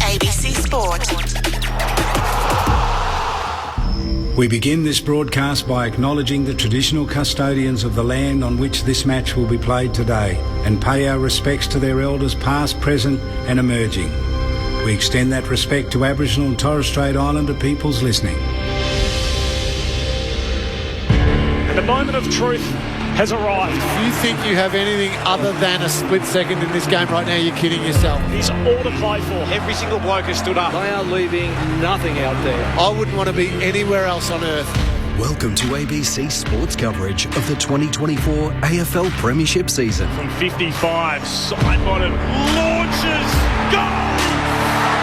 ABC Sport. We begin this broadcast by acknowledging the traditional custodians of the land on which this match will be played today and pay our respects to their elders past, present and emerging. We extend that respect to Aboriginal and Torres Strait Islander peoples listening. And the moment of truth has arrived. If you think you have anything other than a split second in this game right now, you're kidding yourself. It's all to play for. Every single bloke has stood up. They are leaving nothing out there. I wouldn't want to be anywhere else on earth. Welcome to ABC Sports coverage of the 2024 AFL Premiership season. From 55, side-bottom, launches, goal!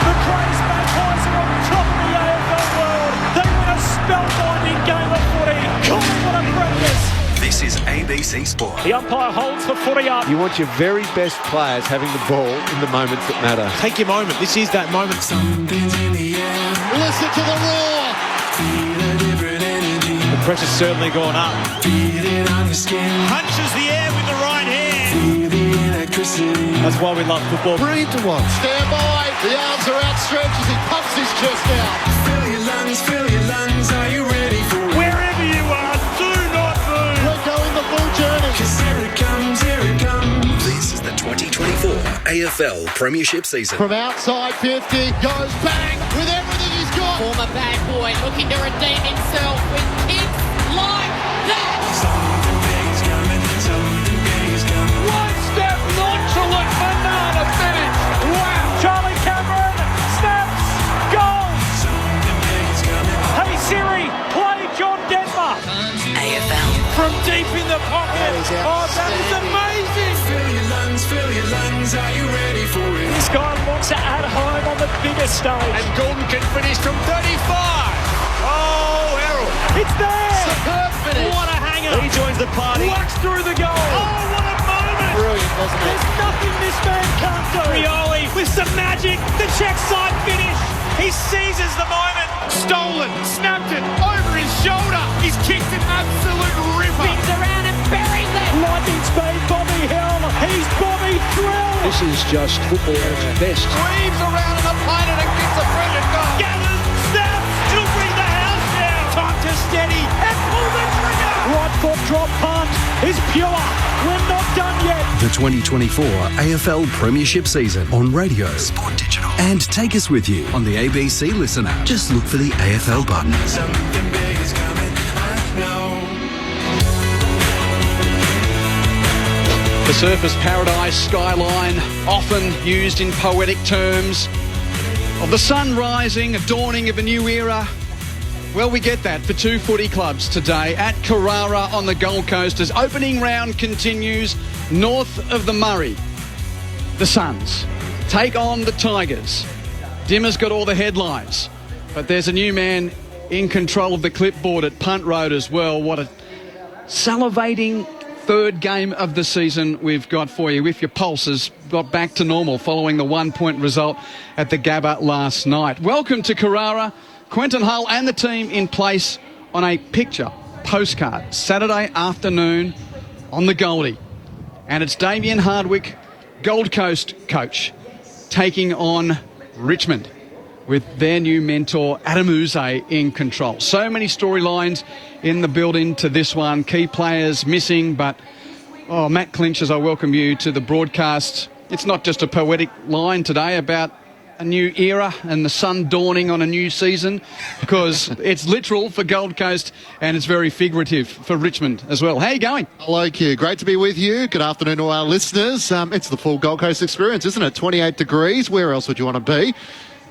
The Craze Magpies are on top of the AFL world. They win a spellbinding game of footy. God, what a practice! This is ABC Sport. The umpire holds the footy up. You want your very best players having the ball in the moments that matter. Take your moment. This is that moment. Something's in the air. Listen to the roar. Feel a different energy. The pressure's certainly gone up. Feel it on your skin. Punches the air with the right hand. Feel the electricity. That's why we love football. Brilliant to watch. Stand by. The arms are outstretched as he pumps his chest out. Fill your lungs, fill your lungs. Are you ready for it? Wherever you are, do not move. We're going the full journey. 'Cause here it comes, here it comes. This is the 2024 AFL Premiership season. From outside 50, goes bang with everything he's got. Former bad boy looking to redeem himself with kicks like that. Something big is coming, something big is coming. One step nonchalant banana finish. Wow. Charlie Cameron snaps. Goal. Something big is coming. Hey Siri, play John Denver. AFL. From deep in the pocket. Oh, that is amazing. Fill your lungs, are you ready for it? This guy wants it at home on the biggest stage. And Gordon can finish from 35. Oh, Errol. It's there. Superb finish. What a hanger. He joins the party. Walks through the goal. Oh, what a moment. Brilliant, wasn't it? There's nothing this man can't do. Rioli with some magic. The check side finish. He seizes the moment. Stolen. Snapped it over his shoulder. He's kicked an absolute ripper. Spins around and buries it. Lightning speed, Bobby Hill. He's Bobby Thrill. This is just football at its best. Weaves around an opponent and gets a brilliant goal. Gathers, snaps, he'll bring the house down. Time to steady and pull the trigger. Right foot drop punt is pure. We're not done yet. The 2024 AFL Premiership season on radio, Sport Digital, and take us with you on the ABC Listen app. Just look for the AFL button. Something big is coming, I know. The surface paradise skyline, often used in poetic terms, of the sun rising, a dawning of a new era. Well, we get that for two footy clubs today at Carrara on the Gold Coast as opening round continues north of the Murray. The Suns take on the Tigers. Dimmer's got all the headlines, but there's a new man in control of the clipboard at Punt Road as well. What a salivating third game of the season we've got for you. If your pulses got back to normal following the 1-point result at the Gabba last night. Welcome to Carrara. Quentin Hull and the team in place on a picture postcard Saturday afternoon on the Goldie. And it's Damien Hardwick, Gold Coast coach, taking on Richmond with their new mentor Adam Uze in control. So many storylines in the build-in to this one. Key players missing, but Matt Clinch, as I welcome you to the broadcast. It's not just a poetic line today about a new era and the sun dawning on a new season, because it's literal for Gold Coast and it's very figurative for Richmond as well. How are you going? Hello, Q. Great to be with you. Good afternoon to our listeners. It's the full Gold Coast experience, isn't it? 28 degrees. Where else would you want to be?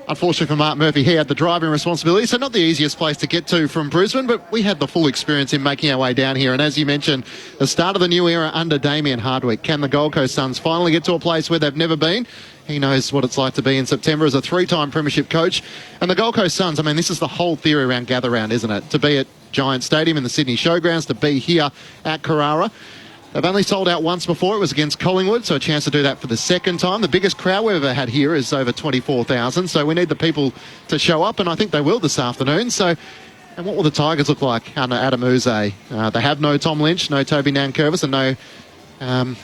Unfortunately for Mark Murphy, he had the driving responsibility, so not the easiest place to get to from Brisbane, but we had the full experience in making our way down here. And as you mentioned, the start of the new era under Damien Hardwick. Can the Gold Coast Suns finally get to a place where they've never been? He knows what it's like to be in September as a three-time premiership coach. And the Gold Coast Suns, I mean, this is the whole theory around Gather Round, isn't it? To be at Giant Stadium in the Sydney Showgrounds, to be here at Carrara. They've only sold out once before. It was against Collingwood, so a chance to do that for the second time. The biggest crowd we've ever had here is over 24,000, so we need the people to show up, and I think they will this afternoon. So, and what will the Tigers look like under Adam Uze? They have no Tom Lynch, no Toby Nankervis, and no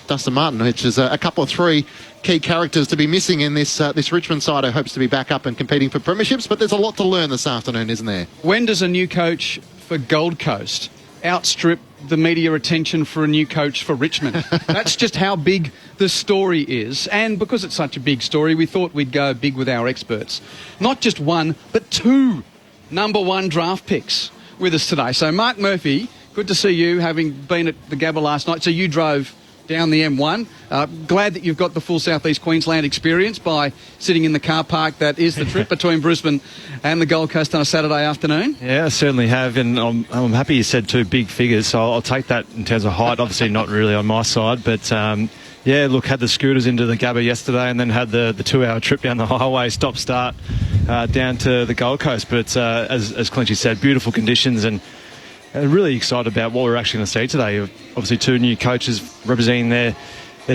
Dustin Martin, which is a couple of three key characters to be missing in this Richmond side who hopes to be back up and competing for premierships. But there's a lot to learn this afternoon, isn't there? When does a new coach for Gold Coast outstrip the media attention for a new coach for Richmond? That's just how big the story is. And because it's such a big story, we thought we'd go big with our experts. Not just one, but two number one draft picks with us today. So Mark Murphy, good to see you, having been at the Gabba last night. So you drove down the M1. Glad that you've got the full South East Queensland experience by sitting in the car park that is the trip between Brisbane and the Gold Coast on a Saturday afternoon. Yeah, I certainly have, and I'm happy you said two big figures, so I'll take that in terms of height. Obviously not really on my side, but yeah, look, had the scooters into the Gabba yesterday and then had the 2-hour trip down the highway, stop-start down to the Gold Coast. But as Clinchy said, beautiful conditions and really excited about what we're actually going to see today. Obviously, two new coaches representing their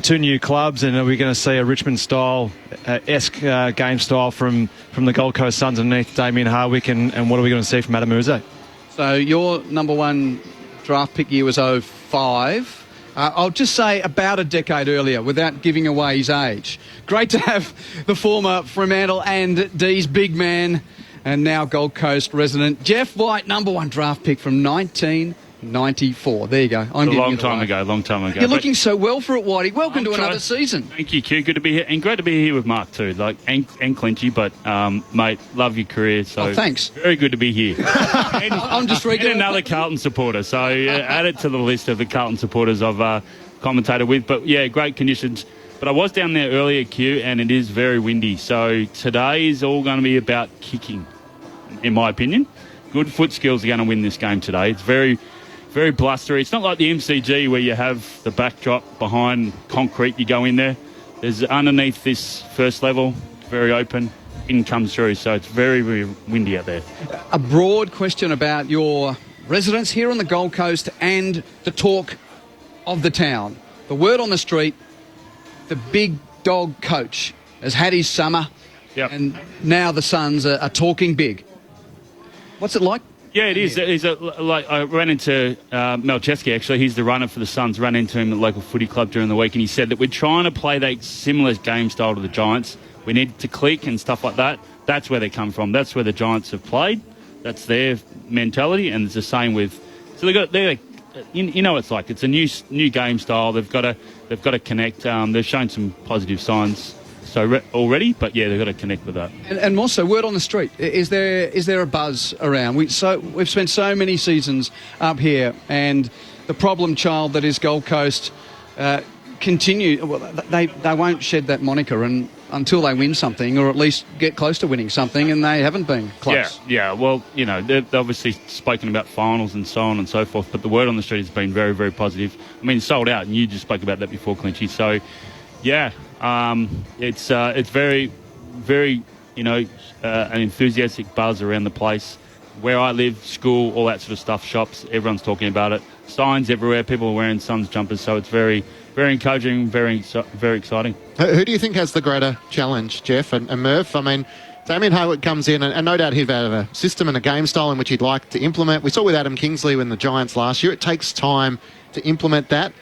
two new clubs, and are we going to see a Richmond-style-esque game style from the Gold Coast Suns underneath Damien Hardwick, and what are we going to see from Adam Uze? So your number one draft pick year was 05. I'll just say about a decade earlier, without giving away his age. Great to have the former Fremantle and D's big man, and now Gold Coast resident, Jeff White, number one draft pick from 1994. There you go. A long time ago. You're looking so well for it, Whitey. Welcome to another season. Thank you, Q. Good to be here, and great to be here with Mark too. And Clinchy, but mate, love your career. So thanks. Very good to be here. I'm just and another Carlton supporter. So add it to the list of the Carlton supporters I've commentated with. But yeah, great conditions. But I was down there earlier, Q, and it is very windy. So today is all going to be about kicking, in my opinion. Good foot skills are going to win this game today. It's very, very blustery. It's not like the MCG where you have the backdrop behind concrete. You go in there. There's underneath this first level, very open. Wind comes through, so it's very, very windy out there. A broad question about your residence here on the Gold Coast and the talk of the town. The word on the street, the big dog coach has had his summer, and now the Suns are talking big. What's it like? Yeah, it is. I ran into Melcheski, actually. He's the runner for the Suns. Ran into him at the local footy club during the week, and he said that we're trying to play that similar game style to the Giants. We need to click and stuff like that. That's where they come from. That's where the Giants have played. That's their mentality, and it's the same with. So you know, it's like it's a new game style. They've got to connect. They've shown some positive signs already, but yeah, they've got to connect with that. And also, word on the street, is there a buzz around? We've spent so many seasons up here, and the problem child that is Gold Coast continue. Well, they won't shed that moniker until they win something, or at least get close to winning something, and they haven't been close. Yeah. Well, you know, they've obviously spoken about finals and so on and so forth, but the word on the street has been very, very positive. I mean, sold out, and you just spoke about that before, Clinchy. So, yeah. It's very, very, an enthusiastic buzz around the place. Where I live, school, all that sort of stuff, shops, everyone's talking about it. Signs everywhere, people are wearing Suns jumpers, so it's very, very encouraging, very, very exciting. Who do you think has the greater challenge, Jeff and Murph? I mean, Damien Hardwick comes in, and no doubt he'd have a system and a game style in which he'd like to implement. We saw with Adam Kingsley in the Giants last year. It takes time to implement that.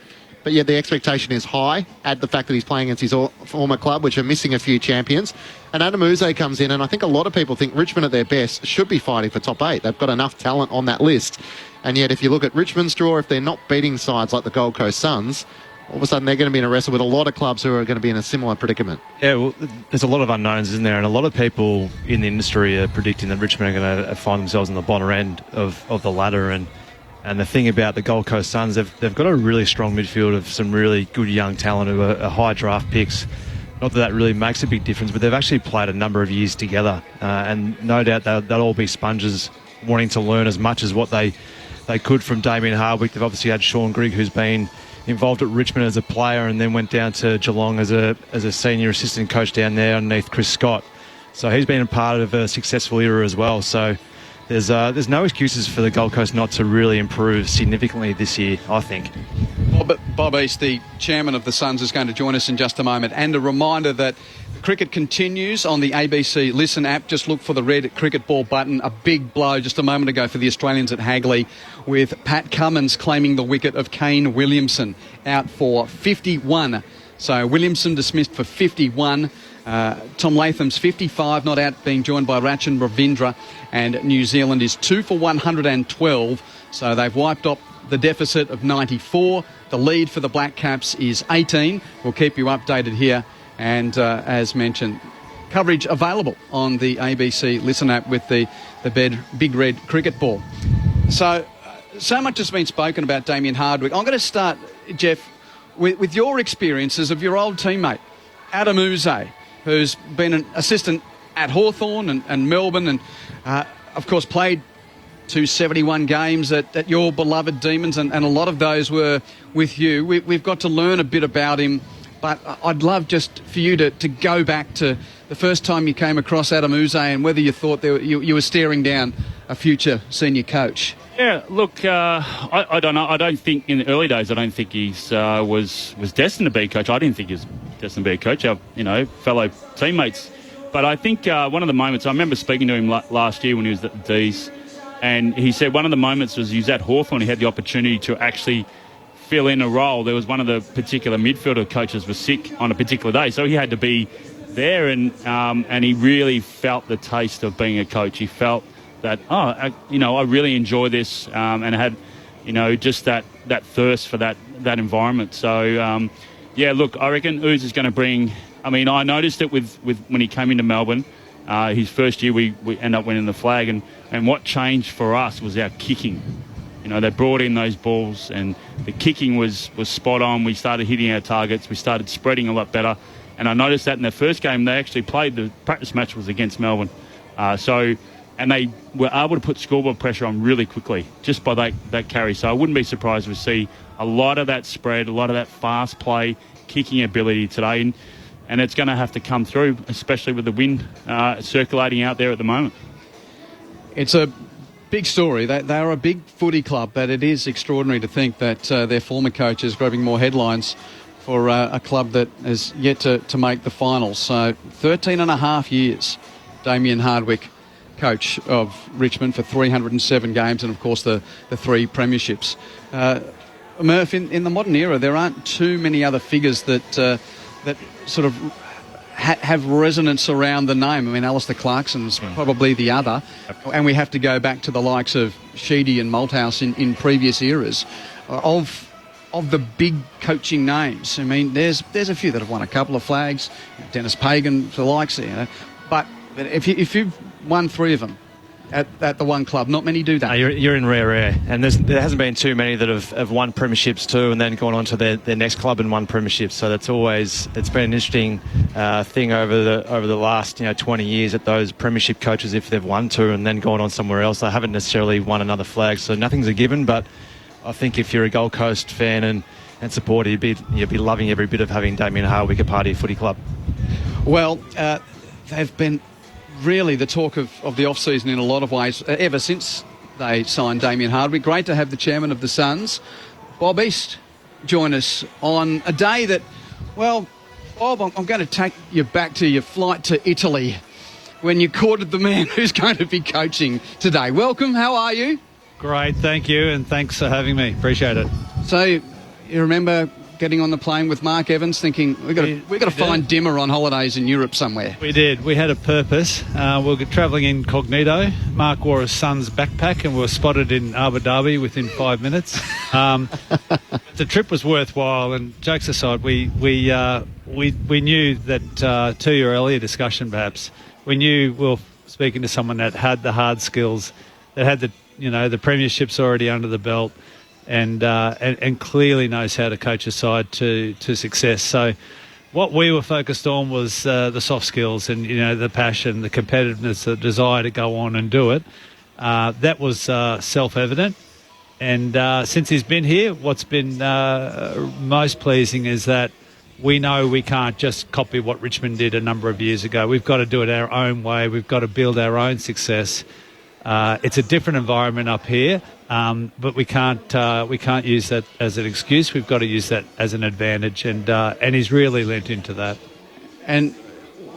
But yeah, the expectation is high. Add the fact that he's playing against his former club, which are missing a few champions. And Adam Uze comes in, and I think a lot of people think Richmond at their best should be fighting for top 8. They've got enough talent on that list. And yet, if you look at Richmond's draw, if they're not beating sides like the Gold Coast Suns, all of a sudden they're going to be in a wrestle with a lot of clubs who are going to be in a similar predicament. Yeah, well, there's a lot of unknowns, isn't there? And a lot of people in the industry are predicting that Richmond are going to find themselves on the bottom end of the ladder. And the thing about the Gold Coast Suns, they've got a really strong midfield of some really good young talent who are high draft picks. Not that really makes a big difference, but they've actually played a number of years together. And no doubt they'll all be sponges wanting to learn as much as what they could from Damien Hardwick. They've obviously had Sean Grigg, who's been involved at Richmond as a player and then went down to Geelong as a senior assistant coach down there underneath Chris Scott. So he's been a part of a successful era as well. So there's no excuses for the Gold Coast not to really improve significantly this year, I think. Bob East, the chairman of the Suns, is going to join us in just a moment. And a reminder that cricket continues on the ABC Listen app. Just look for the red cricket ball button. A big blow just a moment ago for the Australians at Hagley, with Pat Cummins claiming the wicket of Kane Williamson, out for 51. So Williamson dismissed for 51. Tom Latham's 55, not out, being joined by Rachin Ravindra, and New Zealand is 2 for 112. So they've wiped up the deficit of 94. The lead for the Black Caps is 18. We'll keep you updated here. And as mentioned, coverage available on the ABC Listen app with the big red cricket ball. So much has been spoken about Damien Hardwick. I'm going to start, Jeff, with your experiences of your old teammate, Adam Uze, who's been an assistant at Hawthorn and Melbourne, and of course played 271 games at your beloved Demons, and a lot of those were with you. We've got to learn a bit about him, but I'd love just for you to go back to the first time you came across Adam Uze and whether you thought you were staring down a future senior coach. Yeah, look, I don't know. I don't think in the early days, I don't think he was destined to be a coach. I didn't think he was destined to be a coach. Our fellow teammates. But I think one of the moments, I remember speaking to him last year when he was at the D's, and he said one of the moments was he was at Hawthorn. He had the opportunity to actually fill in a role. There was one of the particular midfielder coaches was sick on a particular day, so he had to be there, and he really felt the taste of being a coach. He felt that, I really enjoy this, and had, just that thirst for that environment. So, look, I reckon Uze is going to bring. I mean, I noticed it with when he came into Melbourne. His first year, we ended up winning the flag, and what changed for us was our kicking. They brought in those balls, and the kicking was spot on. We started hitting our targets. We started spreading a lot better. And I noticed that in their first game, they actually played, the practice match was against Melbourne. And they were able to put scoreboard pressure on really quickly just by that carry. So I wouldn't be surprised to see a lot of that spread, a lot of that fast play, kicking ability today. And it's going to have to come through, especially with the wind circulating out there at the moment. It's a big story. They are a big footy club, but it is extraordinary to think that their former coach is grabbing more headlines for a club that is yet to make the finals. So 13 and a half years, Damien Hardwick, coach of Richmond, for 307 games, and of course the 3 premierships. Murph, in the modern era, there aren't too many other figures that sort of have resonance around the name. I mean, Alistair Clarkson's probably the other, and we have to go back to the likes of Sheedy and Malthouse in previous eras of the big coaching names. I mean, there's a few that have won a couple of flags, Dennis Pagan, the likes, but if you've won 3 of them at the one club, not many do that. No, you're in rare air, and there hasn't been too many that have won premierships too, and then gone on to their next club and won premierships. So it's been an interesting thing over the last 20 years that those premiership coaches, if they've won 2 and then gone on somewhere else, they haven't necessarily won another flag. So nothing's a given, but I think if you're a Gold Coast fan and supporter, you'd be loving every bit of having Damien Hardwick a part of your footy club. Well, they've been really the talk of the off-season in a lot of ways ever since they signed Damien Hardwick. Great to have the chairman of the Suns, Bob East, join us on a day that, well, Bob, I'm going to take you back to your flight to Italy when you courted the man who's going to be coaching today. Welcome, how are you? Great, thank you, and thanks for having me. Appreciate it. So, you remember getting on the plane with Mark Evans thinking, we've got to find Dimmer on holidays in Europe somewhere? We did. We had a purpose. We were travelling incognito. Mark wore his son's backpack and we were spotted in Abu Dhabi within 5 minutes. The trip was worthwhile, and jokes aside, we knew that, to your earlier discussion perhaps, we knew we were speaking to someone that had the hard skills, that had the premierships already under the belt, and clearly knows how to coach a side to success. So what we were focused on was the soft skills and, the passion, the competitiveness, the desire to go on and do it. That was self-evident. And since he's been here, what's been most pleasing is that we know we can't just copy what Richmond did a number of years ago. We've got to do it our own way. We've got to build our own success. It's a different environment up here, but we can't use that as an excuse. We've got to use that as an advantage, and he's really lent into that. And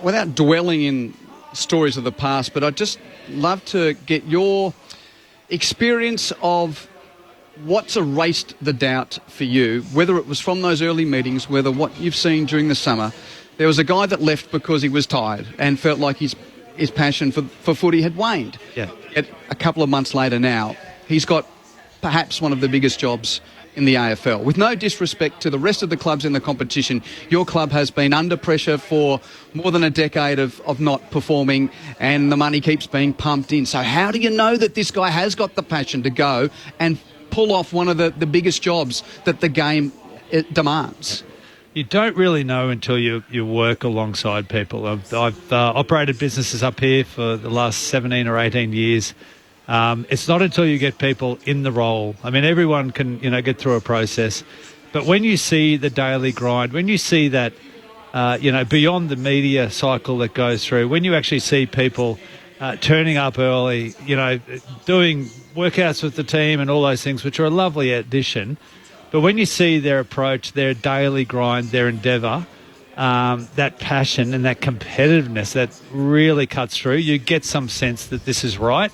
without dwelling in stories of the past, but I'd just love to get your experience of what's erased the doubt for you, whether it was from those early meetings, whether what you've seen during the summer. There was a guy that left because he was tired and felt like his passion for footy had waned. Yeah. Yet a couple of months later now, he's got perhaps one of the biggest jobs in the AFL. With no disrespect to the rest of the clubs in the competition, your club has been under pressure for more than a decade of not performing, and the money keeps being pumped in. So how do you know that this guy has got the passion to go and pull off one of the biggest jobs that the game demands? You don't really know until you work alongside people. I've operated businesses up here for the last 17 or 18 years. It's not until you get people in the role. I mean, everyone can, get through a process. But when you see the daily grind, when you see that, beyond the media cycle that goes through, when you actually see people turning up early, doing workouts with the team and all those things, which are a lovely addition. But when you see their approach, their daily grind, their endeavour, that passion and that competitiveness that really cuts through, you get some sense that this is right.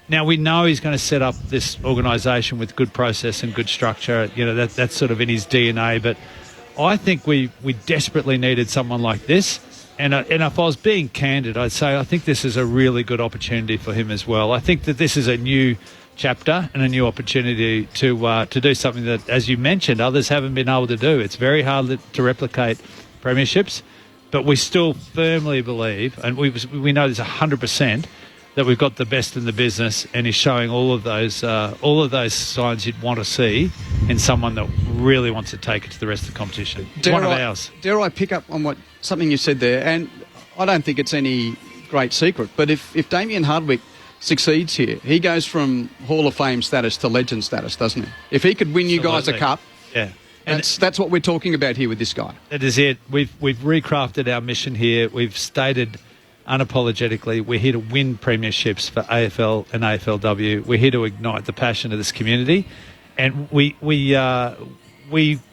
Now, we know he's going to set up this organisation with good process and good structure. That's sort of in his DNA. But I think we desperately needed someone like this. And if I was being candid, I'd say I think this is a really good opportunity for him as well. I think that this is a new chapter and a new opportunity to do something that, as you mentioned, others haven't been able to do. It's very hard to replicate premierships, but we still firmly believe, and we know this 100%, that we've got the best in the business, and he's showing all of those signs you'd want to see in someone that really wants to take it to the rest of the competition. One of ours. Dare I pick up on something you said there? And I don't think it's any great secret, but if Damien Hardwick succeeds here, he goes from Hall of Fame status to legend status, doesn't he? If he could win you guys a cup, yeah, that's what we're talking about here with this guy. That is it. We've recrafted our mission here. We've stated unapologetically we're here to win premierships for AFL and AFLW. We're here to ignite the passion of this community, and we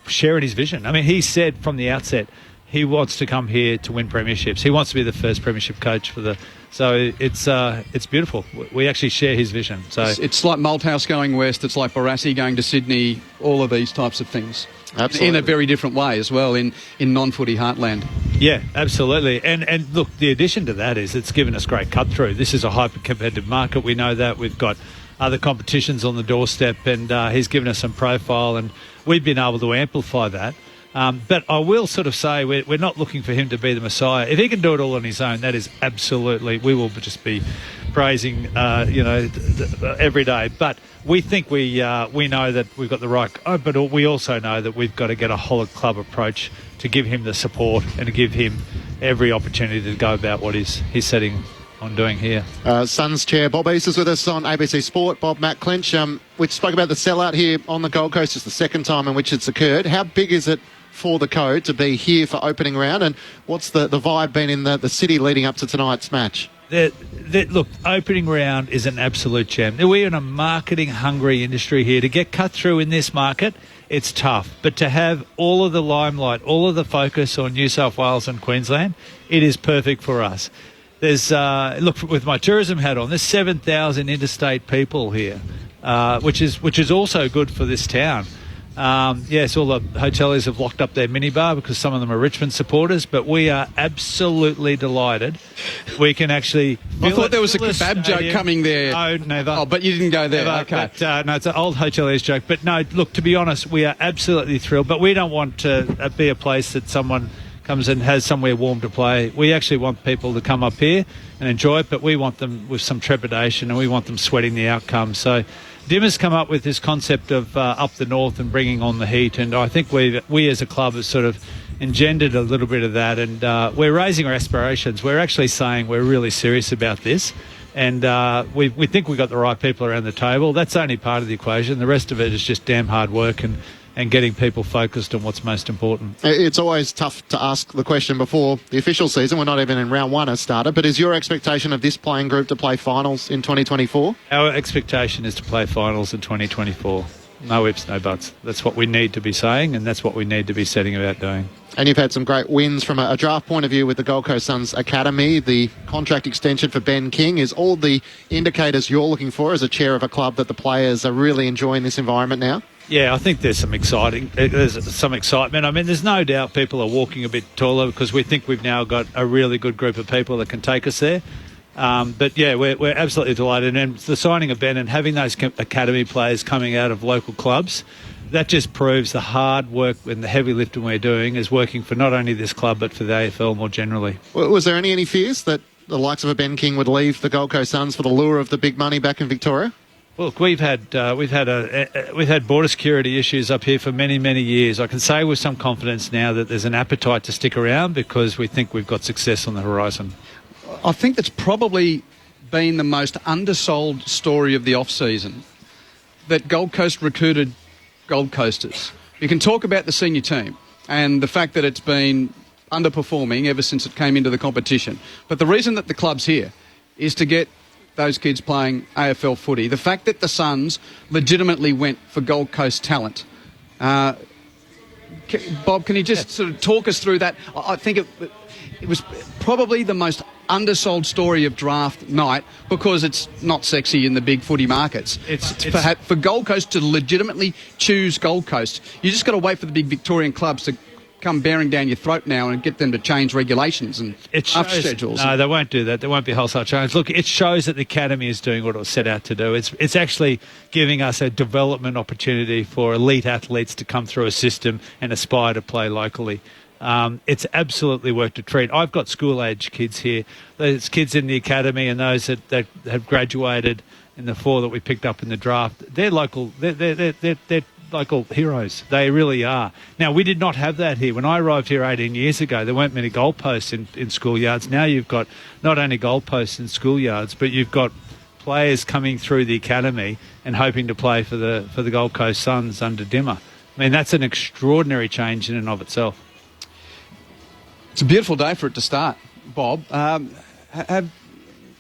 share in his vision. I mean, he said from the outset he wants to come here to win premierships. He wants to be the first premiership coach for the. So it's beautiful. We actually share his vision. So it's like Malthouse going west. It's like Barassi going to Sydney. All of these types of things. Absolutely. In a very different way as well in non-footy heartland. Yeah, absolutely. And look, the addition to that is it's given us great cut through. This is a hyper-competitive market. We know that. We've got other competitions on the doorstep, and he's given us some profile, and we've been able to amplify that. But I will sort of say we're not looking for him to be the Messiah. If he can do it all on his own, that is absolutely, we will just be praising, every day. But we think we know that we've got the right, but we also know that we've got to get a whole club approach to give him the support and to give him every opportunity to go about what he's setting on doing here. Suns chair Bob East is with us on ABC Sport. Bob, Matt Clinch. We spoke about the sellout here on the Gold Coast. It's the second time in which it's occurred. How big is it for the Code to be here for opening round, and what's the vibe been in the city leading up to tonight's match? Look, opening round is an absolute gem. We're in a marketing-hungry industry here. To get cut through in this market, it's tough. But to have all of the limelight, all of the focus on New South Wales and Queensland, it is perfect for us. There's, look, with my tourism hat on, there's 7,000 interstate people here, which is also good for this town. Yes, all the hoteliers have locked up their minibar because some of them are Richmond supporters, but we are absolutely delighted. We can actually... I thought there was a kebab joke coming there. No, never. Oh, but you didn't go there. Never, okay. But, no, it's an old hotelier's joke. But no, look, to be honest, we are absolutely thrilled, but we don't want to be a place that someone comes and has somewhere warm to play. We actually want people to come up here and enjoy it, but we want them with some trepidation and we want them sweating the outcome. So Dim has come up with this concept of up the north and bringing on the heat, and I think we as a club have sort of engendered a little bit of that, and we're raising our aspirations. We're actually saying we're really serious about this, and we think we've got the right people around the table. That's only part of the equation. The rest of it is just damn hard work and getting people focused on what's most important. It's always tough to ask the question before the official season. We're not even in round one has started. But is your expectation of this playing group to play finals in 2024? Our expectation is to play finals in 2024. No ifs, no buts. That's what we need to be saying, and that's what we need to be setting about doing. And you've had some great wins from a draft point of view with the Gold Coast Suns Academy. The contract extension for Ben King is all the indicators you're looking for as a chair of a club that the players are really enjoying this environment now? Yeah, I think there's some excitement. I mean, there's no doubt people are walking a bit taller because we think we've now got a really good group of people that can take us there. But yeah, we're absolutely delighted. And the signing of Ben and having those academy players coming out of local clubs, that just proves the hard work and the heavy lifting we're doing is working for not only this club but for the AFL more generally. Was there any fears that the likes of a Ben King would leave the Gold Coast Suns for the lure of the big money back in Victoria? Look, we've had border security issues up here for many, many years. I can say with some confidence now that there's an appetite to stick around because we think we've got success on the horizon. I think that's probably been the most undersold story of the off-season, that Gold Coast recruited Gold Coasters. You can talk about the senior team and the fact that it's been underperforming ever since it came into the competition. But the reason that the club's here is to get those kids playing AFL footy. The fact that the Suns legitimately went for Gold Coast talent. Bob, can you just sort of talk us through that? I think it was probably the most undersold story of draft night because it's not sexy in the big footy markets. For Gold Coast to legitimately choose Gold Coast, you just got to wait for the big Victorian clubs to come bearing down your throat now and get them to change regulations and schedules. No, they won't do that. There won't be wholesale change. Look, it shows that the academy is doing what it was set out to do. It's actually giving us a development opportunity for elite athletes to come through a system and aspire to play locally. It's absolutely worked a treat. I've got school-age kids here. There's kids in the academy and those that have graduated in the 4 that we picked up in the draft. They're local. They're local heroes. They really are. Now, we did not have that here. When I arrived here 18 years ago, there weren't many goalposts in schoolyards. Now you've got not only goalposts in schoolyards, but you've got players coming through the academy and hoping to play for the Gold Coast Suns under Dimmer. I mean, that's an extraordinary change in and of itself. It's a beautiful day for it to start, Bob. Have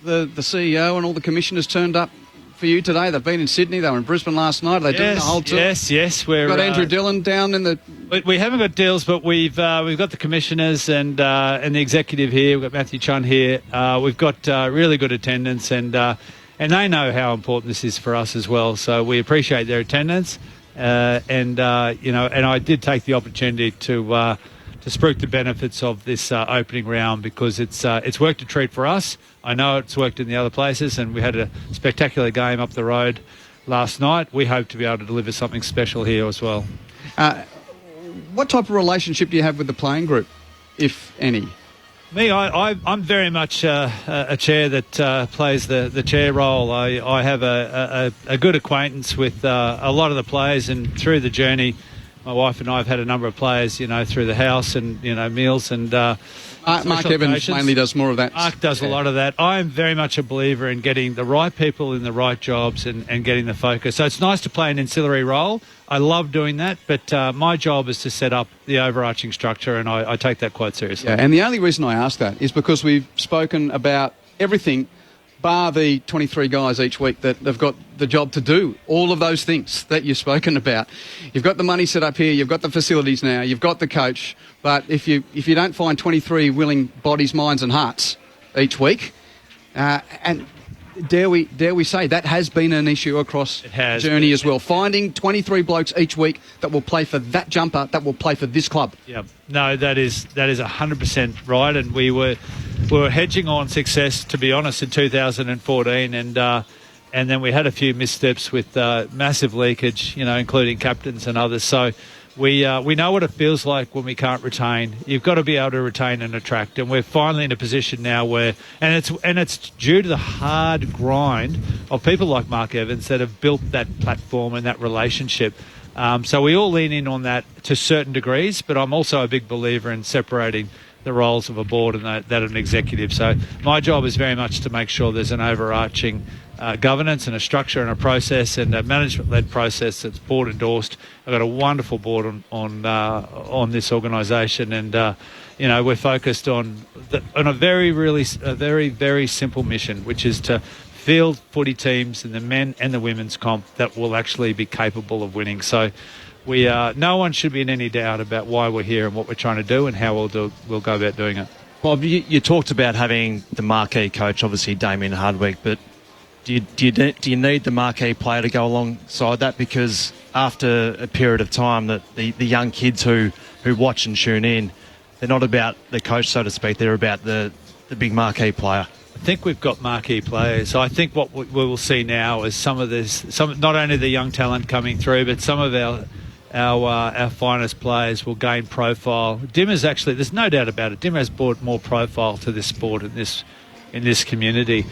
the CEO and all the commissioners turned up for you today? They've been in Sydney. They were in Brisbane last night. Are they doing the whole tour? Yes. We've got Andrew Dillon down in the... We haven't got deals, but we've got the commissioners and the executive here. We've got Matthew Chun here. We've got really good attendance, and they know how important this is for us as well. So we appreciate their attendance. And I did take the opportunity to spruik the benefits of this opening round because it's worked a treat for us. I know it's worked in the other places, and we had a spectacular game up the road last night. We hope to be able to deliver something special here as well. What type of relationship do you have with the playing group, if any? Me, I'm very much a chair that plays the chair role. I have a good acquaintance with a lot of the players, and through the journey, my wife and I have had a number of players, through the house and, meals and... Mark Evans mainly does more of that. Mark does a lot of that. I'm very much a believer in getting the right people in the right jobs and getting the focus. So it's nice to play an ancillary role. I love doing that, but my job is to set up the overarching structure, and I take that quite seriously. Yeah, and the only reason I ask that is because we've spoken about everything bar the 23 guys each week that have got the job to do all of those things that you've spoken about. You've got the money set up here, you've got the facilities now, you've got the coach, but if you don't find 23 willing bodies, minds and hearts each week, and dare we say that has been an issue across the journey as well, finding 23 blokes each week that will play for that jumper, that will play for this club. Yeah, no, that is 100% right, and we were hedging on success, to be honest, in 2014, and then we had a few missteps with massive leakage, including captains and others. So we know what it feels like when we can't retain. You've got to be able to retain and attract, and we're finally in a position now where, and it's due to the hard grind of people like Mark Evans that have built that platform and that relationship. So we all lean in on that to certain degrees, but I'm also a big believer in separating the roles of a board and that of an executive. So my job is very much to make sure there's an overarching governance and a structure and a process and a management-led process that's board endorsed. I've got a wonderful board on this organisation, and we're focused on a very, very simple mission, which is to field footy teams in the men and the women's comp that will actually be capable of winning. So no one should be in any doubt about why we're here and what we're trying to do and how we'll go about doing it. Bob, you talked about having the marquee coach, obviously Damien Hardwick, but do you need the marquee player to go alongside that? Because after a period of time, that the young kids who watch and tune in, they're not about the coach, so to speak. They're about the big marquee player. I think we've got marquee players. I think what we will see now is some not only the young talent coming through, but some of our finest players will gain profile. Dimmer's actually, there's no doubt about it, Dimmer has brought more profile to this sport in this community.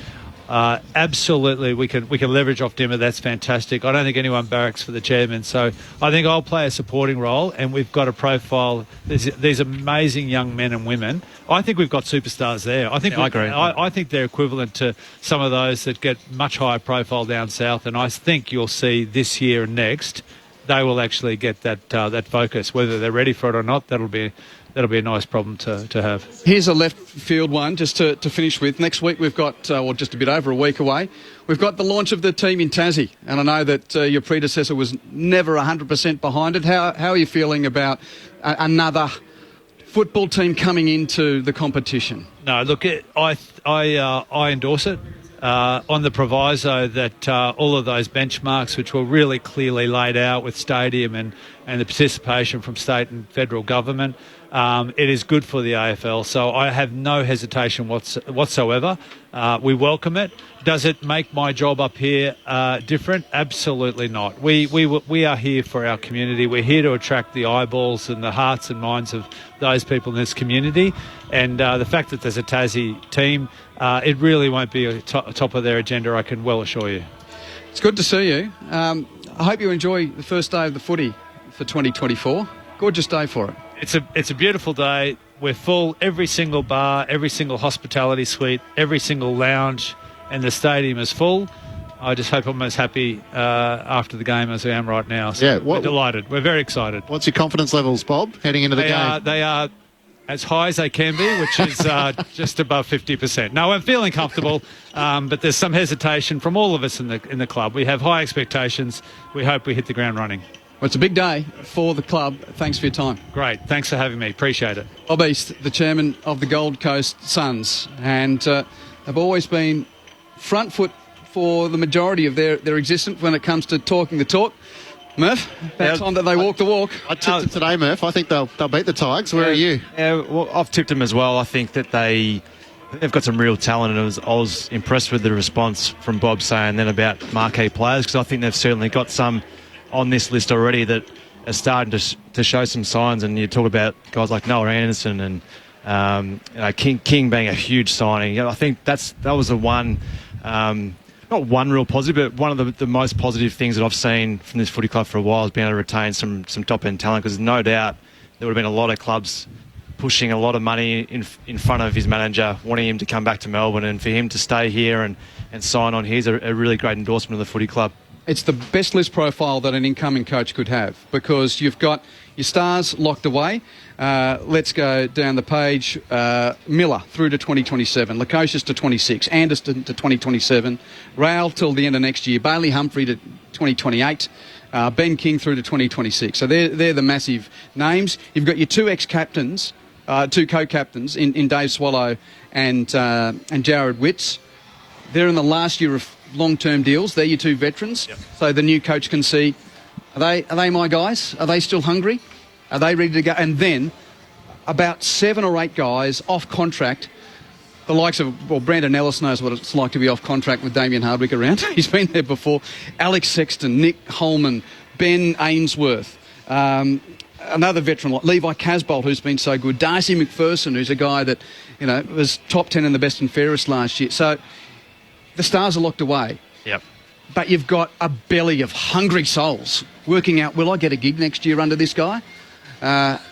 Absolutely, we can leverage off Dimmer. That's fantastic. I don't think anyone barracks for the chairman, so I think I'll play a supporting role, and we've got a profile. These amazing young men and women. I think we've got superstars there. I agree. I think they're equivalent to some of those that get much higher profile down south, and I think you'll see this year and next they will actually get that focus. Whether they're ready for it or not, that'll be a nice problem to have. Here's a left field one just to finish with. Next week we've got, just a bit over a week away, we've got the launch of the team in Tassie. And I know that your predecessor was never 100% behind it. How are you feeling about another football team coming into the competition? No, look, I endorse it. On the proviso that all of those benchmarks, which were really clearly laid out with stadium and the participation from state and federal government, it is good for the AFL. So I have no hesitation whatsoever. We welcome it. Does it make my job up here different? Absolutely not. We are here for our community. We're here to attract the eyeballs and the hearts and minds of those people in this community. And the fact that there's a Tassie team, it really won't be a top of their agenda, I can well assure you. It's good to see you. I hope you enjoy the first day of the footy for 2024. Gorgeous day for it. It's a beautiful day. We're full. Every single bar, every single hospitality suite, every single lounge, and the stadium is full. I just hope I'm as happy after the game as I am right now. So we're delighted. We're very excited. What's your confidence levels, Bob, heading into the game? They are as high as they can be, which is just above 50%. No, I'm feeling comfortable, but there's some hesitation from all of us in the club. We have high expectations. We hope we hit the ground running. Well, it's a big day for the club. Thanks for your time. Great. Thanks for having me. Appreciate it. Bob East, the chairman of the Gold Coast Suns, and have always been front foot for the majority of their existence when it comes to talking the talk. Murph, about time that they walk the walk. I tipped them today, Murph. I think they'll beat the Tigers. Where are you? Yeah, well, I've tipped them as well. I think that they've got some real talent, and I was impressed with the response from Bob saying then about marquee players, because I think they've certainly got some on this list already that are starting to show some signs. And you talk about guys like Noah Anderson and King being a huge signing. I think that was the one. Not one real positive, but one of the most positive things that I've seen from this footy club for a while is being able to retain some top-end talent, because no doubt there would have been a lot of clubs pushing a lot of money in front of his manager, wanting him to come back to Melbourne, and for him to stay here and sign on, here's a really great endorsement of the footy club. It's the best list profile that an incoming coach could have, because you've got your stars locked away. Let's go down the page. Miller through to 2027, Lukosius to 26, Anderson to 2027, Rail till the end of next year, Bailey Humphrey to 2028, Ben King through to 2026. So they're the massive names. You've got your two ex-captains, two co-captains in Dave Swallow and Jared Witts. They're in the last year of long-term deals. They're your two veterans. Yep. So the new coach can see, are they my guys? Are they still hungry? Are they ready to go? And then about 7 or 8 guys off contract, the likes of, well, Brandon Ellis knows what it's like to be off contract with Damien Hardwick around. He's been there before. Alex Sexton, Nick Holman, Ben Ainsworth, another veteran like Levi Casbolt, who's been so good, Darcy McPherson, who's a guy that, was top 10 in the best and fairest last year. So the stars are locked away. Yep. But you've got a belly of hungry souls working out, will I get a gig next year under this guy?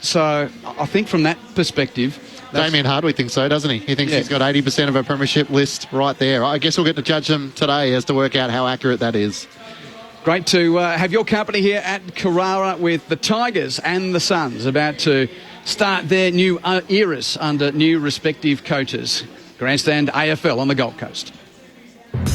So I think from that perspective... Damien Hardwick thinks so, doesn't he? He thinks he's got 80% of a premiership list right there. I guess we'll get to judge them today as to work out how accurate that is. Great to have your company here at Carrara with the Tigers and the Suns about to start their new eras under new respective coaches. Grandstand AFL on the Gold Coast.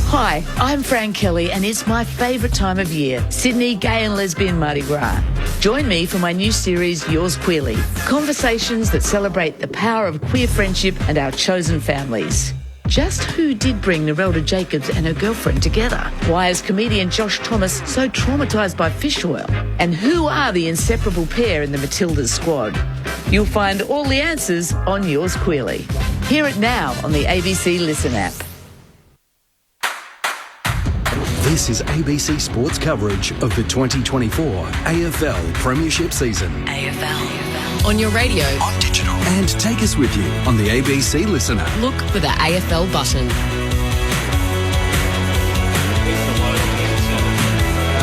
Hi, I'm Fran Kelly and it's my favourite time of year, Sydney Gay and Lesbian Mardi Gras. Join me for my new series, Yours Queerly, conversations that celebrate the power of queer friendship and our chosen families. Just who did bring Narelda Jacobs and her girlfriend together? Why is comedian Josh Thomas so traumatised by fish oil? And who are the inseparable pair in the Matildas squad? You'll find all the answers on Yours Queerly. Hear it now on the ABC Listen app. This is ABC Sports coverage of the 2024 AFL Premiership season. AFL. On your radio. On digital. And take us with you on the ABC Listen app. Look for the AFL button.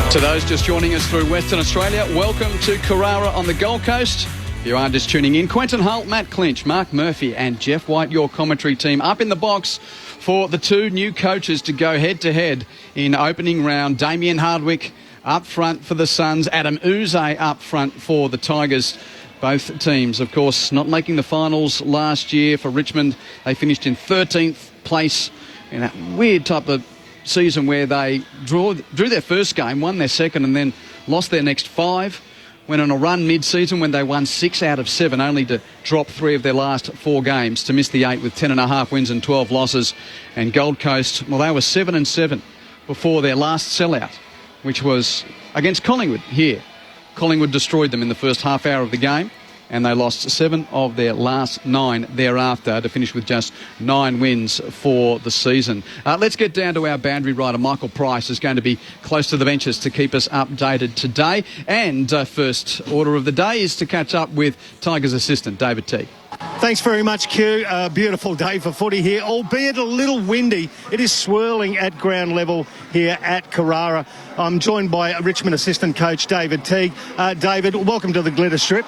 To those just joining us through Western Australia, welcome to Carrara on the Gold Coast. If you are just tuning in, Quentin Hull, Matt Clinch, Mark Murphy and Jeff White, your commentary team, up in the box for the two new coaches to go head-to-head in opening round. Damien Hardwick up front for the Suns, Adam Uze up front for the Tigers. Both teams, of course, not making the finals last year. For Richmond, they finished in 13th place in that weird type of season where they drew their first game, won their second and then lost their next 5. Went on a run mid-season when they won 6 out of 7, only to drop 3 of their last 4 games to miss the 8 with 10.5 wins and 12 losses. And Gold Coast, well, they were 7-7 before their last sellout, which was against Collingwood here. Collingwood destroyed them in the first half hour of the game, and they lost 7 of their last 9 thereafter to finish with just 9 wins for the season. Let's get down to our boundary rider. Michael Price is going to be close to the benches to keep us updated today. And first order of the day is to catch up with Tigers assistant David Teague. Thanks very much, Q. A beautiful day for footy here, albeit a little windy. It is swirling at ground level here at Carrara. I'm joined by Richmond assistant coach David Teague. David, welcome to the Glitter Strip.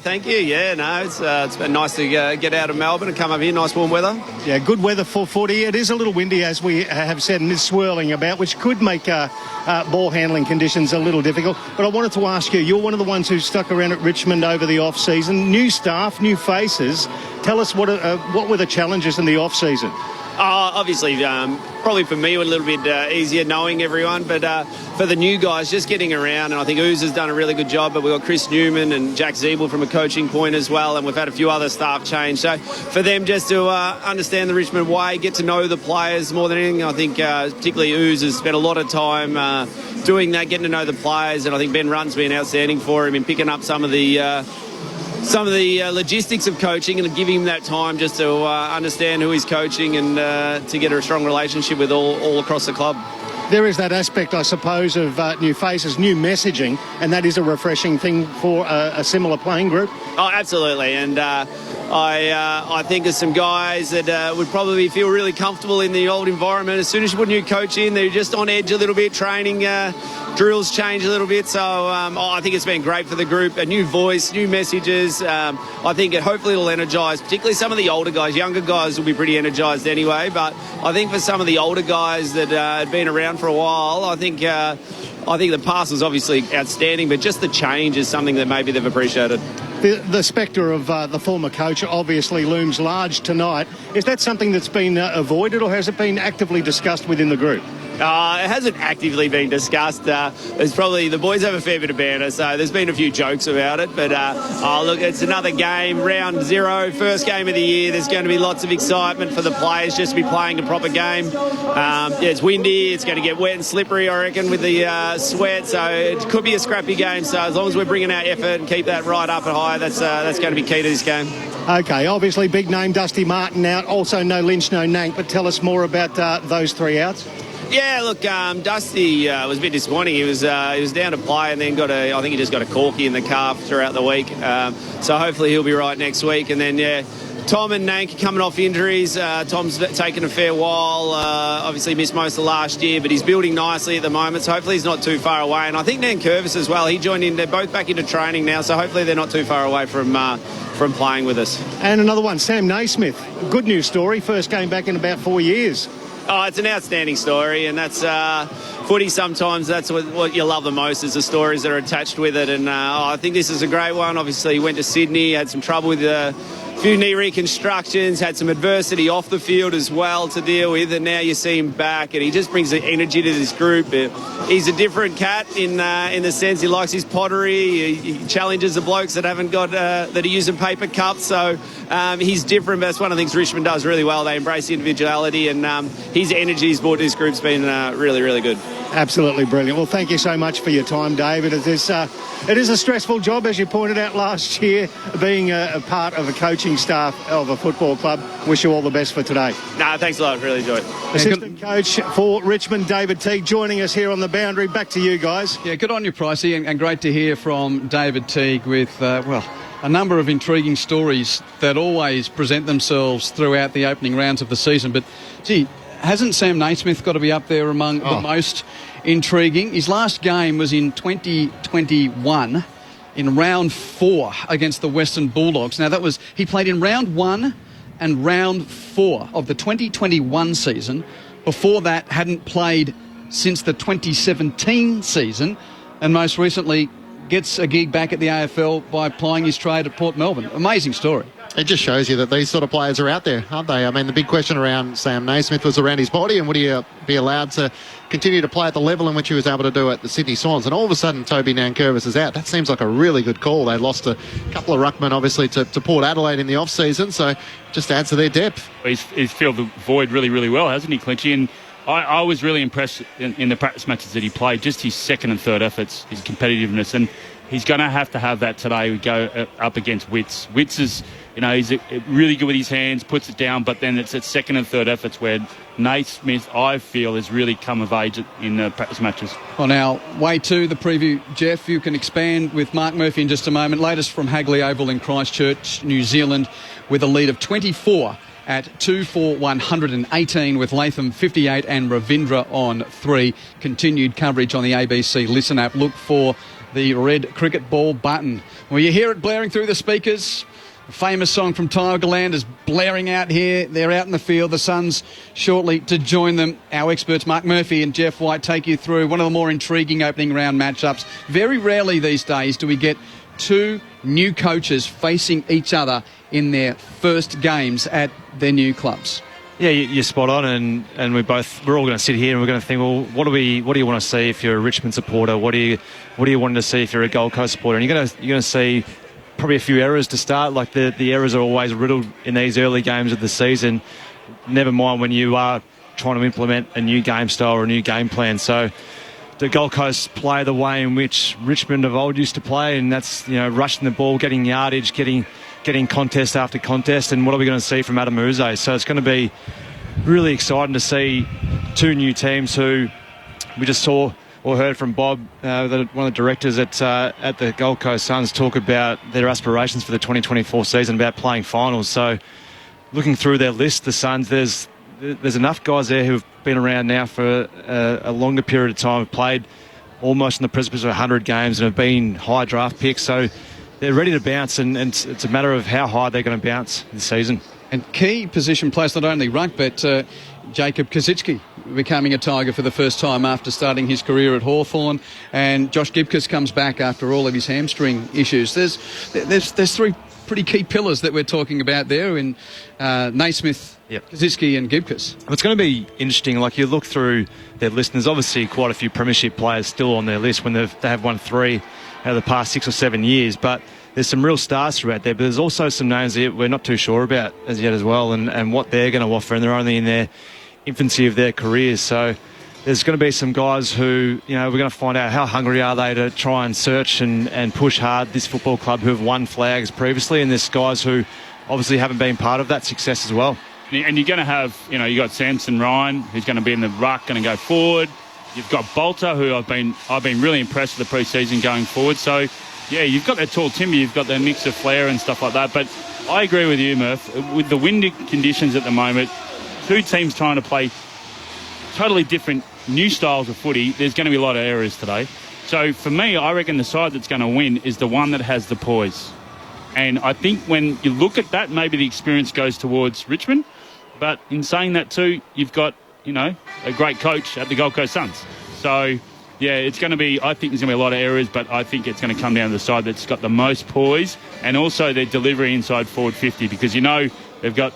Thank you. Yeah, no, it's been nice to get out of Melbourne and come up here. Nice warm weather. Yeah, good weather for footy. It is a little windy, as we have said, and is swirling about, which could make ball handling conditions a little difficult. But I wanted to ask you, you're one of the ones who stuck around at Richmond over the off-season. New staff, new faces. Tell us what were the challenges in the off-season? Obviously, probably for me a little bit easier knowing everyone, but for the new guys, just getting around, and I think Ooze has done a really good job, but we've got Chris Newman and Jack Zeeble from a coaching point as well, and we've had a few other staff change. So for them just to understand the Richmond way, get to know the players more than anything, I think particularly Ooze has spent a lot of time doing that, getting to know the players, and I think Ben Runn's been outstanding for him in picking up some of the logistics of coaching and giving him that time just to understand who he's coaching and to get a strong relationship with all across the club. There is that aspect, I suppose, of new faces, new messaging, and that is a refreshing thing for a similar playing group. Oh, absolutely. And I think there's some guys that would probably feel really comfortable in the old environment. As soon as you put a new coach in, they're just on edge a little bit, training drills change a little bit. So I think it's been great for the group. A new voice, new messages. I think hopefully it'll energise, particularly some of the older guys. Younger guys will be pretty energised anyway. But I think for some of the older guys that had been around for a while, I think the past was obviously outstanding, but just the change is something that maybe they've appreciated. The spectre of the former coach obviously looms large tonight. Is that something that's been avoided, or has it been actively discussed within the group? It hasn't actively been discussed. There's probably, the boys have a fair bit of banter, so there's been a few jokes about it. But look, it's another game, round 0, first game of the year. There's going to be lots of excitement for the players just to be playing a proper game. It's windy, it's going to get wet and slippery, I reckon, with the sweat. So it could be a scrappy game. So as long as we're bringing our effort and keep that right up and high, that's going to be key to this game. Okay, obviously big name Dusty Martin out. Also no Lynch, no Nank. But tell us more about those 3 outs. Yeah, look, Dusty was a bit disappointing. He was down to play and then I think he just got a corky in the calf throughout the week. So hopefully he'll be right next week. And then, Tom and Nank coming off injuries. Tom's taken a fair while. Obviously missed most of last year, but he's building nicely at the moment. So hopefully he's not too far away. And I think Nan Curvis as well. He joined in. They're both back into training now. So hopefully they're not too far away from playing with us. And another one, Sam Naismith. Good news story. First game back in about 4 years. Oh, it's an outstanding story, and that's footy sometimes. That's what you love the most is the stories that are attached with it. And I think this is a great one. Obviously, he went to Sydney, had some trouble with few knee reconstructions, had some adversity off the field as well to deal with, and now you see him back, and he just brings the energy to this group. He's a different cat in the sense he likes his pottery. He challenges the blokes that haven't got that are using paper cups. So he's different. But that's one of the things Richmond does really well. They embrace individuality, and his energy he's brought to this group's been really, really good. Absolutely brilliant. Well, thank you so much for your time, David. It is a stressful job, as you pointed out last year, being a part of a coaching staff of a football club. Wish you all the best for today. Thanks a lot. Really enjoyed it. Assistant coach for Richmond, David Teague, joining us here on the boundary. Back to you guys. Yeah, good on you, Pricey, and great to hear from David Teague with, a number of intriguing stories that always present themselves throughout the opening rounds of the season. But, gee, hasn't Sam Naismith got to be up there among the most intriguing? His last game was in 2021 in round 4 against the Western Bulldogs. Now, he played in round 1 and round 4 of the 2021 season. Before that, hadn't played since the 2017 season, and most recently gets a gig back at the AFL by plying his trade at Port Melbourne. Amazing story. It just shows you that these sort of players are out there, aren't they? I mean, the big question around Sam Naismith was around his body, and would he be allowed to continue to play at the level in which he was able to do at the Sydney Swans? And all of a sudden, Toby Nankervis is out. That seems like a really good call. They lost a couple of ruckmen, obviously, to Port Adelaide in the off-season, so just adds to their depth. He's filled the void really, really well, hasn't he, Clinchy? And I was really impressed in the practice matches that he played, just his second and third efforts, his competitiveness, and he's going to have that today. We go up against Witts. Witts is, he's really good with his hands, puts it down, but then it's at second and third efforts where Naismith, I feel, has really come of age in the practice matches. Well, now, way to the preview, Jeff. You can expand with Mark Murphy in just a moment. Latest from Hagley Oval in Christchurch, New Zealand, with a lead of 24 at 2-4-118 with Latham 58 and Ravindra on 3. Continued coverage on the ABC Listen app. Look for the red cricket ball button. Well, you hear it blaring through the speakers. A famous song from Tigerland is blaring out here. They're out in the field. The Suns shortly to join them. Our experts Mark Murphy and Jeff White take you through one of the more intriguing opening round matchups. Very rarely these days do we get two new coaches facing each other in their first games at their new clubs. Yeah, you're spot on, and we're all going to sit here and we're going to think, well, what do you want to see if you're a Richmond supporter? What do you want to see if you're a Gold Coast supporter? And you're going to see probably a few errors to start. Like the errors are always riddled in these early games of the season. Never mind when you are trying to implement a new game style or a new game plan. So the Gold Coast play the way in which Richmond of old used to play, and that's rushing the ball, getting yardage, getting contest after contest. And what are we going to see from Adam Uze? So it's going to be really exciting to see two new teams who we just saw or heard from Bob, one of the directors at the Gold Coast Suns, talk about their aspirations for the 2024 season, about playing finals. So looking through their list, the Suns, there's enough guys there who've been around now for a longer period of time, have played almost on the precipice of 100 games and have been high draft picks. So they're ready to bounce, and it's a matter of how high they're going to bounce this season. And key position players, not only ruck, but Jacob Kosicki becoming a Tiger for the first time after starting his career at Hawthorn, and Josh Gibcus comes back after all of his hamstring issues. There's three pretty key pillars that we're talking about there in Naismith, Kosicki and Gibcus. It's going to be interesting. Like, you look through their list, and there's obviously quite a few premiership players still on their list when they have won 3 out of the past 6 or 7 years, but there's some real stars throughout there, but there's also some names that we're not too sure about as yet as well, and what they're going to offer, and they're only in their infancy of their careers. So there's going to be some guys who, we're going to find out how hungry are they to try and search and push hard this football club, who have won flags previously, and there's guys who obviously haven't been part of that success as well. And you're going to have, you got Samson Ryan, who's going to be in the ruck, going to go forward. You've got Bolter, who I've been really impressed with the pre-season going forward. So, yeah, you've got that tall timber, you've got that mix of flair and stuff like that. But I agree with you, Murph. With the windy conditions at the moment, two teams trying to play totally different new styles of footy, there's going to be a lot of errors today. So for me, I reckon the side that's going to win is the one that has the poise. And I think when you look at that, maybe the experience goes towards Richmond. But in saying that too, you've got, a great coach at the Gold Coast Suns. So Yeah, it's going to be, I think there's going to be a lot of errors, but I think it's going to come down to the side that's got the most poise and also their delivery inside forward 50 because, they've got,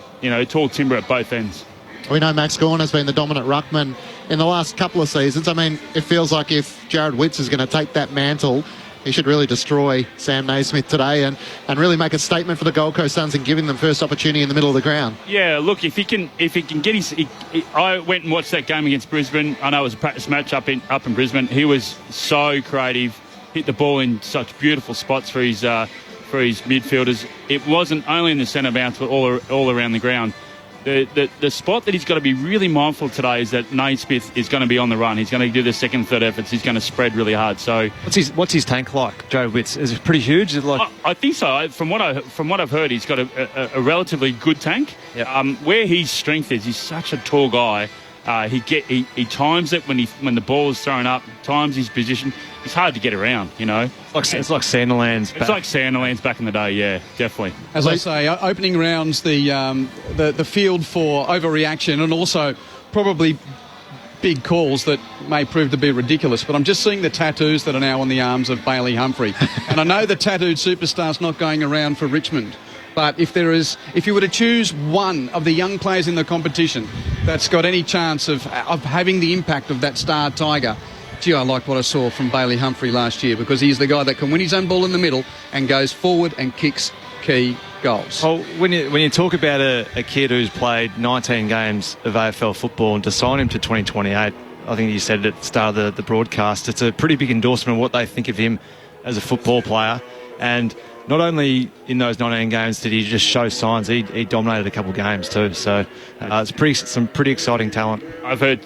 tall timber at both ends. We know Max Gawn has been the dominant ruckman in the last couple of seasons. I mean, it feels like if Jared Witts is going to take that mantle, he should really destroy Sam Naismith today and really make a statement for the Gold Coast Suns and giving them first opportunity in the middle of the ground. Yeah, look, if he can get his... I went and watched that game against Brisbane. I know it was a practice match up in Brisbane. He was so creative, hit the ball in such beautiful spots for his midfielders. It wasn't only in the centre bounce, but all around the ground. The spot that he's got to be really mindful today is that Naismith is going to be on the run. He's going to do the second, third efforts. He's going to spread really hard. So what's his tank like, Joe Witts? Is it pretty huge? Is it like... I think so. From what I've heard, he's got a relatively good tank. Yep. Where his strength is, he's such a tall guy. He times it when the ball is thrown up. Times his position. It's hard to get around, It's like Sandilands. It's like Sandilands back in the day, yeah, definitely. As I say, opening rounds, the field for overreaction and also probably big calls that may prove to be ridiculous. But I'm just seeing the tattoos that are now on the arms of Bailey Humphrey. And I know the tattooed superstar's not going around for Richmond. But if you were to choose one of the young players in the competition that's got any chance of having the impact of that star tiger, gee, I like what I saw from Bailey Humphrey last year because he's the guy that can win his own ball in the middle and goes forward and kicks key goals. Well, when you talk about a kid who's played 19 games of AFL football and to sign him to 2028, I think you said at the start of the broadcast, it's a pretty big endorsement of what they think of him as a football player. And not only in those 19 games did he just show signs, he dominated a couple of games too. So it's some pretty exciting talent. I've heard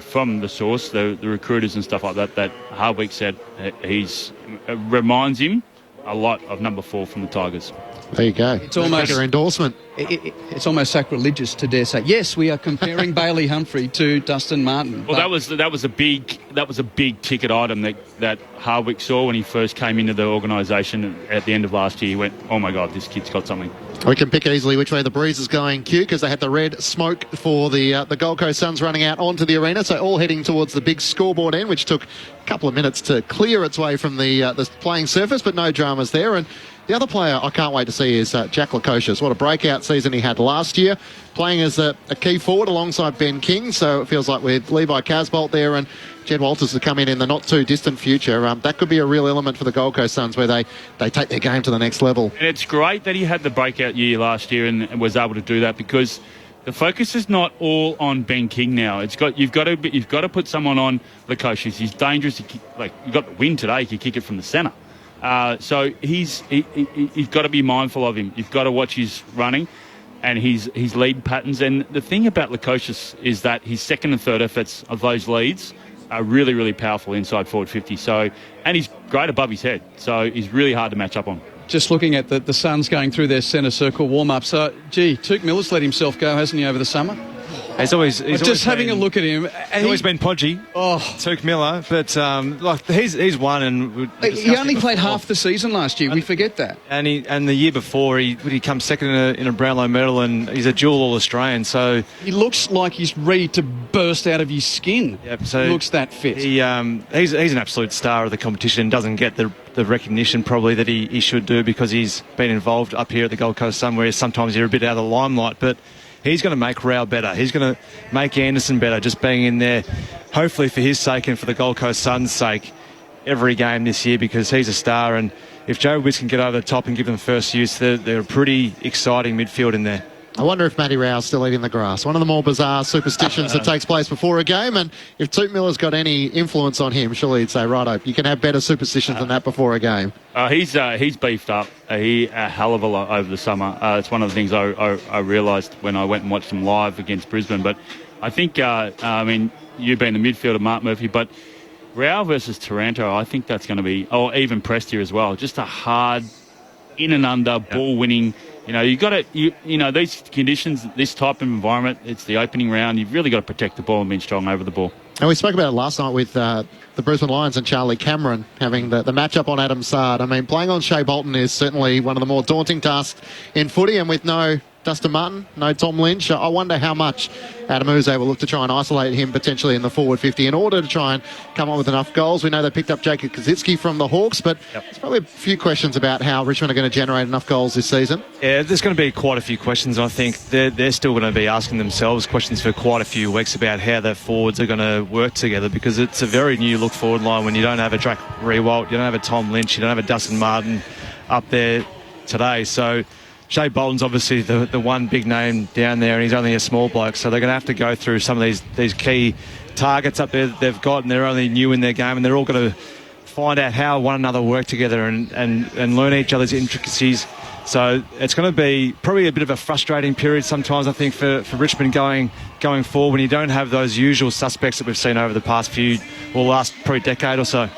from the source, the recruiters and stuff like that Hardwick said he's reminds him a lot of number 4 from the Tigers. There you go. It's almost an endorsement. It's almost sacrilegious to dare say. Yes, we are comparing Bailey Humphrey to Dustin Martin. Well, that was a big ticket item that Hardwick saw when he first came into the organisation at the end of last year. He went, "Oh my God, this kid's got something." We can pick easily which way the breeze is going, Q, because they had the red smoke for the Gold Coast Suns running out onto the arena, so all heading towards the big scoreboard end, which took a couple of minutes to clear its way from the playing surface, but no dramas there. And the other player I can't wait to see is Jack Lukosius. What a breakout season he had last year, playing as a key forward alongside Ben King. So it feels like with Levi Casbolt there and Jed Walters to come in the not-too-distant future, that could be a real element for the Gold Coast Suns where they take their game to the next level. And it's great that he had the breakout year last year and was able to do that because the focus is not all on Ben King now. You've got to put someone on Lukosius. He's dangerous. You got the win today. He can kick it from the centre. So he's got to be mindful of him. You've got to watch his running and his lead patterns. And the thing about Lukosius is that his second and third efforts of those leads are really, really powerful inside forward 50. So, and he's great above his head. So he's really hard to match up on. Just looking at the Suns going through their centre circle warm-up. So, Tuke Miller's let himself go, hasn't he, over the summer? He's always having a look at him. He's always been podgy, Tuke Miller, but he's won, and he only played half the season last year. We forget that. And the year before he come second in a Brownlow medal, and he's a dual All-Australian. So he looks like he's ready to burst out of his skin. Yep. So he looks that fit. He's an absolute star of the competition. And doesn't get the recognition probably that he should do because he's been involved up here at the Gold Coast somewhere. Sometimes you're a bit out of the limelight, but he's going to make Rao better. He's going to make Anderson better, just being in there, hopefully for his sake and for the Gold Coast Suns' sake, every game this year because he's a star. And if Joe Witts can get over the top and give them first use, they're a pretty exciting midfield in there. I wonder if Matty Rao's still eating the grass. One of the more bizarre superstitions that takes place before a game. And if Tuke Miller's got any influence on him, surely he'd say, righto, you can have better superstitions than that before a game. He's beefed up a hell of a lot over the summer. It's one of the things I realised when I went and watched him live against Brisbane. But I think, you've been the midfielder, Mark Murphy, but Rao versus Taranto, I think that's going to be, even Prestia as well, just a hard in and under, ball-winning. You got to, these conditions, this type of environment, it's the opening round. You've really got to protect the ball and be strong over the ball. And we spoke about it last night with the Brisbane Lions and Charlie Cameron having the matchup on Adam Sard. I mean, playing on Shea Bolton is certainly one of the more daunting tasks in footy, and with no Dustin Martin, no Tom Lynch. I wonder how much Adam Uze will look to try and isolate him potentially in the forward 50 in order to try and come up with enough goals. We know they picked up Jacob Kazitsky from the Hawks, but there's probably a few questions about how Richmond are going to generate enough goals this season. Yeah, there's going to be quite a few questions. I think they're still going to be asking themselves questions for quite a few weeks about how their forwards are going to work together, because it's a very new look forward line when you don't have a Jack Rewalt, you don't have a Tom Lynch, you don't have a Dustin Martin up there today. So Shea Bolton's obviously the one big name down there, and he's only a small bloke, so they're going to have to go through some of these key targets up there that they've got, and they're only new in their game, and they're all going to find out how one another work together and learn each other's intricacies. So it's going to be probably a bit of a frustrating period sometimes, I think, for Richmond going forward when you don't have those usual suspects that we've seen over the past last probably decade or so.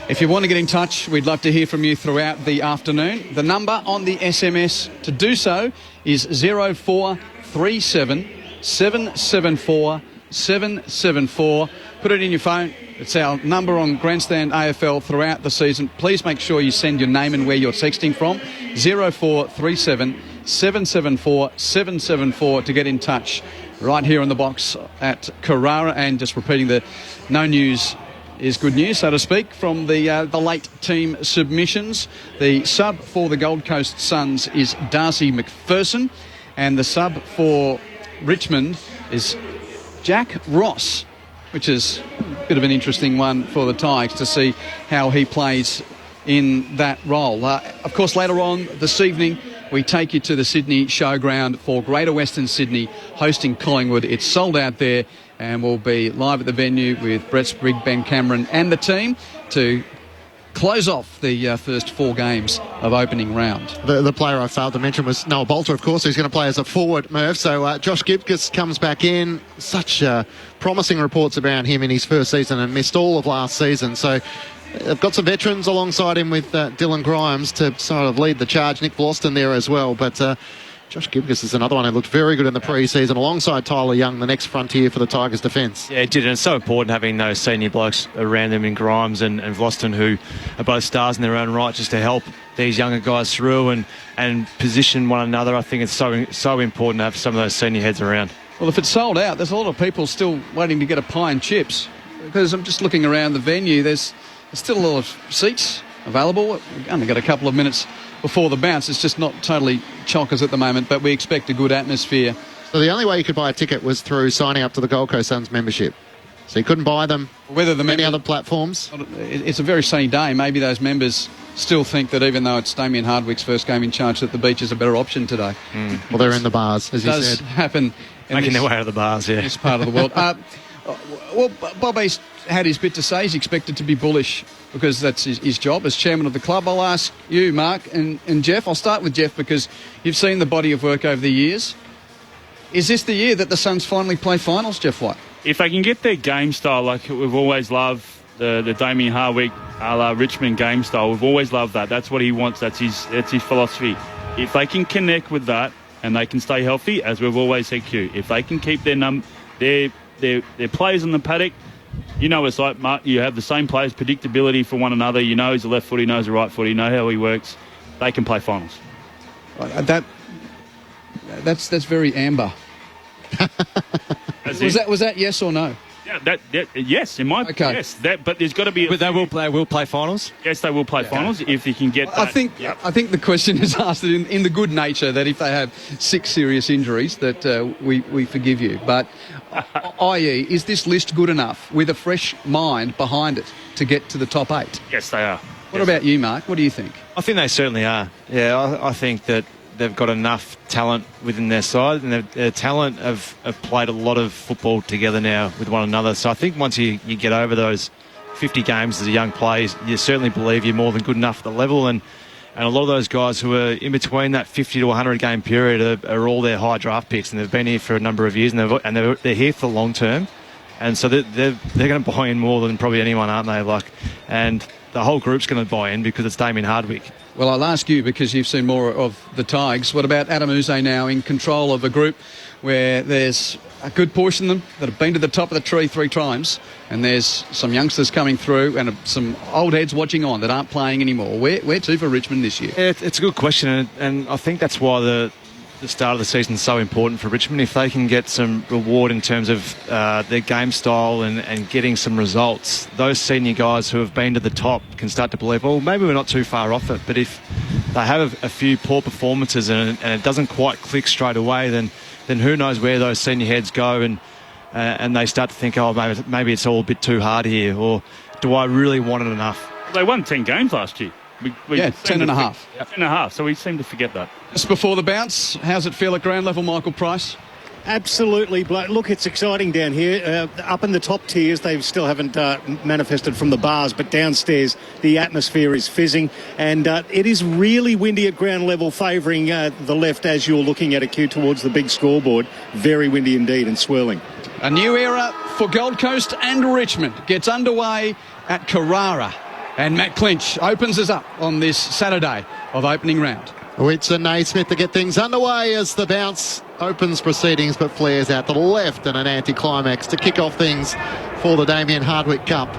If you want to get in touch, we'd love to hear from you throughout the afternoon. The number on the SMS to do so is 0437 774 774. Put it in your phone. It's our number on Grandstand AFL throughout the season. Please make sure you send your name and where you're texting from. 0437 774 774 to get in touch right here on the box at Carrara. And just repeating, the no news is good news, so to speak, from the late team submissions. The sub for the Gold Coast Suns is Darcy McPherson, and the sub for Richmond is Jack Ross, which is a bit of an interesting one for the Tigers to see how he plays in that role. Of course, later on this evening, we take you to the Sydney Showground for Greater Western Sydney hosting Collingwood. It's sold out there, and we'll be live at the venue with Brett Sprigg, Ben Cameron and the team to close off the first 4 games of opening round. The player I failed to mention was Noah Bolter, of course, who's going to play as a forward, Murph. So Josh Gibcus comes back in. Such promising reports about him in his first season, and missed all of last season. So they've got some veterans alongside him with Dylan Grimes to sort of lead the charge. Nick Bloston there as well. But Josh Gibcus is another one who looked very good in the pre-season alongside Tyler Young, the next frontier for the Tigers' defence. Yeah, it did, and it's so important having those senior blokes around them in Grimes and Vlosten, who are both stars in their own right, just to help these younger guys through and position one another. I think it's so important to have some of those senior heads around. Well, if it's sold out, there's a lot of people still waiting to get a pie and chips, because I'm just looking around the venue. There's still a lot of seats available. We've only got a couple of minutes before the bounce. It's just not totally chockers at the moment, but we expect a good atmosphere. So the only way you could buy a ticket was through signing up to the Gold Coast Suns membership. So you couldn't buy them any other platforms? It's a very sunny day. Maybe those members still think that even though it's Damien Hardwick's first game in charge, that the beach is a better option today. Well, they're in the bars, as you said. It does happen making their way out of the bars, yeah. This part of the world. Well, Bob East had his bit to say. He's expected to be bullish because that's his job as chairman of the club. I'll ask you, Mark, and Jeff. I'll start with Jeff because you've seen the body of work over the years. Is this the year that the Suns finally play finals, Jeff White? If they can get their game style, like we've always loved, the Damien Hardwick a la Richmond game style, we've always loved that. That's what he wants. That's his philosophy. If they can connect with that and they can stay healthy, as we've always said, Q, if they can keep their players in the paddock, you know it's like, Mark, you have the same players, predictability for one another. You know he's a left foot, he knows the right foot, you know how he works. They can play finals. Right, that's very amber. Was that yes or no? Yeah, yes, in my yes. But there's got to be. But they will play finals. Yes, they will play finals if you can get. That. I think the question is asked in the good nature that if they have 6 serious injuries, that we forgive you. But i.e., is this list good enough with a fresh mind behind it to get to the top 8? Yes, they are. What about you, Mark? What do you think? I think they certainly are. Yeah, I think that they've got enough talent within their side, and their talent have played a lot of football together now with one another. So I think once you get over those 50 games as a young player, you certainly believe you're more than good enough at the level. And a lot of those guys who are in between that 50 to 100 game period are all their high draft picks, and they've been here for a number of years, and they're here for the long term. And so they're going to buy in more than probably anyone, aren't they? And the whole group's going to buy in because it's Damien Hardwick. Well, I'll ask you because you've seen more of the Tigers. What about Adam Uze now in control of a group where there's a good portion of them that have been to the top of the tree 3 times, and there's some youngsters coming through and some old heads watching on that aren't playing anymore? Where to for Richmond this year? Yeah, it's a good question, and I think that's why the the start of the season is so important for Richmond. If they can get some reward in terms of their game style and getting some results, those senior guys who have been to the top can start to believe, well, maybe we're not too far off it. But if they have a few poor performances and it doesn't quite click straight away, then who knows where those senior heads go and they start to think, oh, maybe it's all a bit too hard here, or do I really want it enough? They won 10 games last year. We 10 and a half. 10 and a half, so we seem to forget that. Just before the bounce, how's it feel at ground level, Michael Price? Absolutely. Look, it's exciting down here. Up in the top tiers, they still haven't manifested from the bars, but downstairs, the atmosphere is fizzing. And it is really windy at ground level, favouring the left as you're looking at a cue towards the big scoreboard. Very windy indeed and swirling. A new era for Gold Coast and Richmond gets underway at Carrara. And Matt Clinch opens us up on this Saturday of opening round. It's a Naismith to get things underway as the bounce opens proceedings but flares out to the left, and an anticlimax to kick off things for the Damien Hardwick Cup.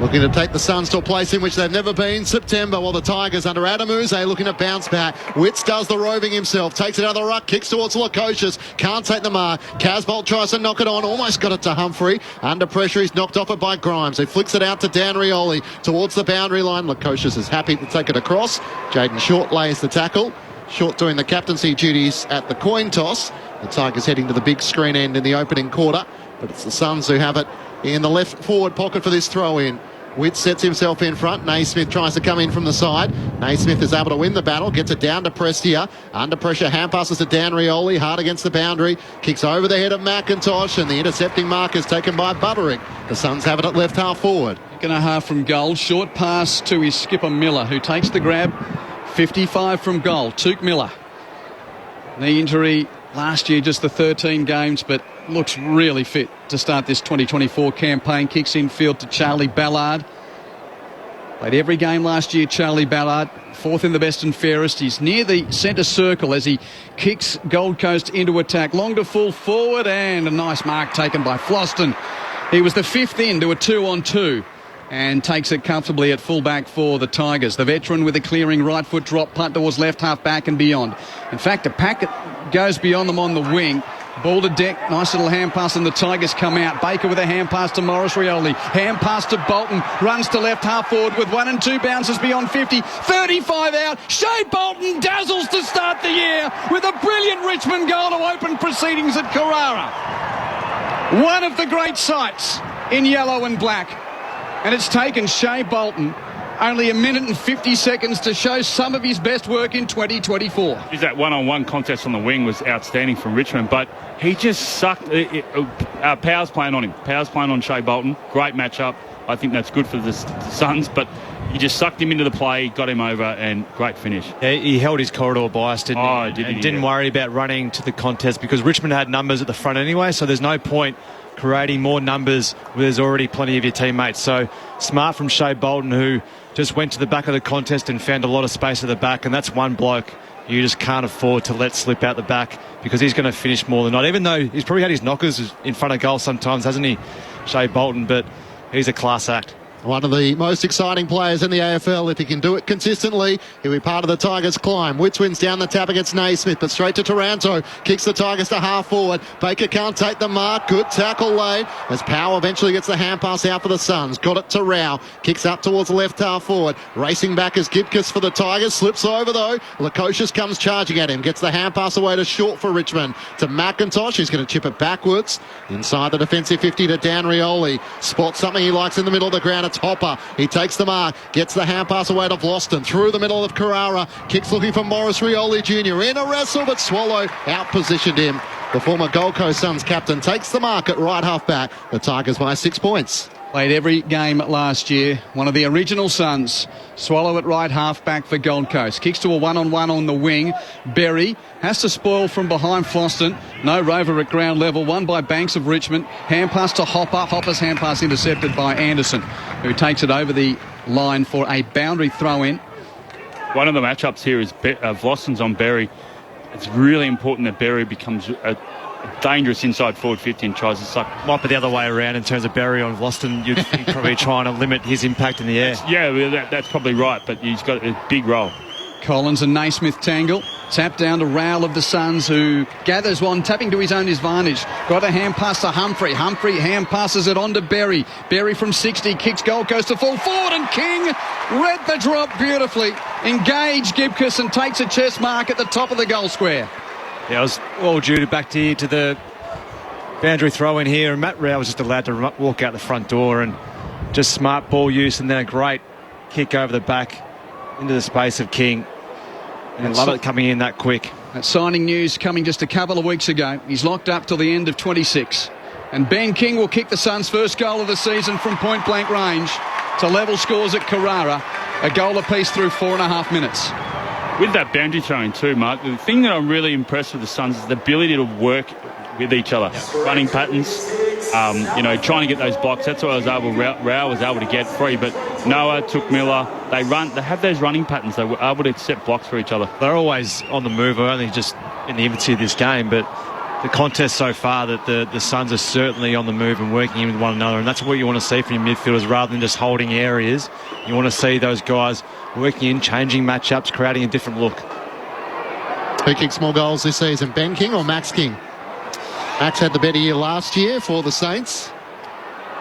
Looking to take the Suns to a place in which they've never been. September, while the Tigers under Adamuze looking to bounce back. Witts does the roving himself, takes it out of the ruck, kicks towards Lukosius, can't take the mark. Casbolt tries to knock it on, almost got it to Humphrey. Under pressure, he's knocked off it by Grimes. He flicks it out to Dan Rioli towards the boundary line. Lukosius is happy to take it across. Jaden Short lays the tackle. Short doing the captaincy duties at the coin toss. The Tigers heading to the big screen end in the opening quarter, but it's the Suns who have it in the left forward pocket for this throw-in. Witt sets himself in front. Naismith tries to come in from the side. Naismith is able to win the battle, gets it down to Prestia. Under pressure, hand passes to Dan Rioli, hard against the boundary, kicks over the head of McIntosh, and the intercepting mark is taken by Butterick. The Suns have it at left half forward. And a half from goal. Short pass to his skipper Miller, who takes the grab. 55 from goal. Tuke Miller. Knee injury last year, just the 13 games, but looks really fit to start this 2024 campaign. Kicks in field to Charlie Ballard. Played every game last year, Charlie Ballard. Fourth in the best and fairest. He's near the centre circle as he kicks Gold Coast into attack. Long to full forward, and a nice mark taken by Floston. He was the fifth in to a 2-on-2 and takes it comfortably at fullback for the Tigers. The veteran with a clearing right foot drop punt towards left half back and beyond. In fact, a packet goes beyond them on the wing. Ball to deck, nice little hand pass, and the Tigers come out. Baker with a hand pass to Morris Rioli. Hand pass to Bolton. Runs to left half forward with 1 and 2 bounces beyond 50. 35 out. Shea Bolton dazzles to start the year with a brilliant Richmond goal to open proceedings at Carrara. One of the great sights in yellow and black. And it's taken Shea Bolton only 1 minute and 50 seconds to show some of his best work in 2024. That one-on-one contest on the wing was outstanding from Richmond, but he just sucked. Power's playing on him. Power's playing on Shea Bolton. Great matchup. I think that's good for the Suns, but he just sucked him into the play, got him over, and great finish. Yeah, he held his corridor bias, didn't he? And didn't worry about running to the contest because Richmond had numbers at the front anyway, so there's no point creating more numbers where there's already plenty of your teammates. So smart from Shea Bolton, who just went to the back of the contest and found a lot of space at the back, and that's one bloke you just can't afford to let slip out the back because he's going to finish more than not, even though he's probably had his knockers in front of goal sometimes, hasn't he, Shea Bolton? But he's a class act. One of the most exciting players in the AFL. If he can do it consistently, he'll be part of the Tigers' climb. Witts wins down the tap against Naismith, but straight to Taranto. Kicks the Tigers to half forward. Baker can't take the mark. Good tackle laid as Powell eventually gets the hand pass out for the Suns. Got it to Rao. Kicks up towards the left half forward. Racing back is Gibcus for the Tigers. Slips over though. Lukosius comes charging at him. Gets the hand pass away to Short for Richmond. To McIntosh. He's going to chip it backwards. Inside the defensive 50 to Dan Rioli. Spots something he likes in the middle of the ground. It's Hopper. He takes the mark, gets the hand pass away to Vloston, through the middle of Carrara, kicks looking for Morris Rioli Jr. in a wrestle, but Swallow out-positioned him. The former Gold Coast Suns captain takes the mark at right half-back. The Tigers by 6 points. Played every game last year. One of the original Suns. Swallow at right half-back for Gold Coast. Kicks to a one-on-one on the wing. Berry has to spoil from behind Floston. No rover at ground level. Won by Banks of Richmond. Hand pass to Hopper. Hopper's hand pass intercepted by Anderson, who takes it over the line for a boundary throw-in. One of the matchups here is Vloston's on Berry. It's really important that Berry becomes a dangerous inside forward 50 and tries to suck. Might be the other way around in terms of Berry on Vloston. You'd think probably trying to limit his impact in the air. Yeah, that's probably right, but he's got a big role. Collins and Naismith tangle. Tap down to Rowell of the Suns, who gathers one, tapping to his own advantage. Got a hand pass to Humphrey. Humphrey hand passes it on to Berry. Berry from 60 kicks Gold Coast to full forward, and King read the drop beautifully. Engaged Gibcus and takes a chest mark at the top of the goal square. Yeah, it was all due back to the boundary throw in here, and Matt Rowell was just allowed to walk out the front door, and just smart ball use, and then a great kick over the back into the space of King. And love it coming in that quick. That signing news coming just a couple of weeks ago. He's locked up till the end of 26. And Ben King will kick the Suns' first goal of the season from point-blank range to level scores at Carrara. A goal apiece through 4.5 minutes. With that boundary throwing too, Mark, the thing that I'm really impressed with the Suns is the ability to work with each other. Running patterns, trying to get those blocks. That's what Rao was able to get free. But Noah took Miller. They have those running patterns. They were able to set blocks for each other. They're always on the move. We're only just in the infancy of this game, but the contest so far that the Suns are certainly on the move and working in with one another, and that's what you want to see from your midfielders rather than just holding areas. You want to see those guys working in, changing matchups, creating a different look. Who kicks more goals this season, Ben King or Max King? Max had the better year last year for the Saints.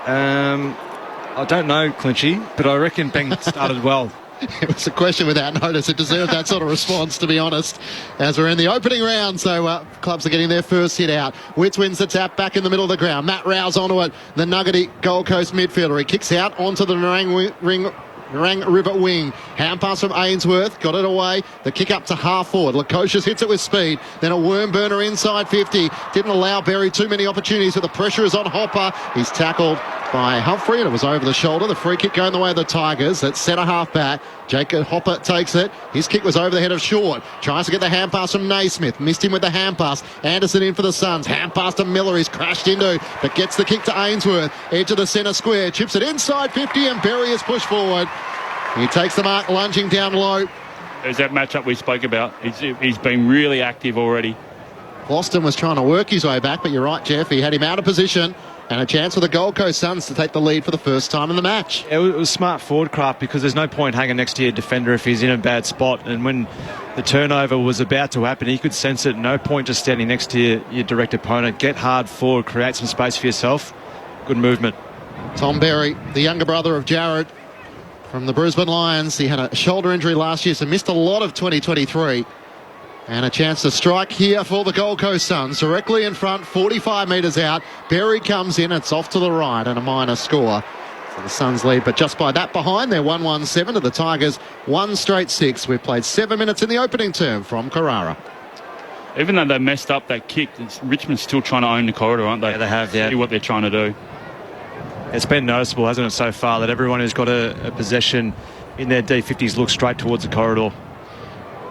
I don't know, Clinchy, but I reckon Ben started well. It was a question without notice. It deserved that sort of response, to be honest, as we're in the opening round. So clubs are getting their first hit out. Witts wins the tap back in the middle of the ground. Matt Rowell's onto it. The nuggety Gold Coast midfielder. He kicks out onto the Nerang River wing. Hand pass from Ainsworth. Got it away. The kick up to half forward. Lukosius hits it with speed. Then a worm burner inside 50. Didn't allow Berry too many opportunities, but the pressure is on Hopper. He's tackled by Humphrey, and it was over the shoulder. The free kick going the way of the Tigers. That's centre half back. Jacob Hopper takes it. His kick was over the head of Short. Tries to get the hand pass from Naismith. Missed him with the hand pass. Anderson in for the Suns. Hand pass to Miller. He's crashed into, but gets the kick to Ainsworth. Edge of the centre square. Chips it inside 50, and Berry is pushed forward. He takes the mark, lunging down low. There's that matchup we spoke about. He's been really active already. Boston was trying to work his way back, but you're right, Jeff. He had him out of position, and a chance for the Gold Coast Suns to take the lead for the first time in the match. It was smart forward craft, because there's no point hanging next to your defender if he's in a bad spot. And when the turnover was about to happen, he could sense it. No point just standing next to your direct opponent. Get hard forward, create some space for yourself. Good movement. Tom Berry, the younger brother of Jared from the Brisbane Lions. He had a shoulder injury last year, so missed a lot of 2023. And a chance to strike here for the Gold Coast Suns. Directly in front, 45 metres out. Berry comes in, it's off to the right, and a minor score. So the Suns lead, but just by that behind, they're 1-1-7 to the Tigers, 1 straight 6. We've played 7 minutes in the opening term from Carrara. Even though they messed up that kick, Richmond's still trying to own the corridor, aren't they? Yeah, they have, yeah. See what they're trying to do. It's been noticeable, hasn't it, so far, that everyone who's got a possession in their D50s looks straight towards the corridor.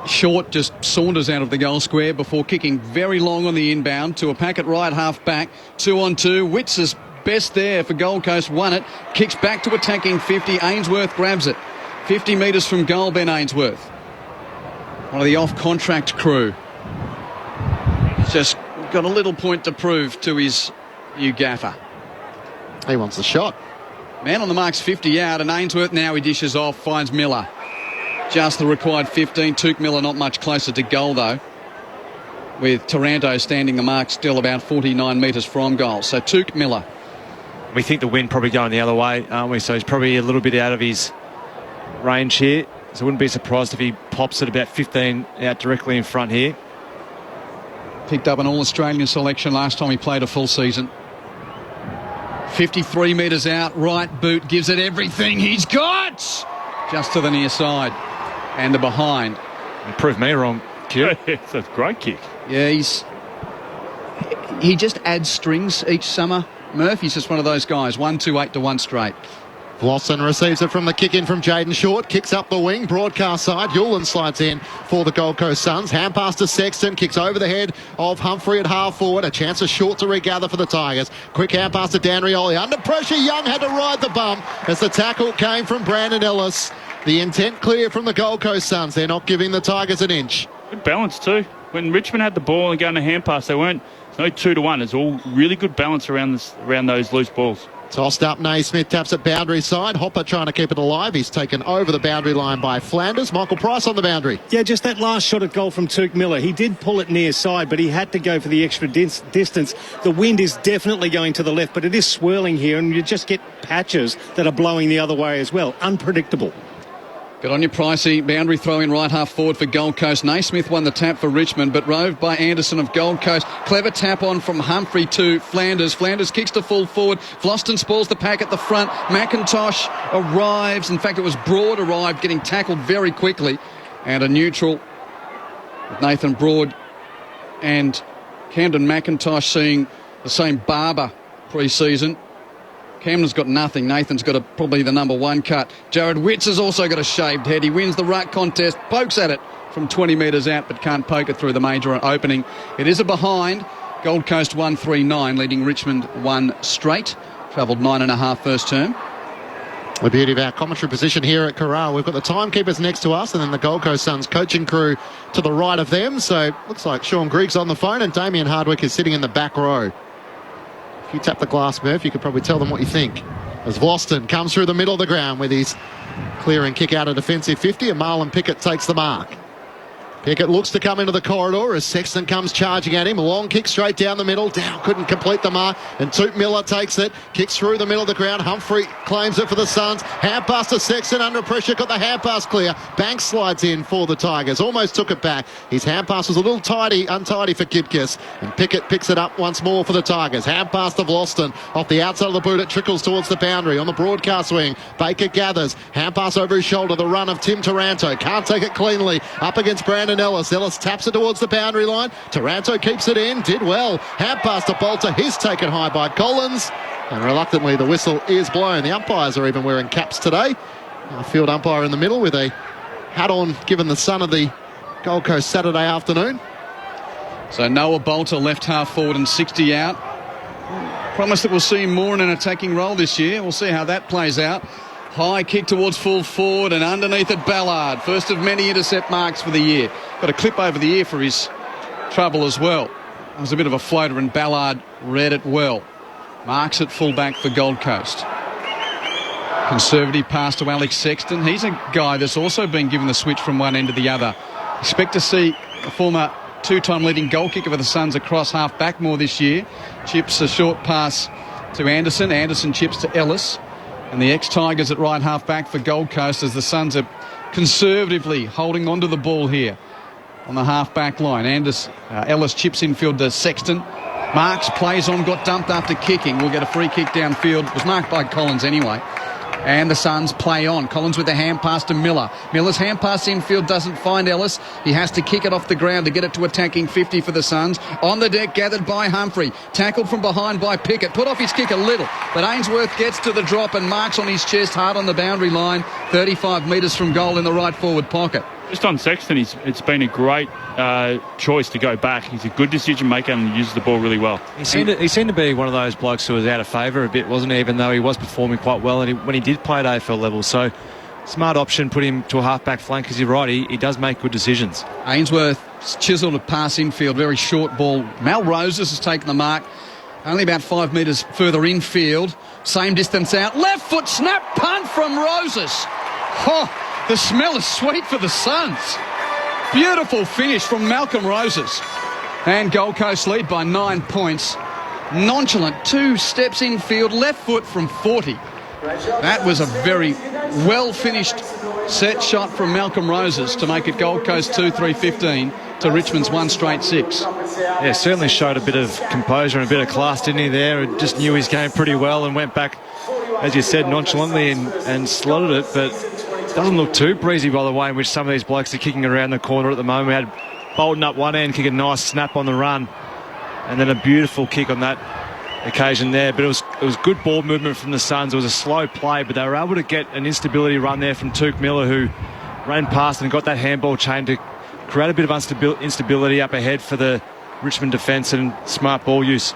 Short just saunters out of the goal square before kicking very long on the inbound to a pack at right half back. 2-on-2. Witts is best there for Gold Coast. Won it. Kicks back to attacking 50. Ainsworth grabs it. 50 metres from goal, Ben Ainsworth. One of the off-contract crew. He's just got a little point to prove to his new gaffer. He wants the shot. Man on the mark's 50 out, and Ainsworth now he dishes off, finds Miller. Just the required 15. Tuke Miller not much closer to goal, though, with Taranto standing the mark still about 49 metres from goal. So Tuke Miller. We think the wind probably going the other way, aren't we? So he's probably a little bit out of his range here. So I wouldn't be surprised if he pops at about 15 out directly in front here. Picked up an All-Australian selection last time he played a full season. 53 metres out, right boot, gives it everything he's got. Just to the near side. And the behind. Prove me wrong, Q. It's a great kick. Yeah, he just adds strings each summer. Murphy's just one of those guys. 1-2-8 to 1 straight. Vlossen receives it from the kick in from Jaden Short. Kicks up the wing. Broadcast side. Hewlin slides in for the Gold Coast Suns. Hand pass to Sexton. Kicks over the head of Humphrey at half forward. A chance of Short to regather for the Tigers. Quick hand pass to Dan Rioli. Under pressure, Young had to ride the bump as the tackle came from Brandon Ellis. The intent clear from the Gold Coast Suns. They're not giving the Tigers an inch. Good balance too. When Richmond had the ball and going to hand pass, they weren't. It's no 2-1. It's all really good balance around those loose balls. Tossed up, Naismith taps it boundary side. Hopper trying to keep it alive. He's taken over the boundary line by Flanders. Michael Price on the boundary. Yeah, just that last shot at goal from Tuke Miller. He did pull it near side, but he had to go for the extra distance. The wind is definitely going to the left, but it is swirling here, and you just get patches that are blowing the other way as well. Unpredictable. Good on you, Pricey. Boundary throw in right half forward for Gold Coast. Naismith won the tap for Richmond, but roved by Anderson of Gold Coast. Clever tap on from Humphrey to Flanders. Flanders kicks to full forward. Floston spoils the pack at the front. McIntosh arrives. In fact, it was Broad arrived, getting tackled very quickly. And a neutral with Nathan Broad and Camden McIntosh seeing the same barber pre-season. Camden's got nothing. Nathan's got probably the number one cut. Jared Witts has also got a shaved head. He wins the ruck contest, pokes at it from 20 metres out, but can't poke it through the major opening. It is a behind. Gold Coast 1-3-9, leading Richmond 1 straight. Travelled 9.5 first term. The beauty of our commentary position here at Corral. We've got the timekeepers next to us and then the Gold Coast Suns coaching crew to the right of them. So looks like Sean Griggs on the phone and Damien Hardwick is sitting in the back row. If you tap the glass, Murph, you could probably tell them what you think. As Vlauston comes through the middle of the ground with his clearing kick out of defensive 50 and Marlon Pickett takes the mark. Pickett looks to come into the corridor as Sexton comes charging at him. A long kick straight down the middle. Down couldn't complete the mark. And Tuke Miller takes it. Kicks through the middle of the ground. Humphrey claims it for the Suns. Hand pass to Sexton under pressure. Got the hand pass clear. Banks slides in for the Tigers. Almost took it back. His hand pass was a little untidy for Kipkiss. And Pickett picks it up once more for the Tigers. Hand pass to Vlauston. Off the outside of the boot, it trickles towards the boundary. On the broadcast wing, Baker gathers. Hand pass over his shoulder. The run of Tim Taranto. Can't take it cleanly. Up against Brandon Ellis. Ellis taps it towards the boundary line. Taranto keeps it in. Did well. Hand pass to Bolter. He's taken high by Collins. And reluctantly, the whistle is blown. The umpires are even wearing caps today. Our field umpire in the middle with a hat on, given the sun of the Gold Coast Saturday afternoon. So Noah Bolter left half forward and 60 out. Promise that we'll see him more in an attacking role this year. We'll see how that plays out. High kick towards full forward and underneath it Ballard. First of many intercept marks for the year. Got a clip over the ear for his trouble as well. It was a bit of a floater and Ballard read it well. Marks at fullback for Gold Coast. Conservative pass to Alex Sexton. He's a guy that's also been given the switch from one end to the other. Expect to see a former two-time leading goal kicker for the Suns across half-back more this year. Chips a short pass to Anderson. Anderson chips to Ellis. And the ex-Tigers at right half-back for Gold Coast as the Suns are conservatively holding onto the ball here on the half-back line. Ellis chips infield to Sexton. Marks plays on, got dumped after kicking. We'll get a free kick downfield. It was marked by Collins anyway. And the Suns play on. Collins with a hand pass to Miller. Miller's hand pass infield doesn't find Ellis. He has to kick it off the ground to get it to attacking 50 for the Suns. On the deck, gathered by Humphrey. Tackled from behind by Pickett. Put off his kick a little. But Ainsworth gets to the drop and marks on his chest hard on the boundary line. 35 metres from goal in the right forward pocket. Just on Sexton, it's been a great choice to go back. He's a good decision maker and uses the ball really well. He seemed to be one of those blokes who was out of favour a bit, wasn't he? Even though he was performing quite well and when he did play at AFL level. So smart option, put him to a half-back flank because you're right, he does make good decisions. Ainsworth chiselled a pass infield, very short ball. Mal Roses has taken the mark. Only about 5 metres further infield. Same distance out. Left foot snap punt from Roses. Oh! The smell is sweet for the Suns. Beautiful finish from Malcolm Roses. And Gold Coast lead by 9 points. Nonchalant 2 steps infield, left foot from 40. That was a very well-finished set shot from Malcolm Roses to make it Gold Coast 2-3-15 to Richmond's 1 straight 6. Yeah, certainly showed a bit of composure and a bit of class, didn't he, there? Just knew his game pretty well and went back, as you said, nonchalantly and slotted it, but doesn't look too breezy by the way in which some of these blokes are kicking around the corner at the moment. We had Bolton up one end, kick a nice snap on the run, and then a beautiful kick on that occasion there. But it was good ball movement from the Suns. It was a slow play, but they were able to get an instability run there from Tuke Miller, who ran past and got that handball chain to create a bit of instability up ahead for the Richmond defence and smart ball use.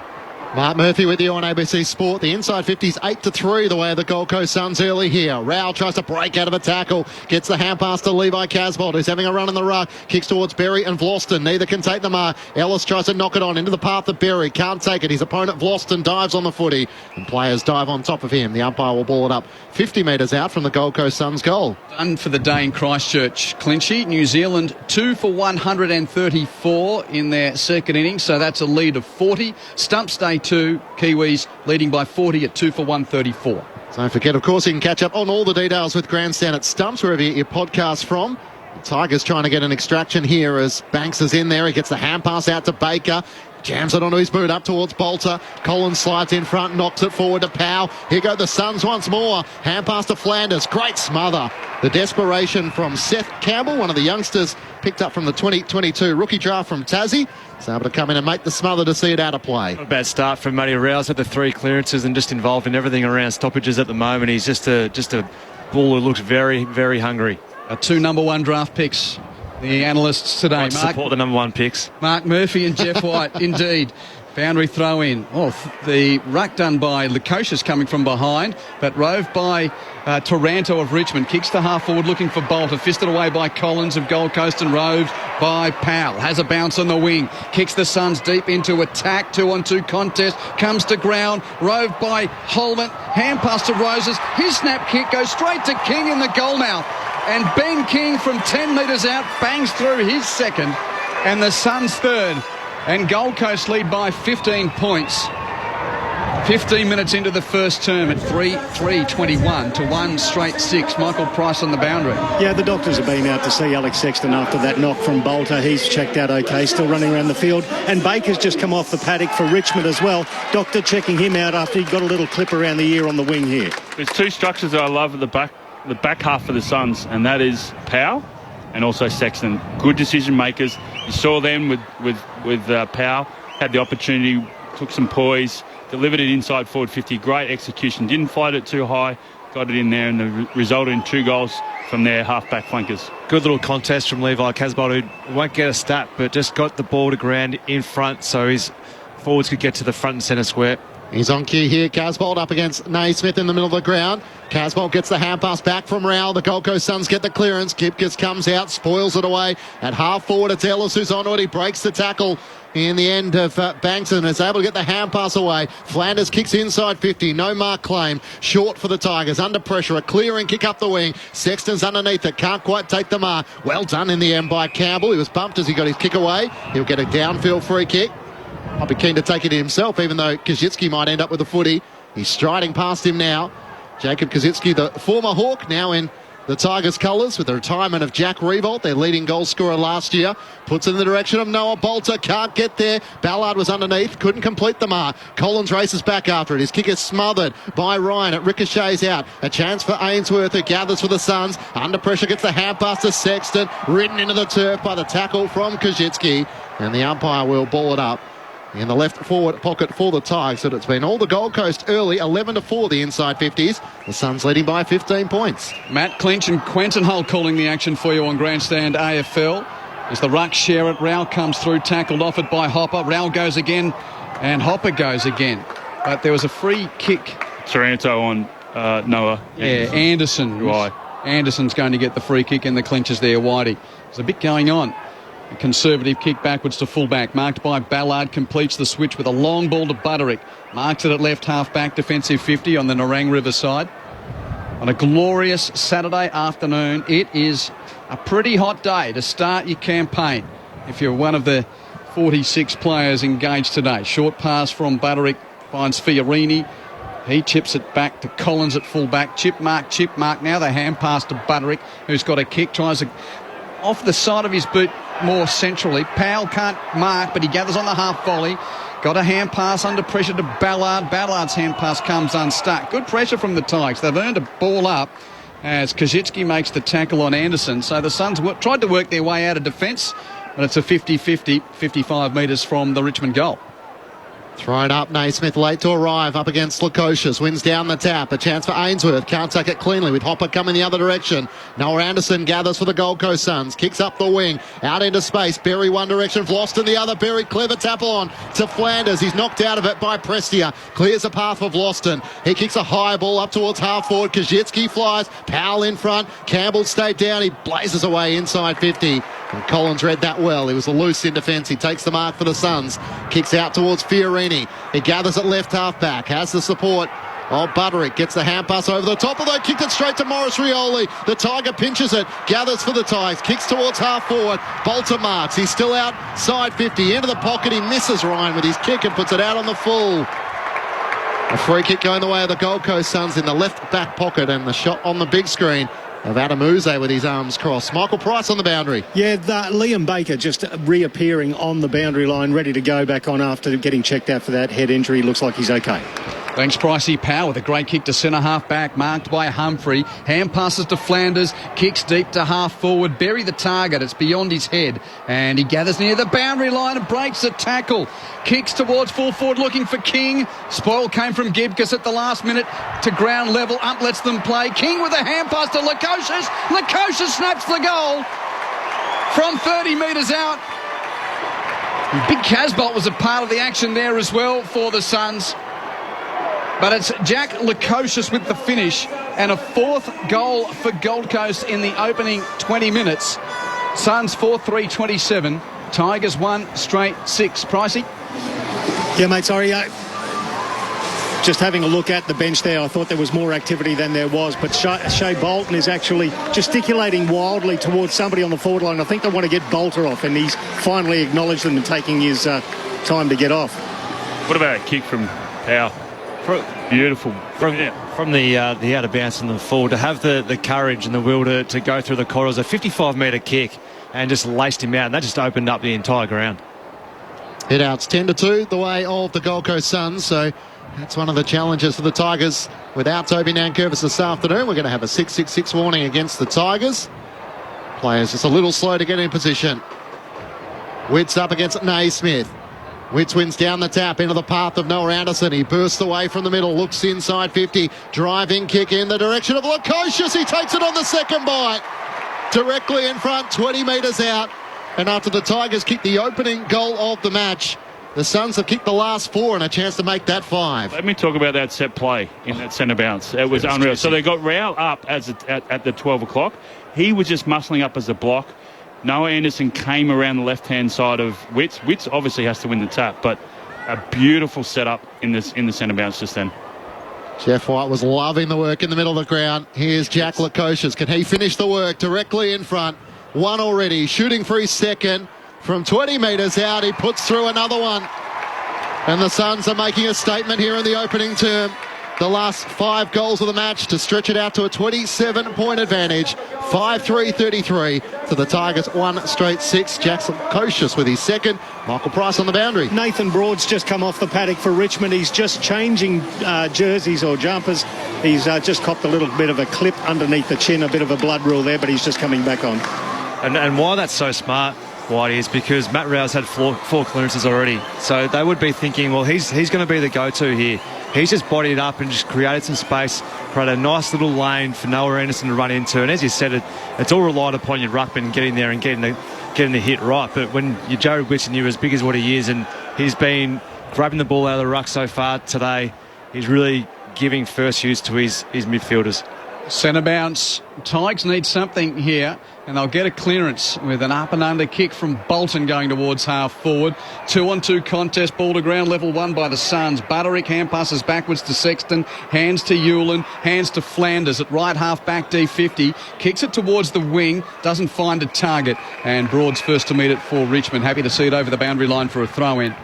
Mark Murphy with you on ABC Sport. The inside 50s 8-3 the way of the Gold Coast Suns early here. Rowell tries to break out of a tackle. Gets the hand pass to Levi Casbolt, who's having a run in the ruck. Kicks towards Berry and Vlosten. Neither can take the mark. Ellis tries to knock it on into the path of Berry. Can't take it. His opponent Vlosten dives on the footy. And players dive on top of him. The umpire will ball it up 50 metres out from the Gold Coast Suns goal. Done for the day in Christchurch, Clinchy. New Zealand 2 for 134 in their second innings, so that's a lead of 40. Stumps day 2, Kiwis leading by 40 at 2 for 134. Don't forget, of course, you can catch up on all the details with Grandstand at Stumps, wherever you get your podcast from. The Tigers trying to get an extraction here as Banks is in there. He gets the hand pass out to Baker. Jams it onto his boot up towards Bolter. Collins slides in front, knocks it forward to Powell. Here go the Suns once more. Hand pass to Flanders. Great smother. The desperation from Seth Campbell, one of the youngsters picked up from the 2022 rookie draft from Tassie. He's able to come in and make the smother to see it out of play. Not a bad start from Matty Rouse. Had the 3 clearances and just involved in everything around stoppages at the moment. He's just a bull who looks very, very hungry. 2 number 1 draft picks. The analysts today. Support the number 1 picks. Mark Murphy and Jeff White, indeed. Boundary throw in. Oh, the ruck done by Lukosius coming from behind, but roved by Taranto of Richmond. Kicks to half forward looking for Bolter. Fisted away by Collins of Gold Coast and roved by Powell. Has a bounce on the wing. Kicks the Suns deep into attack. 2-on-2 contest. Comes to ground. Roved by Holman. Hand pass to Roses. His snap kick goes straight to King in the goal mouth. And Ben King from 10 metres out bangs through his second and the Suns third. And Gold Coast lead by 15 points. 15 minutes into the first term at 3-3-21 to 1 straight 6. Michael Price on the boundary. Yeah, the doctors have been out to see Alex Sexton after that knock from Bolter. He's checked out okay, still running around the field. And Baker's just come off the paddock for Richmond as well. Doctor checking him out after he got a little clip around the ear on the wing here. There's 2 structures that I love at the back half of the Suns, and that is Powell and also Sexton. Good decision makers. You saw them with Powell. Had the opportunity, took some poise, delivered it inside forward 50. Great execution. Didn't float it too high. Got it in there, and resulted in 2 goals from their half-back flankers. Good little contest from Levi Casbolt, who won't get a stat, but just got the ball to ground in front so his forwards could get to the front and centre square. He's on cue here. Casbolt up against Naismith in the middle of the ground. Casbolt gets the hand pass back from Rowell. The Gold Coast Suns get the clearance. Kipkis comes out, spoils it away. At half forward, it's Ellis who's on it. He breaks the tackle in the end of Banks and is able to get the hand pass away. Flanders kicks inside 50. No mark claim. Short for the Tigers. Under pressure. A clearing kick up the wing. Sexton's underneath it. Can't quite take the mark. Well done in the end by Campbell. He was bumped as he got his kick away. He'll get a downfield free kick. I'll be keen to take it himself, even though Kazitsky might end up with the footy. He's striding past him now. Jacob Kazitsky, the former Hawk, now in the Tigers' colours with the retirement of Jack Revolt, their leading goal scorer last year. Puts it in the direction of Noah Bolter. Can't get there. Ballard was underneath. Couldn't complete the mark. Collins races back after it. His kick is smothered by Ryan. It ricochets out. A chance for Ainsworth, who gathers for the Suns. Under pressure gets the hand pass to Sexton. Ridden into the turf by the tackle from Kazitsky. And the umpire will ball it up in the left forward pocket for the Tigers. So it's been all the Gold Coast early, 11-4 the inside 50s. The Suns leading by 15 points. Matt Clinch and Quentin Hull calling the action for you on Grandstand AFL. As the ruck share it, Rowell comes through, tackled off it by Hopper. Rowell goes again and Hopper goes again. But there was a free kick. Taranto on Noah. Yeah, Anderson. Right. Anderson's going to get the free kick and the clinches there, Whitey. There's a bit going on. A conservative kick backwards to fullback, marked by Ballard, completes the switch with a long ball to Butterick. Marks it at left half-back, defensive 50 on the Nerang River side. On a glorious Saturday afternoon, it is a pretty hot day to start your campaign if you're one of the 46 players engaged today. Short pass from Butterick finds Fiorini. He chips it back to Collins at fullback. Chip mark. Now the hand pass to Butterick, who's got a kick, tries to off the side of his boot more centrally. Powell can't mark, but he gathers on the half volley. Got a hand pass under pressure to Ballard. Ballard's hand pass comes unstuck. Good pressure from the Tigers. They've earned a ball up as Kazitsky makes the tackle on Anderson. So the Suns tried to work their way out of defence, but it's a 50-50, 55 metres from the Richmond goal. Thrown up, Naismith late to arrive up against Lukosius. Wins down the tap. A chance for Ainsworth. Can't take it cleanly with Hopper coming the other direction. Noah Anderson gathers for the Gold Coast Suns. Kicks up the wing. Out into space. Berry one direction. Vlosten the other. Berry clever tackle on to Flanders. He's knocked out of it by Prestia. Clears a path for Vlosten. He kicks a high ball up towards half forward. Kajitsky flies. Powell in front. Campbell stayed down. He blazes away inside 50. And Collins read that well. He was loose in defence. He takes the mark for the Suns. Kicks out towards Fiorini. He gathers at left half back. Has the support. Butterick gets the hand pass over the top, although kicked it straight to Morris Rioli. The Tiger pinches it. Gathers for the Tigers. Kicks towards half forward. Bolter marks. He's still outside 50. Into the pocket. He misses Ryan with his kick and puts it out on the full. A free kick going the way of the Gold Coast Suns in the left back pocket, and the shot on the big screen of Adam Uze with his arms crossed. Michael Price on the boundary. Yeah, Liam Baker just reappearing on the boundary line, ready to go back on after getting checked out for that head injury. Looks like he's okay. Thanks, Pricey. Power with a great kick to centre half back, marked by Humphrey. Hand passes to Flanders, kicks deep to half forward. Bury the target, it's beyond his head. And he gathers near the boundary line and breaks the tackle. Kicks towards full forward looking for King. Spoil came from Gibcus at the last minute to ground level. Up lets them play. King with a hand pass to Lukosius. Lukosius snaps the goal from 30 metres out. Big Casbolt was a part of the action there as well for the Suns. But it's Jack Lukosius with the finish, and a fourth goal for Gold Coast in the opening 20 minutes. Suns 4-3-27, Tigers 1 straight 6. Pricey? Yeah, mate, sorry. Just having a look at the bench there, I thought there was more activity than there was, but Shea Bolton is actually gesticulating wildly towards somebody on the forward line. I think they want to get Bolter off, and he's finally acknowledged them and taking his time to get off. What about a kick from Powell? Beautiful. From the out of bounce and the full, to have the courage and the will to go through the corridors, a 55-metre kick, and just laced him out, and that just opened up the entire ground. Hit outs 10-2 the way of the Gold Coast Suns, so that's one of the challenges for the Tigers. Without Toby Nankervis this afternoon, we're going to have a 6-6-6 warning against the Tigers. Players just a little slow to get in position. Witts up against Naismith. Witts wins down the tap into the path of Noah Anderson. He bursts away from the middle, looks inside 50, driving kick in the direction of Lukosius. He takes it on the second bite. Directly in front, 20 metres out. And after the Tigers kick the opening goal of the match, the Suns have kicked the last 4 and a chance to make that 5. Let me talk about that set play in that centre bounce. It was unreal. So they got Rao up at the 12 o'clock. He was just muscling up as a block. Noah Anderson came around the left-hand side of Witts. Witts obviously has to win the tap, but a beautiful setup in the centre bounce just then. Jeff White was loving the work in the middle of the ground. Here's Jack Lukosius. Can he finish the work directly in front? One already, shooting for his second. From 20 metres out, he puts through another one. And the Suns are making a statement here in the opening term. The last 5 goals of the match to stretch it out to a 27-point advantage. 5-3-33 to the Tigers, 1 straight 6. Jackson Lukosius with his second. Michael Price on the boundary. Nathan Broad's just come off the paddock for Richmond. He's just changing jerseys or jumpers. He's just copped a little bit of a clip underneath the chin, a bit of a blood rule there, but he's just coming back on. And why that's so smart, Whitey, is because Matt Rowe's had 4 clearances already. So they would be thinking, well, he's going to be the go-to here. He's just bodied up and just created some space, created a nice little lane for Noah Anderson to run into. And as you said, it's all relied upon your ruckman getting there and getting the hit right. But when you're Jared Witts and you're as big as what he is, and he's been grabbing the ball out of the ruck so far today, he's really giving first use to his midfielders. Centre bounce. Tigers need something here, and they'll get a clearance with an up and under kick from Bolton going towards half forward. 2-on-2 contest, ball to ground level, won by the Suns. Butterick hand passes backwards to Sexton, hands to Hewlin, hands to Flanders at right half back D50, kicks it towards the wing, doesn't find a target, and Broad's first to meet it for Richmond. Happy to see it over the boundary line for a throw in.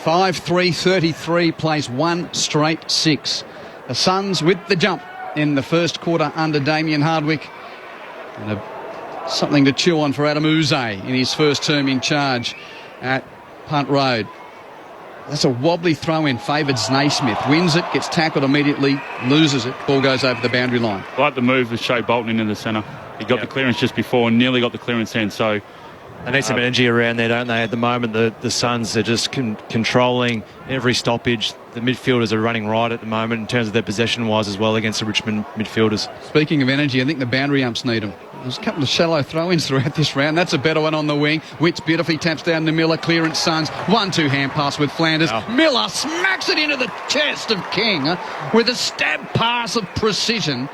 5-3-33 plays 1 straight 6. The Suns with the jump in the first quarter under Damien Hardwick. And something to chew on for Adam Uze in his first term in charge at Punt Road. That's a wobbly throw-in, favours Naismith. Wins it, gets tackled immediately, loses it. Ball goes over the boundary line. I like the move with Shea Bolton into the centre. He got the clearance just before and nearly got the clearance in. So They need some energy around there, don't they? At the moment, the Suns are just controlling every stoppage. The midfielders are running right at the moment in terms of their possession-wise as well against the Richmond midfielders. Speaking of energy, I think the boundary umps need them. There's a couple of shallow throw-ins throughout this round. That's a better one on the wing. Witts beautifully taps down to Miller. Clearance Suns. 1-2 hand pass with Flanders. Wow. Miller smacks it into the chest of King with a stab pass of precision.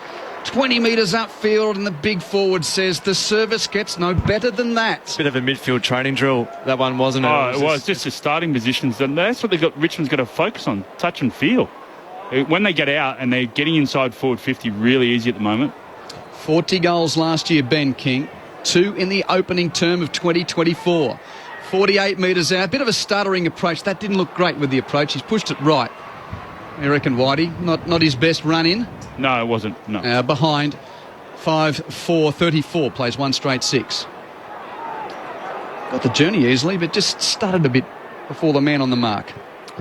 20 metres upfield, and the big forward says the service gets no better than that. Bit of a midfield training drill, that one, wasn't it? Oh, it was just the starting positions. And that's what Richmond's got to focus on, touch and feel. When they get out and they're getting inside forward 50, really easy at the moment. 40 goals last year, Ben King. 2 in the opening term of 2024. 48 metres out. Bit of a stuttering approach. That didn't look great with the approach. He's pushed it right. You reckon, Whitey? Not his best run in? No, it wasn't. No. Behind 5-4-34, plays one straight 6. Got the journey easily, but just stuttered a bit before the man on the mark.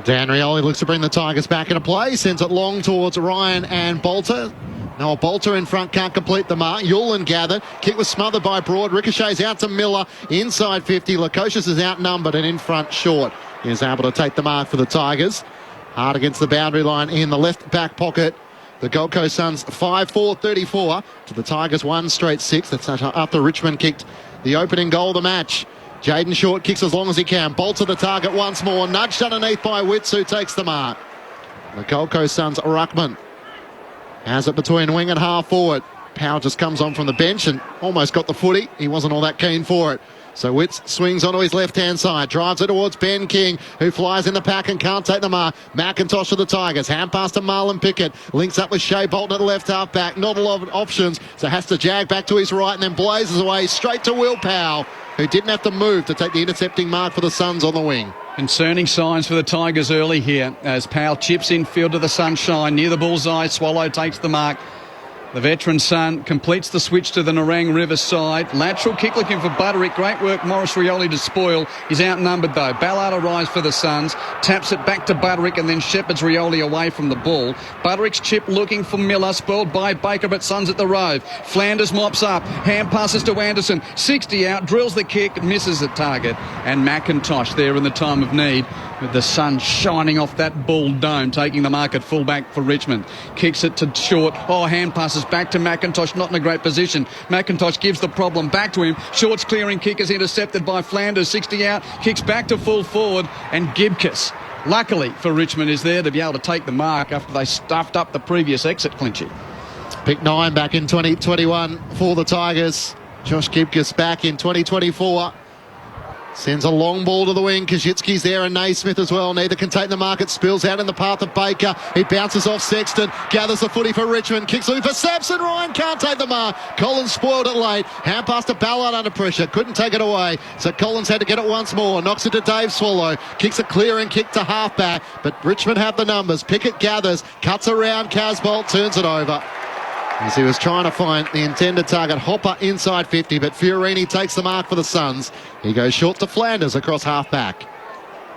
Dan Rioli looks to bring the Tigers back into play, sends it long towards Ryan and Bolter. Noah Bolter in front can't complete the mark. Yulin gathered. Kick was smothered by Broad. Ricochets out to Miller. Inside 50. Lukosius is outnumbered and in front short. He is able to take the mark for the Tigers. Hard against the boundary line in the left back pocket. The Gold Coast Suns 5-4-34 to the Tigers 1 straight 6. That's after Richmond kicked the opening goal of the match. Jaden Short kicks as long as he can. Bolts to the target once more. Nudged underneath by Witts, who takes the mark. The Gold Coast Suns, Ruckman has it between wing and half forward. Powell just comes on from the bench and almost got the footy. He wasn't all that keen for it. So Witts swings onto his left-hand side, drives it towards Ben King, who flies in the pack and can't take the mark. McIntosh to the Tigers, hand pass to Marlon Pickett, links up with Shea Bolton at the left half-back, not a lot of options, so has to jag back to his right and then blazes away straight to Will Powell, who didn't have to move to take the intercepting mark for the Suns on the wing. Concerning signs for the Tigers early here as Powell chips infield to the sunshine near the bullseye. Swallow takes the mark. The veteran Sun completes the switch to the Nerang River side. Lateral kick looking for Butterick. Great work, Morris Rioli to spoil. He's outnumbered though. Ballard arrives for the Suns. Taps it back to Butterick and then shepherds Rioli away from the ball. Butterick's chip looking for Miller. Spoiled by Baker, but Suns at the Rove. Flanders mops up. Hand passes to Anderson. 60 out. Drills the kick. Misses the target. And McIntosh there in the time of need, with the sun shining off that bull dome, taking the mark at fullback for Richmond. Kicks it to Short. Hand passes back to McIntosh, not in a great position. McIntosh gives the problem back to him. Short's clearing kick is intercepted by Flanders. 60 out. Kicks back to full forward. And Gibcus, luckily for Richmond, is there to be able to take the mark after they stuffed up the previous exit clinching. Pick 9 back in 2021 for the Tigers. Josh Gibcus back in 2024. Sends a long ball to the wing. Kajitsky's there and Naismith as well. Neither can take the mark. It spills out in the path of Baker. He bounces off Sexton. Gathers the footy for Richmond. Kicks looking for Sampson. Ryan can't take the mark. Collins spoiled it late. Hand pass to Ballard under pressure. Couldn't take it away. So Collins had to get it once more. Knocks it to Dave Swallow. Kicks it clear and kick to halfback. But Richmond have the numbers. Pickett gathers. Cuts around Casbolt. Turns it over. As he was trying to find the intended target, Hopper inside 50, but Fiorini takes the mark for the Suns. He goes short to Flanders across half-back.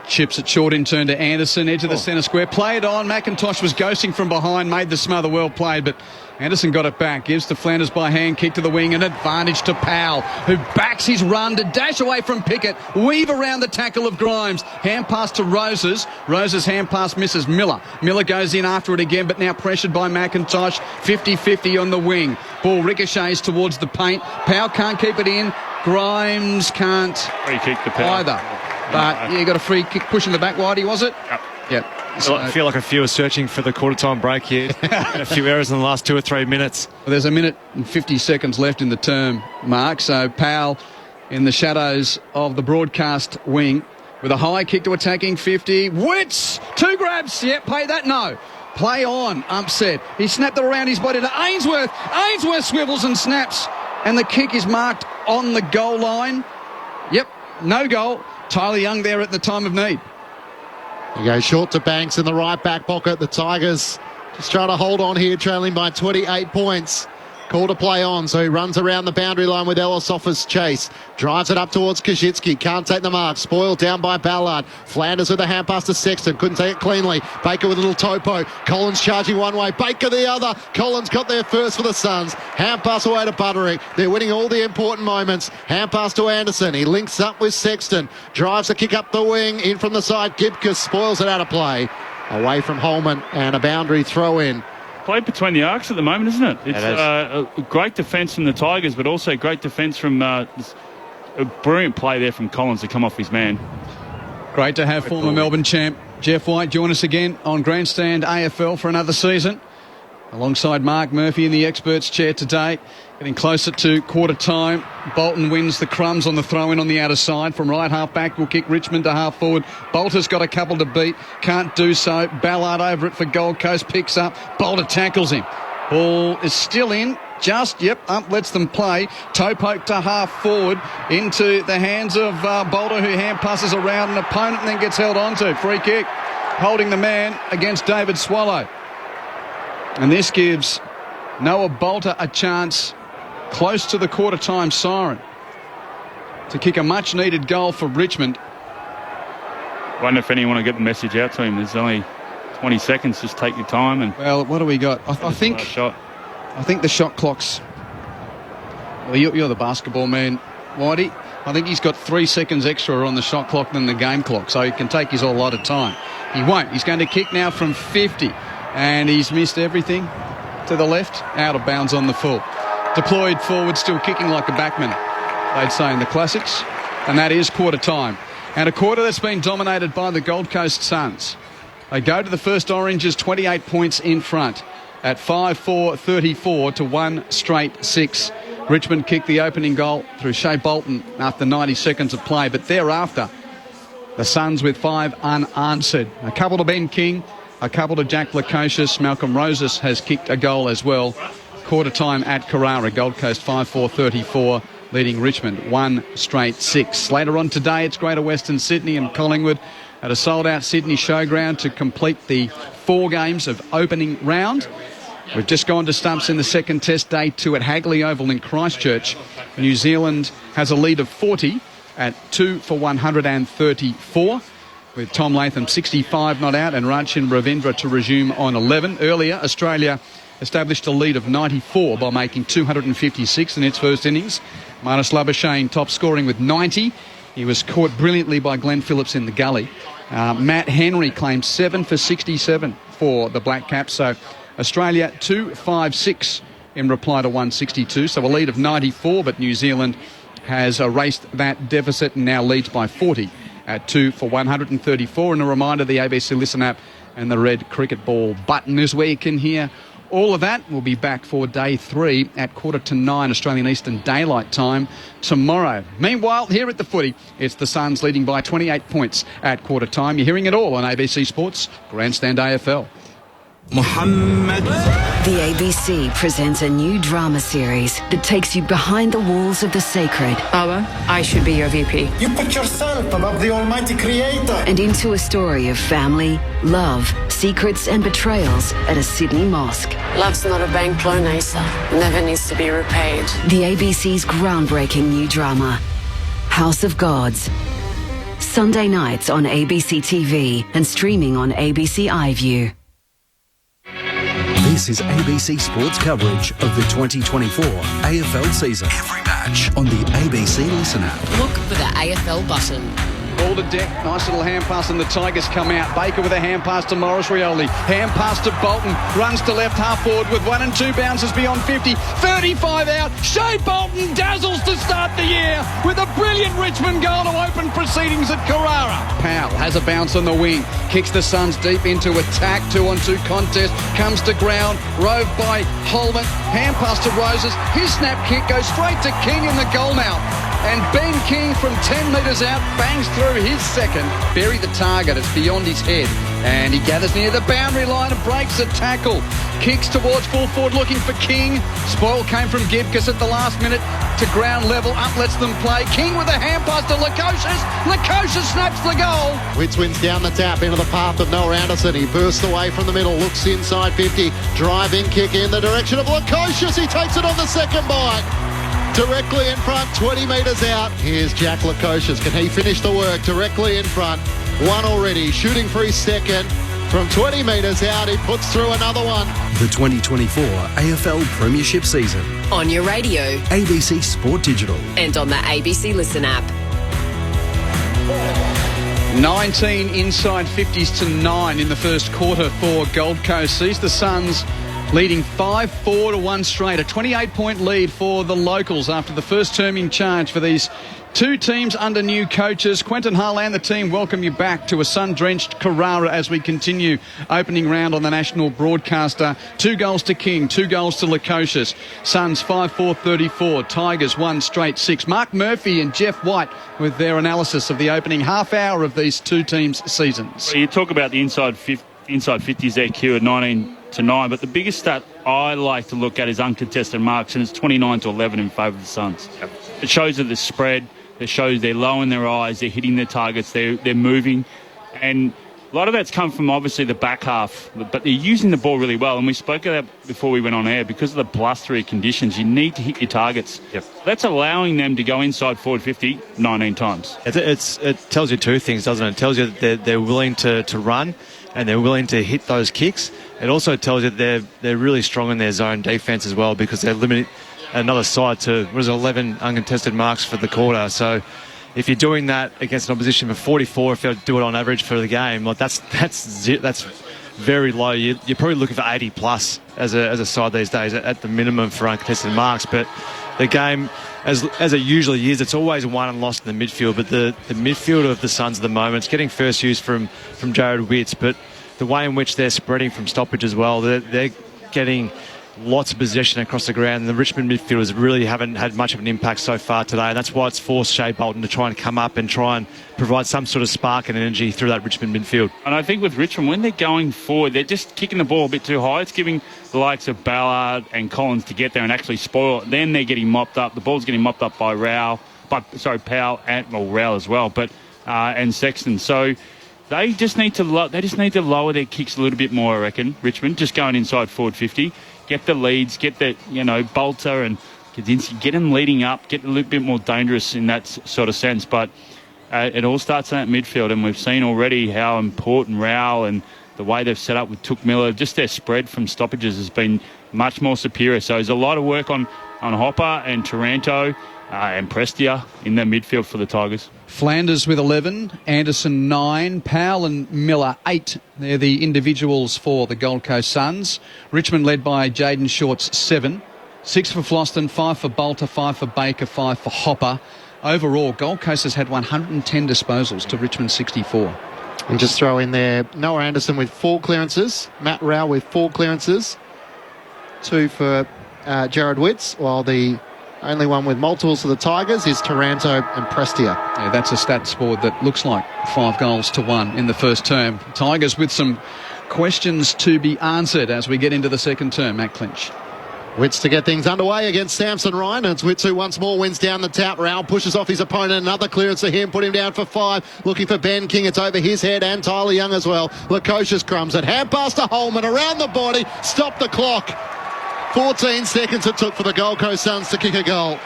Chips it short in turn to Anderson, edge of the centre square. Played on. McIntosh was ghosting from behind, made the smother well played, but Anderson got it back. Gives to Flanders by hand, kick to the wing, and advantage to Powell, who backs his run to dash away from Pickett, weave around the tackle of Grimes. Hand pass to Roses. Roses' hand pass misses Miller. Miller goes in after it again, but now pressured by McIntosh. 50-50 on the wing. Ball ricochets towards the paint. Powell can't keep it in. Grimes can't Free kick to Powell. either. But you got a free kick pushing the back, Whitey, was it? Yep. I feel like a few are searching for the quarter-time break here. A few errors in the last 2 or 3 minutes. Well, there's a minute and 50 seconds left in the term, Mark. So Powell in the shadows of the broadcast wing with a high kick to attacking 50. Witts! 2 grabs. Yep, pay that. No. Play on. Upset. He snapped it around his body to Ainsworth. Ainsworth swivels and snaps. And the kick is marked on the goal line. Yep, no goal. Tyler Young there at the time of need. He goes short to Banks in the right back pocket. The Tigers just trying to hold on here, trailing by 28 points. Call to play on, so he runs around the boundary line with Ellis off his chase. Drives it up towards Koschitzky. Can't take the mark. Spoiled down by Ballard. Flanders with a hand pass to Sexton. Couldn't take it cleanly. Baker with a little topo. Collins charging one way. Baker the other. Collins got there first for the Suns. Hand pass away to Butterick. They're winning all the important moments. Hand pass to Anderson. He links up with Sexton. Drives the kick up the wing. In from the side. Gibcus spoils it out of play. Away from Holman and a boundary throw in. Played between the arcs at the moment, isn't it? It's a great defence from the Tigers, but also great defence from a brilliant play there from Collins to come off his man. Great to have former Melbourne champ Jeff White join us again on Grandstand AFL for another season, alongside Mark Murphy in the experts chair today. Getting closer to quarter time. Bolton wins the crumbs on the throw-in on the outer side. From right half back will kick Richmond to half forward. Bolter's got a couple to beat. Can't do so. Ballard over it for Gold Coast. Picks up. Bolter tackles him. Ball is still in. Up, lets them play. Toe poke to half forward into the hands of Bolter, who hand passes around an opponent and then gets held onto. Free kick. Holding the man against David Swallow. And this gives Noah Bolter a chance close to the quarter-time siren to kick a much-needed goal for Richmond. Wonder if anyone will get the message out to him. There's only 20 seconds. Just take your time. And well, what do we got? I think the shot clock's... Well, you're the basketball man, Whitey. I think he's got 3 seconds extra on the shot clock than the game clock, so he can take his whole lot of time. He won't. He's going to kick now from 50, and he's missed everything to the left, out of bounds on the full. Deployed forward, still kicking like a backman, they'd say in the classics. And that is quarter time. And a quarter that's been dominated by the Gold Coast Suns. They go to the first Oranges 28 points in front at 5-4-34 to 1 straight 6. Richmond kicked the opening goal through Shea Bolton after 90 seconds of play. But thereafter, the Suns with 5 unanswered. A couple to Ben King, a couple to Jack Lukosius. Malcolm Rosas has kicked a goal as well. Quarter time at Carrara. Gold Coast 5-4-34, leading Richmond 1 straight 6. Later on today, it's Greater Western Sydney and Collingwood at a sold-out Sydney showground to complete the 4 games of opening round. We've just gone to stumps in the second test, day 2 at Hagley Oval in Christchurch. New Zealand has a lead of 40 at 2 for 134, with Tom Latham 65 not out and Rachin Ravindra to resume on 11. Earlier, Australia established a lead of 94 by making 256 in its first innings. Marnus Labuschagne top scoring with 90. He was caught brilliantly by Glenn Phillips in the gully. Matt Henry claimed 7 for 67 for the Black Caps. So Australia 256 in reply to 162. So a lead of 94, but New Zealand has erased that deficit and now leads by 40 at 2 for 134. And a reminder, the ABC Listen app and the red cricket ball button is where you can hear all of that. We'll be back for day 3 at 8:45 Australian Eastern Daylight Time tomorrow. Meanwhile, here at the footy, it's the Suns leading by 28 points at quarter time. You're hearing it all on ABC Sports Grandstand AFL. Muhammad. The ABC presents a new drama series that takes you behind the walls of the sacred. Baba, I should be your VP. You put yourself above the Almighty Creator. And into a story of family, love, secrets and betrayals at a Sydney mosque. Love's not a bank loan, Asa. Never needs to be repaid. The ABC's groundbreaking new drama, House of Gods. Sunday nights on ABC TV and streaming on ABC iView. This is ABC Sports coverage of the 2024 AFL season. Every match on the ABC Listen app. Look for the AFL button. Ball to deck, nice little hand pass and the Tigers come out. Baker with a hand pass to Morris Rioli. Hand pass to Bolton, runs to left half forward with 1 and 2 bounces beyond 50. 35 out, Shea Bolton dazzles to start the year with a brilliant Richmond goal to open proceedings at Carrara. Powell has a bounce on the wing, kicks the Suns deep into attack, 2-on-2 contest, comes to ground, roved by Holman, hand pass to Roses, his snap kick goes straight to King in the goal mouth. And Ben King from 10 metres out bangs through his second. Bury the target, it's beyond his head. And he gathers near the boundary line and breaks a tackle. Kicks towards full forward looking for King. Spoil came from Gibcus at the last minute. to ground level. Up lets them play. King with a hand pass to Lukosius. Lukosius snaps the goal. Witts wins down the tap into the path of Noah Anderson. He bursts away from the middle, looks inside 50. Driving kick in the direction of Lukosius. He takes it on the second bite. Directly in front, 20 metres out. Here's Jack Lukosius. Can he finish the work directly in front? One already, shooting for his second. From 20 metres out, he puts through another one. The 2024 AFL Premiership season. On your radio. ABC Sport Digital. And on the ABC Listen app. 19 inside 50s to 9 in the first quarter for Gold Coast. Sees the Suns leading 5-4 to 1 straight. A 28-point lead for the locals after the first term in charge for these two teams under new coaches. Quentin Hull and the team welcome you back to a sun-drenched Carrara as we continue opening round on the national broadcaster. 2 goals to King, 2 goals to Lukosius. Suns 5-4-34, Tigers 1 straight 6. Mark Murphy and Jeff White with their analysis of the opening half hour of these two teams' seasons. Well, you talk about the inside 50s there, Q, at 19 to 9, but the biggest stat I like to look at is uncontested marks, and it's 29 to 11 in favour of the Suns. Yep. It shows that the spread. It shows they're low in their eyes, they're hitting their targets, they're moving. And a lot of that's come from obviously the back half, but they're using the ball really well. And we spoke of that before we went on air. Because of the blustery conditions, you need to hit your targets. Yep. That's allowing them to go inside forward 50 19 times. It tells you two things, doesn't it? It tells you that they're willing to run and they're willing to hit those kicks. It also tells you that they're really strong in their zone defence as well, because they're limited another side to 11 uncontested marks for the quarter. So if you're doing that against an opposition for 44, if you do it on average for the game, like that's very low. You're probably looking for 80 plus as a side these days at the minimum for uncontested marks. But the game, as it usually is, it's always won and lost in the midfield. But the midfield of the Suns at the moment, it's getting first use from Jared Witts, but the way in which they're spreading from stoppage as well, they're getting lots of possession across the ground, and the Richmond midfielders really haven't had much of an impact so far today, and that's why it's forced Shea Bolton to try and come up and try and provide some sort of spark and energy through that Richmond midfield. And I think with Richmond, when they're going forward, they're just kicking the ball a bit too high. It's giving the likes of Ballard and Collins to get there and actually spoil it. Then they're getting mopped up. The ball's getting mopped up by Powell and Rowell as well, and Sexton. So they just need to lower their kicks a little bit more, I reckon. Richmond just going inside forward 50. Get the leads, get the, Bolter and Kaczynski, get them leading up, get a little bit more dangerous in that sort of sense. But it all starts in that midfield, and we've seen already how important Rowell and the way they've set up with Took Miller, just their spread from stoppages has been much more superior. So there's a lot of work on Hopper and Taranto and Prestia in the midfield for the Tigers. Flanders with 11, Anderson 9, Powell and Miller 8. They're the individuals for the Gold Coast Suns. Richmond led by Jaden Shorts 7. 6 for Floston, 5 for Bolter, 5 for Baker, 5 for Hopper. Overall, Gold Coast has had 110 disposals to Richmond 64. And just throw in there Noah Anderson with 4 clearances, Matt Rowell with 4 clearances, 2 for Jared Witts, while the only one with multiples for the Tigers is Taranto and Prestia. Yeah, that's a stats board that looks like 5 goals to 1 in the first term. Tigers with some questions to be answered as we get into the second term. Matt Clinch. Witts to get things underway against Samson Ryan. And it's Witts who once more wins down the tap. Rowell pushes off his opponent. Another clearance to him. Put him down for 5. Looking for Ben King. It's over his head and Tyler Young as well. Lukosius crumbs it. Hand pass to Holman. Around the body. Stop the clock. 14 seconds it took for the Gold Coast Suns to kick a goal.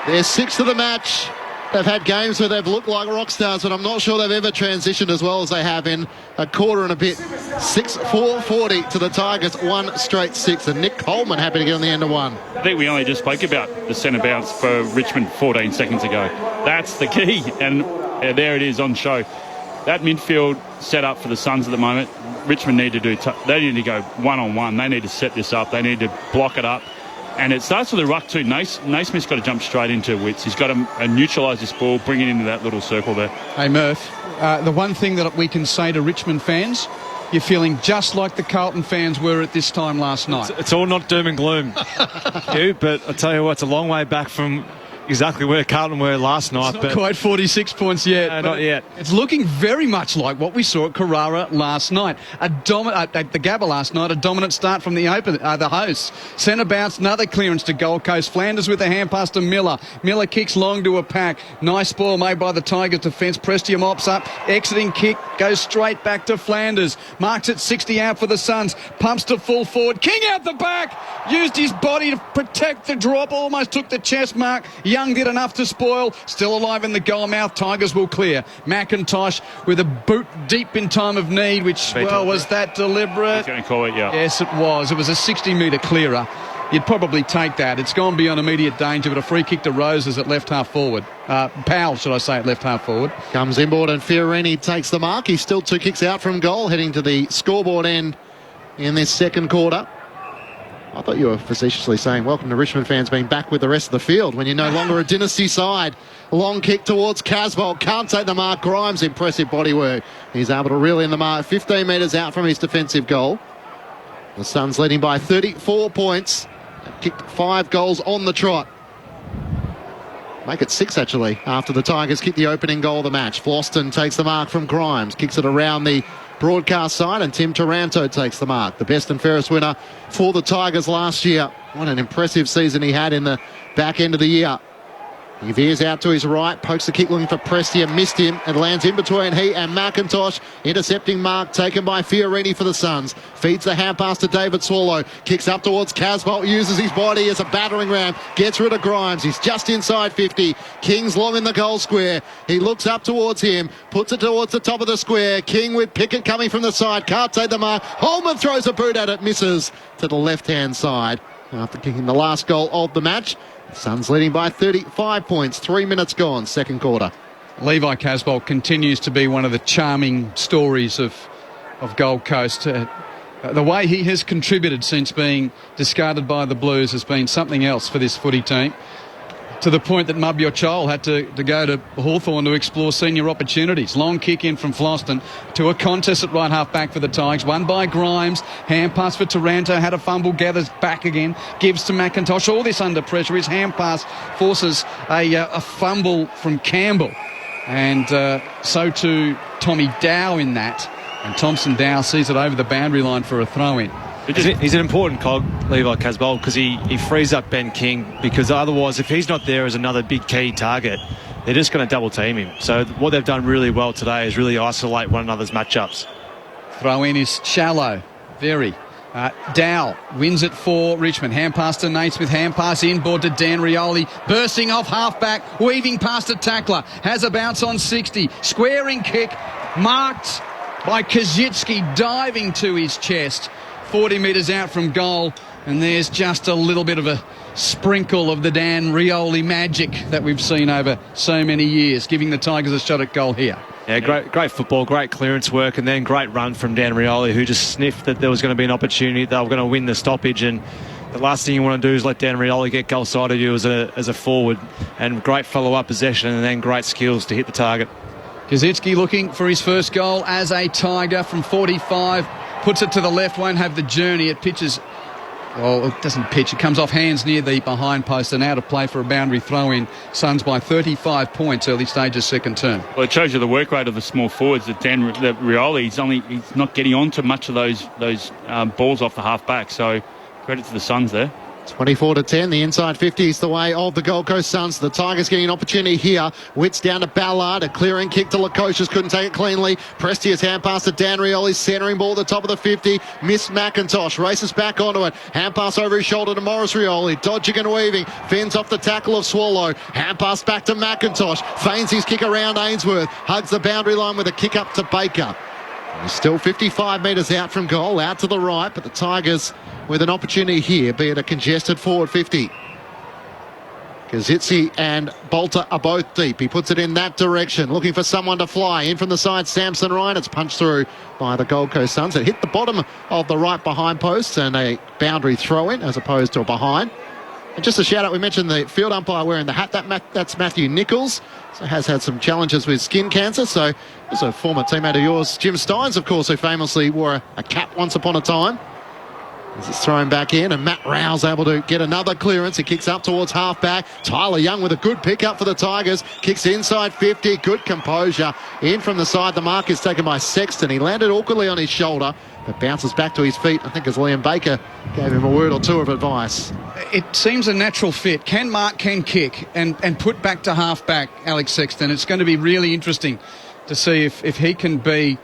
They're 6th of the match. They've had games where they've looked like rock stars, but I'm not sure they've ever transitioned as well as they have in a quarter and a bit. 6-4-40 to the Tigers, 1 straight 6. And Nick Coleman happy to get on the end of 1. I think we only just spoke about the centre bounce for Richmond 14 seconds ago. That's the key, and there it is on show. That midfield set up for the Suns at the moment. Richmond need to they need to go one-on-one. They need to set this up. They need to block it up. And it starts with a ruck too. Naismith's got to jump straight into Witts. He's got to neutralise this ball, bring it into that little circle there. Hey, Murph, the one thing that we can say to Richmond fans, you're feeling just like the Carlton fans were at this time last night. It's all not doom and gloom, Hugh, but I tell you what, it's a long way back from exactly where Carlton were last night. It's not quite 46 points yet. No, not yet. It's looking very much like what we saw at Carrara last night. At the Gabba last night, a dominant start from the hosts. Centre bounce, another clearance to Gold Coast. Flanders with a hand pass to Miller. Miller kicks long to a pack. Nice ball made by the Tigers defence. Prestia mops up. Exiting kick goes straight back to Flanders. Marks at 60 out for the Suns. Pumps to full forward. King out the back. Used his body to protect the drop. Almost took the chest mark. Young did enough to spoil. Still alive in the goal mouth. Tigers will clear. McIntosh with a boot deep in time of need, which, well, was that deliberate? He's going to call it, yeah. Yes, it was. It was a 60-metre clearer. You'd probably take that. It's gone beyond immediate danger, but a free kick to Roses at left half forward. Powell, should I say, at left half forward. Comes inboard and Fiorini takes the mark. He's still 2 kicks out from goal, heading to the scoreboard end in this second quarter. I thought you were facetiously saying, welcome to Richmond fans being back with the rest of the field when you're no longer a dynasty side. Long kick towards Casbolt. Can't take the mark. Grimes, impressive bodywork. He's able to reel in the mark 15 metres out from his defensive goal. The Suns leading by 34 points. Kicked 5 goals on the trot. Make it 6, actually, after the Tigers kick the opening goal of the match. Floston takes the mark from Grimes. Kicks it around the broadcast side, and Tim Taranto takes the mark. The best and fairest winner for the Tigers last year. What an impressive season he had in the back end of the year. He veers out to his right, pokes the kick looking for Prestia, missed him, and lands in between he and McIntosh. Intercepting mark taken by Fiorini for the Suns. Feeds the hand pass to David Swallow. Kicks up towards Casbolt, uses his body as a battering ram. Gets rid of Grimes. He's just inside 50. King's long in the goal square. He looks up towards him, puts it towards the top of the square. King with Pickett coming from the side. Can't take the mark. Holman throws a boot at it, misses to the left-hand side. After kicking the last goal of the match. Suns leading by 35 points. 3 minutes gone, second quarter. Levi Casbolt continues to be one of the charming stories of Gold Coast. The way he has contributed since being discarded by the Blues has been something else for this footy team, to the point that Mubyo Chol had to go to Hawthorn to explore senior opportunities. Long kick in from Floston to a contest at right half back for the Tigers. Won by Grimes. Hand pass for Taranto. Had a fumble. Gathers back again. Gives to McIntosh. All this under pressure. His hand pass forces a fumble from Campbell. And so too Tommy Dow in that. And Thompson Dow sees it over the boundary line for a throw-in. He's an important cog, Levi Casbolt, because he frees up Ben King, because otherwise, if he's not there as another big key target, they're just going to double team him. So what they've done really well today is really isolate one another's matchups. Throw-in is shallow, very. Dow wins it for Richmond. Hand pass to Naismith. Hand pass inboard to Dan Rioli. Bursting off half-back, weaving past a tackler. Has a bounce on 60. Squaring kick, marked by Kazitsky, diving to his chest. 40 metres out from goal, and there's just a little bit of a sprinkle of the Dan Rioli magic that we've seen over so many years, giving the Tigers a shot at goal here. Yeah, great football, great clearance work, and then great run from Dan Rioli, who just sniffed that there was going to be an opportunity, they were going to win the stoppage, and the last thing you want to do is let Dan Rioli get goal side of you as a forward, and great follow-up possession, and then great skills to hit the target. Kazitsky looking for his first goal as a Tiger from 45. Puts it to the left, won't have the journey. It pitches, well, it doesn't pitch. It comes off hands near the behind post and out of play for a boundary throw-in. Suns by 35 points, early stages, second term. Well, it shows you the work rate of the small forwards. That Rioli, he's not getting on to much of those balls off the half back. So credit to the Suns there. 24-10, the inside 50 is the way of the Gold Coast Suns. The Tigers getting an opportunity here. Wits down to Ballard, a clearing kick to Lukosius, couldn't take it cleanly. Prestia's hand pass to Dan Rioli, centering ball at the top of the 50. Missed McIntosh, races back onto it. Hand pass over his shoulder to Morris Rioli, dodging and weaving, fends off the tackle of Swallow. Hand pass back to McIntosh, feigns his kick around Ainsworth, hugs the boundary line with a kick up to Baker. He's still 55 metres out from goal, out to the right, but the Tigers with an opportunity here, be it a congested forward 50. Kazitsi and Bolter are both deep. He puts it in that direction, looking for someone to fly. In from the side, Samson Ryan. It's punched through by the Gold Coast Suns. It hit the bottom of the right behind post, and a boundary throw-in as opposed to a behind. And just a shout-out, we mentioned the field umpire wearing the hat. That's Matthew Nichols. So has had some challenges with skin cancer. So there's a former teammate of yours, Jim Steins, of course, who famously wore a cap once upon a time. As it's thrown back in, and Matt Rowe's able to get another clearance. He kicks up towards half-back. Tyler Young with a good pick-up for the Tigers. Kicks inside 50. Good composure. In from the side, the mark is taken by Sexton. He landed awkwardly on his shoulder, but bounces back to his feet, I think, as Liam Baker gave him a word or two of advice. It seems a natural fit. Mark can kick and put back to half-back, Alex Sexton. It's going to be really interesting to see if he can be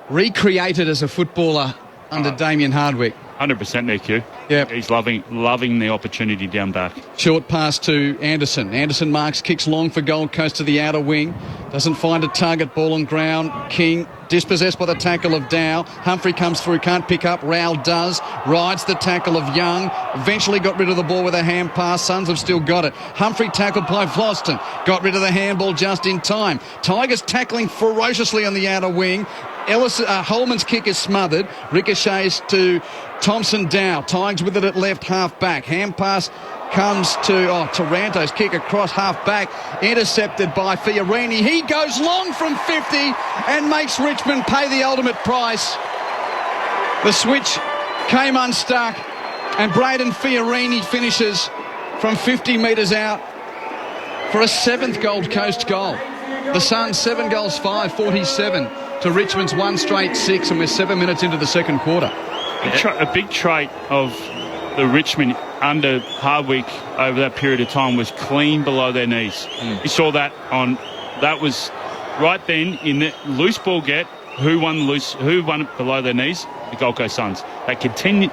recreated as a footballer under Damien Hardwick. 100% there, Q. Yeah, he's loving the opportunity down back. Short pass to Anderson. Anderson marks, kicks long for Gold Coast to the outer wing. Doesn't find a target, ball on ground. King dispossessed by the tackle of Dow. Humphrey comes through, can't pick up. Rowell does. Rides the tackle of Young. Eventually got rid of the ball with a hand pass. Suns have still got it. Humphrey tackled by Floston. Got rid of the handball just in time. Tigers tackling ferociously on the outer wing. Holman's kick is smothered. Ricochets to Thompson Dow. Tigers with it at left half back. Hand pass comes to Taranto's kick across half back. Intercepted by Fiorini. He goes long from 50 and makes Richmond pay the ultimate price. The switch came unstuck and Braden Fiorini finishes from 50 metres out for a 7th Gold Coast goal. The Suns 7 goals 5, 47 to Richmond's 1 straight 6, and we're 7 minutes into the second quarter. A big trait of the Richmond under Hardwick over that period of time was clean below their knees. You saw that was right then in the loose ball get. Who won it below their knees? The Gold Coast Suns. They continued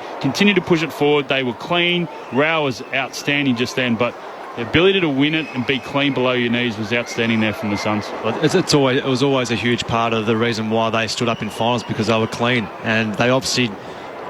to push it forward. They were clean. Rao was outstanding just then, but the ability to win it and be clean below your knees was outstanding there from the Suns. It was always a huge part of the reason why they stood up in finals, because they were clean, and they obviously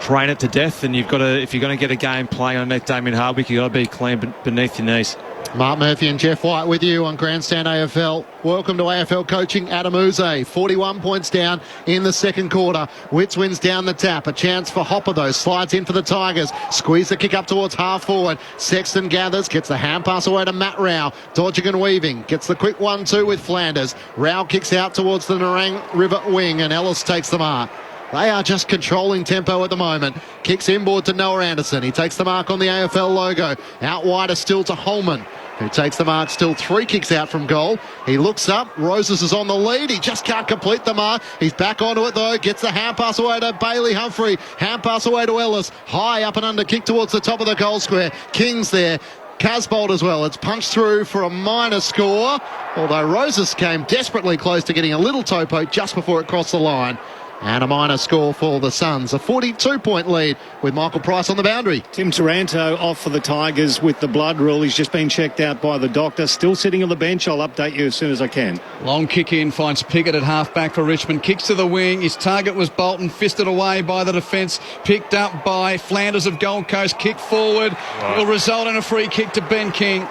train it to death. And if you're going to get a game playing underneath Damien Hardwick, you've got to be clean beneath your knees. Mark Murphy and Jeff White with you on Grandstand AFL. Welcome to AFL coaching. Adam Uze, 41 points down in the second quarter. Witts wins down the tap. A chance for Hopper, though. Slides in for the Tigers. Squeeze the kick up towards half forward. Sexton gathers. Gets the hand pass away to Matt Rao. Dodging and weaving. Gets the quick 1-2 with Flanders. Rao kicks out towards the Nerang River wing, and Ellis takes the mark. They are just controlling tempo at the moment. Kicks inboard to Noah Anderson. He takes the mark on the AFL logo. Out wider still to Holman, who takes the mark. Still 3 kicks out from goal. He looks up. Roses is on the lead. He just can't complete the mark. He's back onto it, though. Gets the hand pass away to Bailey Humphrey. Hand pass away to Ellis. High up and under kick towards the top of the goal square. King's there. Casbolt as well. It's punched through for a minor score, although Roses came desperately close to getting a little toe poke just before it crossed the line. And a minor score for the Suns. A 42-point lead with Michael Price on the boundary. Tim Taranto off for the Tigers with the blood rule. He's just been checked out by the doctor. Still sitting on the bench. I'll update you as soon as I can. Long kick in, finds Pickett at half-back for Richmond. Kicks to the wing. His target was Bolton. Fisted away by the defence. Picked up by Flanders of Gold Coast. Kick forward. Will result in a free kick to Ben King.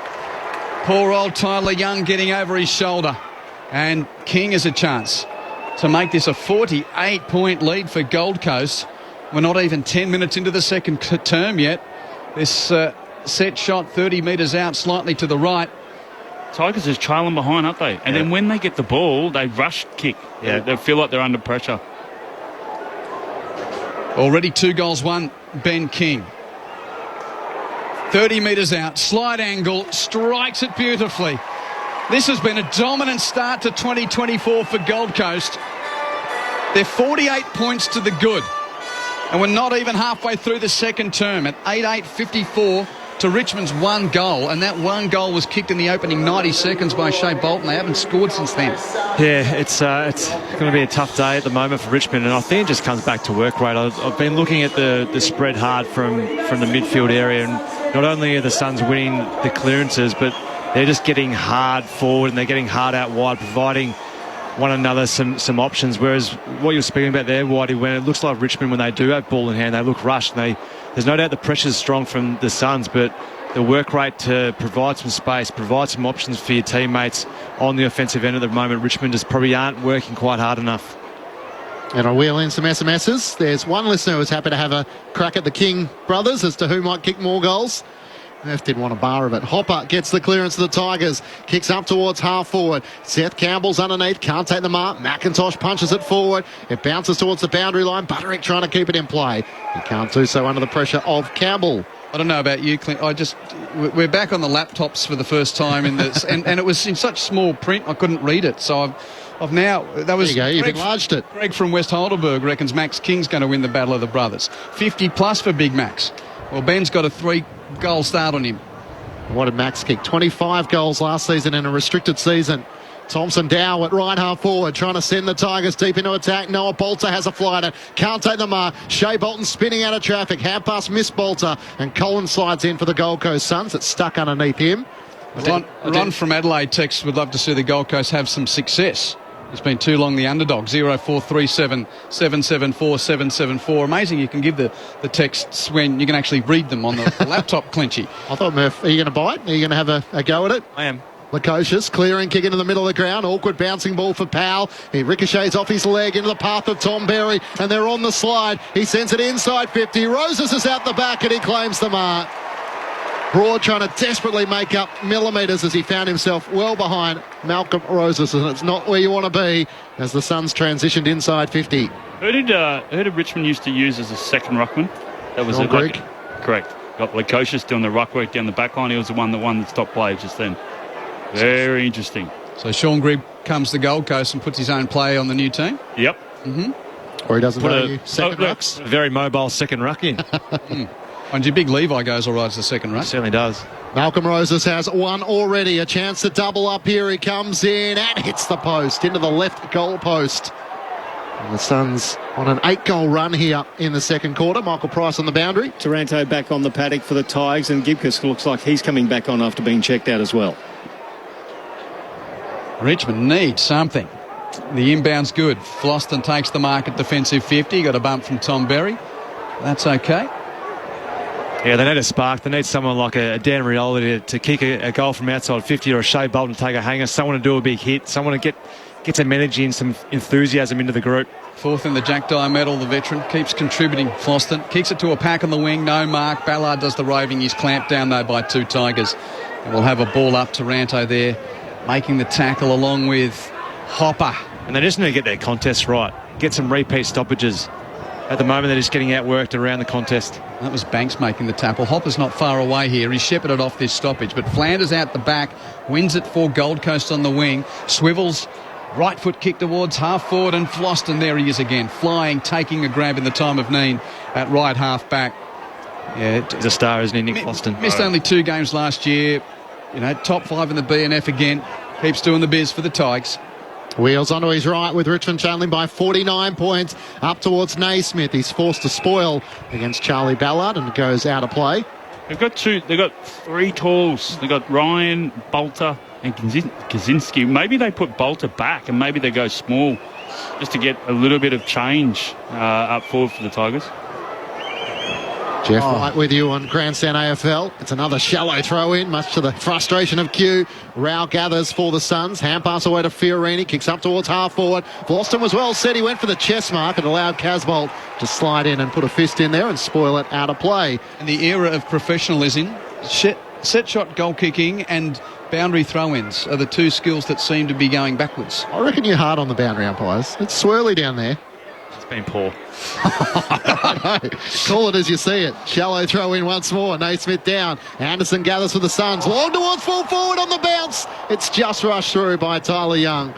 Poor old Tyler Young getting over his shoulder. And King has a chance to make this a 48-point lead for Gold Coast. We're not even 10 minutes into the second term yet. This set shot 30 metres out, slightly to the right. Tigers is trailing behind, aren't they? And then when they get the ball, they rush kick. They feel like they're under pressure. Already 2 goals, 1, Ben King. 30 metres out, slide angle, strikes it beautifully. This has been a dominant start to 2024 for Gold Coast. They're 48 points to the good. And we're not even halfway through the second term at 8-8-54 to Richmond's 1 goal. And that 1 goal was kicked in the opening 90 seconds by Shea Bolton. They haven't scored since then. Yeah, it's going to be a tough day at the moment for Richmond. And I think it just comes back to work rate. I've been looking at the spread hard from the midfield area. And not only are the Suns winning the clearances, but they're just getting hard forward and they're getting hard out wide, providing one another some options. Whereas what you're speaking about there, Whitey, when it looks like Richmond, when they do have ball in hand, they look rushed. And there's no doubt the pressure's strong from the Suns, but the work rate to provide some space, provide some options for your teammates on the offensive end at the moment, Richmond just probably aren't working quite hard enough. And I'll wheel in some SMSs. There's one listener who's happy to have a crack at the King brothers as to who might kick more goals. Murph didn't want a bar of it. Hopper gets the clearance of the Tigers. Kicks up towards half forward. Seth Campbell's underneath. Can't take the mark. McIntosh punches it forward. It bounces towards the boundary line. Butterick trying to keep it in play. He can't do so under the pressure of Campbell. I don't know about you, Clint. We're back on the laptops for the first time in this, and it was in such small print I couldn't read it. So I've now. That was. There you go. You've enlarged it. Greg from West Heidelberg reckons Max King's going to win the Battle of the Brothers. 50 plus for Big Max. Well, Ben's got a 3-goal start on him. What did Max kick? 25 goals last season in a restricted season. Thompson Dow at right half forward, trying to send the Tigers deep into attack. Noah Bolter has a flighter. Can't take the mark. Shea Bolton spinning out of traffic. Hand pass missed Bolter. And Collins slides in for the Gold Coast Suns. It's stuck underneath him. Ron from Adelaide text would love to see the Gold Coast have some success. It's been too long the underdog. 0437 774 774. Amazing you can give the texts when you can actually read them on the laptop, Clinchy. I thought, Murph, are you going to bite? Are you going to have a go at it? I am. Lukosius clearing, kick into the middle of the ground. Awkward bouncing ball for Powell. He ricochets off his leg into the path of Tom Berry, and they're on the slide. He sends it inside 50. Roses is out the back, and he claims the mark. Broad trying to desperately make up millimetres as he found himself well behind Malcolm Roses, and it's not where you want to be as the Suns transitioned inside 50. Who did Richmond used to use as a second ruckman? That was Greek. Correct. Got Lukosius doing the ruck work down the back line. He was the one that won the stop play just then. Very interesting. So Sean Grigg comes to Gold Coast and puts his own play on the new team? Yep. Mm-hmm. Or he doesn't value second rucks. Very mobile second ruck in. And your big Levi goes all right as the second ruck. Certainly does. Malcolm Roses has one already. A chance to double up here. He comes in and hits the post, into the left goal post. And the Suns on an 8-goal run here in the second quarter. Michael Price on the boundary. Taranto back on the paddock for the Tigers, and Gibcus looks like he's coming back on after being checked out as well. Richmond needs something. The inbound's good. Floston takes the mark at defensive 50. Got a bump from Tom Berry. That's okay. Yeah, they need a spark. They need someone like a Dan Rioli to kick a goal from outside 50, or a Shea Bolton to take a hanger, someone to do a big hit, someone to get some energy and some enthusiasm into the group. Fourth in the Jack Dyer medal, the veteran, keeps contributing. Floston kicks it to a pack on the wing, no mark. Ballard does the roving. He's clamped down, though, by two Tigers. And we'll have a ball up. Taranto there, making the tackle along with Hopper. And they just need to get their contest right. Get some repeat stoppages. At the moment, they're just getting outworked around the contest. That was Banks making the tackle. Hopper's not far away here. He's shepherded off this stoppage, but Flanders out the back, wins it for Gold Coast on the wing, swivels, right foot kick towards half forward, and Floston, there he is again, flying, taking a grab in the time of need at right half back. Yeah, he's a star, isn't he, Nick Floston? Missed only 2 games last year. Top 5 in the BNF again. Keeps doing the biz for the Tigers. Wheels onto his right with Richmond trailing by 49 points up towards Naismith. He's forced to spoil against Charlie Ballard and goes out of play. They've got 3 talls. They've got Ryan, Bolter and Kaczynski. Maybe they put Bolter back and maybe they go small just to get a little bit of change up forward for the Tigers. Jeff White with you on Grandstand AFL. It's another shallow throw in, much to the frustration of Q. Rao gathers for the Suns. Hand pass away to Fiorini. Kicks up towards half forward. Boston was well set. He went for the chest mark and allowed Casbolt to slide in and put a fist in there and spoil it out of play. In the era of professionalism, set shot goal kicking and boundary throw-ins are the 2 skills that seem to be going backwards. I reckon you're hard on the boundary umpires. It's swirly down there. It's been poor. Call it as you see it. Shallow throw in once more. Naismith down. Anderson gathers for the Suns. Long towards full forward on the bounce. It's just rushed through by Tyler Young.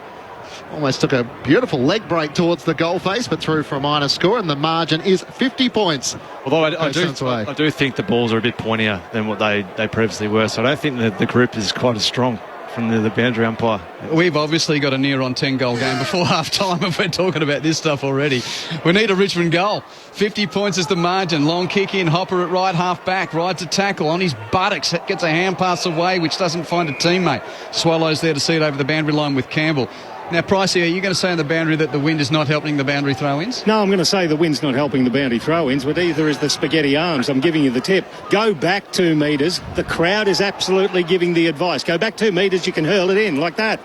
Almost took a beautiful leg break towards the goal face, but through for a minor score, and the margin is 50 points. Although I do think the balls are a bit pointier than what they previously were, so I don't think the group is quite as strong from the boundary umpire. We've obviously got a near-on 10-goal game before half-time if we're talking about this stuff already. We need a Richmond goal. 50 points is the margin. Long kick in. Hopper at right half-back. Rides a tackle on his buttocks. Gets a hand pass away, which doesn't find a teammate. Swallows there to see it over the boundary line with Campbell. Now, Pricey, are you going to say on the boundary that the wind is not helping the boundary throw-ins? No, I'm going to say the wind's not helping the boundary throw-ins, but either is the spaghetti arms. I'm giving you the tip. Go back 2 metres. The crowd is absolutely giving the advice. Go back 2 metres, you can hurl it in like that.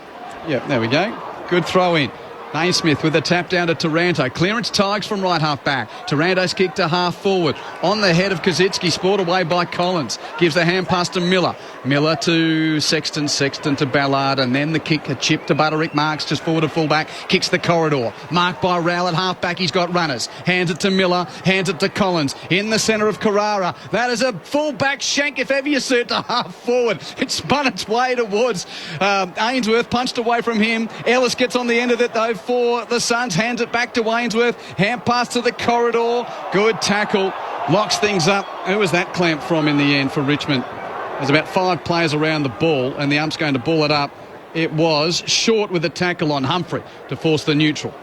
Yeah, there we go. Good throw-in. Naismith with the tap down to Taranto. Clearance Tigers from right half back. Taranto's kick to half forward. On the head of Kazitsky, spoiled away by Collins. Gives the hand pass to Miller. Miller to Sexton. Sexton to Ballard. And then the kick, a chip to Butterick. Marks just forward to fullback. Kicks the corridor. Marked by Rowell at half back. He's got runners. Hands it to Miller. Hands it to Collins. In the centre of Carrara. That is a fullback shank if ever you see it to half forward. It spun its way towards Ainsworth. Punched away from him. Ellis gets on the end of it though for the Suns. Hands it back to Ainsworth. Hand pass to the corridor. Good tackle. Locks things up. Who was that clamp from in the end for Richmond? There's about 5 players around the ball and the ump's going to ball it up. It was Short with a tackle on Humphrey to force the neutral.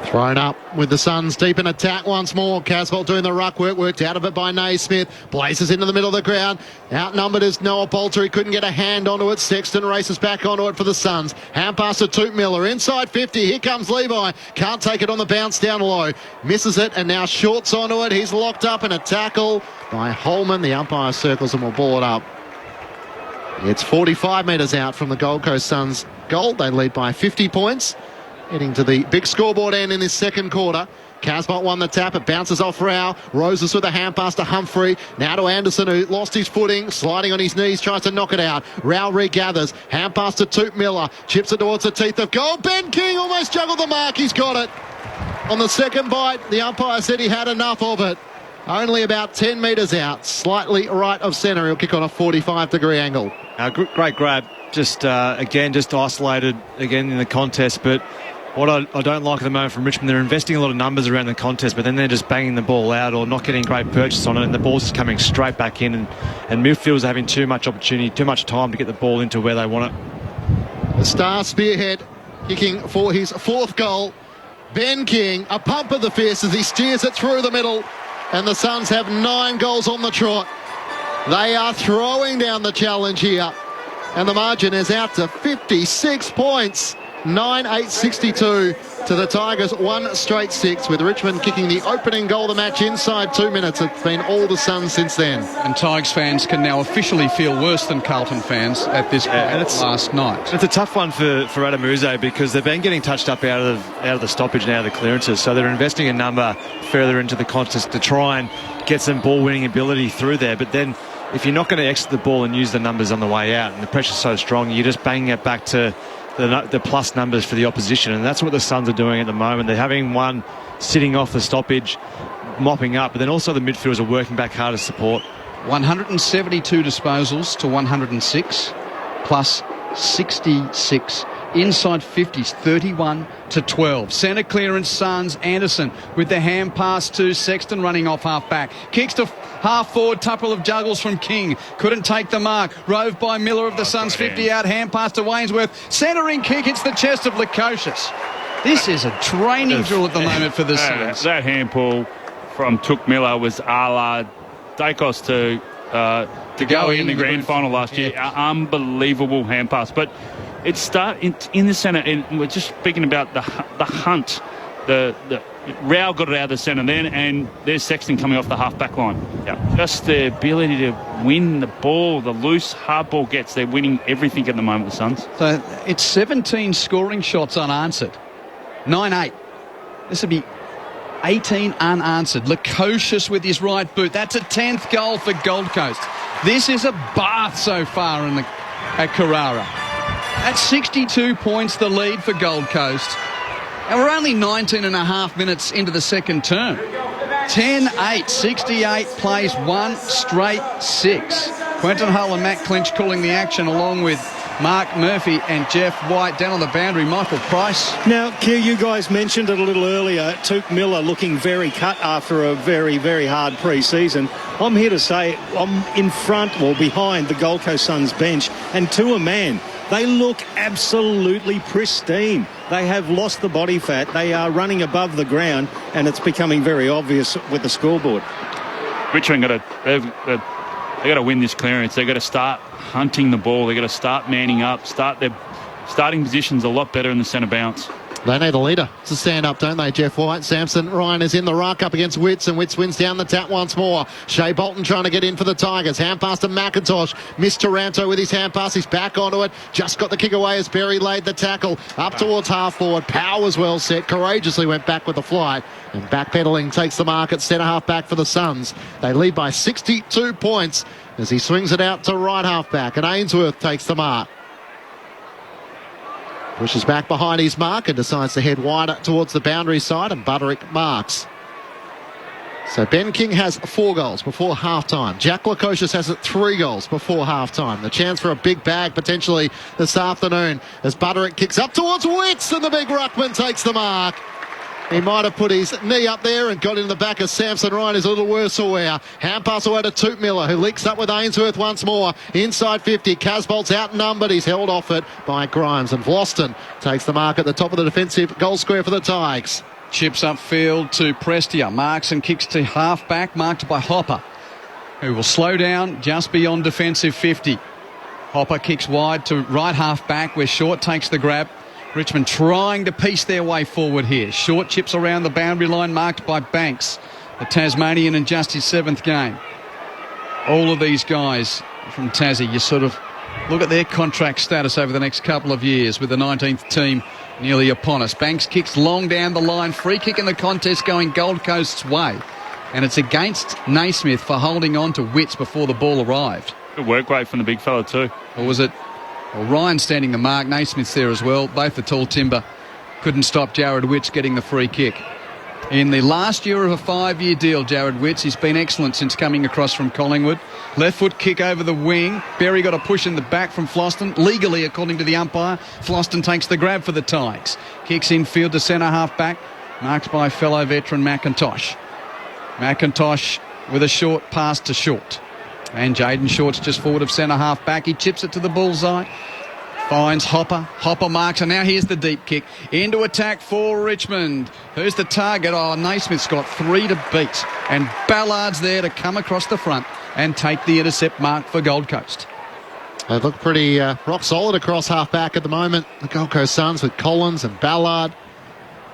Thrown up with the Suns deep in attack once more. Casbolt doing the ruck work, worked out of it by Naismith. Blazes into the middle of the ground. Outnumbered is Noah Bolter. He couldn't get a hand onto it. Sexton races back onto it for the Suns. Hand pass to Toot Miller. Inside 50. Here comes Levi. Can't take it on the bounce down low. Misses it and now Short's onto it. He's locked up in a tackle by Holman. The umpire circles and will ball it up. It's 45 metres out from the Gold Coast Suns goal. They lead by 50 points. Heading to the big scoreboard end in this second quarter. Casbolt won the tap. It bounces off Rao. Roses with a hand pass to Humphrey. Now to Anderson, who lost his footing. Sliding on his knees, tries to knock it out. Rao regathers. Hand pass to Toot Miller. Chips it towards the teeth of goal. Ben King almost juggled the mark. He's got it. On the second bite, the umpire said he had enough of it. Only about 10 metres out. Slightly right of centre. He'll kick on a 45-degree angle. Great grab. Just isolated again in the contest, but what I don't like at the moment from Richmond, they're investing a lot of numbers around the contest, but then they're just banging the ball out or not getting great purchase on it, and the ball's just coming straight back in, and midfielders are having too much opportunity, too much time to get the ball into where they want it. The star spearhead kicking for his 4th goal. Ben King, a pump of the fist as he steers it through the middle, and the Suns have 9 goals on the trot. They are throwing down the challenge here, and the margin is out to 56 points. 9-8-62 to the Tigers, 1 straight 6, with Richmond kicking the opening goal of the match inside 2 minutes. It's been all the Suns since then. And Tigers fans can now officially feel worse than Carlton fans at this point last night. It's a tough one for Adamuze because they've been getting touched up out of the stoppage and out of the clearances, so they're investing a number further into the contest to try and get some ball-winning ability through there. But then if you're not going to exit the ball and use the numbers on the way out, and the pressure's so strong, you're just banging it back to the plus numbers for the opposition, and that's what the Suns are doing at the moment. They're having one sitting off the stoppage, mopping up, but then also the midfielders are working back hard to support. 172 disposals to 106, plus 66. Inside 50s, 31 to 12. Centre clearance, Suns. Anderson with the hand pass to Sexton, running off half back. Kicks to half forward, couple of juggles from King. Couldn't take the mark. Rove by Miller of the Suns, 50 out. Hand pass to Wainsworth. Centering kick hits the chest of Lukosius. This is a training drill at the moment for the Suns. That handball from Took Miller was a la Dacos to go in the grand final last year. Unbelievable hand pass. But it started in the centre, and we're just speaking about the hunt. The Rao got it out of the centre then, and there's Sexton coming off the half-back line. Yeah. Just the ability to win the ball, the loose hard ball gets. They're winning everything at the moment, the Suns. So it's 17 scoring shots unanswered. 9-8. This would be 18 unanswered. Lukosius with his right boot. That's a 10th goal for Gold Coast. This is a bath so far at Carrara. At 62 points, the lead for Gold Coast. And we're only 19 and a half minutes into the second term. 10-8, 68 plays 1 straight 6. Quentin Hull and Matt Clinch calling the action, along with Mark Murphy and Jeff White. Down on the boundary, Michael Price. Now, Q, you guys mentioned it a little earlier. Took Miller looking very cut after a very, very hard pre-season. I'm here to say I'm in front or behind the Gold Coast Suns bench, and to a man, they look absolutely pristine. They have lost the body fat. They are running above the ground, and it's becoming very obvious with the scoreboard. Richmond they've got to win this clearance. They've got to start hunting the ball. They've got to start manning up. Start their starting positions a lot better in the centre bounce. They need a leader to stand up, don't they, Jeff White? Samson Ryan is in the ruck up against Witts, and Witts wins down the tap once more. Shea Bolton trying to get in for the Tigers. Hand pass to McIntosh. Missed Taranto with his hand pass. He's back onto it. Just got the kick away as Berry laid the tackle. Up towards half forward. Power was well set. Courageously went back with the flight. And backpedaling takes the mark at centre half back for the Suns. They lead by 62 points as he swings it out to right half back. And Ainsworth takes the mark. Pushes back behind his mark and decides to head wider towards the boundary side, and Butterick marks. So Ben King has 4 goals before half-time. Jack Lukosius has 3 goals before half-time. The chance for a big bag potentially this afternoon as Butterick kicks up towards Witts, and the big ruckman takes the mark. He might have put his knee up there and got in the back of Samson Ryan. Is a little worse aware. Hand pass away to Toot Miller, who links up with Ainsworth once more. Inside 50. Casbolt's outnumbered. He's held off it by Grimes. And Vlosten takes the mark at the top of the defensive goal square for the Tigers. Chips upfield to Prestia. Marks and kicks to half-back, marked by Hopper, who will slow down just beyond defensive 50. Hopper kicks wide to right half-back, where Short takes the grab. Richmond trying to piece their way forward here. Short chips around the boundary line, marked by Banks, the Tasmanian, in just his 7th game. All of these guys from Tassie, you sort of look at their contract status over the next couple of years with the 19th team nearly upon us. Banks kicks long down the line. Free kick in the contest going Gold Coast's way. And it's against Naismith for holding on to Witts before the ball arrived. Good work rate from the big fella too. Or was it... Well, Ryan standing the mark, Naismith's there as well. Both the tall timber couldn't stop Jared Witts getting the free kick. In the last year of a 5-year deal, Jared Witts, he's been excellent since coming across from Collingwood. Left foot kick over the wing. Berry got a push in the back from Floston. Legally, according to the umpire, Floston takes the grab for the Tigers. Kicks infield to centre half back, marked by fellow veteran McIntosh. McIntosh with a short pass to Short. And Jaden Short's just forward of centre half back. He chips it to the bullseye. Finds Hopper. Hopper marks. And now here's the deep kick. Into attack for Richmond. Who's the target? Oh, Naismith's got 3 to beat. And Ballard's there to come across the front and take the intercept mark for Gold Coast. They look pretty rock solid across half back at the moment. The Gold Coast Suns with Collins and Ballard.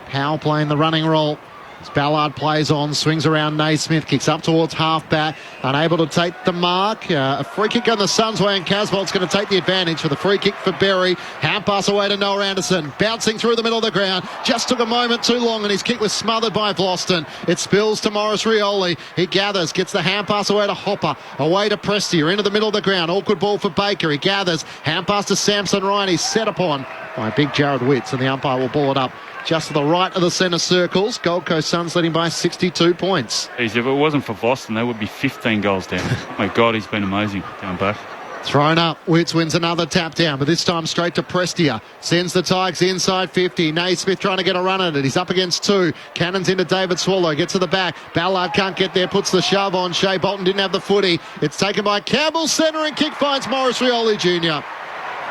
Powell playing the running role. As Ballard plays on, swings around Naismith, kicks up towards half-back, unable to take the mark. A free kick on the Suns' way, and Casbolt's going to take the advantage for the free kick for Berry. Hand pass away to Noah Anderson, bouncing through the middle of the ground. Just took a moment too long, and his kick was smothered by Vlosten. It spills to Morris Rioli. He gathers, gets the hand pass away to Hopper, away to Prestia, into the middle of the ground. Awkward ball for Baker. He gathers, hand pass to Samson Ryan. He's set upon by big Jared Witts, and the umpire will ball it up just to the right of the centre circles. Gold Coast Suns leading by 62 points. If it wasn't for Boston, they would be 15 goals down. Oh my God, he's been amazing down back. Thrown up. Witts wins another tap down, but this time straight to Prestia. Sends the Tigers inside 50. Naismith trying to get a run at it. He's up against 2. Cannons into David Swallow. Gets to the back. Ballard can't get there. Puts the shove on. Shea Bolton didn't have the footy. It's taken by Campbell. Centre and kick finds Morris Rioli Jr.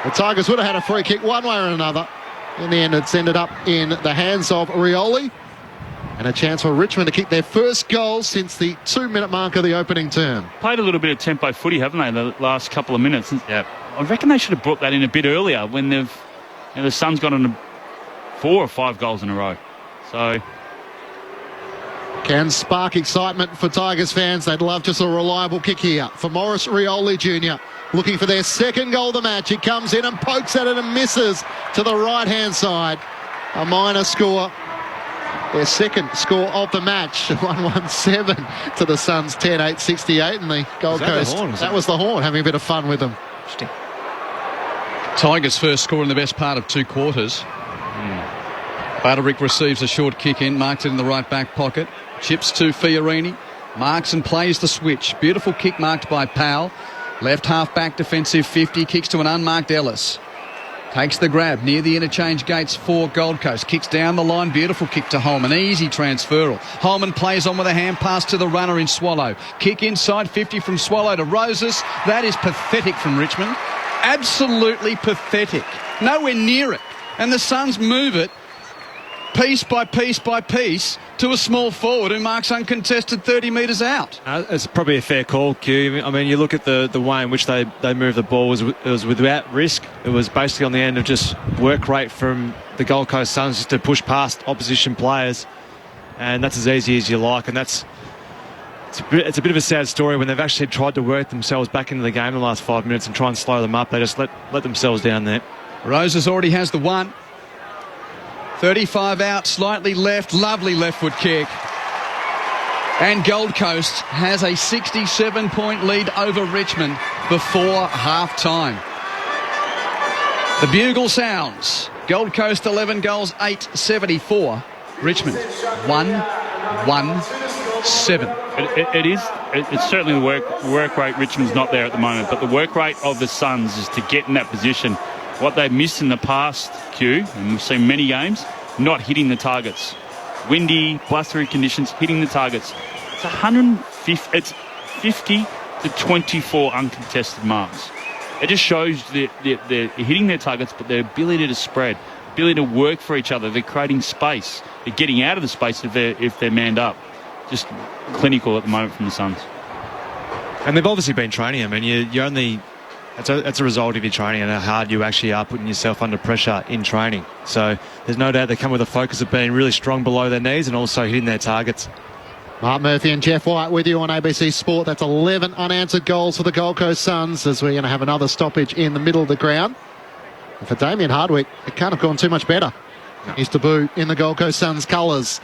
The Tigers would have had a free kick one way or another. In the end, it's ended up in the hands of Rioli. And a chance for Richmond to kick their first goal since the 2-minute mark of the opening term. Played a little bit of tempo footy, haven't they, the last couple of minutes? Yeah. I reckon they should have brought that in a bit earlier when the Suns got on 4 or 5 goals in a row. So can spark excitement for Tigers fans. They'd love just a reliable kick here for Morris Rioli Jr. Looking for their second goal of the match. He comes in and pokes at it and misses to the right-hand side. A minor score. Their second score of the match. 1-1-7 to the Suns 10-8-68. And the Gold Coast, that was the horn, having a bit of fun with them. Tigers' first score in the best part of 2 quarters. Butterick receives a short kick in, marks it in the right back pocket. Chips to Fiorini. Marks and plays the switch. Beautiful kick marked by Powell. Left half back defensive 50. Kicks to an unmarked Ellis. Takes the grab near the interchange gates for Gold Coast. Kicks down the line. Beautiful kick to Holman. Easy transferal. Holman plays on with a hand pass to the runner in Swallow. Kick inside 50 from Swallow to Roses. That is pathetic from Richmond. Absolutely pathetic. Nowhere near it. And the Suns move it piece by piece by piece to a small forward who marks uncontested 30 metres out. It's probably a fair call, Q. I mean, you look at the way in which they moved the ball, it was without risk. It was basically on the end of just work rate from the Gold Coast Suns just to push past opposition players. And that's as easy as you like. And it's a bit of a sad story when they've actually tried to work themselves back into the game in the last 5 minutes and try and slow them up. They just let themselves down there. Roses already has the one. 35 out, slightly left, lovely left foot kick. And Gold Coast has a 67-point lead over Richmond before half-time. The bugle sounds. Gold Coast 11 goals, 8-74. Richmond 1-1-7. It's certainly the work rate. Richmond's not there at the moment, but the work rate of the Suns is to get in that position. What they've missed in the past, Q, and we've seen many games, not hitting the targets. Windy, blustery conditions, hitting the targets. It's 50 to 24 uncontested marks. It just shows that they're hitting their targets, but their ability to spread, ability to work for each other. They're creating space. They're getting out of the space if they're manned up. Just clinical at the moment from the Suns. And they've obviously been training. I mean, you only... That's a result of your training and how hard you actually are putting yourself under pressure in training. So there's no doubt they come with a focus of being really strong below their knees and also hitting their targets. Mark Murphy and Jeff White with you on ABC Sport. That's 11 unanswered goals for the Gold Coast Suns as we're going to have another stoppage in the middle of the ground. And for Damien Hardwick, it can't have gone too much better. No. His debut in the Gold Coast Suns colours.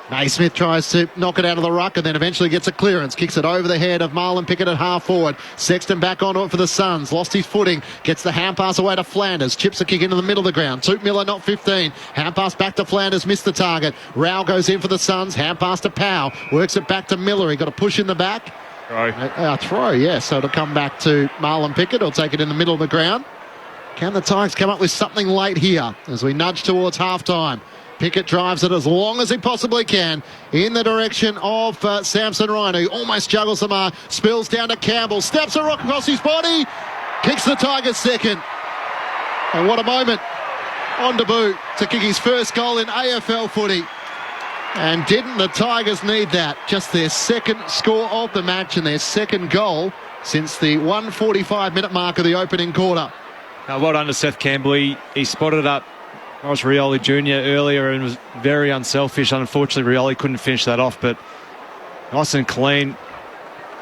Naismith tries to knock it out of the ruck and then eventually gets a clearance. Kicks it over the head of Marlon Pickett at half forward. Sexton back onto it for the Suns. Lost his footing. Gets the hand pass away to Flanders. Chips a kick into the middle of the ground. Toot Miller not 15. Hand pass back to Flanders. Missed the target. Rao goes in for the Suns. Hand pass to Powell. Works it back to Miller. He got a push in the back. Throw, yeah. So it'll come back to Marlon Pickett. He'll take it in the middle of the ground. Can the Tigers come up with something late here as we nudge towards half-time? Pickett drives it as long as he possibly can in the direction of Samson Ryan, who almost juggles the mark, spills down to Campbell, snaps a rock across his body, kicks the Tigers second. And what a moment on debut to kick his first goal in AFL footy. And didn't the Tigers need that? Just their second score of the match and their second goal since the 1:45-minute mark of the opening quarter. Well done to Seth Campbell. He spotted up Morris Rioli Jr. earlier and was very unselfish. Unfortunately, Rioli couldn't finish that off, but nice and clean,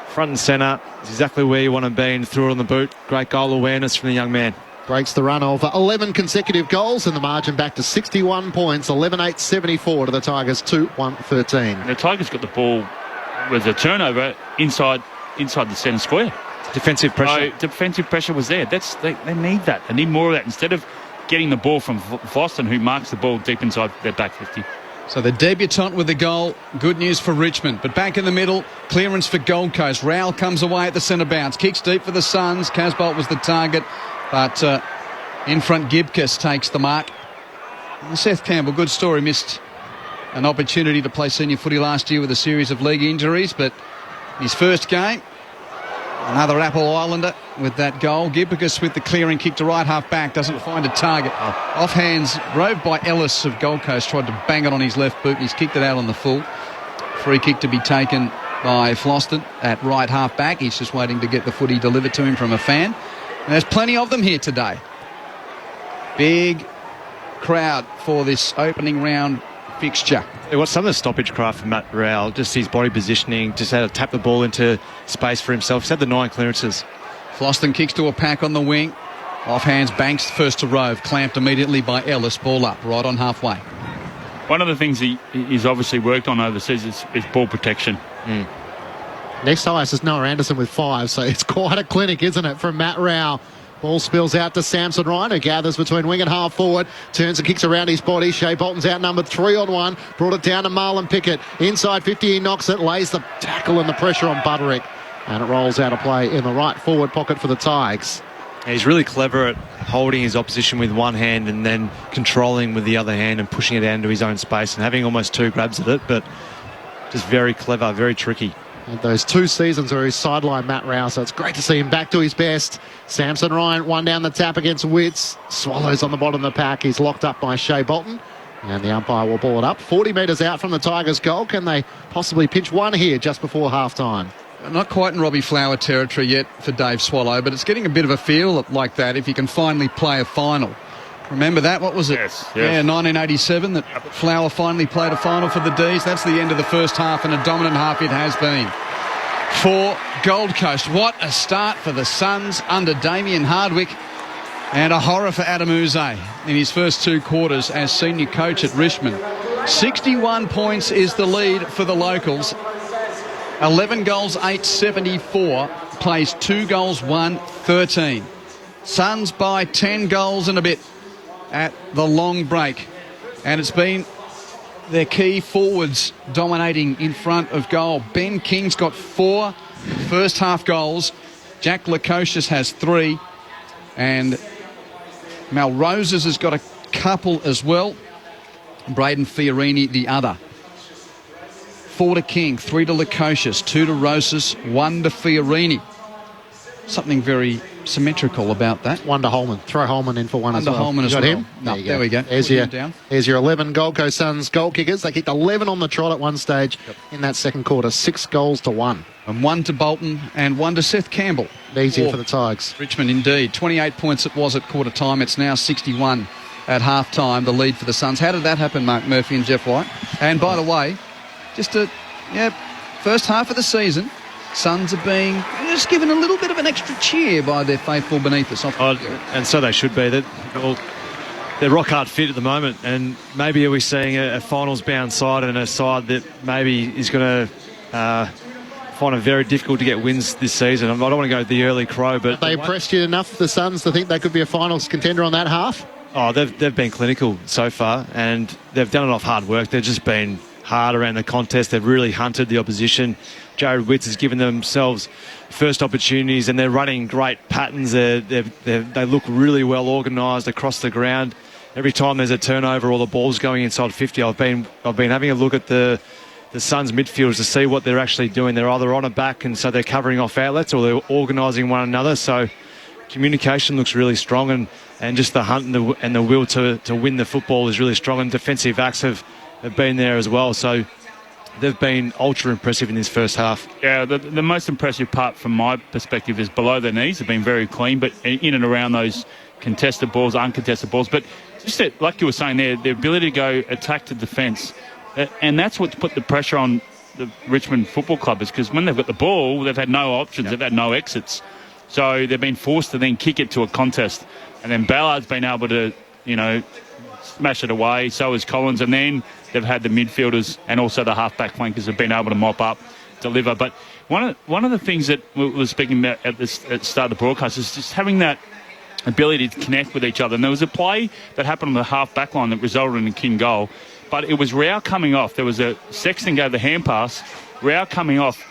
front and centre. It's exactly where you want to be and threw it on the boot. Great goal awareness from the young man. Breaks the run of 11 consecutive goals and the margin back to 61 points, 11-8-74 to the Tigers 2-1-13. The Tigers got the ball with a turnover inside the centre square. Defensive pressure. Defensive pressure was there. They need that. They need more of that instead of getting the ball from Boston, who marks the ball deep inside their back 50. So the debutant with the goal, good news for Richmond. But back in the middle, clearance for Gold Coast. Rowell comes away at the centre bounce. Kicks deep for the Suns. Casbolt was the target. But in front, Gibcus takes the mark. And Seth Campbell, good story, missed an opportunity to play senior footy last year with a series of league injuries. But his first game, another Apple Islander with that goal. Gibcus with the clearing kick to right half back. Doesn't find a target. Off hands, rove by Ellis of Gold Coast. Tried to bang it on his left boot. And he's kicked it out on the full. Free kick to be taken by Floston at right half back. He's just waiting to get the footy delivered to him from a fan. And there's plenty of them here today. Big crowd for this opening round fixture. It was some of the stoppage craft from Matt Rowell, just his body positioning, just had to tap the ball into space for himself. He's had the 9 clearances. Floston kicks to a pack on the wing. Off hands, Banks first to Rove. Clamped immediately by Ellis. Ball up, right on halfway. One of the things he's obviously worked on overseas is ball protection. Next highest is Noah Anderson with 5, so it's quite a clinic, isn't it, from Matt Rowell. Ball spills out to Samson Ryan, who gathers between wing and half forward, turns and kicks around his body. Shea Bolton's outnumbered 3-on-1, brought it down to Marlon Pickett. Inside 50, he knocks it, lays the tackle and the pressure on Butterick, and it rolls out of play in the right forward pocket for the Tigers. He's really clever at holding his opposition with one hand and then controlling with the other hand and pushing it out into his own space and having almost 2 grabs at it, but just very clever, very tricky. And those 2 seasons where he's sidelined Matt Rowell, so it's great to see him back to his best. Samson Ryan, one down the tap against Witts. Swallows on the bottom of the pack. He's locked up by Shea Bolton. And the umpire will ball it up. 40 metres out from the Tigers' goal. Can they possibly pinch one here just before half-time? Not quite in Robbie Flower territory yet for Dave Swallow, but it's getting a bit of a feel like that if he can finally play a final. Remember that? What was it? Yes. Yeah, 1987 that Flower finally played a final for the D's. That's the end of the first half, and a dominant half it has been for Gold Coast. What a start for the Suns under Damien Hardwick, and a horror for Adam Uze in his first 2 quarters as senior coach at Richmond. 61 points is the lead for the locals. 11 goals, 874, plays 2 goals, 1-13. Suns by 10 goals and a bit at the long break. And it's been their key forwards dominating in front of goal. Ben King's got 4 first half goals. Jack Lukosius has 3. And Mal Roses has got a couple as well. Braden Fiorini the other. 4 to King, 3 to Lukosius, 2 to Roses, 1 to Fiorini. Something very symmetrical about that. 1 to Holman. Throw Holman in for 1 as well. Holman as got well. Him? No, there we go. There's your 11 Gold Coast Suns goal kickers. They kicked 11 on the trot at one stage in that second quarter. 6 goals to 1. And 1 to Bolton and 1 to Seth Campbell. Easy for the Tigers. Richmond indeed. 28 points it was at quarter time. It's now 61 at half time, the lead for the Suns. How did that happen, Mark Murphy and Jeff White? And by the way, just first half of the season, Suns are being just given a little bit of an extra cheer by their faithful beneath us. And so they should be. They're rock hard fit at the moment, and maybe are we seeing a finals-bound side and a side that maybe is going to find it very difficult to get wins this season. I don't want to go the early crow, but... Have they impressed you enough, the Suns, to think they could be a finals contender on that half? Oh, they've been clinical so far, and they've done it off hard work. They've just been hard around the contest. They've really hunted the opposition. Jared Witts has given themselves first opportunities, and they're running great patterns. They look really well organised across the ground. Every time there's a turnover or the ball's going inside 50, I've been having a look at the Suns midfielders to see what they're actually doing. They're either on a back, and so they're covering off outlets, or they're organising one another. So communication looks really strong, and just the hunt and the will to win the football is really strong, and defensive acts have been there as well. So they've been ultra impressive in this first half. Yeah, the most impressive part from my perspective is below their knees. They've been very clean, but in and around those contested balls, uncontested balls. But just that, like you were saying there, the ability to go attack to defence, and that's what's put the pressure on the Richmond Football Club, is because when they've got the ball, they've had no options, they've had no exits. So they've been forced to then kick it to a contest. And then Ballard's been able to, smash it away. So has Collins. And then they've had the midfielders and also the half-back flankers have been able to mop up, deliver. But one of the things that we were speaking about at the start of the broadcast is just having that ability to connect with each other. And there was a play that happened on the half-back line that resulted in a King goal. But it was Rao coming off. There was a Sexton gave the hand pass. Rao coming off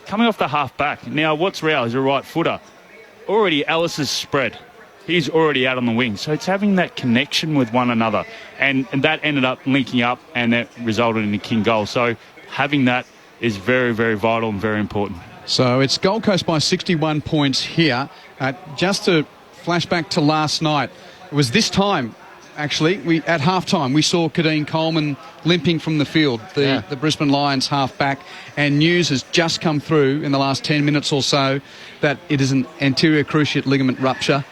the half-back. Now, what's Rao? He's a right footer. Already Ellis is spread. He's already out on the wing. So it's having that connection with one another. And that ended up linking up, and that resulted in a King goal. So having that is very, very vital and very important. So it's Gold Coast by 61 points here. Just to flash back to last night, it was this time, actually, at half-time, we saw Kadeen Coleman limping from the field, the Brisbane Lions half-back, and news has just come through in the last 10 minutes or so that it is an anterior cruciate ligament rupture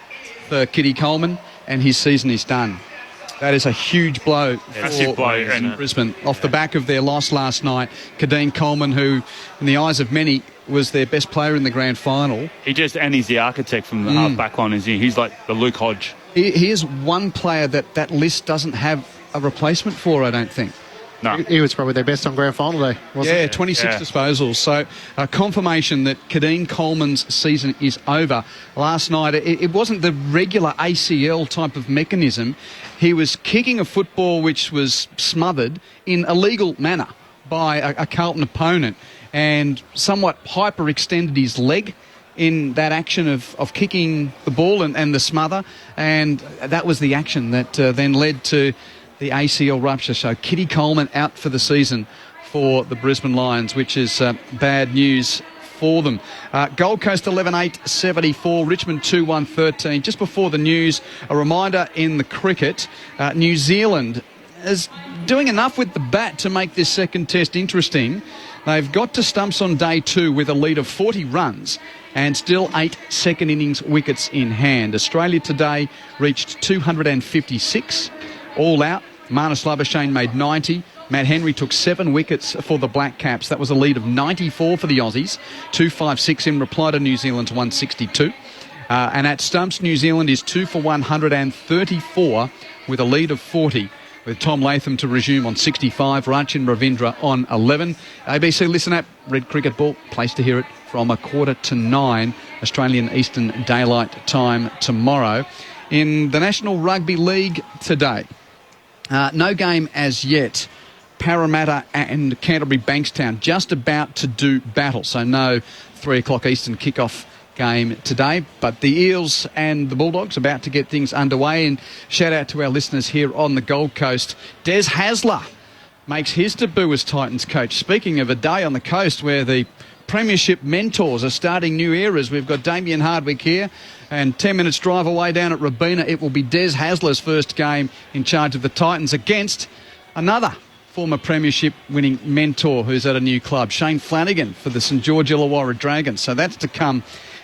for Kitty Coleman, and his season is done. That is a huge blow for Brisbane. Off the back of their loss last night, Kadeen Coleman, who, in the eyes of many, was their best player in the grand final. And he's the architect from the half-back line, isn't he? He's like the Luke Hodge. He is one player that list doesn't have a replacement for, I don't think. No. He was probably their best on grand final day, wasn't he? 26 disposals. So confirmation that Kadeen Coleman's season is over. Last night, it wasn't the regular ACL type of mechanism. He was kicking a football which was smothered in a legal manner by a Carlton opponent, and somewhat hyperextended his leg in that action of kicking the ball and the smother, and that was the action that then led to the ACL rupture. So Kitty Coleman out for the season for the Brisbane Lions, which is bad news for them. Gold Coast 11-8-74, Richmond 2-1-13. Just before the news, a reminder in the cricket, New Zealand is doing enough with the bat to make this second test interesting. They've got to stumps on day 2 with a lead of 40 runs and still 8 second innings wickets in hand. Australia today reached 256 all out. Marnus Labuschagne made 90. Matt Henry took 7 wickets for the Black Caps. That was a lead of 94 for the Aussies. 256 in reply to New Zealand's 162. And at stumps, New Zealand is 2 for 134 with a lead of 40. With Tom Latham to resume on 65, Rachin Ravindra on 11. ABC Listen app, Red Cricket Ball, place to hear it from 8:45 Australian Eastern Daylight Time tomorrow. In the National Rugby League today, no game as yet. Parramatta and Canterbury Bankstown just about to do battle, so no 3 o'clock Eastern kickoff game today, but the Eels and the Bulldogs about to get things underway. And shout out to our listeners here on the Gold Coast. Des Hasler makes his debut as Titans coach. Speaking of a day on the coast where the Premiership mentors are starting new eras, we've got Damien Hardwick here, and 10 minutes drive away down at Robina, it will be Des Hasler's first game in charge of the Titans against another former Premiership winning mentor who's at a new club, Shane Flanagan for the St George Illawarra Dragons. So that's to come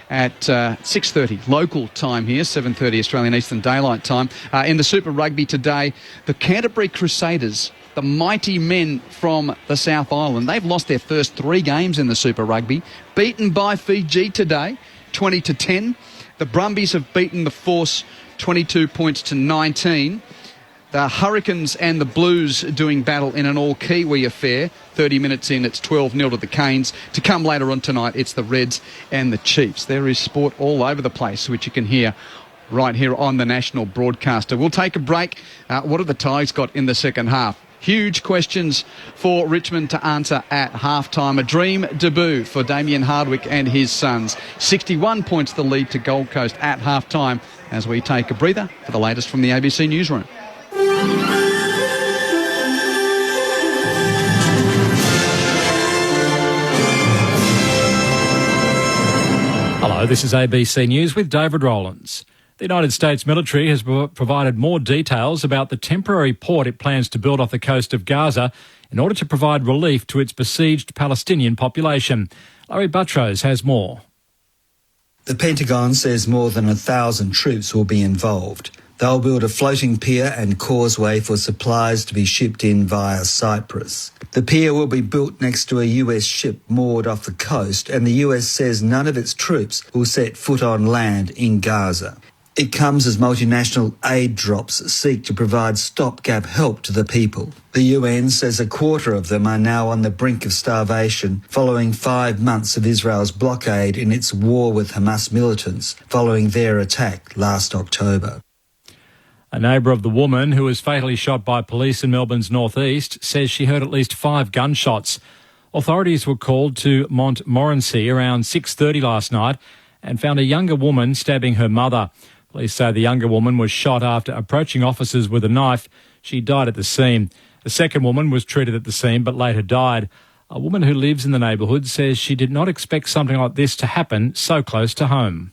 at 6:30 local time here, 7:30 Australian Eastern Daylight Time. In the Super Rugby today, the Canterbury Crusaders, the mighty men from the South Island, they've lost their first 3 games in the Super Rugby, beaten by Fiji today, 20-10. The Brumbies have beaten the Force 22 points to 19. The Hurricanes and the Blues doing battle in an all-Kiwi affair. 30 minutes in, it's 12-0 to the Canes. To come later on tonight, it's the Reds and the Chiefs. There is sport all over the place, which you can hear right here on the national broadcaster. We'll take a break. What have the Tigers got in the second half? Huge questions for Richmond to answer at halftime. A dream debut for Damien Hardwick and his sons. 61 points the lead to Gold Coast at halftime as we take a breather for the latest from the ABC Newsroom. Hello, this is ABC News with David Rowlands. The United States military has provided more details about the temporary port it plans to build off the coast of Gaza in order to provide relief to its besieged Palestinian population. Larry Buttrose has more. The Pentagon says more than 1,000 troops will be involved. They'll build a floating pier and causeway for supplies to be shipped in via Cyprus. The pier will be built next to a US ship moored off the coast, and the US says none of its troops will set foot on land in Gaza. It comes as multinational aid drops seek to provide stopgap help to the people. The UN says a quarter of them are now on the brink of starvation following 5 months of Israel's blockade in its war with Hamas militants following their attack last October. A neighbour of the woman who was fatally shot by police in Melbourne's northeast says she heard at least 5 gunshots. Authorities were called to Montmorency around 6:30 last night and found a younger woman stabbing her mother. Police say the younger woman was shot after approaching officers with a knife. She died at the scene. The second woman was treated at the scene but later died. A woman who lives in the neighbourhood says she did not expect something like this to happen so close to home.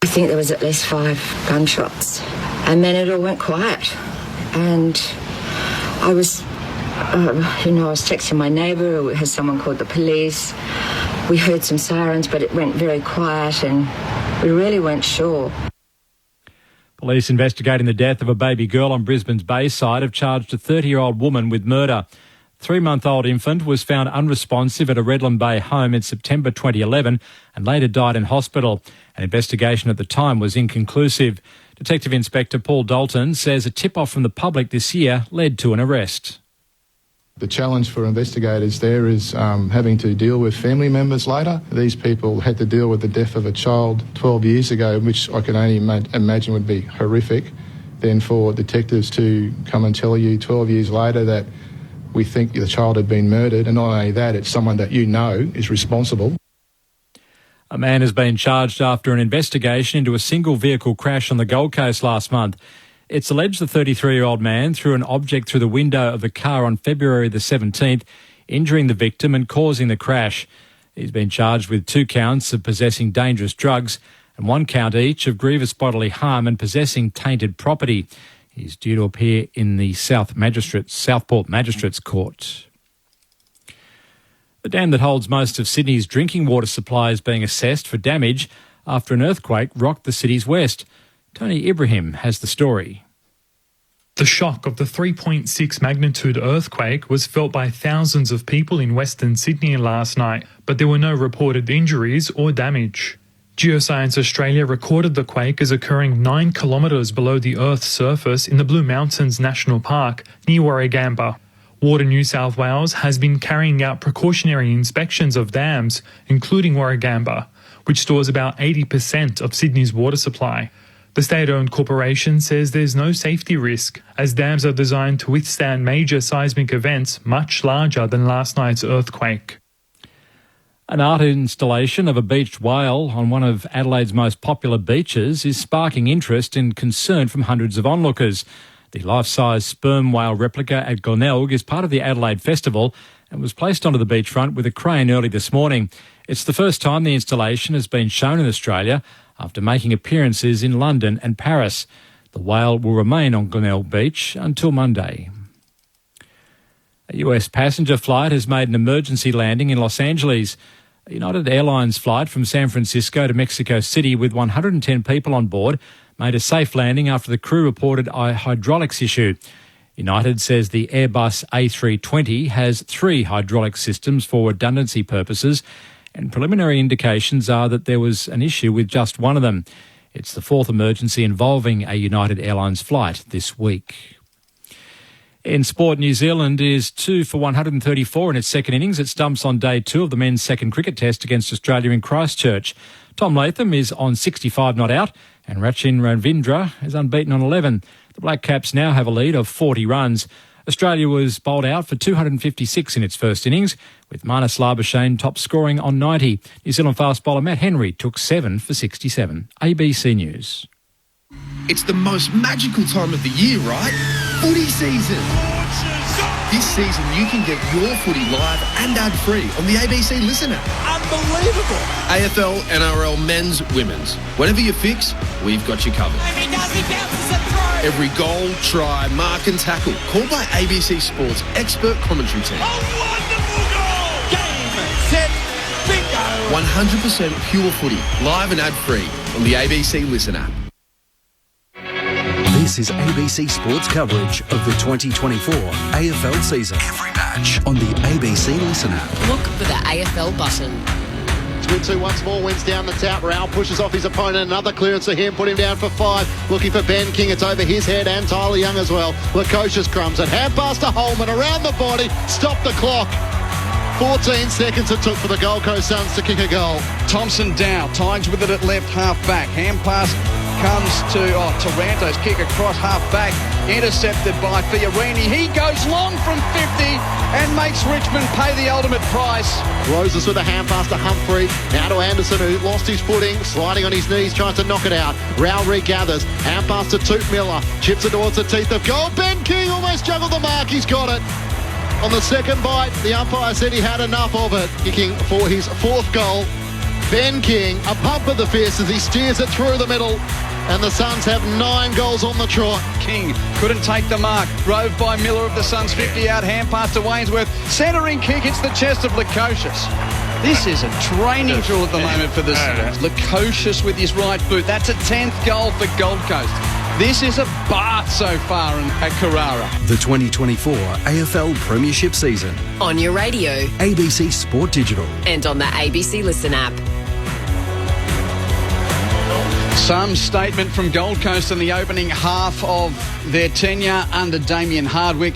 I think there was at least 5 gunshots. And then it all went quiet. And I was, I was texting my neighbour, has someone called the police. We heard some sirens, but it went very quiet and we really weren't sure. Police investigating the death of a baby girl on Brisbane's Bayside have charged a 30-year-old woman with murder. 3-month-old infant was found unresponsive at a Redland Bay home in September 2011 and later died in hospital. An investigation at the time was inconclusive. Detective Inspector Paul Dalton says a tip-off from the public this year led to an arrest. The challenge for investigators there is having to deal with family members later. These people had to deal with the death of a child 12 years ago, which I can only imagine would be horrific. Then for detectives to come and tell you 12 years later that we think the child had been murdered, and not only that, it's someone that you know is responsible. A man has been charged after an investigation into a single vehicle crash on the Gold Coast last month. It's alleged the 33-year-old man threw an object through the window of the car on February the 17th, injuring the victim and causing the crash. He's been charged with 2 counts of possessing dangerous drugs and 1 count each of grievous bodily harm and possessing tainted property. He's due to appear in the Southport Magistrates Court. The dam that holds most of Sydney's drinking water supply is being assessed for damage after an earthquake rocked the city's west. Tony Ibrahim has the story. The shock of the 3.6 magnitude earthquake was felt by thousands of people in Western Sydney last night, but there were no reported injuries or damage. Geoscience Australia recorded the quake as occurring 9 kilometres below the Earth's surface in the Blue Mountains National Park near Warragamba. Water New South Wales has been carrying out precautionary inspections of dams, including Warragamba, which stores about 80% of Sydney's water supply. The state-owned corporation says there's no safety risk, as dams are designed to withstand major seismic events much larger than last night's earthquake. An art installation of a beached whale on one of Adelaide's most popular beaches is sparking interest and concern from hundreds of onlookers. The life-size sperm whale replica at Glenelg is part of the Adelaide Festival and was placed onto the beachfront with a crane early this morning. It's the first time the installation has been shown in Australia after making appearances in London and Paris. The whale will remain on Glenelg Beach until Monday. A US passenger flight has made an emergency landing in Los Angeles. A United Airlines flight from San Francisco to Mexico City with 110 people on board made a safe landing after the crew reported a hydraulics issue. United says the Airbus A320 has 3 hydraulic systems for redundancy purposes, and preliminary indications are that there was an issue with just one of them. It's the 4th emergency involving a United Airlines flight this week. In sport, New Zealand is 2 for 134 in its second innings. It stumps on day 2 of the men's second cricket test against Australia in Christchurch. Tom Latham is on 65 not out, and Rachin Ravindra is unbeaten on 11. The Black Caps now have a lead of 40 runs. Australia was bowled out for 256 in its first innings, with Marnus Labuschagne top scoring on 90. New Zealand fast bowler Matt Henry took 7 for 67. ABC News. It's the most magical time of the year, right? Footy season. This season you can get your footy live and ad-free on the ABC Listen app. Unbelievable. AFL, NRL, men's, women's. Whatever you fix, we've got you covered. Every goal, try, mark and tackle, called by ABC Sports expert commentary team. A wonderful goal! Game, set, bingo! 100% pure footy, live and ad-free on the ABC Listen app. This is ABC Sports coverage of the 2024 AFL season. Every match on the ABC Listen app. Look for the AFL button. Twitsu once more wins down the tap. Rao pushes off his opponent. Another clearance for him. Put him down for 5. Looking for Ben King. It's over his head and Tyler Young as well. Lukosius crumbs it. Hand pass to Holman. Around the body. Stop the clock. 14 seconds it took for the Gold Coast Suns to kick a goal. Thompson down. Tigers with it at left half back. Hand pass comes to Taranto's kick across half back. Intercepted by Fiorini. He goes long from 50 and makes Richmond pay the ultimate price. Roses with a hand pass to Humphrey. Now to Anderson, who lost his footing. Sliding on his knees, tries to knock it out. Rao regathers. Hand pass to Toot Miller. Chips it towards the teeth of goal. Ben King almost juggled the mark. He's got it. On the second bite, the umpire said he had enough of it. Kicking for his 4th goal. Ben King, a pump of the fist as he steers it through the middle. And the Suns have 9 goals on the trot. King couldn't take the mark. Drove by Miller of the Suns, 50 out. Hand pass to Wainsworth. Centering kick hits the chest of Lukosius. This is a training drill at the moment for the Suns. Lukosius with his right boot. That's a 10th goal for Gold Coast. This is a bath so far at Carrara. The 2024 AFL Premiership season. On your radio. ABC Sport Digital. And on the ABC Listen app. Some statement from Gold Coast in the opening half of their tenure under Damien Hardwick.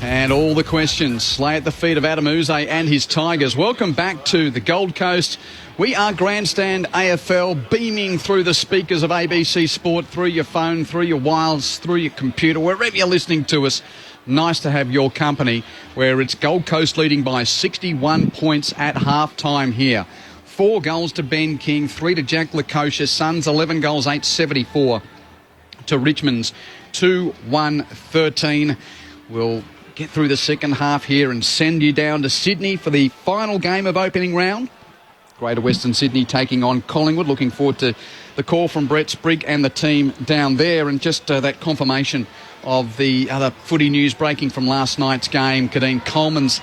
And all the questions lay at the feet of Adam Uze and his Tigers. Welcome back to the Gold Coast. We are Grandstand AFL, beaming through the speakers of ABC Sport, through your phone, through your wireless, through your computer, wherever you're listening to us. Nice to have your company, where it's Gold Coast leading by 61 points at half-time here. 4 goals to Ben King, 3 to Jack Lukosius. Suns 11 goals, 874 to Richmond's 2-1-13. We'll get through the second half here and send you down to Sydney for the final game of opening round. Greater Western Sydney taking on Collingwood. Looking forward to the call from Brett Sprigg and the team down there, and just that confirmation of the other footy news breaking from last night's game. Kadeen Coleman's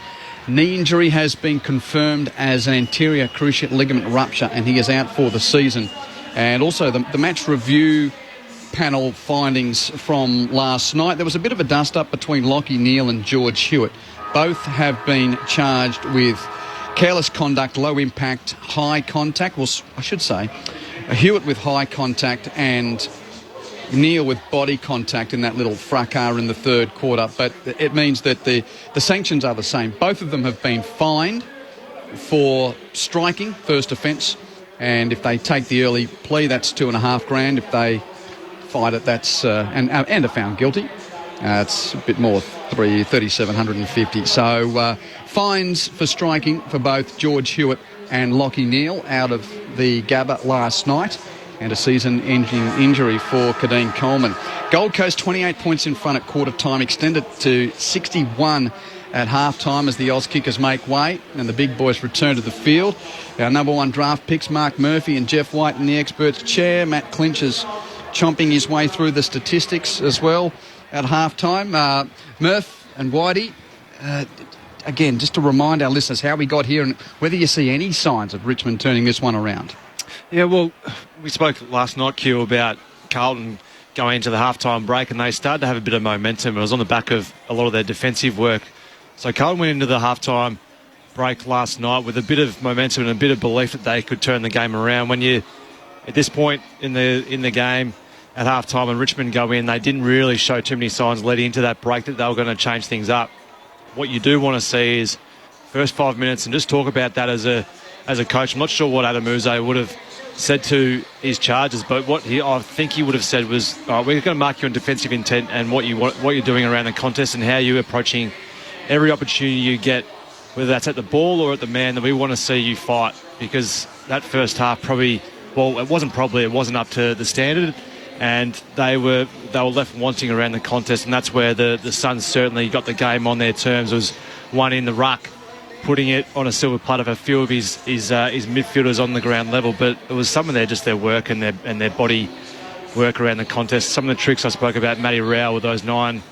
knee injury has been confirmed as an anterior cruciate ligament rupture, and he is out for the season. And also the match review panel findings from last night. There was a bit of a dust-up between Lachie Neale and George Hewitt. Both have been charged with careless conduct, low impact, high contact. Well, I should say Hewitt with high contact and Neale with body contact in that little fracas in the third quarter. But it means that the sanctions are the same. Both of them have been fined for striking, first offence. And if they take the early plea, that's $2,500. If they fight it, that's and are found guilty, it's a bit more, $3,750. So fines for striking for both George Hewitt and Lachie Neale out of the Gabba last night, and a season-ending injury for Kadeen Coleman. Gold Coast 28 points in front at quarter time, extended to 61 at half-time as the Oz kickers make way and the big boys return to the field. Our number one draft picks, Mark Murphy and Jeff White in the experts' chair. Matt Clinch is chomping his way through the statistics as well at half-time. Murph and Whitey, again, just to remind our listeners how we got here and whether you see any signs of Richmond turning this one around. Yeah, well, we spoke last night, Q, about Carlton going into the half-time break, and they started to have a bit of momentum. It was on the back of a lot of their defensive work. So Carlton went into the half-time break last night with a bit of momentum and a bit of belief that they could turn the game around. When you, at this point in the game, at half-time, and Richmond go in, they didn't really show too many signs leading into that break that they were going to change things up. What you do want to see is first 5 minutes, and just talk about that as a coach. I'm not sure what Adam Uze would have said to his charges, but I think he would have said was, we're going to mark you on defensive intent and what you're doing around the contest and how you're approaching every opportunity you get, whether that's at the ball or at the man, that we want to see you fight, because that first half it wasn't up to the standard, and they were left wanting around the contest, and that's where the Suns certainly got the game on their terms. It was one in the ruck, putting it on a silver platter for a few of his midfielders on the ground level, but it was some of their work and their body work around the contest. Some of the tricks I spoke about, Matty Rowell with those 9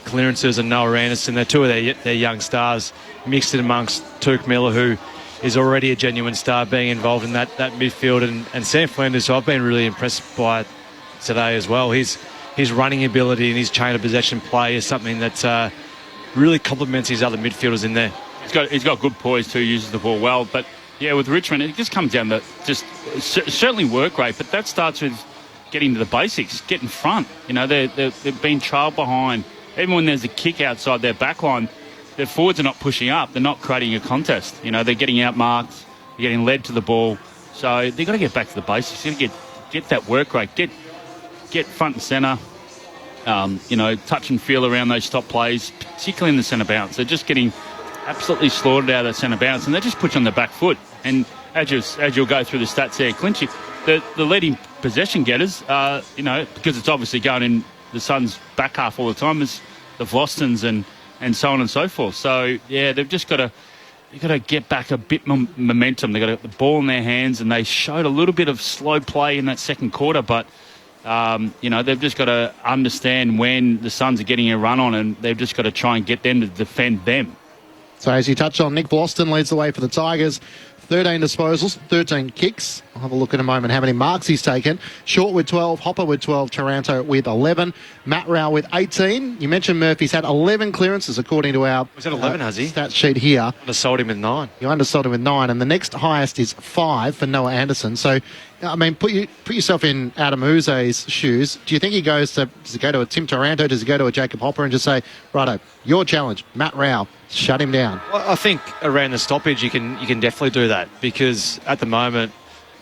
clearances and Noah Anderson, they're two of their young stars, mixed in amongst Tuke Miller, who is already a genuine star, being involved in that midfield, and Sam Flanders, who I've been really impressed by today as well. His running ability and his chain of possession play is something that really complements his other midfielders in there. He's got good poise too, uses the ball well. But yeah, with Richmond, it just comes down to just certainly work rate, but that starts with getting to the basics, get in front. You know, they've been trailed behind. Even when there's a kick outside their back line, their forwards are not pushing up. They're not creating a contest. You know, they're getting outmarked, they're getting led to the ball. So they've got to get back to the basics. They've got to get that work rate, get front and centre, touch and feel around those stop plays, particularly in the centre bounce. They're just getting absolutely slaughtered out of that centre bounce, and they just put you on the back foot. And as you'll go through the stats there, Clinchy, the leading possession getters, because it's obviously going in the Suns' back half all the time, is the Vostons and so on and so forth. So, yeah, they've just got to get back a bit momentum. They've got the ball in their hands, and they showed a little bit of slow play in that second quarter, but they've just got to understand when the Suns are getting a run on, and they've just got to try and get them to defend them. So as you touched on, Nick Boston leads the way for the Tigers. 13 disposals, 13 kicks. I'll have a look in a moment how many marks he's taken. Short with 12, Hopper with 12, Taranto with 11, Matt Rowell with 18. You mentioned Murphy's had 11 clearances according to our was that 11, has he? Stat sheet here. Undersold him with 9. You undersold him with 9, and the next highest is 5 for Noah Anderson. So, I mean, put yourself in Adam Uze's shoes. Do you think does he go to a Tim Taranto? Does he go to a Jacob Hopper and just say, righto, your challenge, Matt Rowell, shut him down? Well, I think around the stoppage you can definitely do that, because at the moment,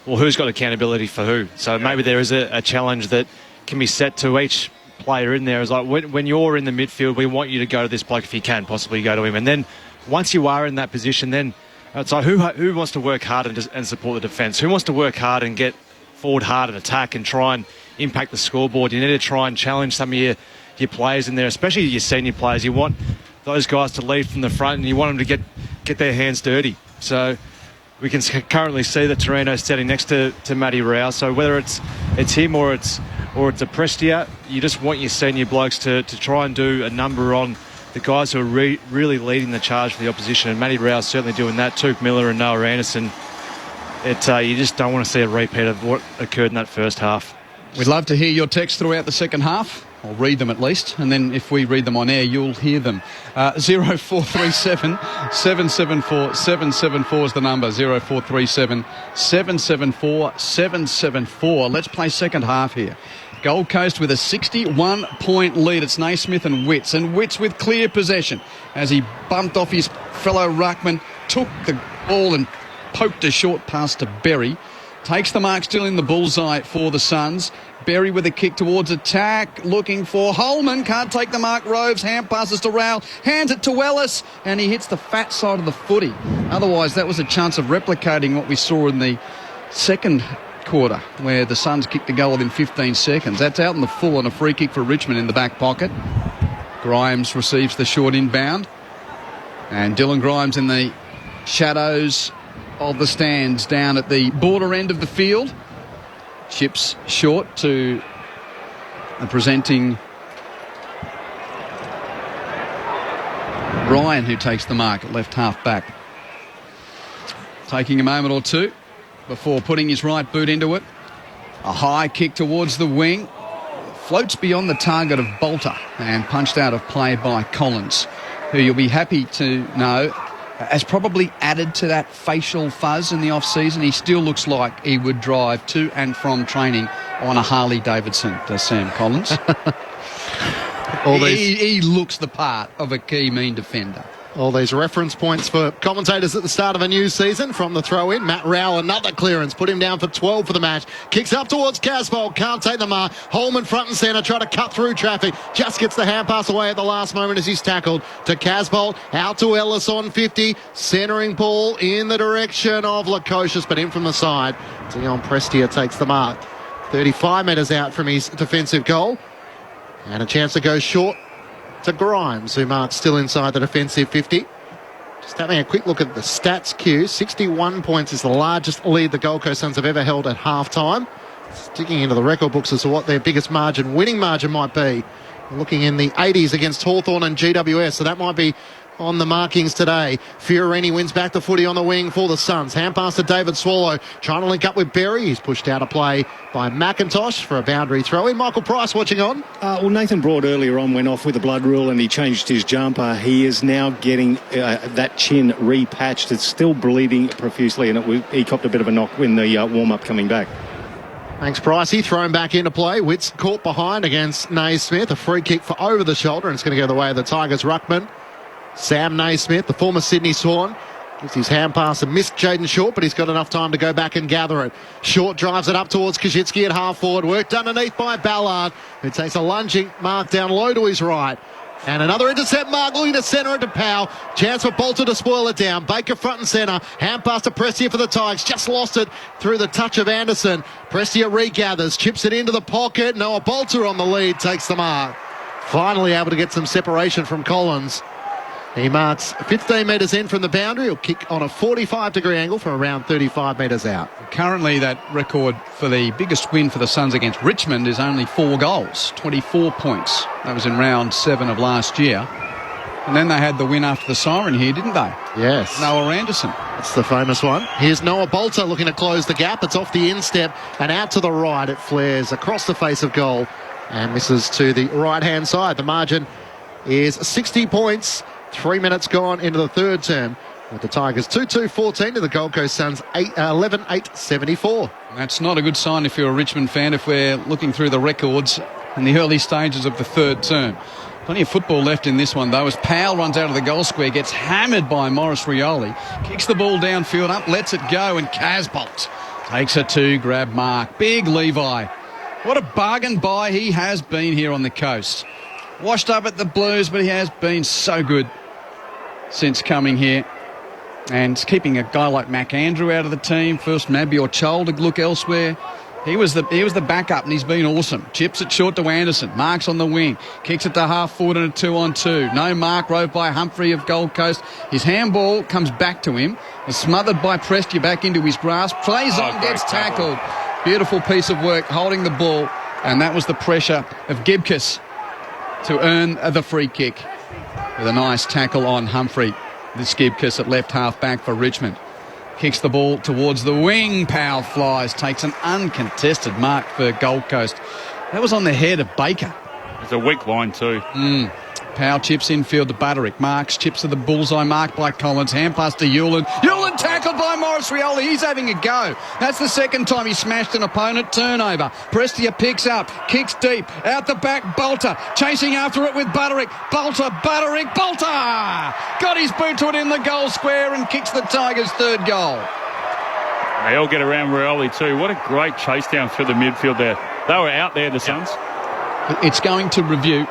well, who's got accountability for who? So maybe there is a challenge that can be set to each player in there. Is like, when you're in the midfield, we want you to go to this bloke if you can possibly go to him. And then once you are in that position, then it's like who wants to work hard and support the defence? Who wants to work hard and get forward hard and attack and try and impact the scoreboard? You need to try and challenge some of your players in there, especially your senior players. You want those guys to lead from the front, and you want them to get their hands dirty. So we can currently see that Torino's standing next to Matty Rao. So whether it's him or it's a Prestia, you just want your senior blokes to try and do a number on the guys who are really leading the charge for the opposition. And Matty Rao's certainly doing that. Tuke Miller and Noah Anderson. You just don't want to see a repeat of what occurred in that first half. We'd love to hear your texts throughout the second half. I'll read them at least, and then if we read them on air, you'll hear them. 0437 774 774 is the number. 0437 774 774. Let's play second half here. Gold Coast with a 61-point lead. It's Naismith and Witts with clear possession as he bumped off his fellow ruckman, took the ball and poked a short pass to Berry. Takes the mark still in the bullseye for the Suns. Berry with a kick towards attack, looking for Holman. Can't take the mark. Roves, hand passes to Rowell, hands it to Ellis, and he hits the fat side of the footy. Otherwise, that was a chance of replicating what we saw in the second quarter, where the Suns kicked the goal within 15 seconds. That's out in the full on a free kick for Richmond in the back pocket. Grimes receives the short inbound. And Dylan Grimes in the shadows of the stands down at the border end of the field. Chips short to the presenting Ryan, who takes the mark at left half back. Taking a moment or two before putting his right boot into it. A high kick towards the wing. Floats beyond the target of Bolter and punched out of play by Collins, who you'll be happy to know has probably added to that facial fuzz in the off-season. He still looks like he would drive to and from training on a Harley Davidson, does Sam Collins. He looks the part of a key mean defender. All these reference points for commentators at the start of a new season from the throw-in. Matt Rowell, another clearance, put him down for 12 for the match. Kicks up towards Casbolt, can't take the mark. Holman front and centre, try to cut through traffic. Just gets the hand pass away at the last moment as he's tackled to Casbolt. Out to Ellis on 50. Centering ball in the direction of Lukosius, but in from the side. Dion Prestia takes the mark. 35 metres out from his defensive goal. And a chance to go short to Grimes, who marks still inside the defensive 50. Just having a quick look at the stats queue. 61 points is the largest lead the Gold Coast Suns have ever held at half-time. Sticking into the record books as to what their biggest margin, winning margin might be. Looking in the 80s against Hawthorn and GWS, so that might be on the markings today. Fiorini wins back the footy on the wing for the Suns. Hand pass to David Swallow, trying to link up with Berry. He's pushed out of play by McIntosh for a boundary throw in. Michael Price watching on. Well, Nathan Broad earlier on went off with the blood rule and he changed his jumper. He is now getting that chin repatched. It's still bleeding profusely, and he copped a bit of a knock in the warm-up coming back. Thanks, Pricey. Thrown back into play. Witts caught behind against Naismith. A free kick for over the shoulder, and it's going to go the way of the Tigers' ruckman. Sam Naismith, the former Sydney Swan, gives his hand pass and missed Jaden Short, but he's got enough time to go back and gather it. Short drives it up towards Kajitsky at half forward. Worked underneath by Ballard, who takes a lunging mark down low to his right. And another intercept mark looking to centre it to Powell. Chance for Bolter to spoil it down. Baker front and centre. Hand pass to Prestia for the Tigers. Just lost it through the touch of Anderson. Prestia regathers, chips it into the pocket. Noah Bolter on the lead, takes the mark. Finally able to get some separation from Collins. He marks 15 metres in from the boundary. He'll kick on a 45-degree angle from around 35 metres out. Currently, that record for the biggest win for the Suns against Richmond is only 4 goals, 24 points. That was in round 7 of last year. And then they had the win after the siren here, didn't they? Yes. Noah Anderson. That's the famous one. Here's Noah Bolter looking to close the gap. It's off the instep and out to the right. It flares across the face of goal and misses to the right-hand side. The margin is 60 points. 3 minutes gone into the third term, with the Tigers 2-2-14 to the Gold Coast Suns 11-8-74. That's not a good sign if you're a Richmond fan, if we're looking through the records in the early stages of the third term. Plenty of football left in this one, though, as Powell runs out of the goal square, gets hammered by Morris Rioli, kicks the ball downfield, up, lets it go, and Casbolt takes a 2-grab mark. Big Levi. What a bargain buy he has been here on the coast. Washed up at the Blues, but he has been so good since coming here. And keeping a guy like Mac Andrew out of the team. First Mabior Chol to look elsewhere. He was the backup, and he's been awesome. Chips it short to Anderson. Marks on the wing. Kicks it to half forward and a 2-on-2. No mark, rove by Humphrey of Gold Coast. His handball comes back to him. Is smothered by Prestia back into his grasp. Plays on, gets tackled. Beautiful piece of work holding the ball. And that was the pressure of Gibcus to earn the free kick. With a nice tackle on Humphrey. This Gibcus at left half back for Richmond. Kicks the ball towards the wing. Powell flies. Takes an uncontested mark for Gold Coast. That was on the head of Baker. It's a weak line too. Powell chips infield to Butterick. Marks, chips to the bullseye. Marked by Collins. Hand pass to Hewlin. Hewlin tackled by Morris Rioli. He's having a go. That's the second time he smashed an opponent. Turnover. Prestia picks up. Kicks deep. Out the back. Bolter. Chasing after it with Butterick. Bolter. Butterick. Bolter! Got his boot to it in the goal square and kicks the Tigers' third goal. They all get around Rioli too. What a great chase down through the midfield there. They were out there, the Suns. It's going to review.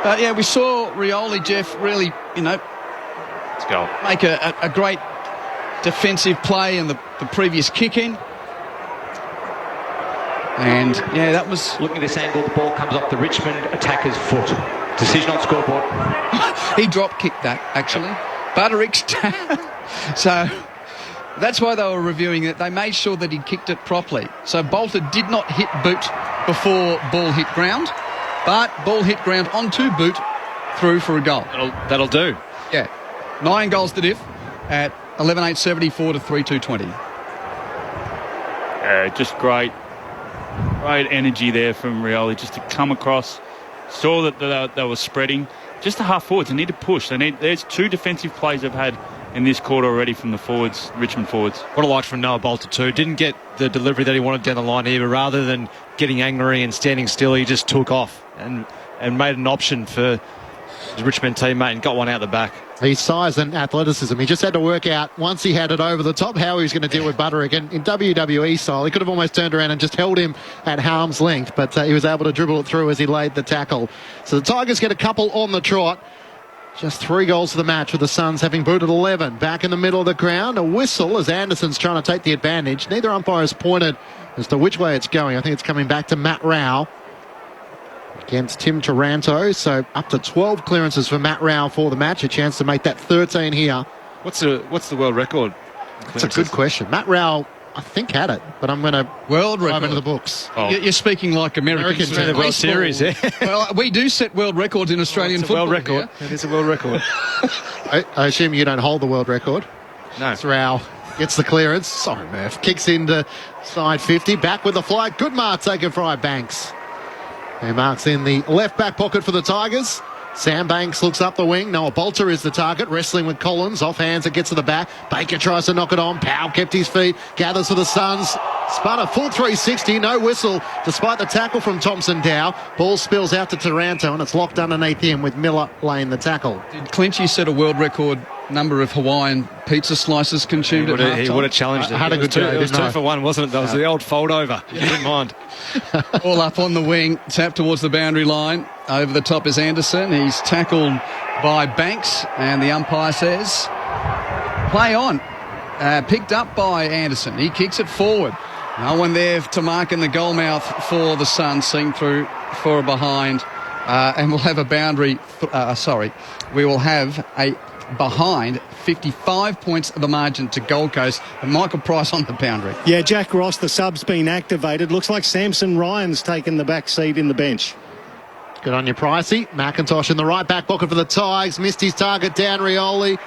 But yeah, we saw Rioli, Jeff, really, Let's go. Make a great defensive play in the previous kick-in. And, yeah, that was... Looking at this angle, the ball comes off the Richmond attacker's foot. Decision on scoreboard. He drop-kicked that, actually. Butterick's... So... That's why they were reviewing it. They made sure that he'd kicked it properly. So Bolter did not hit boot before ball hit ground, but ball hit ground onto boot, through for a goal. That'll do. Yeah. 9 goals to diff at 11.874 to 3.220. Just great energy there from Rioli just to come across. Saw that they were spreading. Just the half forwards, they need to push. There's 2 defensive plays they've had in this quarter already from the forwards, Richmond forwards. What a light from Noah Bolter too. Didn't get the delivery that he wanted down the line here, but rather than getting angry and standing still, he just took off and made an option for his Richmond teammate and got one out the back. His size and athleticism, he just had to work out, once he had it over the top, how he was going to deal with Butterick. And in WWE style, he could have almost turned around and just held him at arm's length, but he was able to dribble it through as he laid the tackle. So the Tigers get a couple on the trot. Just 3 goals to the match, with the Suns having booted 11. Back in the middle of the ground, a whistle as Anderson's trying to take the advantage. Neither umpires pointed as to which way it's going. I think it's coming back to Matt Rao against Tim Taranto. So up to 12 clearances for Matt Rao for the match. A chance to make that 13 here. What's the world record? That's a good question. Matt Rao, I think, had it, but I'm going to world dive record into the books. Oh. You're speaking like Americans. The World Series, yeah. Well, we do set world records in Australian football. World record. It is a world record. I assume you don't hold the world record. No. It's Rao gets the clearance. Sorry, Murph. Kicks into side 50. Back with the flight. Good mark taken by Banks. He marks in the left back pocket for the Tigers. Sam Banks looks up the wing. Noah Bolter is the target, wrestling with Collins. Off hands, it gets to the back. Baker tries to knock it on. Powell kept his feet. Gathers for the Suns. Spun a full 360. No whistle, despite the tackle from Thompson Dow. Ball spills out to Taranto, and it's locked underneath him with Miller laying the tackle. Did Clinchy set a world record number of Hawaiian pizza slices consumed at half-time? He would have challenged it. Had a good day, It was 2 for 1, wasn't it? That was the old fold over. You didn't mind. All up on the wing, tap towards the boundary line. Over the top is Anderson. He's tackled by Banks, and the umpire says, play on. Picked up by Anderson. He kicks it forward. No one there to mark in the goal mouth for the Suns, seen through for a behind. And we'll have a boundary. We will have a behind 55 points of the margin to Gold Coast, and Michael Price on the boundary. Yeah, Jack Ross, the sub's been activated. Looks like Samson Ryan's taken the back seat in the bench. Good on you, Pricey. McIntosh in the right back pocket for the Tigers. Missed his target down. Rioli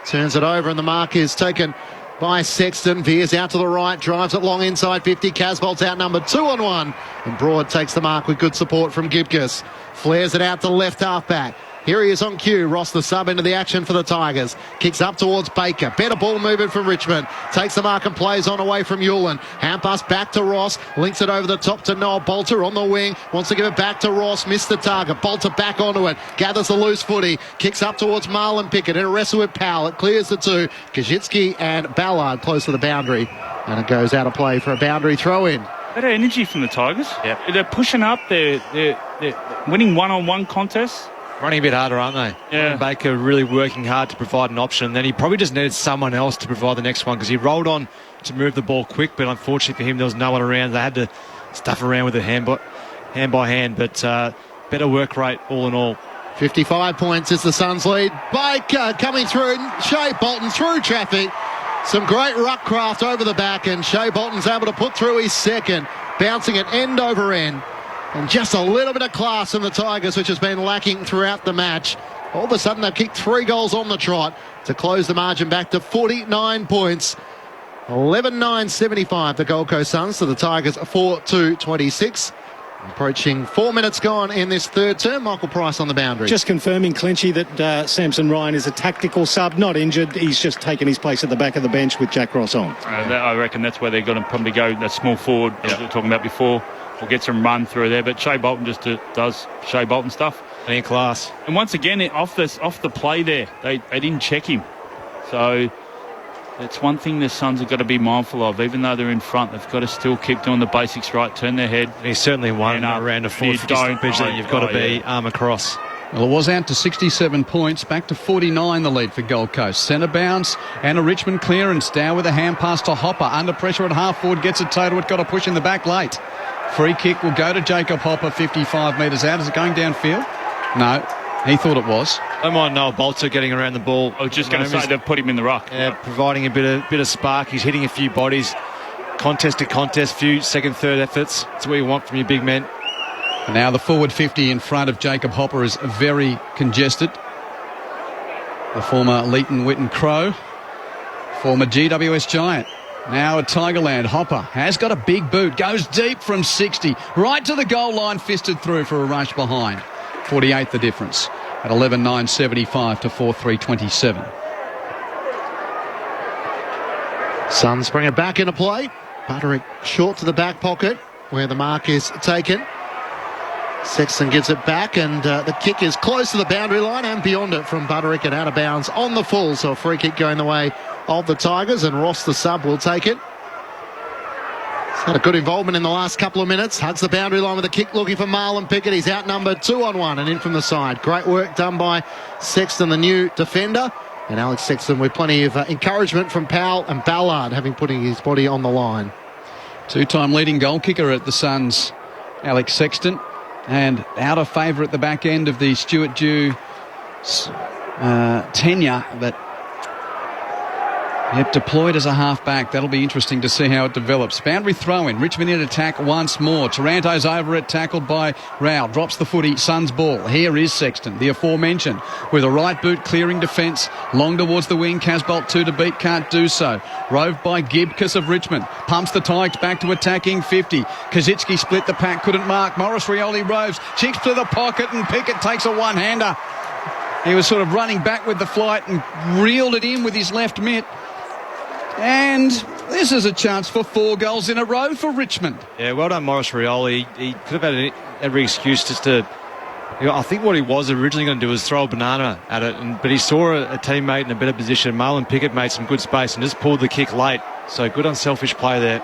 turns it over, and the mark is taken by Sexton. Veers out to the right, drives it long inside 50. Casbolt's outnumbered 2-on-1, and Broad takes the mark with good support from Gibcus. Flares it out to left half back. Here he is on cue. Ross, the sub, into the action for the Tigers. Kicks up towards Baker. Better ball movement from Richmond. Takes the mark and plays on away from Hewlin. Hand pass back to Ross. Links it over the top to Noah Bolter on the wing. Wants to give it back to Ross. Missed the target. Bolter back onto it. Gathers the loose footy. Kicks up towards Marlon Pickett. In a wrestle with Powell. It clears the 2. Kajitsky and Ballard close to the boundary. And it goes out of play for a boundary throw-in. Better energy from the Tigers. Yep. They're pushing up. They're winning one-on-one contests. running a bit harder, aren't they? Yeah. Baker really working hard to provide an option. Then he probably just needed someone else to provide the next one because he rolled on to move the ball quick, but unfortunately for him, there was no one around. They had to stuff around with it hand by hand, but better work rate all in all. 55 points is the Suns' lead. Baker coming through. Shea Bolton through traffic. Some great ruck craft over the back, and Shea Bolton's able to put through his second, bouncing it end over end. And just a little bit of class in the Tigers, which has been lacking throughout the match. All of a sudden, they've kicked 3 goals on the trot to close the margin back to 49 points. 11-9-75, the Gold Coast Suns to the Tigers 4-2-26. Approaching 4 minutes gone in this third term. Michael Price on the boundary. Just confirming, Clinchy, that Samson Ryan is a tactical sub, not injured. He's just taken his place at the back of the bench with Jack Ross on. I reckon that's where they're going to probably go, that small forward, as we were talking about before. We'll get some run through there, but Shea Bolton just does Shea Bolton stuff. And in class. And once again, off the play there, they didn't check him. So that's one thing the Suns have got to be mindful of. Even though they're in front, they've got to still keep doing the basics right, turn their head. He's certainly won around a 450 stoppage that you've got to be arm across. Well, it was out to 67 points, back to 49 the lead for Gold Coast. Centre bounce and a Richmond clearance. Down with a hand pass to Hopper. Under pressure at half forward, gets it total. It's got a push in the back late. Free kick will go to Jacob Hopper, 55 metres out. Is it going downfield? No, he thought it was. Don't mind Noel Bolter getting around the ball. I was just going to say they've put him in the ruck. Yeah, providing a bit of spark. He's hitting a few bodies. Contest to contest, few second, third efforts. That's what you want from your big men. And now the forward 50 in front of Jacob Hopper is very congested. The former Leighton Witten Crow, former GWS Giant. Now at Tigerland, Hopper has got a big boot, goes deep from 60, right to the goal line, fisted through for a rush behind. 48 the difference at 11-9-75 to 4-3-27. Suns bring it back into play. Butterick short to the back pocket where the mark is taken. Sexton gives it back, and the kick is close to the boundary line and beyond it from Butterick and out of bounds on the full. So a free kick going the way of the Tigers, and Ross, the sub, will take it. He's had a good involvement in the last couple of minutes. Hugs the boundary line with a kick looking for Marlon Pickett. He's outnumbered 2-on-1 and in from the side. Great work done by Sexton, the new defender. And Alex Sexton with plenty of encouragement from Powell and Ballard, having putting his body on the line. Two-time leading goal kicker at the Suns, Alex Sexton. And out of favour at the back end of the Stuart Dew tenure, but deployed as a half-back. That'll be interesting to see how it develops. Boundary throw-in. Richmond in attack once more. Taranto's over it, tackled by Rao. Drops the footy. Suns ball. Here is Sexton, the aforementioned, with a right boot clearing defence. Long towards the wing. Casbolt 2 to beat. Can't do so. Roved by Gibcus of Richmond. Pumps the Tigers back to attacking 50. Kazitsky split the pack. Couldn't mark. Morris Rioli roves. Chinks to the pocket, and Pickett takes a one-hander. He was sort of running back with the flight and reeled it in with his left mitt. And this is a chance for 4 goals in a row for Richmond. Yeah, well done, Morris Rioli. He could have had every excuse just to... I think what he was originally going to do was throw a banana at it, but he saw a teammate in a better position. Marlon Pickett made some good space and just pulled the kick late. So good unselfish play there.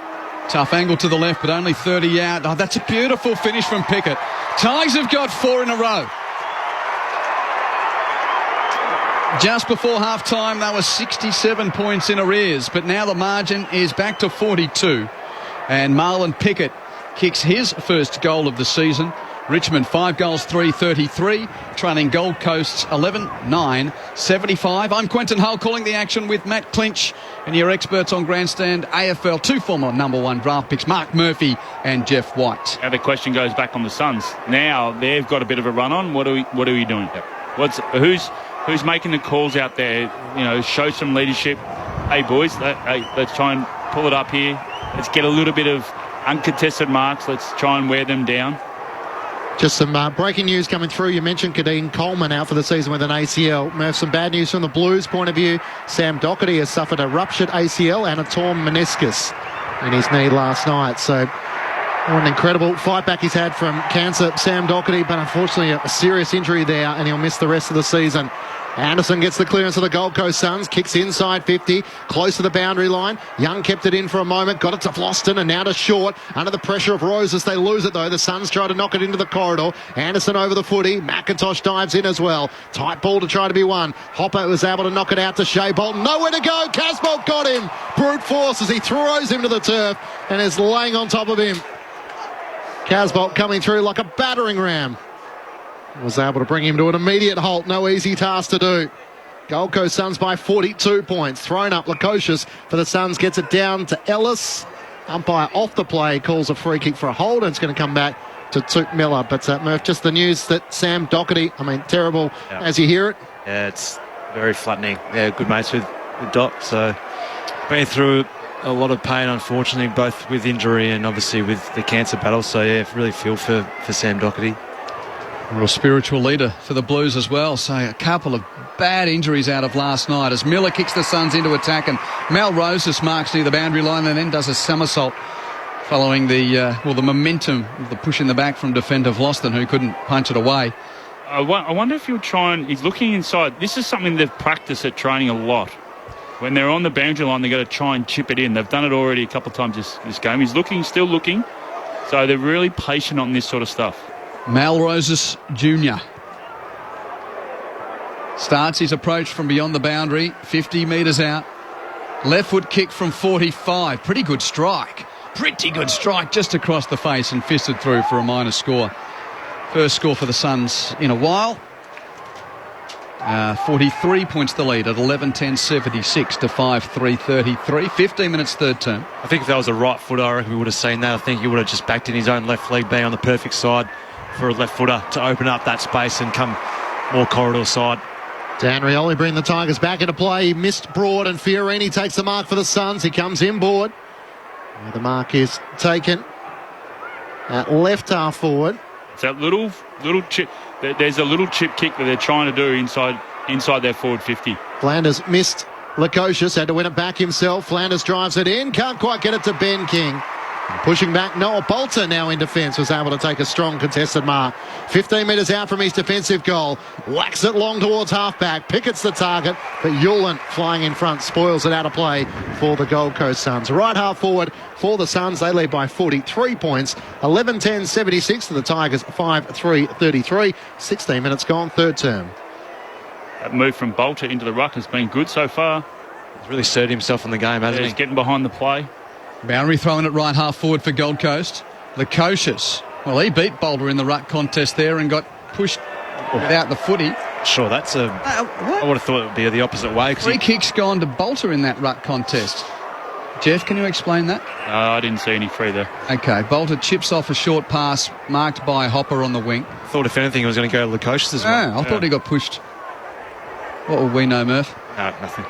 Tough angle to the left, but only 30 out. Oh, that's a beautiful finish from Pickett. Tigers have got 4 in a row. Just before half-time, they were 67 points in arrears, but now the margin is back to 42. And Marlon Pickett kicks his first goal of the season. Richmond 5 goals, 3-33, trailing Gold Coast's 11-9-75. I'm Quentin Hull calling the action with Matt Clinch and your experts on Grandstand AFL, 2 former number 1 draft picks, Mark Murphy and Jeff White. Now the question goes back on the Suns. Now they've got a bit of a run on. What are we doing? Yep. Who's making the calls out there? Show some leadership. Hey, boys, let's try and pull it up here. Let's get a little bit of uncontested marks. Let's try and wear them down. Just some breaking news coming through. You mentioned Kadeen Coleman out for the season with an ACL. Murph, some bad news from the Blues' point of view. Sam Doherty has suffered a ruptured ACL and a torn meniscus in his knee last night. So What an incredible fight back he's had from cancer, Sam Doherty, but unfortunately a serious injury there, and he'll miss the rest of the season. Anderson gets the clearance of the Gold Coast Suns, kicks inside 50, close to the boundary line. Young kept it in for a moment, got it to Floston, and now to Short. Under the pressure of Roses, they lose it though. The Suns try to knock it into the corridor. Anderson over the footy. McIntosh dives in as well. Tight ball to try to be won. Hopper was able to knock it out to Shea Bolton. Nowhere to go. Casbolt got him. Brute force as he throws him to the turf and is laying on top of him. Casbolt coming through like a battering ram. Was able to bring him to an immediate halt. No easy task to do. Gold Coast Suns by 42 points. Thrown up Lukosius for the Suns. Gets it down to Ellis. Umpire off the play. Calls a free kick for a hold. And it's going to come back to Toot Miller. But Murph, just the news that Sam Doherty, terrible as you hear it. Yeah, it's very flattening. Yeah, good mates with Doc. So been through a lot of pain, unfortunately, both with injury and obviously with the cancer battle. So yeah, really feel for Sam Doherty. Real spiritual leader for the Blues as well. So a couple of bad injuries out of last night as Miller kicks the Suns into attack and Mal Roses marks near the boundary line and then does a somersault following the momentum of the push in the back from defender Vlosten, who couldn't punch it away. I wonder if he'll try and... He's looking inside. This is something they've practiced at training a lot. When they're on the boundary line, they've got to try and chip it in. They've done it already a couple of times this game. He's still looking. So they're really patient on this sort of stuff. Mal Roses Jr. starts his approach from beyond the boundary, 50 metres out. Left foot kick from 45. Pretty good strike. Just across the face and fisted through for a minor score. First score for the Suns in a while. 43 points the lead at 11-10-76 to 5-3-33. 15 minutes third term. I think if that was a right footer, I reckon we would have seen that. I think he would have just backed in his own left leg, being on the perfect side for a left footer to open up that space and come more corridor side. Dan Rioli bringing the Tigers back into play. He missed Broad and Fiorini takes the mark for the Suns. He comes inboard. The mark is taken at left half forward. It's that little chip. There's a little chip kick that they're trying to do inside their forward 50. Flanders missed Lukosius, had to win it back himself. Flanders drives it in, can't quite get it to Ben King. Pushing back, Noah Bolter now in defence was able to take a strong contested mark. 15 metres out from his defensive goal. Whacks it long towards halfback. Pickett's the target, but Yulin flying in front spoils it out of play for the Gold Coast Suns. Right half forward for the Suns. They lead by 43 points. 11-10-76 to the Tigers. 5-3-33. 16 minutes gone, third term. That move from Bolter into the ruck has been good so far. He's really asserted himself in the game, hasn't he? He's getting behind the play. Boundary thrown at right half forward for Gold Coast. Lukosius. Well, he beat Bolter in the ruck contest there and got pushed without the footy. Sure, that's I would have thought it would be the opposite way. Free kicks gone to Bolter in that ruck contest. Jeff, can you explain that? I didn't see any free there. Okay, Bolter chips off a short pass marked by Hopper on the wing. I thought if anything it was going to go to Lukosius as well. I thought he got pushed. What will we know, Murph? No, nothing.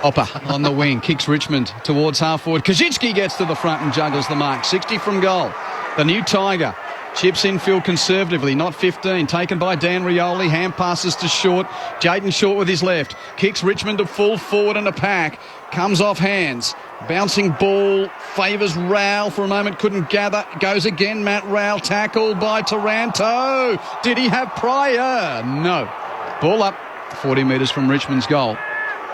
Hopper on the wing, kicks Richmond towards half forward. Kaczynski gets to the front and juggles the mark. 60 from goal. The new Tiger chips infield conservatively, not 15. Taken by Dan Rioli. Hand passes to Short. Jayden Short with his left. Kicks Richmond to full forward in a pack. Comes off hands. Bouncing ball. Favours Rowell for a moment. Couldn't gather. Goes again. Matt Rowell tackled by Taranto. Did he have prior? No. Ball up 40 metres from Richmond's goal.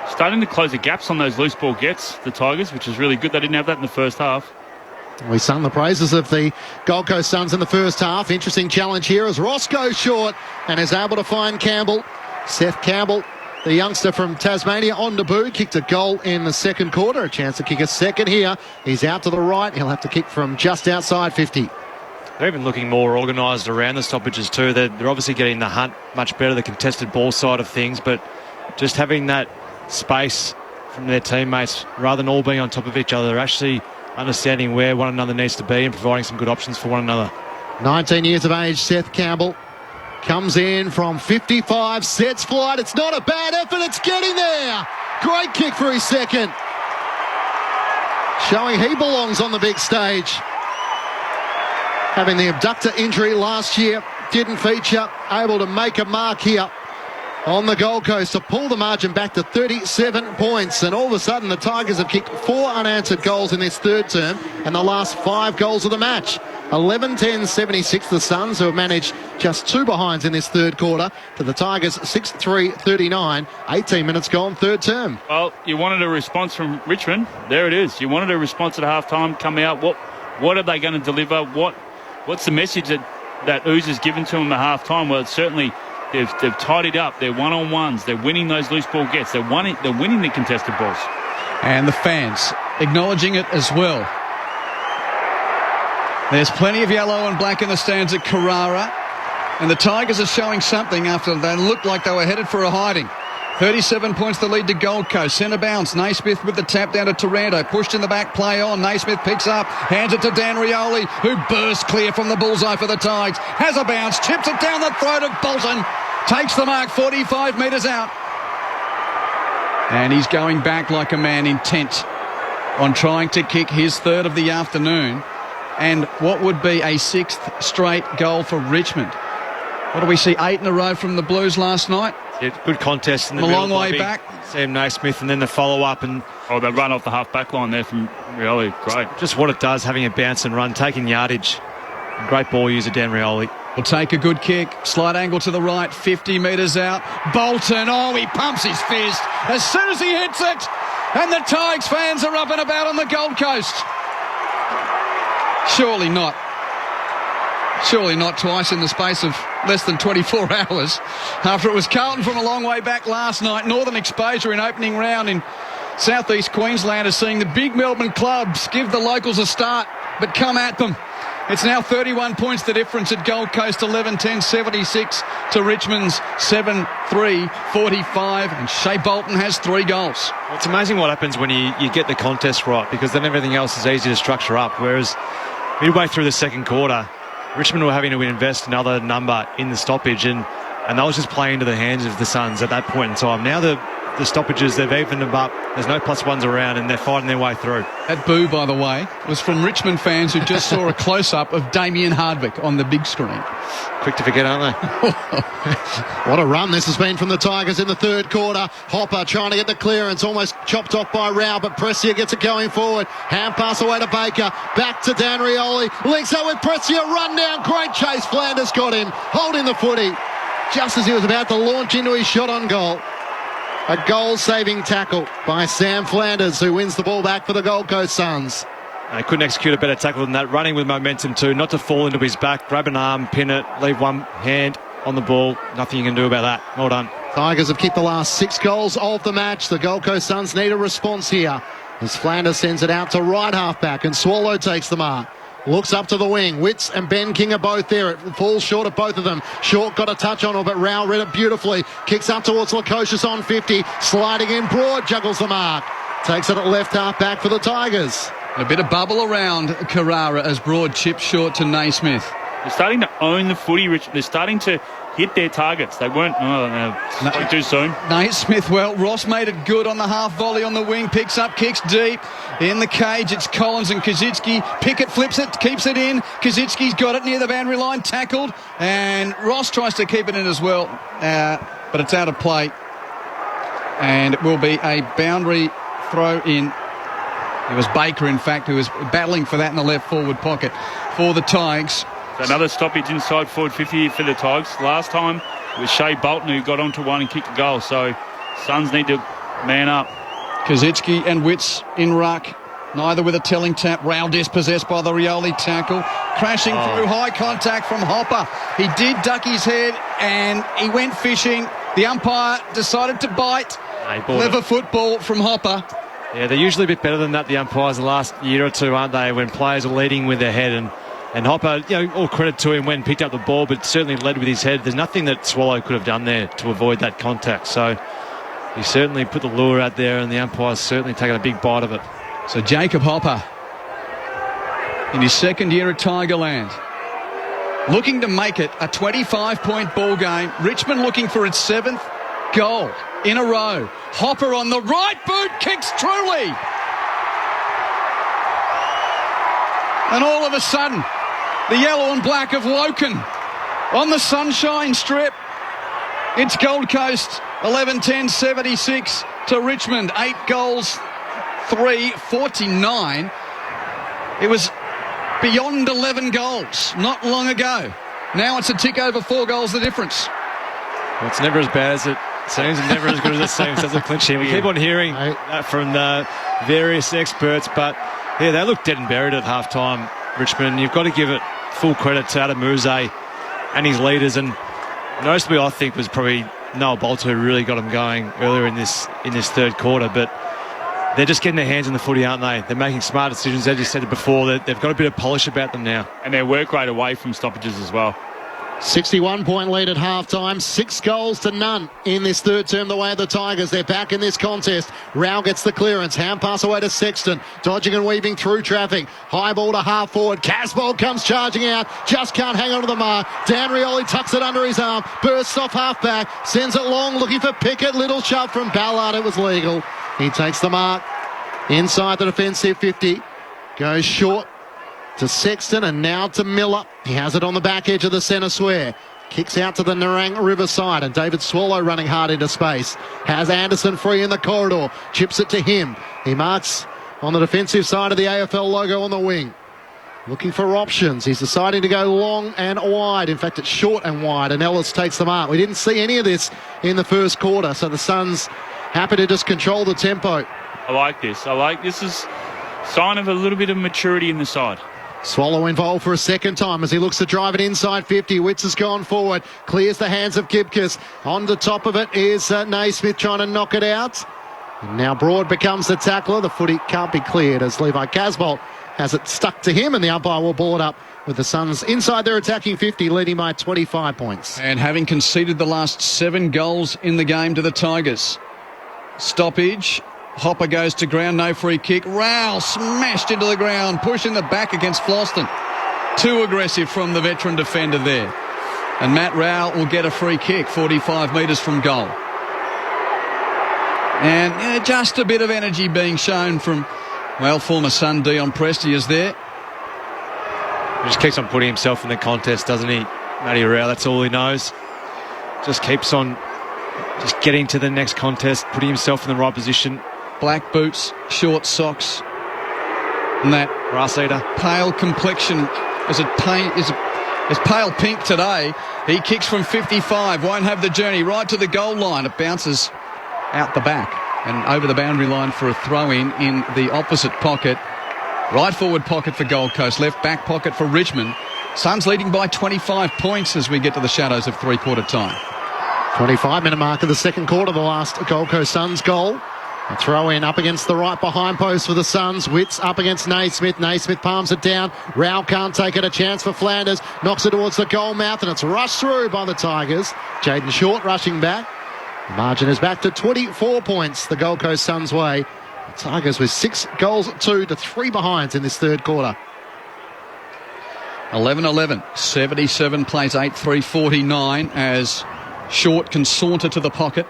Starting to close the gaps on those loose ball gets, the Tigers, which is really good. They didn't have that in the first half. We sung the praises of the Gold Coast Suns in the first half. Interesting challenge here as Ross goes short and is able to find Campbell. Seth Campbell, the youngster from Tasmania, on debut, kicked a goal in the second quarter. A chance to kick a second here. He's out to the right. He'll have to kick from just outside 50. They're even looking more organised around the stoppages too. They're obviously getting the hunt much better, the contested ball side of things, but just having that space from their teammates rather than all being on top of each other. They're actually understanding where one another needs to be and providing some good options for one another. 19 years of age, Seth Campbell comes in from 55, sets flight. It's not a bad effort, it's getting there. Great kick for his second. Showing he belongs on the big stage. Having the abductor injury last year, didn't feature, able to make a mark here on the Gold Coast to pull the margin back to 37 points. And all of a sudden, the Tigers have kicked 4 unanswered goals in this third term and the last 5 goals of the match. 11-10-76 the Suns, who have managed just 2 behinds in this third quarter, to the Tigers 6-3-39. 18 minutes gone, third term. Well, you wanted a response from Richmond. There it is. You wanted a response at half-time. Come out. What are they going to deliver? What's the message that Ooze has given to them at half-time? Well, it's certainly... They've tidied up. They're one-on-ones. They're winning those loose ball gets. They're winning the contested balls. And the fans acknowledging it as well. There's plenty of yellow and black in the stands at Carrara. And the Tigers are showing something after they looked like they were headed for a hiding. 37 points the lead to Gold Coast. Centre bounce. Naismith with the tap down to Taranto. Pushed in the back, play on. Naismith picks up, hands it to Dan Rioli, who bursts clear from the bullseye for the Tigers. Has a bounce, chips it down the throat of Bolton. Takes the mark 45 metres out. And he's going back like a man intent on trying to kick his third of the afternoon. And what would be a 6th straight goal for Richmond. What do we see? 8 in a row from the Blues last night. Yeah, good contest in the a middle. long way back. Sam Naismith, and then the follow-up. And the run off the half-back line there from Rioli. Great. Just what it does, having a bounce and run, taking yardage. Great ball user, Dan Rioli. Will take a good kick. Slight angle to the right, 50 metres out. Bolton, he pumps his fist as soon as he hits it. And the Tigers fans are up and about on the Gold Coast. Surely not. Surely not twice in the space of less than 24 hours. After it was Carlton from a long way back last night. Northern exposure in opening round in southeast Queensland is seeing the big Melbourne clubs give the locals a start, but come at them. It's now 31 points the difference at Gold Coast, 11-10-76 to Richmond's 7-3-45, and Shea Bolton has 3 goals. Well, it's amazing what happens when you get the contest right, because then everything else is easy to structure up, whereas midway through the second quarter, Richmond were having to invest another number in the stoppage, and that was just playing into the hands of the Suns at that point in time. Now the stoppages, they've evened them up. There's no +1s around, and they're fighting their way through. That boo, by the way, was from Richmond fans who just saw a close-up of Damien Hardwick on the big screen. Quick to forget, aren't they? What a run this has been from the Tigers in the third quarter. Hopper trying to get the clearance, almost chopped off by Rao, but Prestia gets it going forward. Hand pass away to Baker, back to Dan Rioli, links up with Prestia, run down, great chase, Flanders got him, holding the footy just as he was about to launch into his shot on goal. A goal-saving tackle by Sam Flanders, who wins the ball back for the Gold Coast Suns. They couldn't execute a better tackle than that, running with momentum too, not to fall into his back, grab an arm, pin it, leave one hand on the ball. Nothing you can do about that. Well done. Tigers have kicked the last 6 goals of the match. The Gold Coast Suns need a response here as Flanders sends it out to right half-back and Swallow takes the mark. Looks up to the wing. Witts and Ben King are both there. It falls short of both of them. Short got a touch on it, but Rao read it beautifully. Kicks up towards Lukosius on 50. Sliding in, Broad juggles the mark. Takes it at left half back for the Tigers. A bit of bubble around Carrara as Broad chips short to Naismith. They're starting to own the footy, Rich. They're starting to hit their targets. They weren't too soon. Naismith, well, Ross made it good on the half volley on the wing. Picks up, kicks deep. In the cage, it's Collins and Kazitsky. Pickett flips it, keeps it in. Kazitsky's got it near the boundary line, tackled. And Ross tries to keep it in as well. But it's out of play. And it will be a boundary throw in. It was Baker, in fact, who was battling for that in the left forward pocket for the Tigers. So another stoppage inside forward 50 for the Tigers. Last time it was Shea Bolton who got onto one and kicked a goal. So Suns need to man up. Kazitsky and Witts in ruck. Neither with a telling tap. Rao dispossessed by the Rioli tackle. Crashing through, high contact from Hopper. He did duck his head and he went fishing. The umpire decided to bite. Clever football from Hopper. Yeah, they're usually a bit better than that, the umpires, the last year or two, aren't they, when players are leading with their head. And Hopper, all credit to him when picked up the ball, but certainly led with his head. There's nothing that Swallow could have done there to avoid that contact. So he certainly put the lure out there, and the umpire's certainly taken a big bite of it. So Jacob Hopper, in his second year at Tigerland, looking to make it a 25-point ball game. Richmond looking for its 7th goal in a row. Hopper on the right boot, kicks truly. And all of a sudden, the yellow and black have woken on the Sunshine Strip. It's Gold Coast, 11-10, 76 to Richmond. 8 goals, 3, 49. It was beyond 11 goals not long ago. Now it's a tick over 4 goals the difference. Well, it's never as bad as it seems and never as good as it seems, does it, Clinchy? We keep on hearing that from the various experts, but yeah, they look dead and buried at half-time, Richmond. You've got to give it full credit to Adam Muse and his leaders, and noticeably I think was probably Noah Bolter who really got them going earlier in this third quarter, but they're just getting their hands on the footy, aren't they? They're making smart decisions, as you said before. They've got a bit of polish about them now. And their work rate away from stoppages as well. 61-point lead at half-time, 6 goals to none in this third term the way of the Tigers. They're back in this contest. Rao gets the clearance. Hand pass away to Sexton. Dodging and weaving through traffic. High ball to half forward. Casbolt comes charging out. Just can't hang on to the mark. Dan Rioli tucks it under his arm. Bursts off half back. Sends it long looking for Pickett. Little shove from Ballard. It was legal. He takes the mark inside the defensive 50. Goes short to Sexton and now to Miller. He has it on the back edge of the centre square. Kicks out to the Nerang River side, and David Swallow running hard into space. Has Anderson free in the corridor. Chips it to him. He marks on the defensive side of the AFL logo on the wing. Looking for options. He's deciding to go long and wide. In fact, it's short and wide, and Ellis takes the mark. We didn't see any of this in the first quarter, so the Suns happy to just control the tempo. I like this. This is sign of a little bit of maturity in the side. Swallow involved for a second time as he looks to drive it inside 50. Witts has gone forward, clears the hands of Gibcus. On the top of it is Naismith trying to knock it out. And now Broad becomes the tackler. The footy can't be cleared as Levi Casbolt has it stuck to him, and the umpire will ball it up with the Suns inside their attacking 50, leading by 25 points. And having conceded the last 7 goals in the game to the Tigers. Stoppage. Hopper goes to ground, no free kick. Rao smashed into the ground, pushing the back against Floston. Too aggressive from the veteran defender there. And Matt Rao will get a free kick, 45 metres from goal. And just a bit of energy being shown from, well, former Sun Dion Presti is there. He just keeps on putting himself in the contest, doesn't he, Matty Rao? That's all he knows. Just keeps on just getting to the next contest, putting himself in the right position. Black boots, short socks, and that grass eater. Pale complexion is pale pink today. He kicks from 55, won't have the journey right to the goal line. It bounces out the back and over the boundary line for a throw-in in the opposite pocket. Right forward pocket for Gold Coast, left back pocket for Richmond. Suns leading by 25 points as we get to the shadows of three-quarter time. 25-minute mark of the second quarter, the last Gold Coast Suns goal. A throw in up against the right behind post for the Suns. Witts up against Naismith. Naismith palms it down. Rao can't take it. A chance for Flanders. Knocks it towards the goal mouth, and it's rushed through by the Tigers. Jaden Short rushing back. The margin is back to 24 points the Gold Coast Suns way. The Tigers with 6 goals at 2 to 3 behinds in this third quarter. 11-11. 77 plays 8-3, 49 as Short can saunter to the pocket.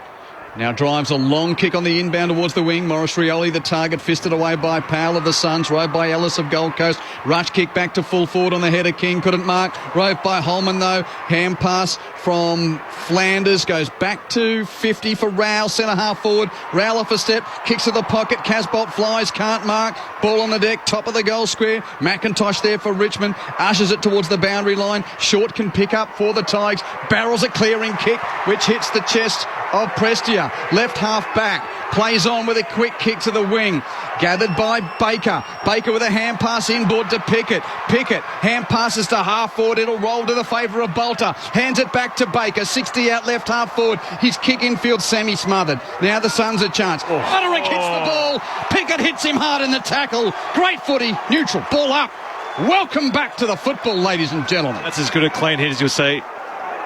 Now drives a long kick on the inbound towards the wing. Morris Rioli, the target, fisted away by Powell of the Suns. Rove by Ellis of Gold Coast. Rush kick back to full forward on the header. King couldn't mark. Rove by Holman, though. Hand pass from Flanders. Goes back to 50 for Rao. Centre half forward. Rao off a step. Kicks to the pocket. Casbolt flies. Can't mark. Ball on the deck. Top of the goal square. McIntosh there for Richmond. Ushers it towards the boundary line. Short can pick up for the Tigers. Barrels a clearing kick, which hits the chest of Prestia. Left half back, plays on with a quick kick to the wing, gathered by Baker. Baker with a hand pass inboard to Pickett. Pickett hand passes to half forward. It'll roll to the favour of Bolter. Hands it back to Baker. 60 out left half forward. His kick infield semi-smothered. Now the Suns a chance. Roderick hits the ball. Pickett hits him hard in the tackle. Great footy. Neutral. Ball up. Welcome back to the football, ladies and gentlemen. That's as good a clean hit as you'll see.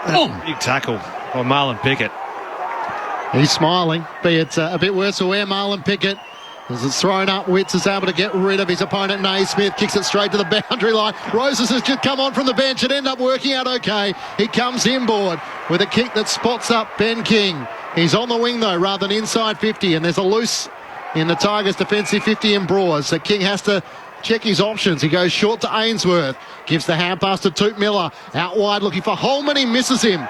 Big tackle by Marlon Pickett. He's smiling, be it a bit worse for where Marlon Pickett, as it's thrown up, Witts is able to get rid of his opponent. Naismith kicks it straight to the boundary line. Roses has just come on from the bench. It ended up working out okay. He comes inboard with a kick that spots up Ben King. He's on the wing though, rather than inside 50, and there's a loose in the Tigers defensive 50 in Broad. So King has to check his options. He goes short to Ainsworth, gives the hand pass to Toot Miller, out wide looking for Holman. He misses him.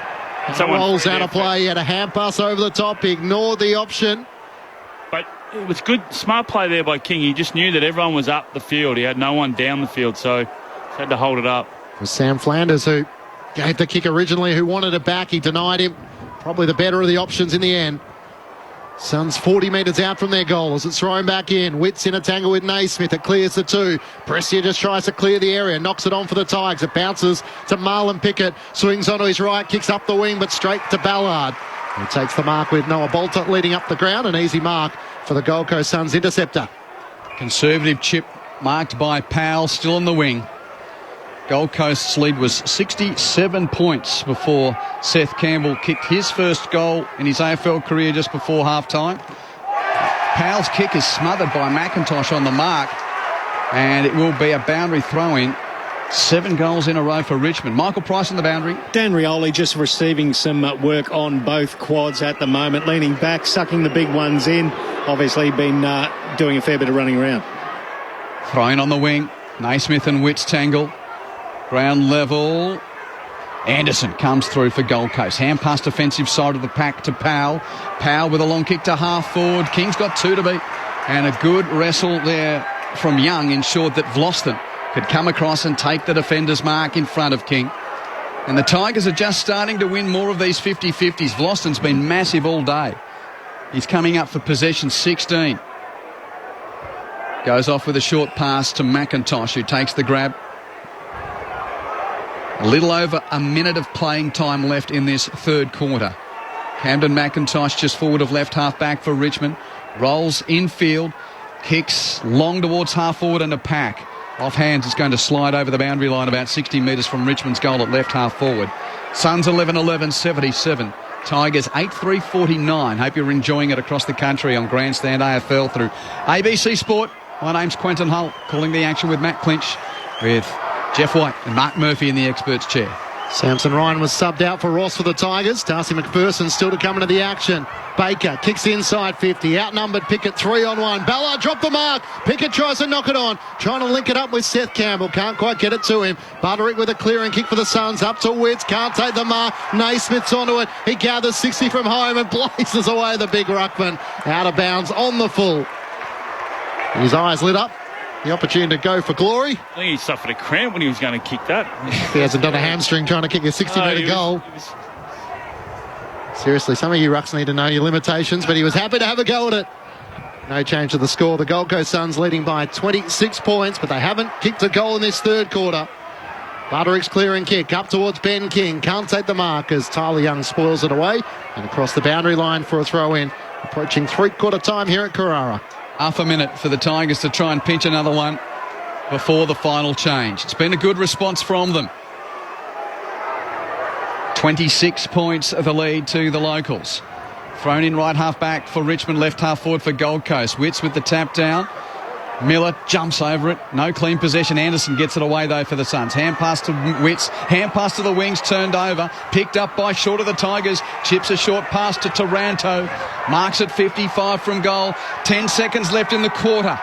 Rolls out of play. He had a hand pass over the top. He ignored the option. But it was good, smart play there by King. He just knew that everyone was up the field. He had no one down the field, so he had to hold it up. It was Sam Flanders who gave the kick originally, who wanted it back. He denied him. Probably the better of the options in the end. Suns 40 metres out from their goal as it's thrown back in. Witt's in a tangle with Naismith. It clears the two. Brescia just tries to clear the area. Knocks it on for the Tigers. It bounces to Marlon Pickett. Swings onto his right. Kicks up the wing but straight to Ballard. He takes the mark with Noah Bolter leading up the ground. An easy mark for the Gold Coast Suns interceptor. Conservative chip marked by Powell, still in the wing. Gold Coast's lead was 67 points before Seth Campbell kicked his first goal in his AFL career just before half-time. Powell's kick is smothered by McIntosh on the mark, and it will be a boundary throw-in. 7 goals in a row for Richmond. Michael Price on the boundary. Dan Rioli just receiving some work on both quads at the moment, leaning back, sucking the big ones in. Obviously been doing a fair bit of running around. Thrown on the wing. Naismith and Witts tangle. Ground level. Anderson comes through for Gold Coast. Hand pass defensive side of the pack to Powell. Powell with a long kick to half forward. King's got 2 to beat. And a good wrestle there from Young ensured that Vlosten could come across and take the defender's mark in front of King. And the Tigers are just starting to win more of these 50-50s. Vlosten's been massive all day. He's coming up for possession 16. Goes off with a short pass to McIntosh, who takes the grab. A little over a minute of playing time left in this third quarter. Camden McIntosh just forward of left half back for Richmond. Rolls infield. Kicks long towards half forward and a pack. Off hands, is going to slide over the boundary line about 60 metres from Richmond's goal at left half forward. Suns 11-11-77. Tigers 8-3-49. Hope you're enjoying it across the country on Grandstand AFL through ABC Sport. My name's Quentin Hull, calling the action with Matt Clinch, with Jeff White and Mark Murphy in the experts' chair. Samson Ryan was subbed out for Ross for the Tigers. Darcy McPherson still to come into the action. Baker kicks inside 50. Outnumbered Pickett 3-on-1. Ballard dropped the mark. Pickett tries to knock it on. Trying to link it up with Seth Campbell. Can't quite get it to him. Butterick with a clearing kick for the Suns. Up to Witts. Can't take the mark. Naismith's onto it. He gathers 60 from home and blazes away the big ruckman. Out of bounds on the full. His eyes lit up. The opportunity to go for glory. I think he suffered a cramp when he was going to kick that. He hasn't done a hamstring trying to kick a 60-metre goal. Seriously, some of you rucks need to know your limitations, but he was happy to have a go at it. No change to the score. The Gold Coast Suns leading by 26 points, but they haven't kicked a goal in this third quarter. Butterick's clearing kick up towards Ben King. Can't take the mark as Tyler Young spoils it away. And across the boundary line for a throw-in. Approaching three-quarter time here at Carrara. Half a minute for the Tigers to try and pinch another one before the final change. It's been a good response from them. 26 points of the lead to the locals. Thrown in right half back for Richmond, left half forward for Gold Coast. Witts with the tap down. Miller jumps over it. No clean possession. Anderson gets it away, though, for the Suns. Hand pass to Witts. Hand pass to the wings. Turned over. Picked up by short of the Tigers. Chips a short pass to Taranto. Marks at 55 from goal. 10 seconds left in the quarter.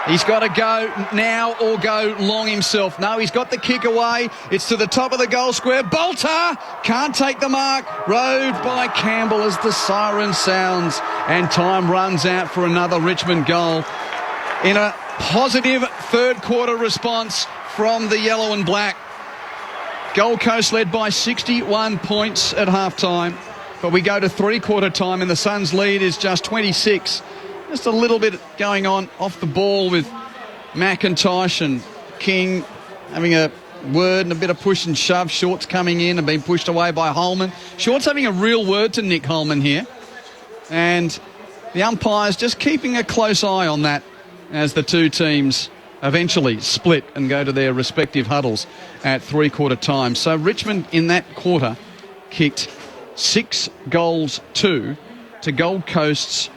He's got to go now or go long himself. No, he's got the kick away. It's to the top of the goal square. Bolter can't take the mark. Rode by Campbell as the siren sounds. And time runs out for another Richmond goal. In a positive third quarter response from the yellow and black. Gold Coast led by 61 points at half-time. But we go to three-quarter time and the Suns' lead is just 26. Just a little bit going on off the ball with McIntosh and King having a word and a bit of push and shove. Shorts coming in and being pushed away by Holman. Shorts having a real word to Nick Holman here. And the umpires just keeping a close eye on that as the two teams eventually split and go to their respective huddles at three-quarter time. So Richmond in that quarter kicked 6 goals to Gold Coast's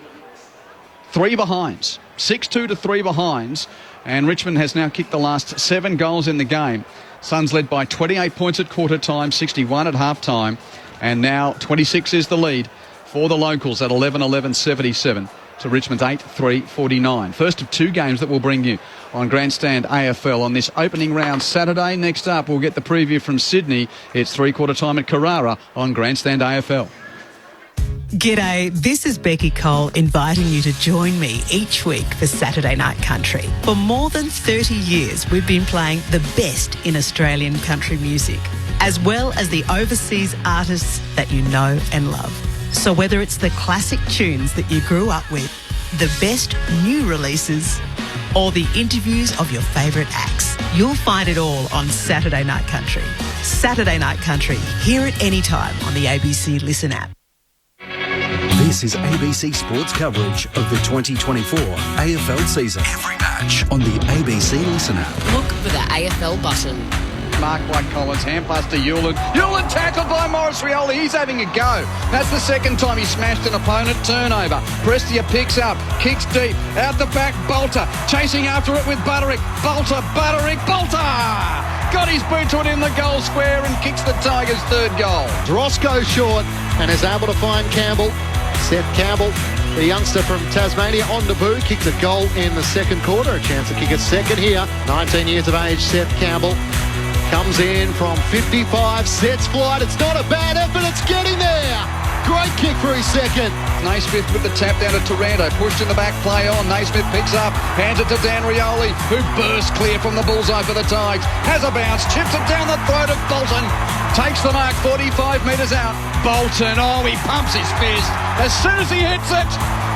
3 behinds. 6-2 to 3 behinds. And Richmond has now kicked the last 7 goals in the game. Suns led by 28 points at quarter time, 61 at half time. And now 26 is the lead for the locals at 11-11-77. to Richmond's 8-3-49. First of two games that we'll bring you on Grandstand AFL on this opening round Saturday. Next up, we'll get the preview from Sydney. It's three-quarter time at Carrara on Grandstand AFL. G'day, this is Becky Cole inviting you to join me each week for Saturday Night Country. For more than 30 years, we've been playing the best in Australian country music, as well as the overseas artists that you know and love. So whether it's the classic tunes that you grew up with, the best new releases, or the interviews of your favourite acts, you'll find it all on Saturday Night Country. Saturday Night Country, hear it anytime on the ABC Listen app. This is ABC Sports coverage of the 2024 AFL season. Every match on the ABC Listen app. Look for the AFL button. Marked by Collins, hand pass to Hewlett. Hewlett tackled by Morris Rioli. He's having a go. That's the second time he smashed an opponent. Turnover. Prestia picks up, kicks deep. Out the back, Bolter. Chasing after it with Butterick. Bolter. Got his boot to it in the goal square and kicks the Tigers' third goal. Dross goes short and is able to find Campbell. Seth Campbell, the youngster from Tasmania, on debut, kicks a goal in the second quarter. A chance to kick a second here. 19 years of age, Seth Campbell comes in from 55, sets flight. It's not a bad effort, it's getting there. Great kick for his second. Naismith with the tap down to Taranto. Pushed in the back, play on. Naismith picks up, hands it to Dan Rioli, who bursts clear from the bullseye for the Tigers. Has a bounce, chips it down the throat of Bolton. Takes the mark 45 metres out. Bolton, he pumps his fist as soon as he hits it.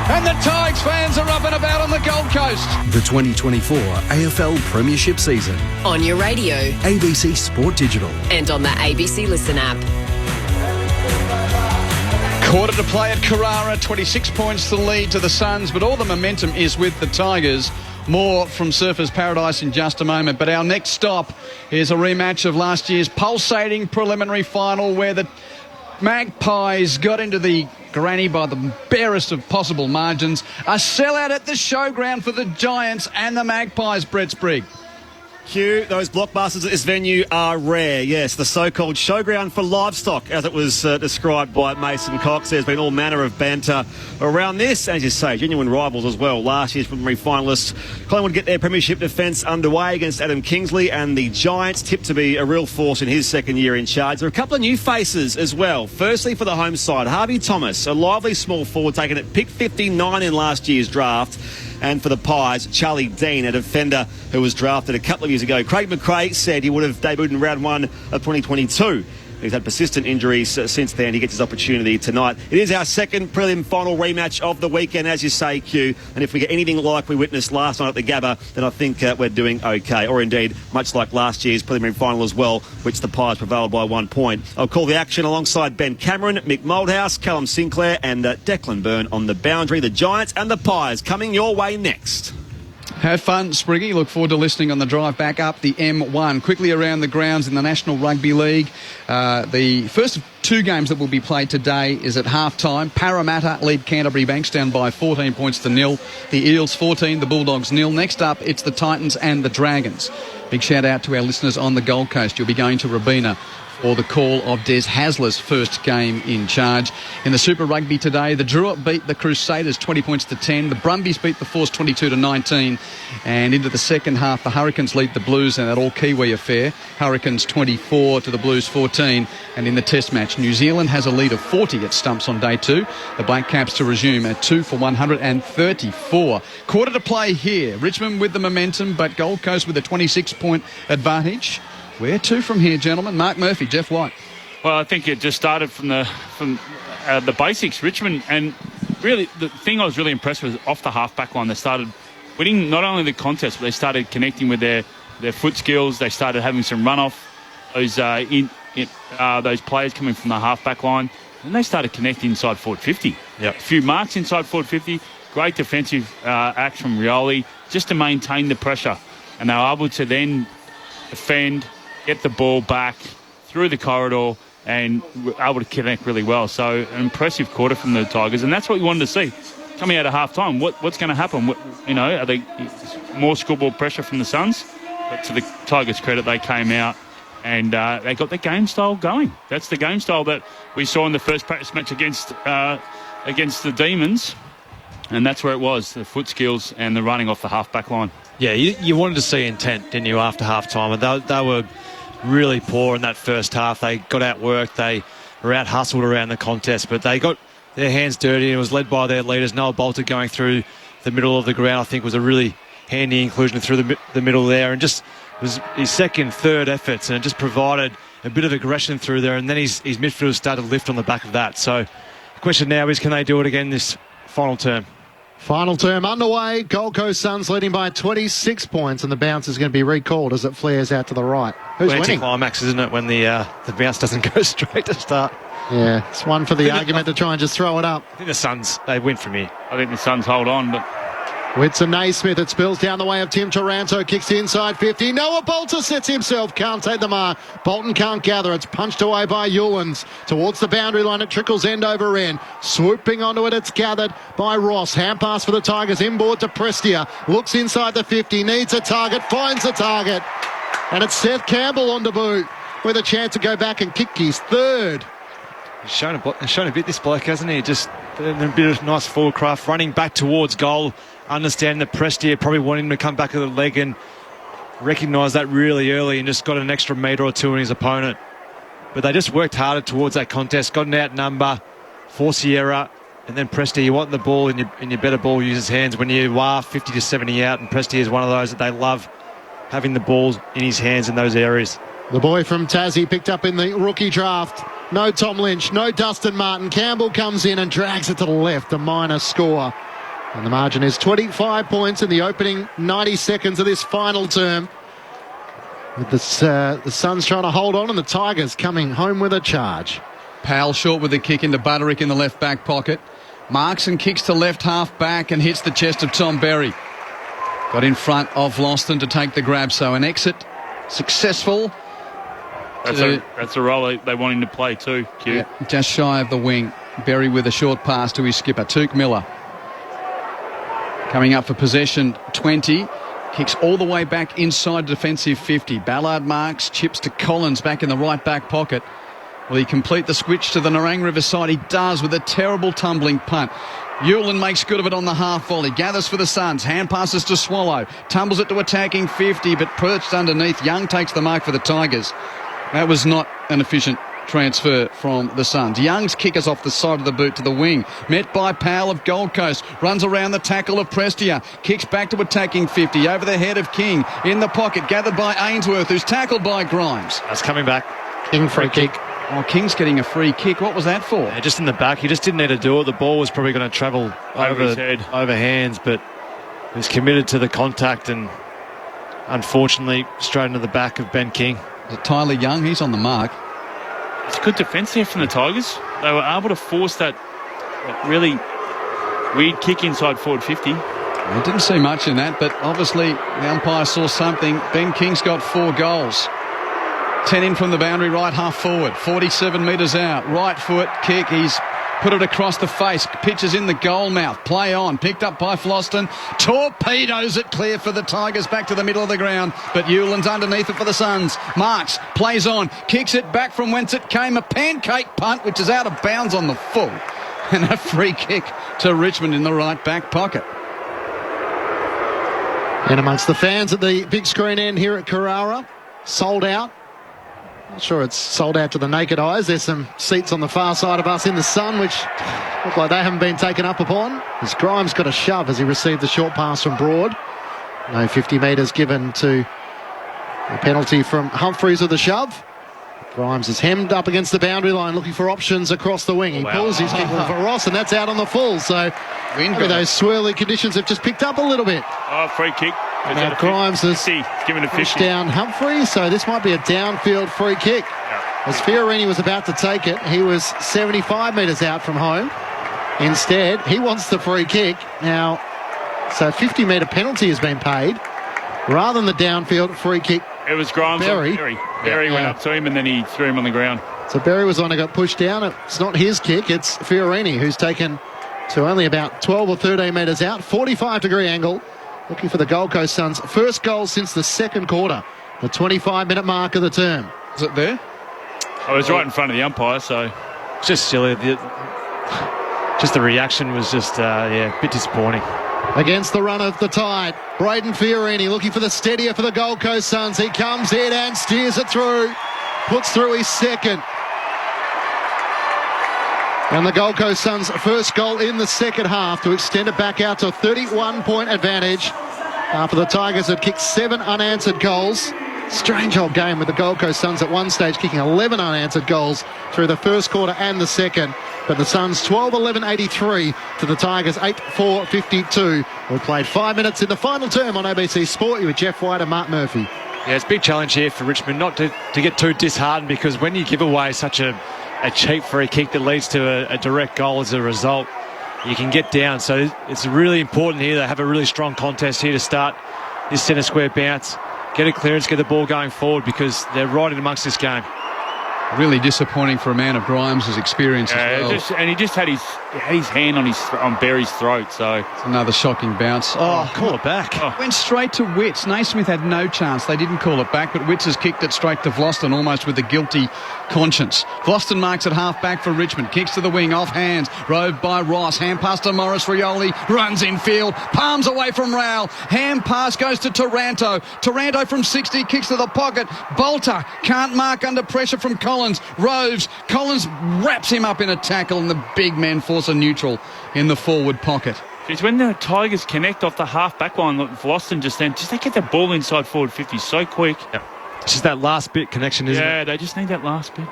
And the Tigers fans are up and about on the Gold Coast. The 2024 AFL Premiership season. On your radio. ABC Sport Digital. And on the ABC Listen app. Quarter to play at Carrara, 26 points to lead to the Suns, but all the momentum is with the Tigers. More from Surfers Paradise in just a moment, but our next stop is a rematch of last year's pulsating preliminary final where the Magpies got into the granny by the barest of possible margins. A sellout at the showground for the Giants and the Magpies, Brett Sprigg. Hugh, those blockbusters at this venue are rare. Yes, the so-called showground for livestock, as it was described by Mason Cox. There's been all manner of banter around this. As you say, genuine rivals as well. Last year's preliminary finalists. Collingwood get their premiership defence underway against Adam Kingsley, and the Giants tipped to be a real force in his second year in charge. There are a couple of new faces as well. Firstly, for the home side, Harvey Thomas, a lively small forward taken at pick 59 in last year's draft. And for the Pies, Charlie Dean, a defender who was drafted a couple of years ago. Craig McRae said he would have debuted in round 1 of 2022. He's had persistent injuries since then. He gets his opportunity tonight. It is our second prelim final rematch of the weekend, as you say, Q. And if we get anything like we witnessed last night at the Gabba, then I think we're doing okay. Or indeed, much like last year's preliminary final as well, which the Pies prevailed by 1 point. I'll call the action alongside Ben Cameron, Mick Moldhouse, Callum Sinclair and Declan Byrne on the boundary. The Giants and the Pies coming your way next. Have fun, Spriggy. Look forward to listening on the drive back up the M1. Quickly around the grounds in the National Rugby League. The first of two games that will be played today is at half-time. Parramatta lead Canterbury Bankstown by 14 points to 0. The Eels 14, the Bulldogs 0. Next up, it's the Titans and the Dragons. Big shout out to our listeners on the Gold Coast. You'll be going to Robina for the call of Des Hasler's first game in charge. In the Super Rugby today, the Druitt beat the Crusaders 20 points to 10. The Brumbies beat the Force 22 to 19. And into the second half, the Hurricanes lead the Blues in that all-Kiwi affair. Hurricanes 24 to the Blues 14. And in the Test match, New Zealand has a lead of 40 at stumps on day 2. The Black Caps to resume at 2 for 134. Quarter to play here. Richmond with the momentum, but Gold Coast with a 26-point advantage. Where to from here, gentlemen? Mark Murphy, Jeff White. Well, I think it just started from the basics, Richmond, and really the thing I was really impressed with was off the half-back line. They started winning not only the contest, but they started connecting with their foot skills. They started having some run-off, those players coming from the half-back line, and they started connecting inside forward 50. Yep. A few marks inside forward 50. Great defensive act from Rioli just to maintain the pressure, and they were able to then defend, get the ball back through the corridor and able to connect really well. So an impressive quarter from the Tigers, and that's what we wanted to see. Coming out of half-time, what's going to happen? Are they more scoreboard pressure from the Suns? But to the Tigers' credit, they came out and they got the game style going. That's the game style that we saw in the first practice match against the Demons. And that's where it was, the foot skills and the running off the half-back line. Yeah, you wanted to see intent, didn't you, after half-time? And they were really poor in that first half. They got outworked. They were out-hustled around the contest, but they got their hands dirty, and it was led by their leaders. Noah Bolter going through the middle of the ground, I think, was a really handy inclusion through the middle there, and just was his second, third efforts, and it just provided a bit of aggression through there, and then his midfielders started to lift on the back of that. So the question now is, can they do it again this final term? Final term underway. Gold Coast Suns leading by 26 points, and the bounce is going to be recalled as it flares out to the right. Who's winning? Anticlimax, isn't it, when the bounce doesn't go straight to start? Yeah, it's one for the argument to try and just throw it up. I think the Suns, they win from here. I think the Suns hold on, but... Whitson Naismith, it spills down the way of Tim Taranto, kicks inside 50. Noah Bolter sets himself, can't take the mark. Bolton can't gather, it's punched away by Ewlands. Towards the boundary line, it trickles end over end. Swooping onto it, it's gathered by Ross. Hand pass for the Tigers, inboard to Prestia. Looks inside the 50, needs a target, finds a target. And it's Seth Campbell on debut with a chance to go back and kick his third. He's shown a bit, this bloke, hasn't he? Just a bit of nice forward craft, running back towards goal. Understand that Prestia probably wanted him to come back to the leg and recognise that really early and just got an extra metre or two in his opponent. But they just worked harder towards that contest, got an outnumber, force the error, and then Prestia, you want the ball in your better ball user's hands when you are 50 to 70 out, and Prestia is one of those that they love having the balls in his hands in those areas. The boy from Tassie picked up in the rookie draft. No Tom Lynch, no Dustin Martin. Campbell comes in and drags it to the left, a minor score. And the margin is 25 points in the opening 90 seconds of this final term. With the Suns trying to hold on and the Tigers coming home with a charge. Powell short with a kick into Butterick in the left back pocket. Marks and kicks to left half back and hits the chest of Tom Berry. Got in front of Loston to take the grab, so an exit successful. That's a role they want him to play too, Q. Yeah, just shy of the wing. Berry with a short pass to his skipper, Took Miller. Coming up for possession, 20. Kicks all the way back inside defensive 50. Ballard marks, chips to Collins back in the right back pocket. Will he complete the switch to the Nerang River side? He does with a terrible tumbling punt. Ewland makes good of it on the half volley. Gathers for the Suns. Hand passes to Swallow. Tumbles it to attacking 50, but perched underneath. Young takes the mark for the Tigers. That was not an efficient transfer from the Suns. Young's kick is off the side of the boot to the wing. Met by Powell of Gold Coast. Runs around the tackle of Prestia. Kicks back to attacking 50. Over the head of King. In the pocket. Gathered by Ainsworth, who's tackled by Grimes. That's coming back. King free kick. Oh, King's getting a free kick. What was that for? Yeah, just in the back. He just didn't need to do it. The ball was probably going to travel over his head, over hands, but he was committed to the contact and unfortunately straight into the back of Ben King. Tyler Young, he's on the mark. It's good defence there from the Tigers. They were able to force that really weird kick inside forward 50. I didn't see much in that, but obviously the umpire saw something. Ben King's got 4 goals. 10 in from the boundary, right half forward. 47 metres out. Right foot kick. He's put it across the face. Pitches in the goal mouth. Play on. Picked up by Floston. Torpedoes it clear for the Tigers back to the middle of the ground. But Ewland's underneath it for the Suns. Marks. Plays on. Kicks it back from whence it came. A pancake punt, which is out of bounds on the full. And a free kick to Richmond in the right back pocket. And amongst the fans at the big screen end here at Carrara, sold out. Not sure it's sold out to the naked eyes. There's some seats on the far side of us in the sun, which look like they haven't been taken up upon. As Grimes got a shove as he received the short pass from Broad. No 50 metres given to the penalty from Humphreys with the shove. Grimes is hemmed up against the boundary line, looking for options across the wing. He pulls his kick for Ross, and that's out on the full. So maybe those swirly conditions have just picked up a little bit. Oh, free kick. Now Grimes has given a pushed down Humphrey, so this might be a downfield free kick. Yeah. As Fiorini was about to take it, he was 75 metres out from home. Instead, he wants the free kick. Now, so a 50-metre penalty has been paid rather than the downfield free kick. It was Grimes. Berry. Berry went up to him and then he threw him on the ground. So Berry was on and got pushed down. It's not his kick, it's Fiorini who's taken to only about 12 or 13 metres out. 45-degree angle. Looking for the Gold Coast Suns' first goal since the second quarter. The 25-minute mark of the term. Is it there? I was right in front of the umpire, so... It's just silly. just the reaction was just, a bit disappointing. Against the run of the tide, Braden Fiorini looking for the steadier for the Gold Coast Suns. He comes in and steers it through, puts through his second. And the Gold Coast Suns' first goal in the second half to extend it back out to a 31-point advantage after the Tigers had kicked 7 unanswered goals. Strange old game with the Gold Coast Suns at one stage kicking 11 unanswered goals through the first quarter and the second. But the Suns 12-11-83 to the Tigers 8-4-52. We played 5 minutes in the final term on ABC Sport. You with Jeff White and Mark Murphy. Yeah, it's a big challenge here for Richmond not to get too disheartened, because when you give away such a cheap free kick that leads to a direct goal as a result, you can get down. So it's really important here to have a really strong contest here to start this centre square bounce, get a clearance, get the ball going forward, because they're right in amongst this game. Really disappointing for a man of Grimes' experience as well. And he just had his hand on Berry's throat. So it's another shocking bounce. Call it back. Went straight to Witts. Naismith had no chance. They didn't call it back, but Witts has kicked it straight to Vlosten, almost with a guilty conscience. Vlosten marks at half back for Richmond. Kicks to the wing, off hands, roved by Ross. Hand pass to Morris Rioli, runs in field, palms away from Rowell. Hand pass goes to Taranto. Taranto from 60 kicks to the pocket. Bolter can't mark under pressure from Collins. Roves. Collins wraps him up in a tackle, and the big men force a neutral in the forward pocket. It's when the Tigers connect off the half-back line, Vlosten they get the ball inside forward 50 so quick. Yep. It's just that last bit connection, isn't it? Yeah, they just need that last bit.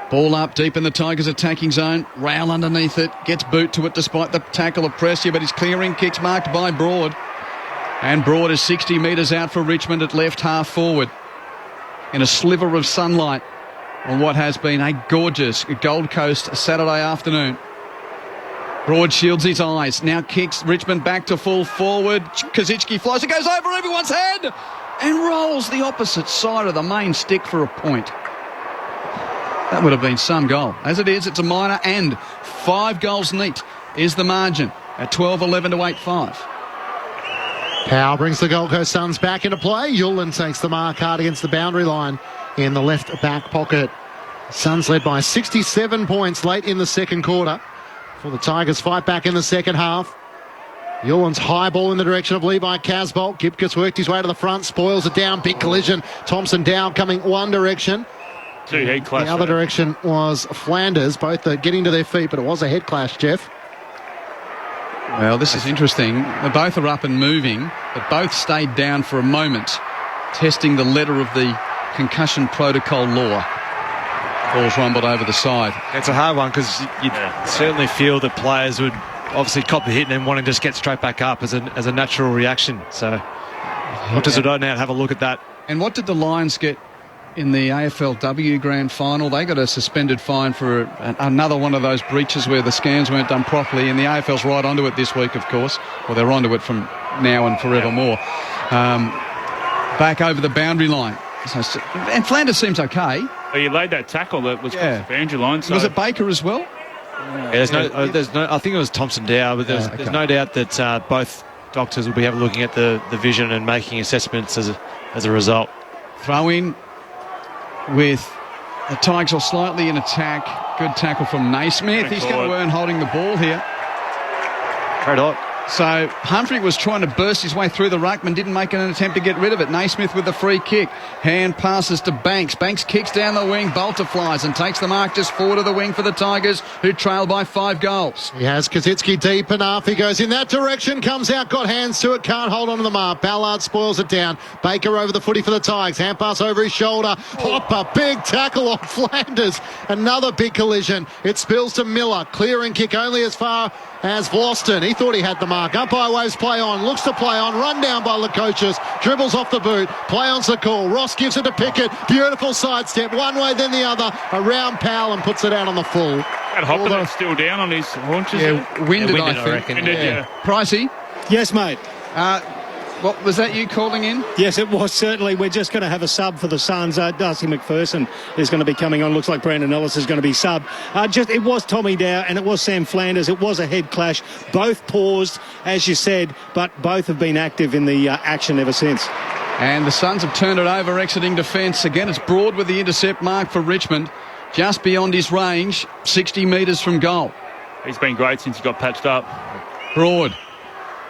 Ball up deep in the Tigers' attacking zone. Rowell underneath it. Gets boot to it despite the tackle of Prestia, but his clearing kick's marked by Broad. And Broad is 60 metres out for Richmond at left half forward. In a sliver of sunlight on what has been a gorgeous Gold Coast Saturday afternoon. Broad shields his eyes. Now kicks Richmond back to full forward. Kazicki flies. It goes over everyone's head and rolls the opposite side of the main stick for a point. That would have been some goal. As it is, it's a minor, and 5 goals neat is the margin at 12-11 to 8-5. Powell brings the Gold Coast Suns back into play. Yulin takes the mark hard against the boundary line in the left back pocket. Suns led by 67 points late in the second quarter. For the Tigers fight back in the second half. Yulin's high ball in the direction of Levi Casbolt. Gipkus worked his way to the front, spoils it down. Big collision. Thompson Dow coming one direction. Head clash. The other direction was Flanders. Both are getting to their feet, but it was a head clash, Jeff. Well, this is interesting. Both are up and moving, but both stayed down for a moment, testing the letter of the concussion protocol law. Ball's rumbled over the side. It's a hard one, because you certainly feel that players would obviously cop the hit and then want to just get straight back up as a natural reaction. So what does it out now? Have a look at that. And what did the Lions get in the AFLW Grand Final? They got a suspended fine for another one of those breaches where the scans weren't done properly, and the AFL's right onto it this week, of course. Well, they're onto it from now and forevermore. Back over the boundary line. And Flanders seems okay. Well, you laid that tackle that was across the boundary line. So. Was it Baker as well? Yeah, there's no. I think it was Thompson Dow, but there's no doubt that both doctors will be looking at the vision and making assessments as a result. Throw in with the Tigers are slightly in attack. Good tackle from Naismith. He's going to earn holding the ball here. Great hot. So Humphrey was trying to burst his way through the ruckman, didn't make an attempt to get rid of it. Naismith with the free kick. Hand passes to Banks. Banks kicks down the wing. Bolter flies and takes the mark just forward of the wing for the Tigers, who trail by 5 goals. He has Kazicki deep enough. He goes in that direction, comes out, got hands to it, can't hold on to the mark. Ballard spoils it down. Baker over the footy for the Tigers. Hand pass over his shoulder. Hopper, big tackle on Flanders. Another big collision. It spills to Miller. Clearing kick only as far as Vlosten. He thought he had the mark. Umpire waves play on, looks to play on, run down by Lukosius, dribbles off the boot, play on's the call. Ross gives it to Pickett, beautiful sidestep, one way then the other, around Powell and puts it out on the full. That Hopper's still down on his haunches. Yeah, winded, I think. reckon. Yeah. Pricey? Yes, mate. What was that you calling in? Yes, it was certainly. We're just going to have a sub for the Suns. Darcy McPherson is going to be coming on. Looks like Brandon Ellis is going to be sub. It was Tommy Dow and it was Sam Flanders. It was a head clash. Both paused, as you said, but both have been active in the action ever since. And the Suns have turned it over, exiting defence. Again, it's Broad with the intercept mark for Richmond. Just beyond his range, 60 metres from goal. He's been great since he got patched up. Broad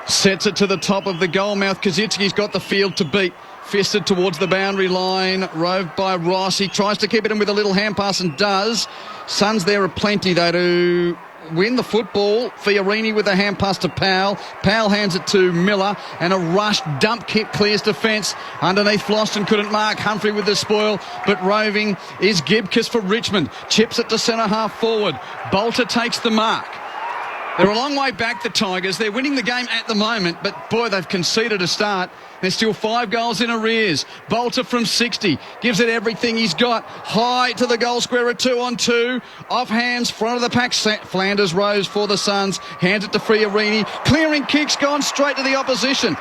sets it to the top of the goal mouth. Kazitsky's got the field to beat. Fisted towards the boundary line, roved by Ross. He tries to keep it in with a little hand pass and does. Suns there are plenty, though, to win the football. Fiorini with a hand pass to Powell. Powell hands it to Miller, and a rushed dump kick clears defence. Underneath, Floston couldn't mark. Humphrey with the spoil, but roving is Gibkiss for Richmond. Chips it to centre half forward. Bolter takes the mark. They're a long way back, the Tigers. They're winning the game at the moment, but boy, they've conceded a start. There's still 5 goals in arrears. Bolter from 60 gives it everything he's got. High to the goal square, a 2-on-2. Off hands, front of the pack. Flanders rose for the Suns. Hands it to Fiorini. Clearing kicks, gone straight to the opposition.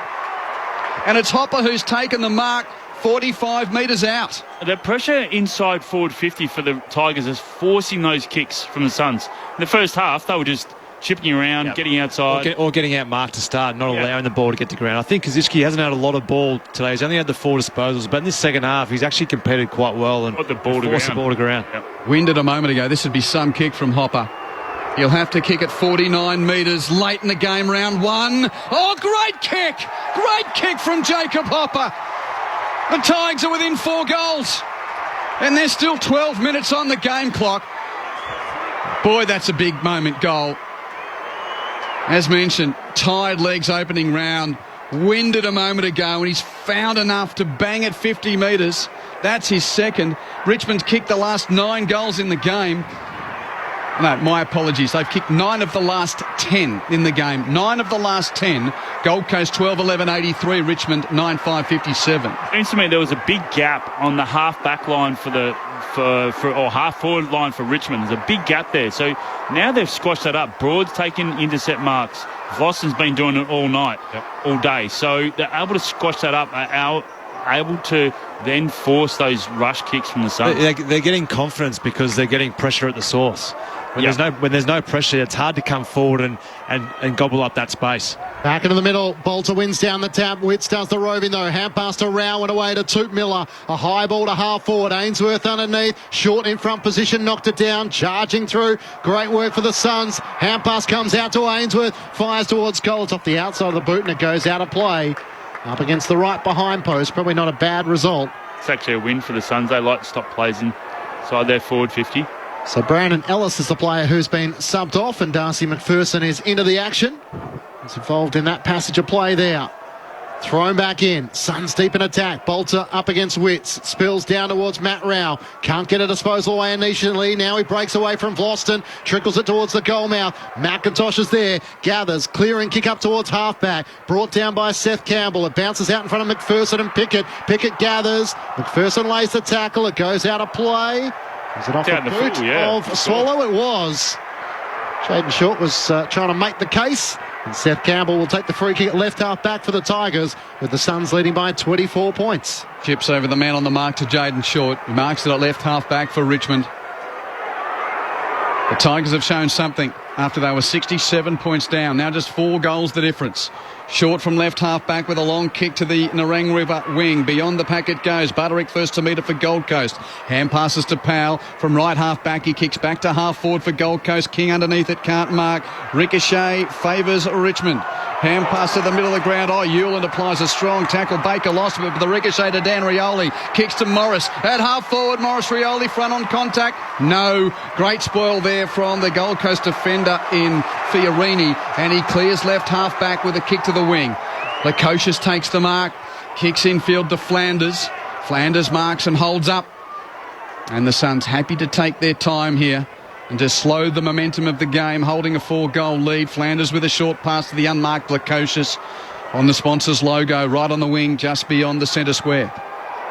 And it's Hopper who's taken the mark 45 metres out. The pressure inside forward 50 for the Tigers is forcing those kicks from the Suns. In the first half, they were just chipping around, getting outside. Or getting out marked to start, not allowing the ball to get to ground. I think Kazitsky hasn't had a lot of ball today. He's only had the 4 disposals, but in this second half, he's actually competed quite well and forced the ball to ground. Yep. Winded a moment ago. This would be some kick from Hopper. He'll have to kick at 49 metres late in the game, round 1. Oh, great kick! Great kick from Jacob Hopper. The Tigers are within 4 goals. And there's still 12 minutes on the game clock. Boy, that's a big moment goal. As mentioned, tired legs opening round. Winded a moment ago, and he's found enough to bang at 50 metres. That's his second. Richmond's kicked the last 9 goals in the game. No, my apologies. They've kicked 9 of the last 10 in the game. 9 of the last 10. Gold Coast 12-11-83. Richmond 9-5-57. Seems to me there was a big gap on the half back line or half forward line for Richmond. There's a big gap there. So now they've squashed that up. Broad's taken intercept marks. Vossen's been doing it all night, all day. So they're able to squash that up. Able to then force those rush kicks from the Suns. They're getting confidence because they're getting pressure at the source. When there's no pressure, it's hard to come forward and gobble up that space. Back into the middle, Bolter wins down the tap. Witts does the roving though. Hand pass to Rao and away to Toot Miller. A high ball to half forward. Ainsworth underneath. Short in front position, knocked it down. Charging through. Great work for the Suns. Hand pass comes out to Ainsworth. Fires towards goal. It's off the outside of the boot and it goes out of play. Up against the right behind post. Probably not a bad result. It's actually a win for the Suns. They like to stop plays inside their forward 50. So Brandon Ellis is the player who's been subbed off, and Darcy McPherson is into the action. He's involved in that passage of play there. Thrown back in. Suns deep in attack. Bolter up against Witts. Spills down towards Matt Rao. Can't get a disposal away initially. Now he breaks away from Vlosten. Trickles it towards the goal mouth. McIntosh is there. Gathers. Clearing kick up towards halfback. Brought down by Seth Campbell. It bounces out in front of McPherson and Pickett. Pickett gathers. McPherson lays the tackle. It goes out of play. Was it off the boot of Swallow? It was. Jaden Short was trying to make the case. And Seth Campbell will take the free kick at left half back for the Tigers, with the Suns leading by 24 points. Chips over the man on the mark to Jaden Short. He marks it at left half back for Richmond. The Tigers have shown something after they were 67 points down. Now just 4 goals the difference. Short from left half back with a long kick to the Nerang River wing. Beyond the pack it goes. Butterick first to meet it for Gold Coast. Hand passes to Powell from right half back. He kicks back to half forward for Gold Coast. King underneath it, can't mark. Ricochet favours Richmond. Hand pass to the middle of the ground. Oh, Hewland applies a strong tackle. Baker lost it, but the ricochet to Dan Rioli. Kicks to Morris. At half forward, Morris Rioli front on contact. No. Great spoil there from the Gold Coast defender in Fiorini. And he clears left half back with a kick to the wing. Lukosius takes the mark. Kicks infield to Flanders. Flanders marks and holds up. And the Suns happy to take their time here and to slow the momentum of the game, holding a 4-goal lead. Flanders with a short pass to the unmarked Lukosius on the sponsor's logo, right on the wing, just beyond the centre square.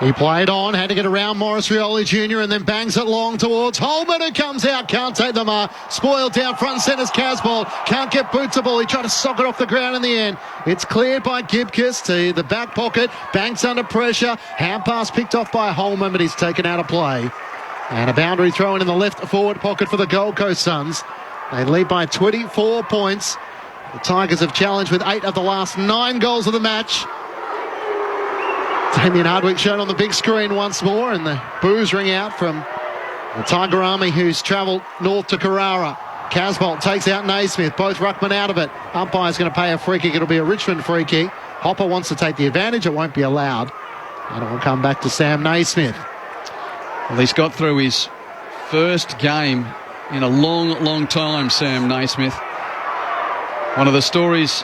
He played on, had to get around Morris Rioli Jr. and then bangs it long towards Holman, who comes out, can't take the mark. Spoiled down front and centre's Casbolt, can't get boots the ball. He tried to sock it off the ground in the end. It's cleared by Gibkiss to the back pocket, banks under pressure. Hand pass picked off by Holman, but he's taken out of play. And a boundary thrown in the left forward pocket for the Gold Coast Suns. They lead by 24 points. The Tigers have challenged with 8 of the last 9 goals of the match. Damien Hardwick shown on the big screen once more, and the boos ring out from the Tiger Army, who's travelled north to Carrara. Casbolt takes out Naismith. Both ruckmen out of it. Umpire's going to pay a free kick. It'll be a Richmond free kick. Hopper wants to take the advantage. It won't be allowed. And it will come back to Sam Naismith. Well, he's got through his first game in a long, long time, Sam Naismith. One of the stories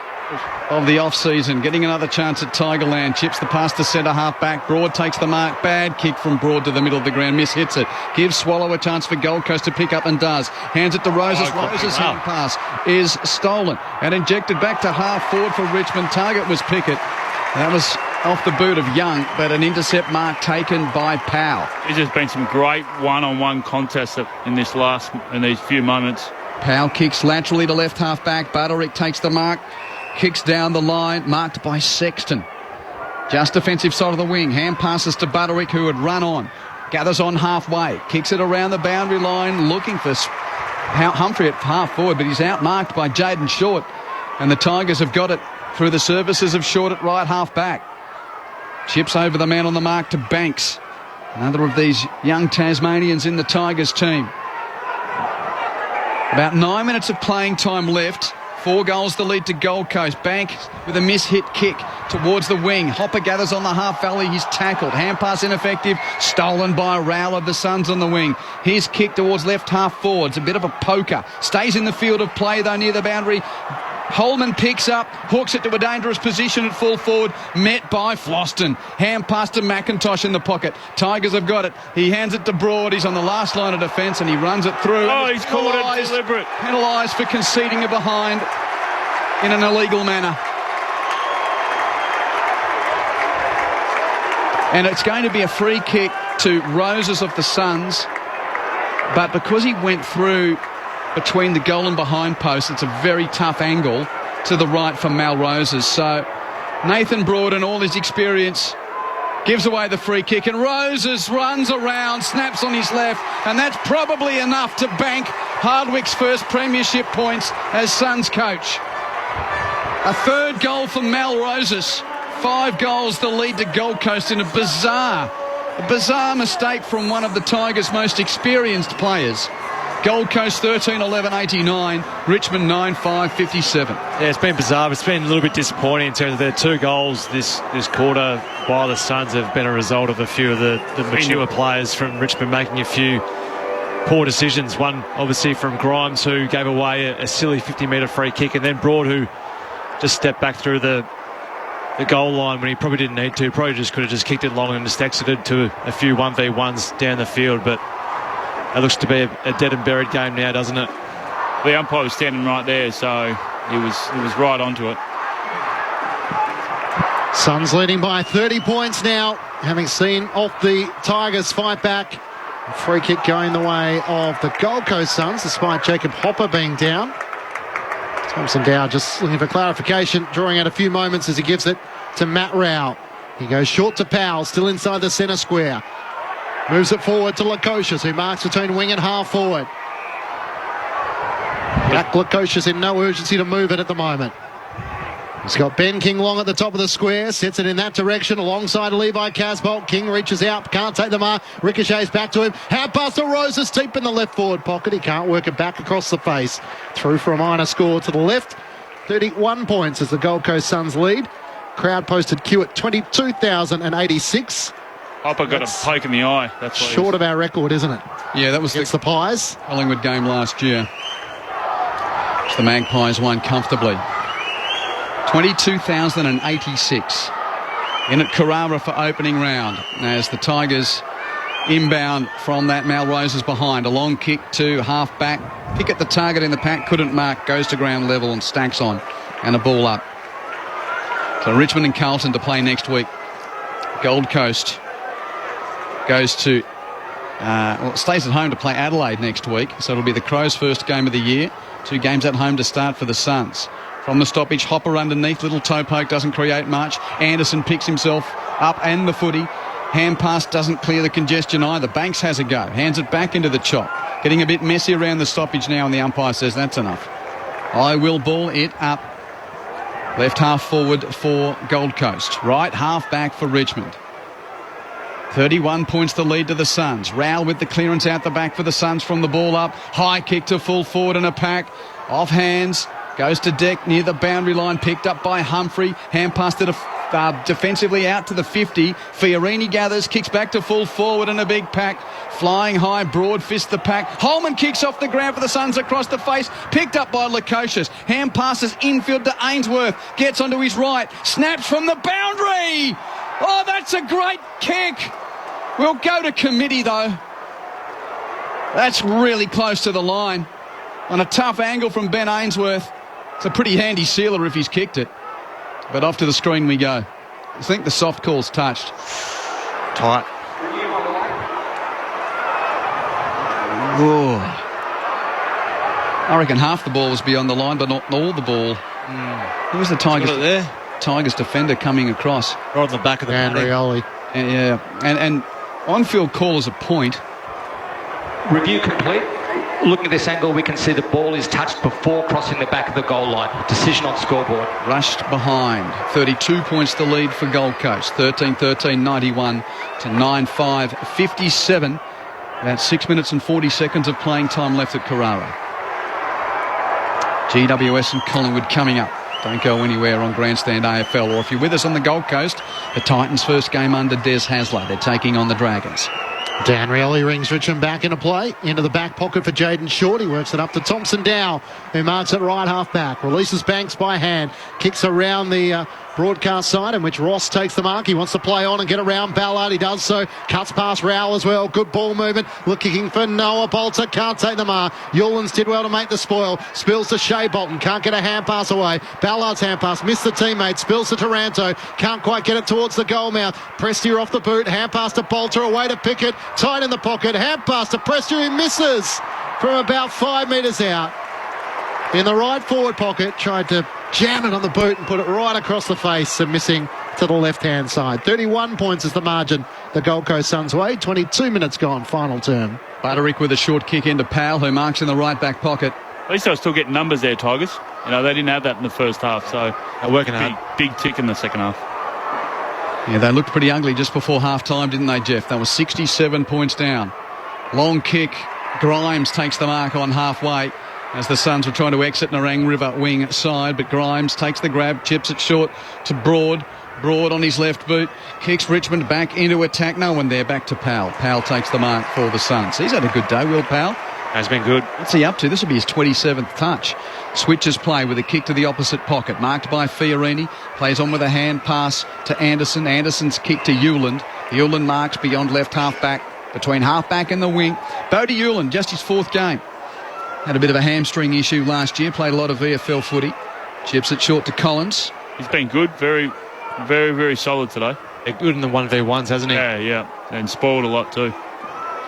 of the off-season, getting another chance at Tigerland. Chips the pass to centre half back. Broad takes the mark. Bad kick from Broad to the middle of the ground. Miss hits it. Gives Swallow a chance for Gold Coast to pick up and does. Hands it to Roses. Roses' hand pass is stolen and injected back to half forward for Richmond. Target was Pickett. That was off the boot of Young, but an intercept mark taken by Powell. There's just been some great one-on-one contests in these few moments. Powell kicks laterally to left half back. Butterick takes the mark. Kicks down the line, marked by Sexton. Just defensive side of the wing. Hand passes to Butterick, who had run on. Gathers on halfway. Kicks it around the boundary line, looking for Humphrey at half forward, but he's outmarked by Jaden Short. And the Tigers have got it through the services of Short at right half back. Chips over the man on the mark to Banks. Another of these young Tasmanians in the Tigers team. About 9 minutes of playing time left. 4 goals the lead to Gold Coast. Banks with a miss-hit kick towards the wing. Hopper gathers on the half valley. He's tackled. Hand pass ineffective. Stolen by Rowell of the Suns on the wing. His kick towards left half forwards. A bit of a poker. Stays in the field of play though near the boundary. Holman picks up, hooks it to a dangerous position at full forward, met by Floston. Hand pass to McIntosh in the pocket. Tigers have got it. He hands it to Broad. He's on the last line of defence and he runs it through. Oh, he's called it deliberate. Penalised for conceding a behind in an illegal manner. And it's going to be a free kick to Roses of the Suns, but because he went through between the goal and behind post, it's a very tough angle to the right for Mal Roses. So Nathan Broad, and all his experience, gives away the free kick, and Roses runs around, snaps on his left, and that's probably enough to bank Hardwick's first premiership points as Suns coach. A third goal for Mal Roses. 5 goals the lead to Gold Coast in a bizarre mistake from one of the Tigers' most experienced players. Gold Coast 13-11-89, Richmond 9-5-57. Yeah, it's been bizarre. It's been a little bit disappointing in terms of their 2 goals this quarter by the Suns have been a result of a few of the mature players from Richmond making a few poor decisions. One, obviously, from Grimes, who gave away a silly 50-metre free kick, and then Broad, who just stepped back through the goal line when he probably didn't need to. Probably just could have just kicked it long and just exited to a few 1v1s down the field, but it looks to be a dead and buried game now, doesn't it? The umpire was standing right there, so he was right onto it. Suns leading by 30 points now, having seen off the Tigers fight back. A free kick going the way of the Gold Coast Suns, despite Jacob Hopper being down. Thompson Dow just looking for clarification, drawing out a few moments as he gives it to Matt Rowell. He goes short to Powell, still inside the centre square. Moves it forward to Lukosius, who marks between wing and half forward. Jack Lukosius in no urgency to move it at the moment. He's got Ben King long at the top of the square, sets it in that direction alongside Levi Casbolt. King reaches out, can't take the mark, ricochets back to him. Hand pass to Roses, deep in the left forward pocket. He can't work it back across the face. Through for a minor score to the left. 31 points as the Gold Coast Suns lead. Crowd posted queue at 22,086. Hopper got a poke in the eye. That's short of our record, isn't it? Yeah, that was the Pies. Collingwood game last year, which the Magpies won comfortably. 22,086 in at Carrara for opening round as the Tigers inbound from that. Melrose is behind. A long kick to half back. Pick at the target in the pack. Couldn't mark. Goes to ground level and stacks on. And a ball up. So Richmond and Carlton to play next week. Gold Coast goes to... stays at home to play Adelaide next week. So it'll be the Crows' first game of the year. 2 games at home to start for the Suns. From the stoppage, Hopper underneath. Little toe poke doesn't create much. Anderson picks himself up and the footy. Hand pass doesn't clear the congestion either. Banks has a go. Hands it back into the chop. Getting a bit messy around the stoppage now, and the umpire says that's enough. I will ball it up. Left half forward for Gold Coast. Right half back for Richmond. 31 points the lead to the Suns. Rowell with the clearance out the back for the Suns from the ball up. High kick to full forward in a pack. Off hands. Goes to Deck near the boundary line. Picked up by Humphrey. Hand passed it defensively out to the 50. Fiorini gathers. Kicks back to full forward in a big pack. Flying high. Broad fist the pack. Holman kicks off the ground for the Suns across the face. Picked up by Lukosius. Hand passes infield to Ainsworth. Gets onto his right. Snaps from the boundary. Oh, that's a great kick. We'll go to committee, though. That's really close to the line. On a tough angle from Ben Ainsworth. It's a pretty handy sealer if he's kicked it. But off to the screen we go. I think the soft call's touched. Tight. Ooh. I reckon half the ball was beyond the line, but not all the ball. Who was the Tigers defender coming across? Right on the back of the Andrioli. Yeah. And on-field call is a point. Review complete. Looking at this angle, we can see the ball is touched before crossing the back of the goal line. Decision on scoreboard. Rushed behind. 32 points the lead for Gold Coast. 13-13, 91 to 9-5, 57. About 6 minutes and 40 seconds of playing time left at Carrara. GWS and Collingwood coming up. Don't go anywhere on Grandstand AFL. Or if you're with us on the Gold Coast, the Titans' first game under Des Hasler. They're taking on the Dragons. Dan Rioli rings Richmond back into play. Into the back pocket for Jaden Short. He works it up to Thompson Dow, who marks it right half back. Releases Banks by hand. Kicks around the broadcast side in which Ross takes the mark. He wants to play on and get around Ballard. He does so. Cuts past Rowell as well. Good ball movement. Looking for Noah Bolter. Can't take the mark. Eulens did well to make the spoil. Spills to Shea Bolton. Can't get a hand pass away. Ballard's hand pass. Missed the teammate. Spills to Taranto. Can't quite get it towards the goal mouth. Prestia off the boot. Hand pass to Bolter. Away to Pickett. Tight in the pocket. Hand pass to Prestia, who misses from about 5 metres out. In the right forward pocket. Tried to jam it on the boot and put it right across the face and missing to the left-hand side. 31 points is the margin the Gold Coast Suns way. 22 minutes gone, final term. Butterick with a short kick into Powell, who marks in the right back pocket. At least they were still getting numbers there, Tigers. You know, they didn't have that in the first half, so they're working hard. Big tick in the second half. Yeah, they looked pretty ugly just before half-time, didn't they, Jeff? They were 67 points down. Long kick. Grimes takes the mark on halfway as the Suns were trying to exit Narang River wing side, but Grimes takes the grab, chips it short to Broad. Broad on his left boot, kicks Richmond back into attack. No one there, back to Powell. Powell takes the mark for the Suns. He's had a good day, Will Powell. Has been good. What's he up to? This will be his 27th touch. Switches play with a kick to the opposite pocket. Marked by Fiorini. Plays on with a hand pass to Anderson. Anderson's kick to Euland. Euland marks beyond left half-back, between half-back and the wing. Bodie Euland, just his 4th game. Had a bit of a hamstring issue last year. Played a lot of VFL footy. Chips it short to Collins. He's been good. Very, very, very solid today. They're good in the 1v1s, hasn't he? Yeah. And spoiled a lot too.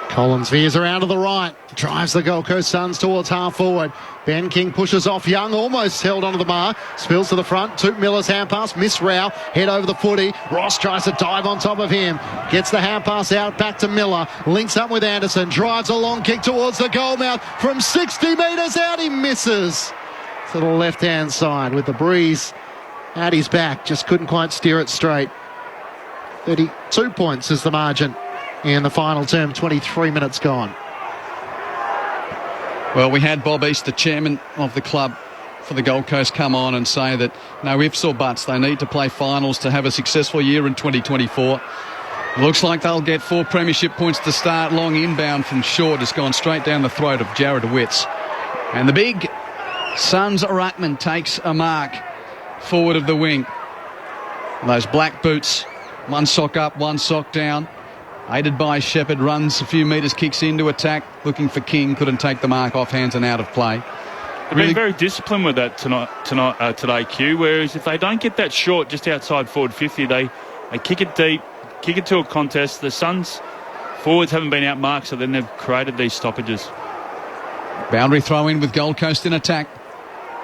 Collins veers around to the right, drives the Gold Coast Suns towards half forward. Ben King pushes off Young, almost held onto the mark, spills to the front. Took Miller's hand pass, miss Rao, head over the footy. Ross tries to dive on top of him, gets the hand pass out back to Miller, links up with Anderson, drives a long kick towards the goal mouth from 60 metres out. He misses to the left hand side with the breeze at his back, just couldn't quite steer it straight. 32 points is the margin in the final term, 23 minutes gone. Well, we had Bob East, the chairman of the club for the Gold Coast, come on and say that no ifs or buts, they need to play finals to have a successful year in 2024. Looks like they'll get 4 premiership points to start. Long inbound from Short has gone straight down the throat of Jared Witts. And the big Suns ruckman takes a mark forward of the wing. Those black boots, one sock up, one sock down. Aided by Shepherd, runs a few metres, kicks into attack, looking for King, couldn't take the mark, off hands and out of play. They've been very disciplined with that today, Q, whereas if they don't get that short just outside forward 50, they kick it deep, kick it to a contest. The Suns forwards haven't been outmarked, so then they've created these stoppages. Boundary throw in with Gold Coast in attack,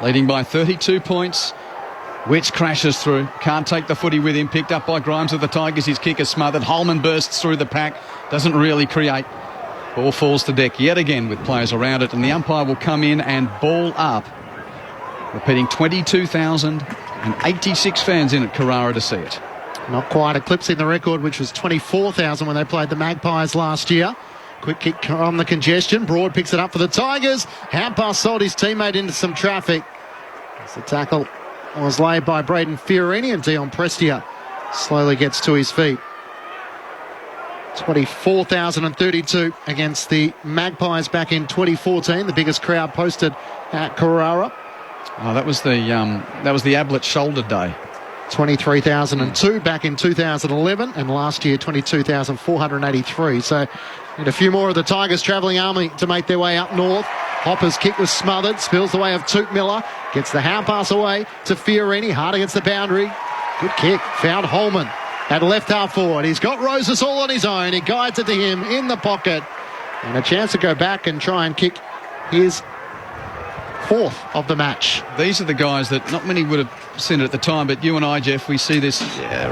leading by 32 points. Witts crashes through, can't take the footy with him, picked up by Grimes of the Tigers, his kick is smothered. Holman bursts through the pack, doesn't really create. Ball falls to deck yet again with players around it, and the umpire will come in and ball up. Repeating, 22,086 fans in at Carrara to see it. Not quite eclipsing the record, which was 24,000 when they played the Magpies last year. Quick kick on the congestion. Broad picks it up for the Tigers. Hand-pass sold his teammate into some traffic. As the tackle was laid by Braden Fiorini, and Dion Prestia slowly gets to his feet. 24,032 against the Magpies back in 2014, the biggest crowd posted at Carrara. Oh, that was the Ablett shoulder day. 23,002 back in 2011, and last year 22,483. So need a few more of the Tigers travelling army to make their way up north. Hopper's kick was smothered, spills the way of Toot Miller, gets the hand pass away to Fiorini, hard against the boundary. Good kick, found Holman at left half forward. He's got Roses all on his own. He guides it to him in the pocket, and a chance to go back and try and kick his fourth of the match. These are the guys that not many would have seen it at the time, but you and I, Jeff, we see this.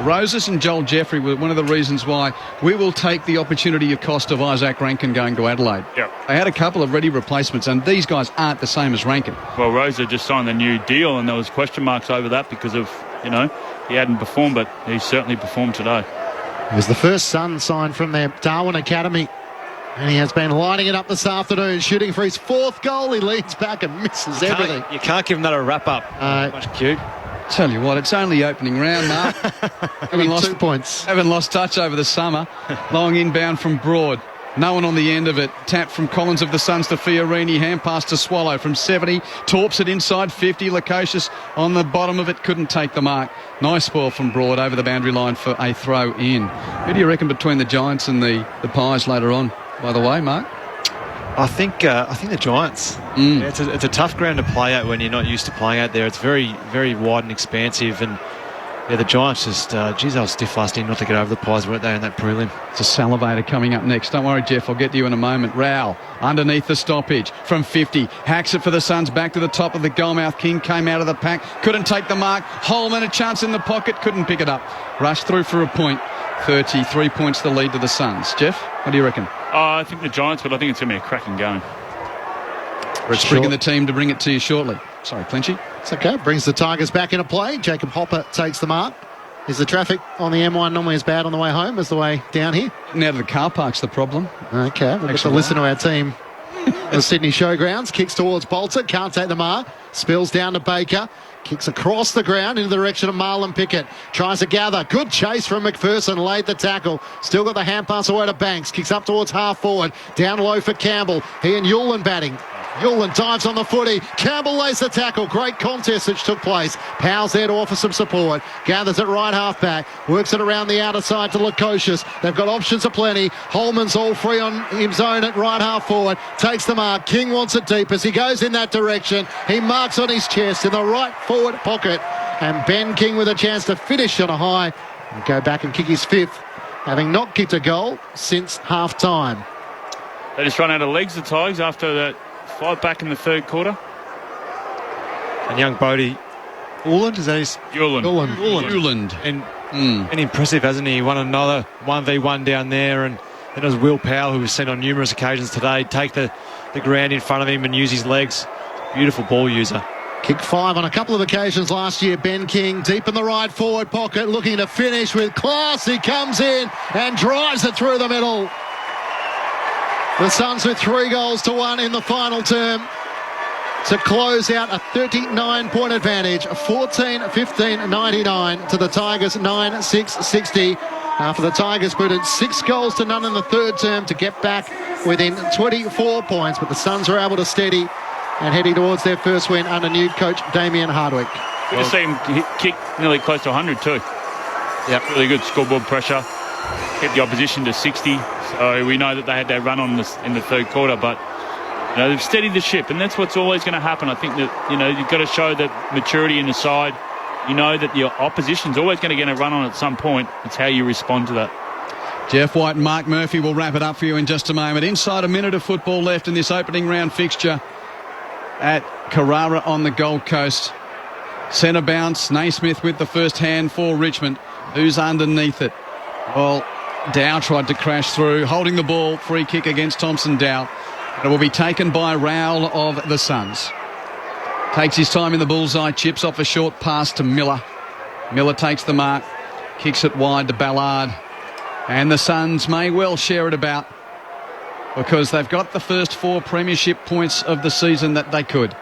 Roses and Joel Jeffrey were one of the reasons why we will take the opportunity of cost of Isaac Rankin going to Adelaide. Yep. They had a couple of ready replacements, and these guys aren't the same as Rankin. Well, Rosa just signed the new deal, and there was question marks over that because of, he hadn't performed, but he certainly performed today. He was the first son signed from their Darwin Academy, and he has been lighting it up this afternoon, shooting for his fourth goal. He leans back and misses everything. You can't give him that a wrap-up. Much cute. Tell you what, it's only opening round, Mark. Having 2 points. Haven't lost touch over the summer. Long inbound from Broad. No one on the end of it. Tap from Collins of the Suns to Fiorini. Hand pass to Swallow from 70. Torps it inside 50. Lukosius on the bottom of it. Couldn't take the mark. Nice ball from Broad over the boundary line for a throw in. Who do you reckon between the Giants and the Pies later on, by the way, Mark? I think the Giants. Yeah, it's a tough ground to play at when you're not used to playing out there. It's very, very wide and expansive, and the Giants just, they were stiff last year not to get over the Pies, weren't they, in that prelim? It's a salivator coming up next. Don't worry, Jeff, I'll get to you in a moment. Rowell underneath the stoppage from 50. Hacks it for the Suns back to the top of the goalmouth. King came out of the pack. Couldn't take the mark. Holman, a chance in the pocket. Couldn't pick it up. Rushed through for a point. 33 points the lead to the Suns. Jeff, what do you reckon? I think the Giants, but I think it's going to be a cracking game. Rich bringing the team to bring it to you shortly. Sorry, Clinchy. It's okay. Brings the Tigers back into play. Jacob Hopper takes the mark. Is the traffic on the M1 normally as bad on the way home as the way down here? Now to the car park's the problem. Okay, we'll get to listen to our team. The Sydney Showgrounds, kicks towards Bolter, can't take the mark, spills down to Baker, kicks across the ground in the direction of Marlon Pickett, tries to gather, good chase from McPherson, laid the tackle, still got the hand pass away to Banks, kicks up towards half forward, down low for Campbell, he and Yulin batting. Yulin dives on the footy. Campbell lays the tackle. Great contest which took place. Powell's there to offer some support. Gathers it right half back. Works it around the outer side to Lukosius. They've got options aplenty. Holman's all free on his own at right half forward. Takes the mark. King wants it deep as he goes in that direction. He marks on his chest in the right forward pocket. And Ben King with a chance to finish on a high and go back and kick his fifth, having not kicked a goal since half time. They just run out of legs, the Tigers, after that fight back in the third quarter. And young Bodie Uland, is that his? Uland. And impressive, hasn't he? He won another 1v1 down there, and then it was Will Powell, who was seen on numerous occasions today, take the ground in front of him and use his legs. Beautiful ball user. Kick 5 on a couple of occasions last year. Ben King deep in the right forward pocket, looking to finish with class. He comes in and drives it through the middle. The Suns with 3-1 in the final term to close out a 39-point advantage, 14-15-99 to the Tigers 9-6-60. After the Tigers put in 6-0 in the third term to get back within 24 points, but the Suns were able to steady and heading towards their first win under new coach Damien Hardwick. Good to see him kick nearly close to 100 too. Yep. Really good scoreboard pressure. Kept the opposition to 60. So we know that they had their run on this in the third quarter, but they've steadied the ship, and that's what's always going to happen. I think that you've got to show that maturity in the side. You know that your opposition's always going to get a run on at some point. It's how you respond to that. Jeff White and Mark Murphy will wrap it up for you in just a moment. Inside a minute of football left in this opening round fixture at Carrara on the Gold Coast. Centre bounce, Naismith with the first hand for Richmond. Who's underneath it? Well, Dow tried to crash through, holding the ball, free kick against Thompson Dow. It will be taken by Rowell of the Suns. Takes his time in the bullseye, chips off a short pass to Miller. Miller takes the mark, Kicks it wide to Ballard. And the Suns may well share it about, because they've got the first 4 premiership points of the season that they could.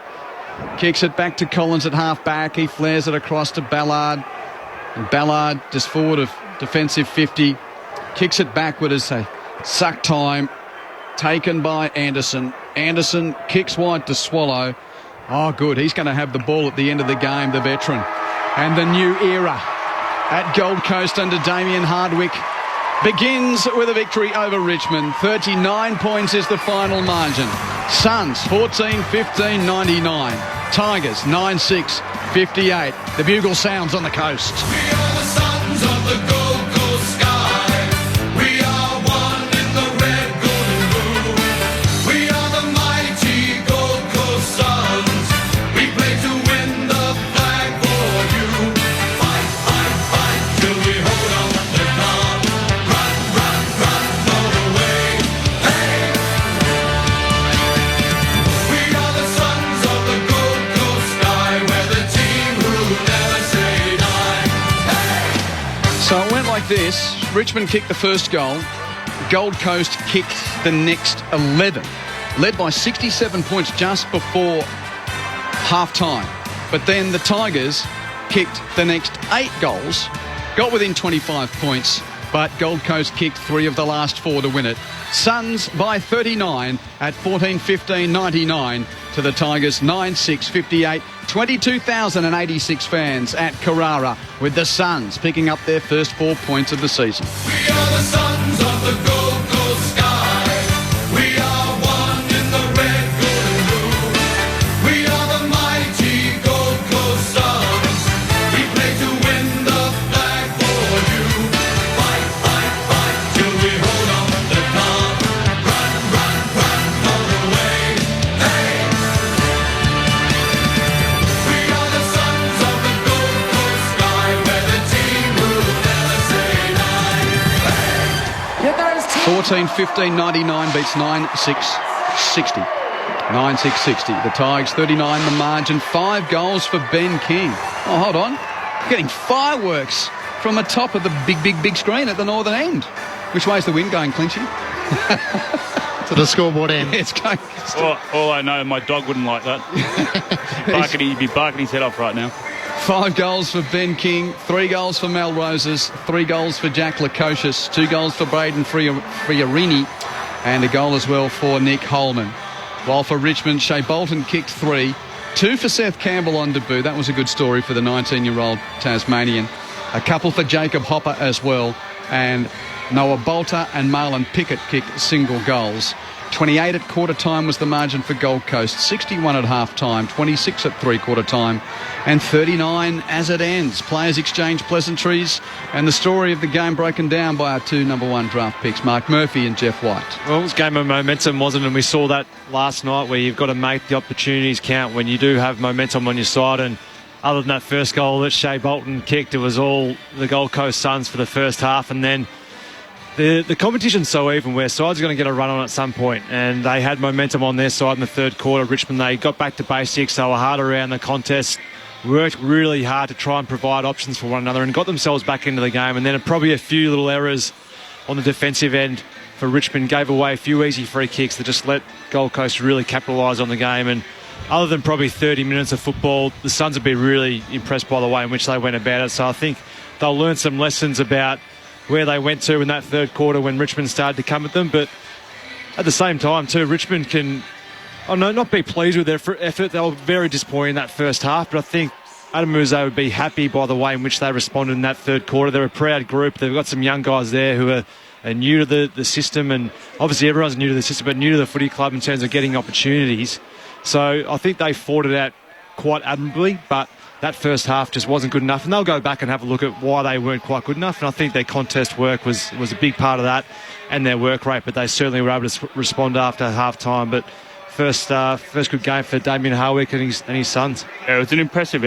Kicks it back to Collins at half-back. He flares it across to Ballard. And Ballard just forward of defensive 50. Kicks it backward as a suck time. Taken by Anderson. Anderson kicks wide to Swallow. Oh, good. He's going to have the ball at the end of the game, the veteran. And the new era at Gold Coast under Damien Hardwick begins with a victory over Richmond. 39 points is the final margin. Suns 14-15-99. Tigers 9-6, 58. The bugle sounds on the coast. We are the sons of the Gold Coast sky. We are one in the red, gold and blue. We are the mighty Gold Coast Suns. We play to win the flag for you. Fight, fight, fight till we hold on the top. Run, run, run all the way. Hey! We are the sons of the Gold Coast sky. We're the team who never say die. So it went like this. Richmond kicked the first goal. Gold Coast kicked the next 11. Led by 67 points just before half-time. But then the Tigers kicked the next 8 goals. Got within 25 points. But Gold Coast kicked 3 of the last 4 to win it. Suns by 39 at 14-15-99 to the Tigers 9-6-58. 22,086 fans at Carrara with the Suns picking up their first 4 points of the season. We are the sons of the Gold Coast sky. We are one in the red, gold and blue. We are the mighty Gold Coast Suns. We play to win the flag for you. Fight, fight, fight till we hold on the top. Run, run, run all the way. Hey! We are the sons of the Gold Coast sky. We're the team who never say die. Hey! 14-15-99 beats 9-6-60. 9-6-60. The Tigers 39 the margin. 5 goals for Ben King. Oh, hold on. Getting fireworks from the top of the big screen at the northern end. Which way's the wind going, Clinchy? To the scoreboard end. It's going. All I know, my dog wouldn't like that. He'd be barking his head off right now. 5 goals for Ben King, 3 goals for Mel Roses, 3 goals for Jack Lukosius, 2 goals for Braden Friorini, and a goal as well for Nick Holman. While for Richmond, Shea Bolton kicked 3, 2 for Seth Campbell on debut. That was a good story for the 19-year-old Tasmanian. A couple for Jacob Hopper as well, and Noah Bolter and Marlon Pickett kicked single goals. 28 at quarter time was the margin for Gold Coast, 61 at half time, 26 at three-quarter time, and 39 as it ends. Players exchange pleasantries, and the story of the game broken down by our 2 number 1 draft picks, Mark Murphy and Jeff White. Well, it was a game of momentum, wasn't it? And we saw that last night, where you've got to make the opportunities count when you do have momentum on your side. And other than that first goal that Shea Bolton kicked, it was all the Gold Coast Suns for the first half, and then the competition's so even where sides are going to get a run on at some point, and they had momentum on their side in the third quarter. Richmond, they got back to basics. They were hard around the contest, worked really hard to try and provide options for one another, and got themselves back into the game. And then probably a few little errors on the defensive end for Richmond gave away a few easy free kicks that just let Gold Coast really capitalise on the game. And other than probably 30 minutes of football, the Suns have been really impressed by the way in which they went about it. So I think they'll learn some lessons about where they went to in that third quarter when Richmond started to come at them. But at the same time too, Richmond can not be pleased with their effort. They were very disappointed in that first half, but I think Adam Muzay would be happy by the way in which they responded in that third quarter. They're a proud group. They've got some young guys there who are new to the system, and obviously everyone's new to the system, but new to the footy club in terms of getting opportunities. So I think they fought it out quite admirably, but that first half just wasn't good enough, and they'll go back and have a look at why they weren't quite good enough. And I think their contest work was a big part of that, and their work rate, but they certainly were able to respond after half-time. But first good game for Damien Hardwick and his Suns. Yeah, it was an impressive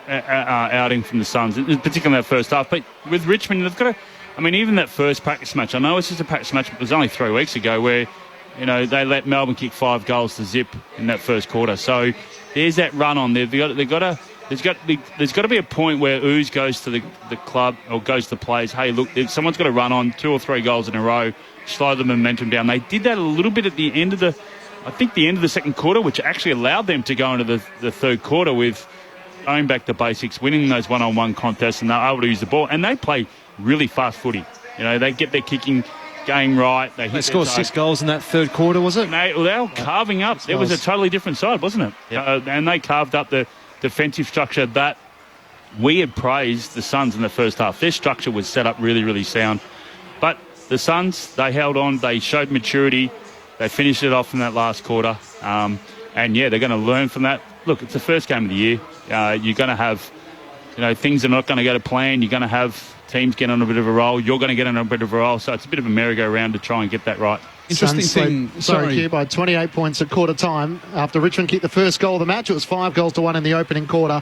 outing from the Suns, particularly in that first half. But with Richmond, they've got to, even that first practice match, I know it's just a practice match, but it was only 3 weeks ago where, they let Melbourne kick 5 goals to zip in that first quarter. So there's that run on. They've got to there's got to be a point where Ooze goes to the club or goes to the players, hey, look, if someone's got to run on 2 or 3 goals in a row, slow the momentum down. They did that a little bit at the end of the second quarter, which actually allowed them to go into the third quarter with going back to basics, winning those one-on-one contests, and they're able to use the ball. And they play really fast footy. You know, they get their kicking game right. They scored 6 goals in that third quarter, was it? They were carving up. It was a totally different side, wasn't it? Yep. And they carved up the defensive structure that we had praised the Suns in the first half. Their structure was set up really, really sound. But the Suns, they held on. They showed maturity. They finished it off in that last quarter. And, they're going to learn from that. Look, it's the first game of the year. You're going to have, things are not going to go to plan. You're going to have teams get on a bit of a roll. You're going to get on a bit of a roll. So it's a bit of a merry-go-round to try and get that right. Interesting thing. Sorry, Q, by 28 points at quarter time. After Richmond kicked the first goal of the match, it was 5-1 in the opening quarter.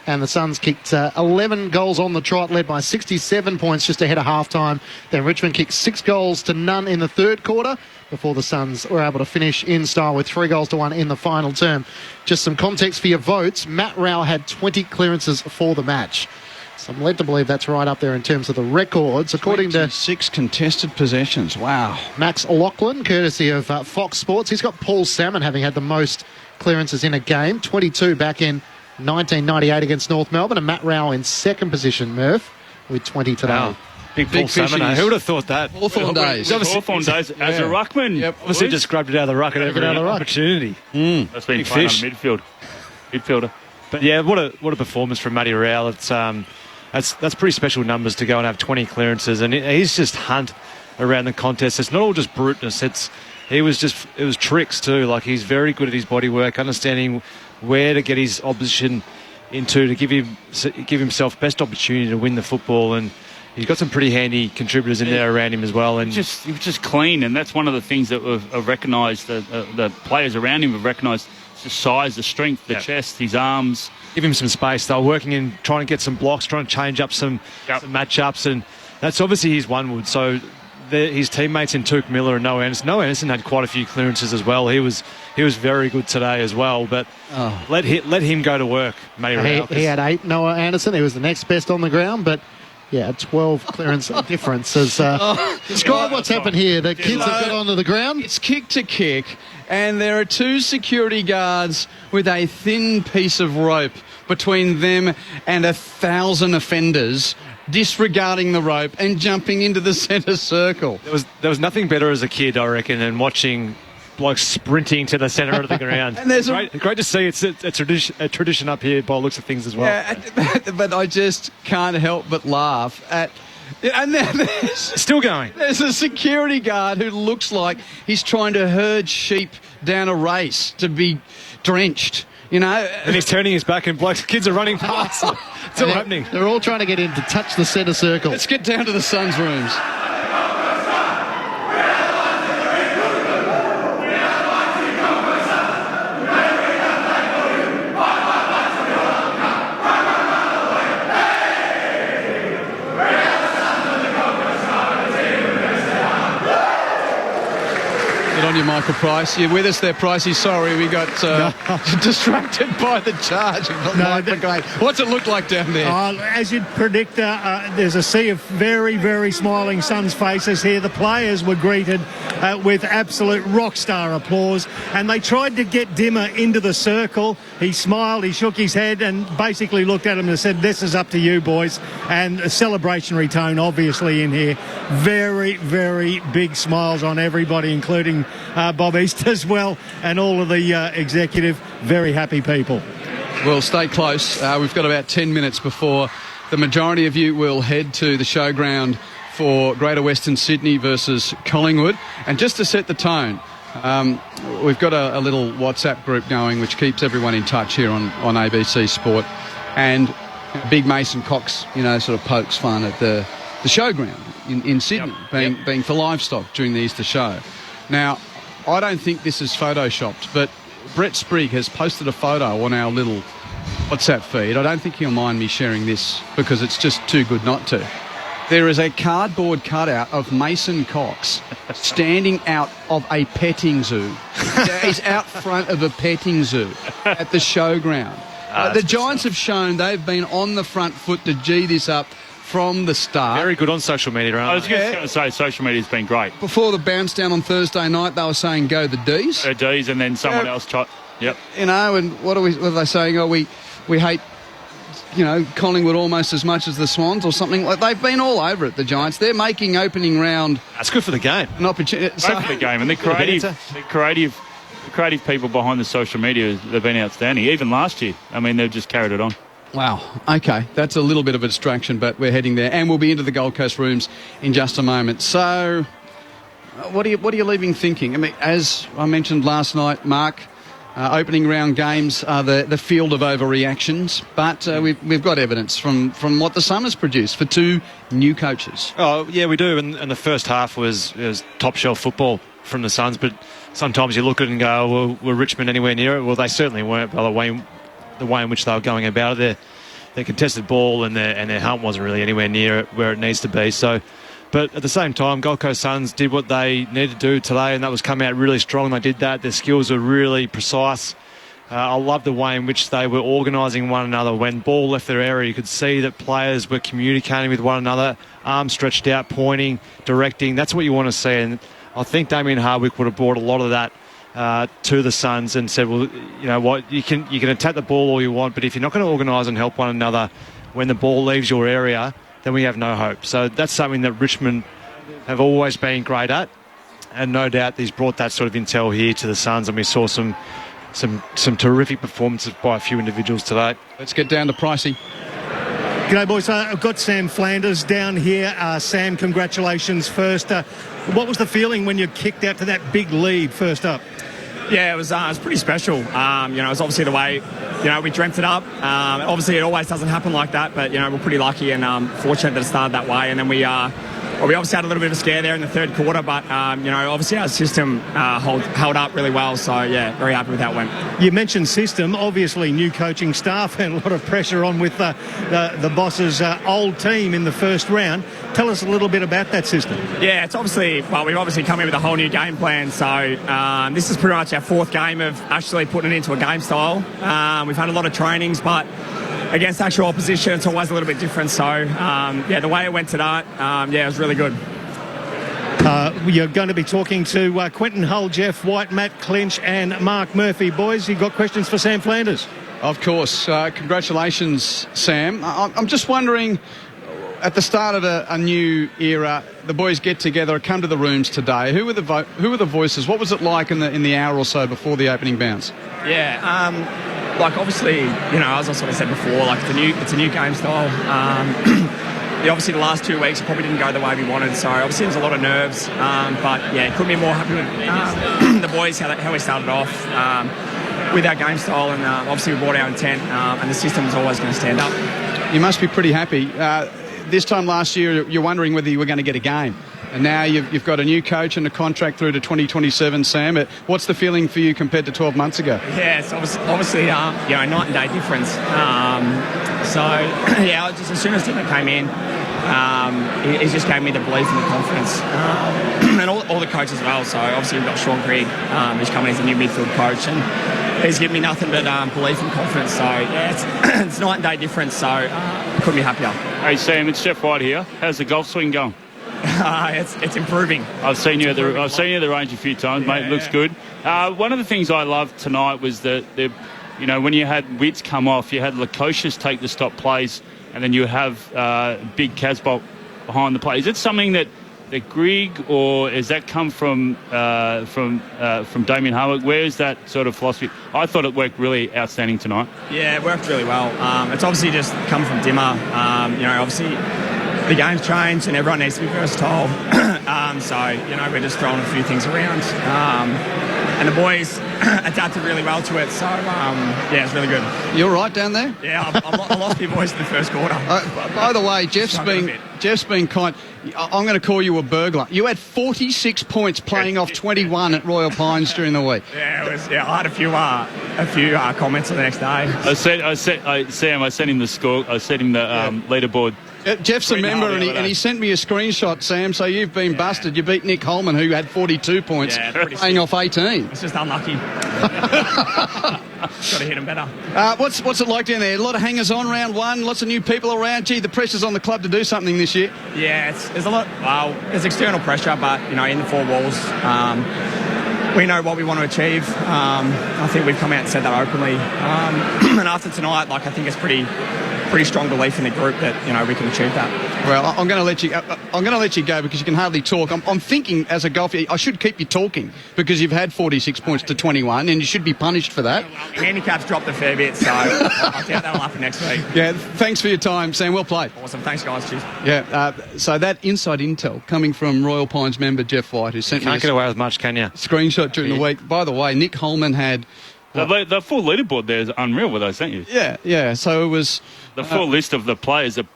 And the Suns kicked 11 goals on the trot, led by 67 points just ahead of half-time. Then Richmond kicked 6-0 in the third quarter before the Suns were able to finish in style with 3-1 in the final term. Just some context for your votes. Matt Rowell had 20 clearances for the match. So I'm led to believe that's right up there in terms of the records. According to 6 contested possessions. Wow. Max Lachlan, courtesy of Fox Sports, he's got Paul Salmon having had the most clearances in a game, 22 back in 1998 against North Melbourne, and Matt Rowell in second position, Murph, with 20 today. Wow. Big Paul Salmon. Who would have thought that? Hawthorn days. Hawthorn days as a ruckman. Yep. Obviously just grabbed it out of the ruck at every opportunity. That's been playing on midfielder. But yeah, what a performance from Matty Rowell. It's that's pretty special numbers to go and have 20 clearances, and he's just hunt around the contest. It's not all just bruteness. It was tricks too. Like, he's very good at his body work, understanding where to get his opposition into to give himself best opportunity to win the football, and he's got some pretty handy contributors in there around him as well. And he was just clean, and that's one of the things that we've recognised. The players around him have recognised the size, the strength, the chest, his arms. Give him some space. They're working in trying to get some blocks, trying to change up some matchups, and that's obviously his one-wood. So his teammates in Tuke Miller and Noah Anderson. Noah Anderson had quite a few clearances as well. He was very good today as well. But let him go to work, Matty Rowell. He had 8, Noah Anderson. He was the next best on the ground, but 12 clearance differences. Describe what's happened here. The kids have got onto the ground. It's kick to kick, and there are 2 security guards with a thin piece of rope between them and 1,000 offenders, disregarding the rope and jumping into the centre circle. There was nothing better as a kid, I reckon, than watching blokes sprinting to the centre of the ground. And there's great to see. It's a tradition up here by the looks of things as well. Yeah, but I just can't help but laugh at. And then there's still going. There's a security guard who looks like he's trying to herd sheep down a race to be drenched. And he's turning his back, and kids are running past. It's all happening. They're all trying to get in to touch the centre circle. Let's get down to the Suns' rooms. On you, Michael Price. You're with us there, Pricey. Sorry, we got distracted by the charge of Mike McGlade. What's it look like down there? As you'd predict, there's a sea of very, very smiling Suns faces here. The players were greeted with absolute rock star applause, and they tried to get Dimmer into the circle. He smiled, he shook his head, and basically looked at him and said, "This is up to you, boys." And a celebrationary tone, obviously, in here. Very, very big smiles on everybody, including Bob East as well, and all of the executive. Very happy people. Well, stay close. We've got about 10 minutes before the majority of you will head to the showground for Greater Western Sydney versus Collingwood. And just to set the tone, we've got a little WhatsApp group going which keeps everyone in touch here on ABC Sport. And Big Mason Cox, sort of pokes fun at the showground in Sydney, being for livestock during the Easter show. Now, I don't think this is photoshopped, but Brett Sprigg has posted a photo on our little WhatsApp feed. I don't think he'll mind me sharing this because it's just too good not to. There is a cardboard cutout of Mason Cox standing out of a petting zoo. He's out front of a petting zoo at the showground. The Giants have shown they've been on the front foot to gee this up from the start. Very good on social media, aren't I was just going to say social media's been great. Before the bounce down on Thursday night, they were saying go the D's. D's, and then someone else tried. Yep. You know, and what are they saying? Oh, we hate, Collingwood almost as much as the Swans or something. Like, they've been all over it, the Giants. They're making opening round. That's good for the game. An opportunity. Great for the game, and they're creative people behind the social media. They've been outstanding. Even last year, I mean, they've just carried it on. Wow. Okay, that's a little bit of a distraction, but we're heading there, and we'll be into the Gold Coast rooms in just a moment. So, what are you leaving thinking? I mean, as I mentioned last night, Mark, opening round games are the field of overreactions, but we've got evidence from what the Sun has produced for two new coaches. Oh yeah, we do, and the first half was top shelf football from the Suns, but sometimes you look at it and go, well, were Richmond anywhere near it? Well, they certainly weren't by the way in which they were going about it. Their contested ball and their hunt wasn't really anywhere near it where it needs to be. So, but at the same time, Gold Coast Suns did what they needed to do today, and that was come out really strong. They did that. Their skills were really precise. I love the way in which they were organising one another. When ball left their area, you could see that players were communicating with one another, arms stretched out, pointing, directing. That's what you want to see. And I think Damien Hardwick would have brought a lot of that to the Suns and said, well, you know what, you can attack the ball all you want, but if you're not going to organise and help one another when the ball leaves your area, then we have no hope. So that's something that Richmond have always been great at, and no doubt he's brought that sort of intel here to the Suns, and we saw some terrific performances by a few individuals today. Let's get down to Pricey. G'day, boys. I've got Sam Flanders down here. Sam, congratulations first. What was the feeling when you kicked out to that big lead first up? Yeah, it was pretty special. It was obviously the way, we dreamt it up. Obviously, it always doesn't happen like that, but, we're pretty lucky and fortunate that it started that way. And then we obviously had a little bit of a scare there in the third quarter, but, obviously our system held up really well. So, yeah, very happy with how it went. You mentioned system, obviously new coaching staff and a lot of pressure on with the boss's old team in the first round. Tell us a little bit about that system. Yeah, it's we've obviously come in with a whole new game plan. So this is pretty much our fourth game of actually putting it into a game style. We've had a lot of trainings, but against actual opposition, it's always a little bit different. So, the way it went tonight, it was really good. You're going to be talking to Quentin Hull, Jeff White, Matt Clinch and Mark Murphy. Boys, you got questions for Sam Flanders? Of course. Congratulations, Sam. I'm just wondering, at the start of a new era, the boys get together, come to the rooms today. Who were the voices? What was it like in the hour or so before the opening bounce? Yeah, obviously, as I sort of said before, it's a new game style. Obviously, the last 2 weeks probably didn't go the way we wanted, so obviously there's a lot of nerves. But yeah, couldn't be more happy with the boys, how we started off with our game style, and obviously we brought our intent, and the system is always going to stand up. You must be pretty happy. This time last year, you're wondering whether you were going to get a game. And now you've got a new coach and a contract through to 2027, Sam. What's the feeling for you compared to 12 months ago? Yeah, it's obviously night and day difference. Just as soon as Timmer came in, he just gave me the belief and the confidence. And all the coaches as well. So obviously we've got Sean Grigg, who's coming as a new midfield coach, and he's given me nothing but belief and confidence. So yeah, it's night and day difference. So couldn't be happier. Hey Sam, it's Jeff White here. How's the golf swing going? It's improving. I've seen you at the range a few times, mate. It looks good. One of the things I loved tonight was that when you had Witts come off, you had Lukosius take the stop plays, and then you have big Casbolt behind the play. Is it something that Grigg, or has that come from Damien Hardwick? Where is that sort of philosophy? I thought it worked really outstanding tonight. Yeah, it worked really well. It's obviously just come from Dimmer. Obviously the game's changed and everyone needs to be versatile. We're just throwing a few things around. And the boys adapted really well to it. So, it's really good. You all right down there? Yeah, I lost my voice in the first quarter. By the way, Jeff's been kind. I'm going to call you a burglar. You had 46 points playing off 21 at Royal Pines during the week. Yeah, I had a few comments the next day. Sam, I sent him the score. I sent him the leaderboard. Jeff's a member, and he sent me a screenshot, Sam, so you've been busted. You beat Nick Holman, who had 42 points, playing off 18. It's just unlucky. got to hit them better. What's it like down there? A lot of hangers-on round one, lots of new people around. Gee, the pressure's on the club to do something this year. Yeah, there's a lot. Well, there's external pressure, but in the four walls, we know what we want to achieve. I think we've come out and said that openly. And after tonight, I think it's pretty strong belief in the group that we can achieve that. Well, I'm going to let you. I'm going to let you go because you can hardly talk. I'm thinking as a golfer, I should keep you talking because you've had 46 points to 21, and you should be punished for that. Well, handicap's dropped a fair bit, so I doubt that'll happen next week. Yeah, thanks for your time, Sam. Well played. Awesome, thanks guys. Cheers. Yeah. So that inside intel coming from Royal Pines member Jeff White, who sent me Can't get away with much, can you? Screenshot during the week. By the way, Nick Holman had. The full leaderboard there is unreal what they sent you. Yeah. So it was the full list of the players that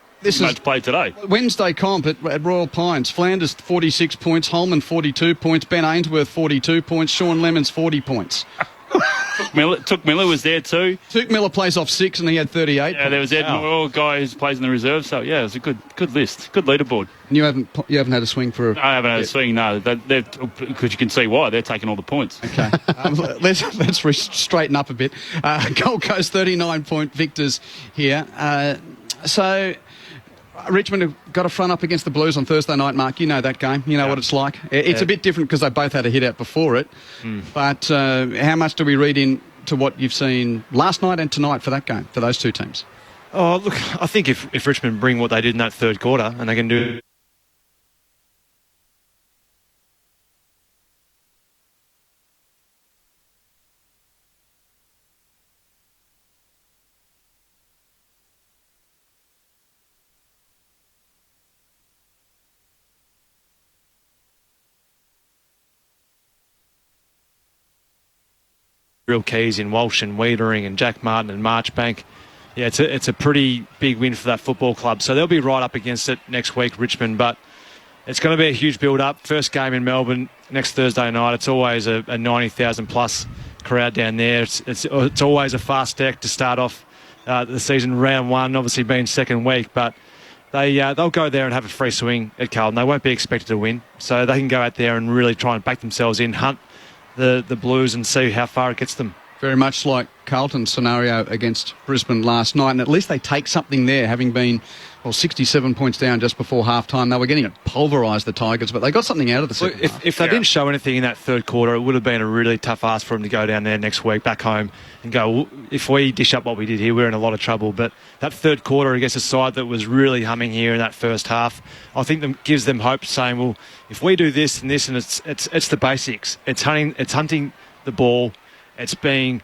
played today. Wednesday comp at Royal Pines. Flanders 46 points, Holman 42 points, Ben Ainsworth 42 points, Sean Lemons 40 points. Took Miller was there too. Took Miller plays off 6 and he had 38 Yeah, there was Ed Moore, guy who plays in the reserve. So yeah, it was a good list, good leaderboard. And you haven't had a swing for? I haven't had a swing. No, because you can see why they're taking all the points. Okay, let's straighten up a bit. Gold Coast 39-point victors here. So Richmond have got a front up against the Blues on Thursday night, Mark. You know that game. You know what it's like. It's a bit different because they both had a hit out before it. But how much do we read into what you've seen last night and tonight for that game, for those two teams? Oh, look, I think if Richmond bring what they did in that third quarter and they can do... real keys in Walsh and Wiedering and Jack Martin and Marchbank. Yeah, it's a pretty big win for that football club. So they'll be right up against it next week, Richmond. But it's going to be a huge build-up. First game in Melbourne next Thursday night. It's always a 90,000-plus crowd down there. It's always a fast deck to start off the season, round one, obviously being second week. But they'll go there and have a free swing at Carlton. They won't be expected to win. So they can go out there and really try and back themselves in, hunt the Blues and see how far it gets them. Very much like Carlton's scenario against Brisbane last night, and at least they take something there, having been 67 points down just before half-time. They were getting to pulverise the Tigers, but they got something out of the second half. If they didn't show anything in that third quarter, it would have been a really tough ask for them to go down there next week, back home, and go, if we dish up what we did here, we're in a lot of trouble. But that third quarter against a side that was really humming here in that first half, I think that gives them hope, saying, well, if we do this and this, and it's the basics. It's hunting the ball. It's being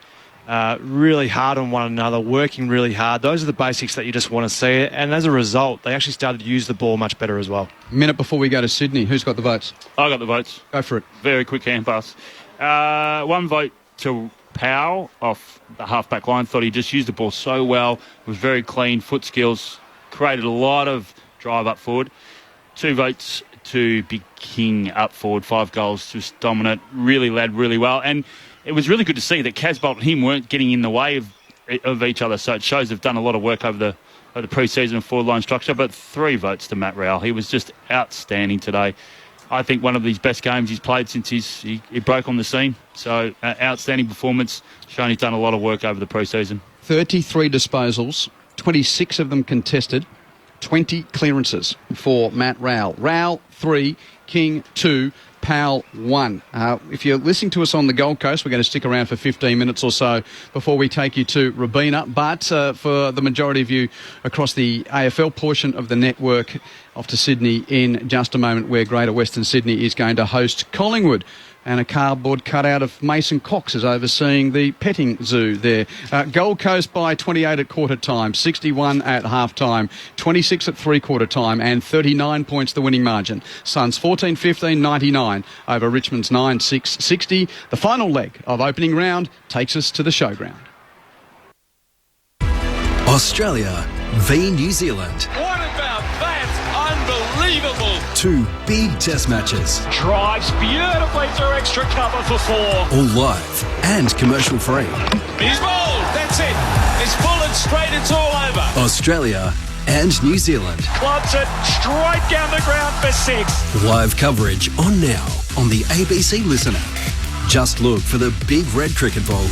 really hard on one another, working really hard. Those are the basics that you just want to see. And as a result, they actually started to use the ball much better as well. A minute before we go to Sydney, who's got the votes? I got the votes. Go for it. Very quick hand pass. One vote to Powell off the half-back line. Thought he just used the ball so well. Was very clean, foot skills, created a lot of drive up forward. 2 votes to Big King up forward, 5 goals, just dominant, really led really well. And it was really good to see that Casbolt and him weren't getting in the way of each other. So it shows they've done a lot of work over the pre-season forward-line structure. But 3 votes to Matt Rowell. He was just outstanding today. I think one of his best games he's played since he broke on the scene. So outstanding performance, showing he's done a lot of work over the pre-season. 33 disposals, 26 of them contested, 20 clearances for Matt Rowell. Rowell 3, King 2, Powell 1. If you're listening to us on the Gold Coast, we're going to stick around for 15 minutes or so before we take you to Robina. But for the majority of you across the AFL portion of the network, off to Sydney in just a moment, where Greater Western Sydney is going to host Collingwood. And a cardboard cutout of Mason Cox is overseeing the petting zoo there. Gold Coast by 28 at quarter time, 61 at half time, 26 at three-quarter time, and 39 points the winning margin. Suns 14-15, 99 over Richmond's 9-6, 60. The final leg of opening round takes us to the showground. Australia v New Zealand. What about that? Unbelievable. 2 big test matches. Drives beautifully through extra cover for 4. All live and commercial free. He's bowled. That's it. It's full and straight. It's all over. Australia and New Zealand. Clubs it straight down the ground for 6. Live coverage on now on the ABC Listen app. Just look for the Big Red Cricket Ball.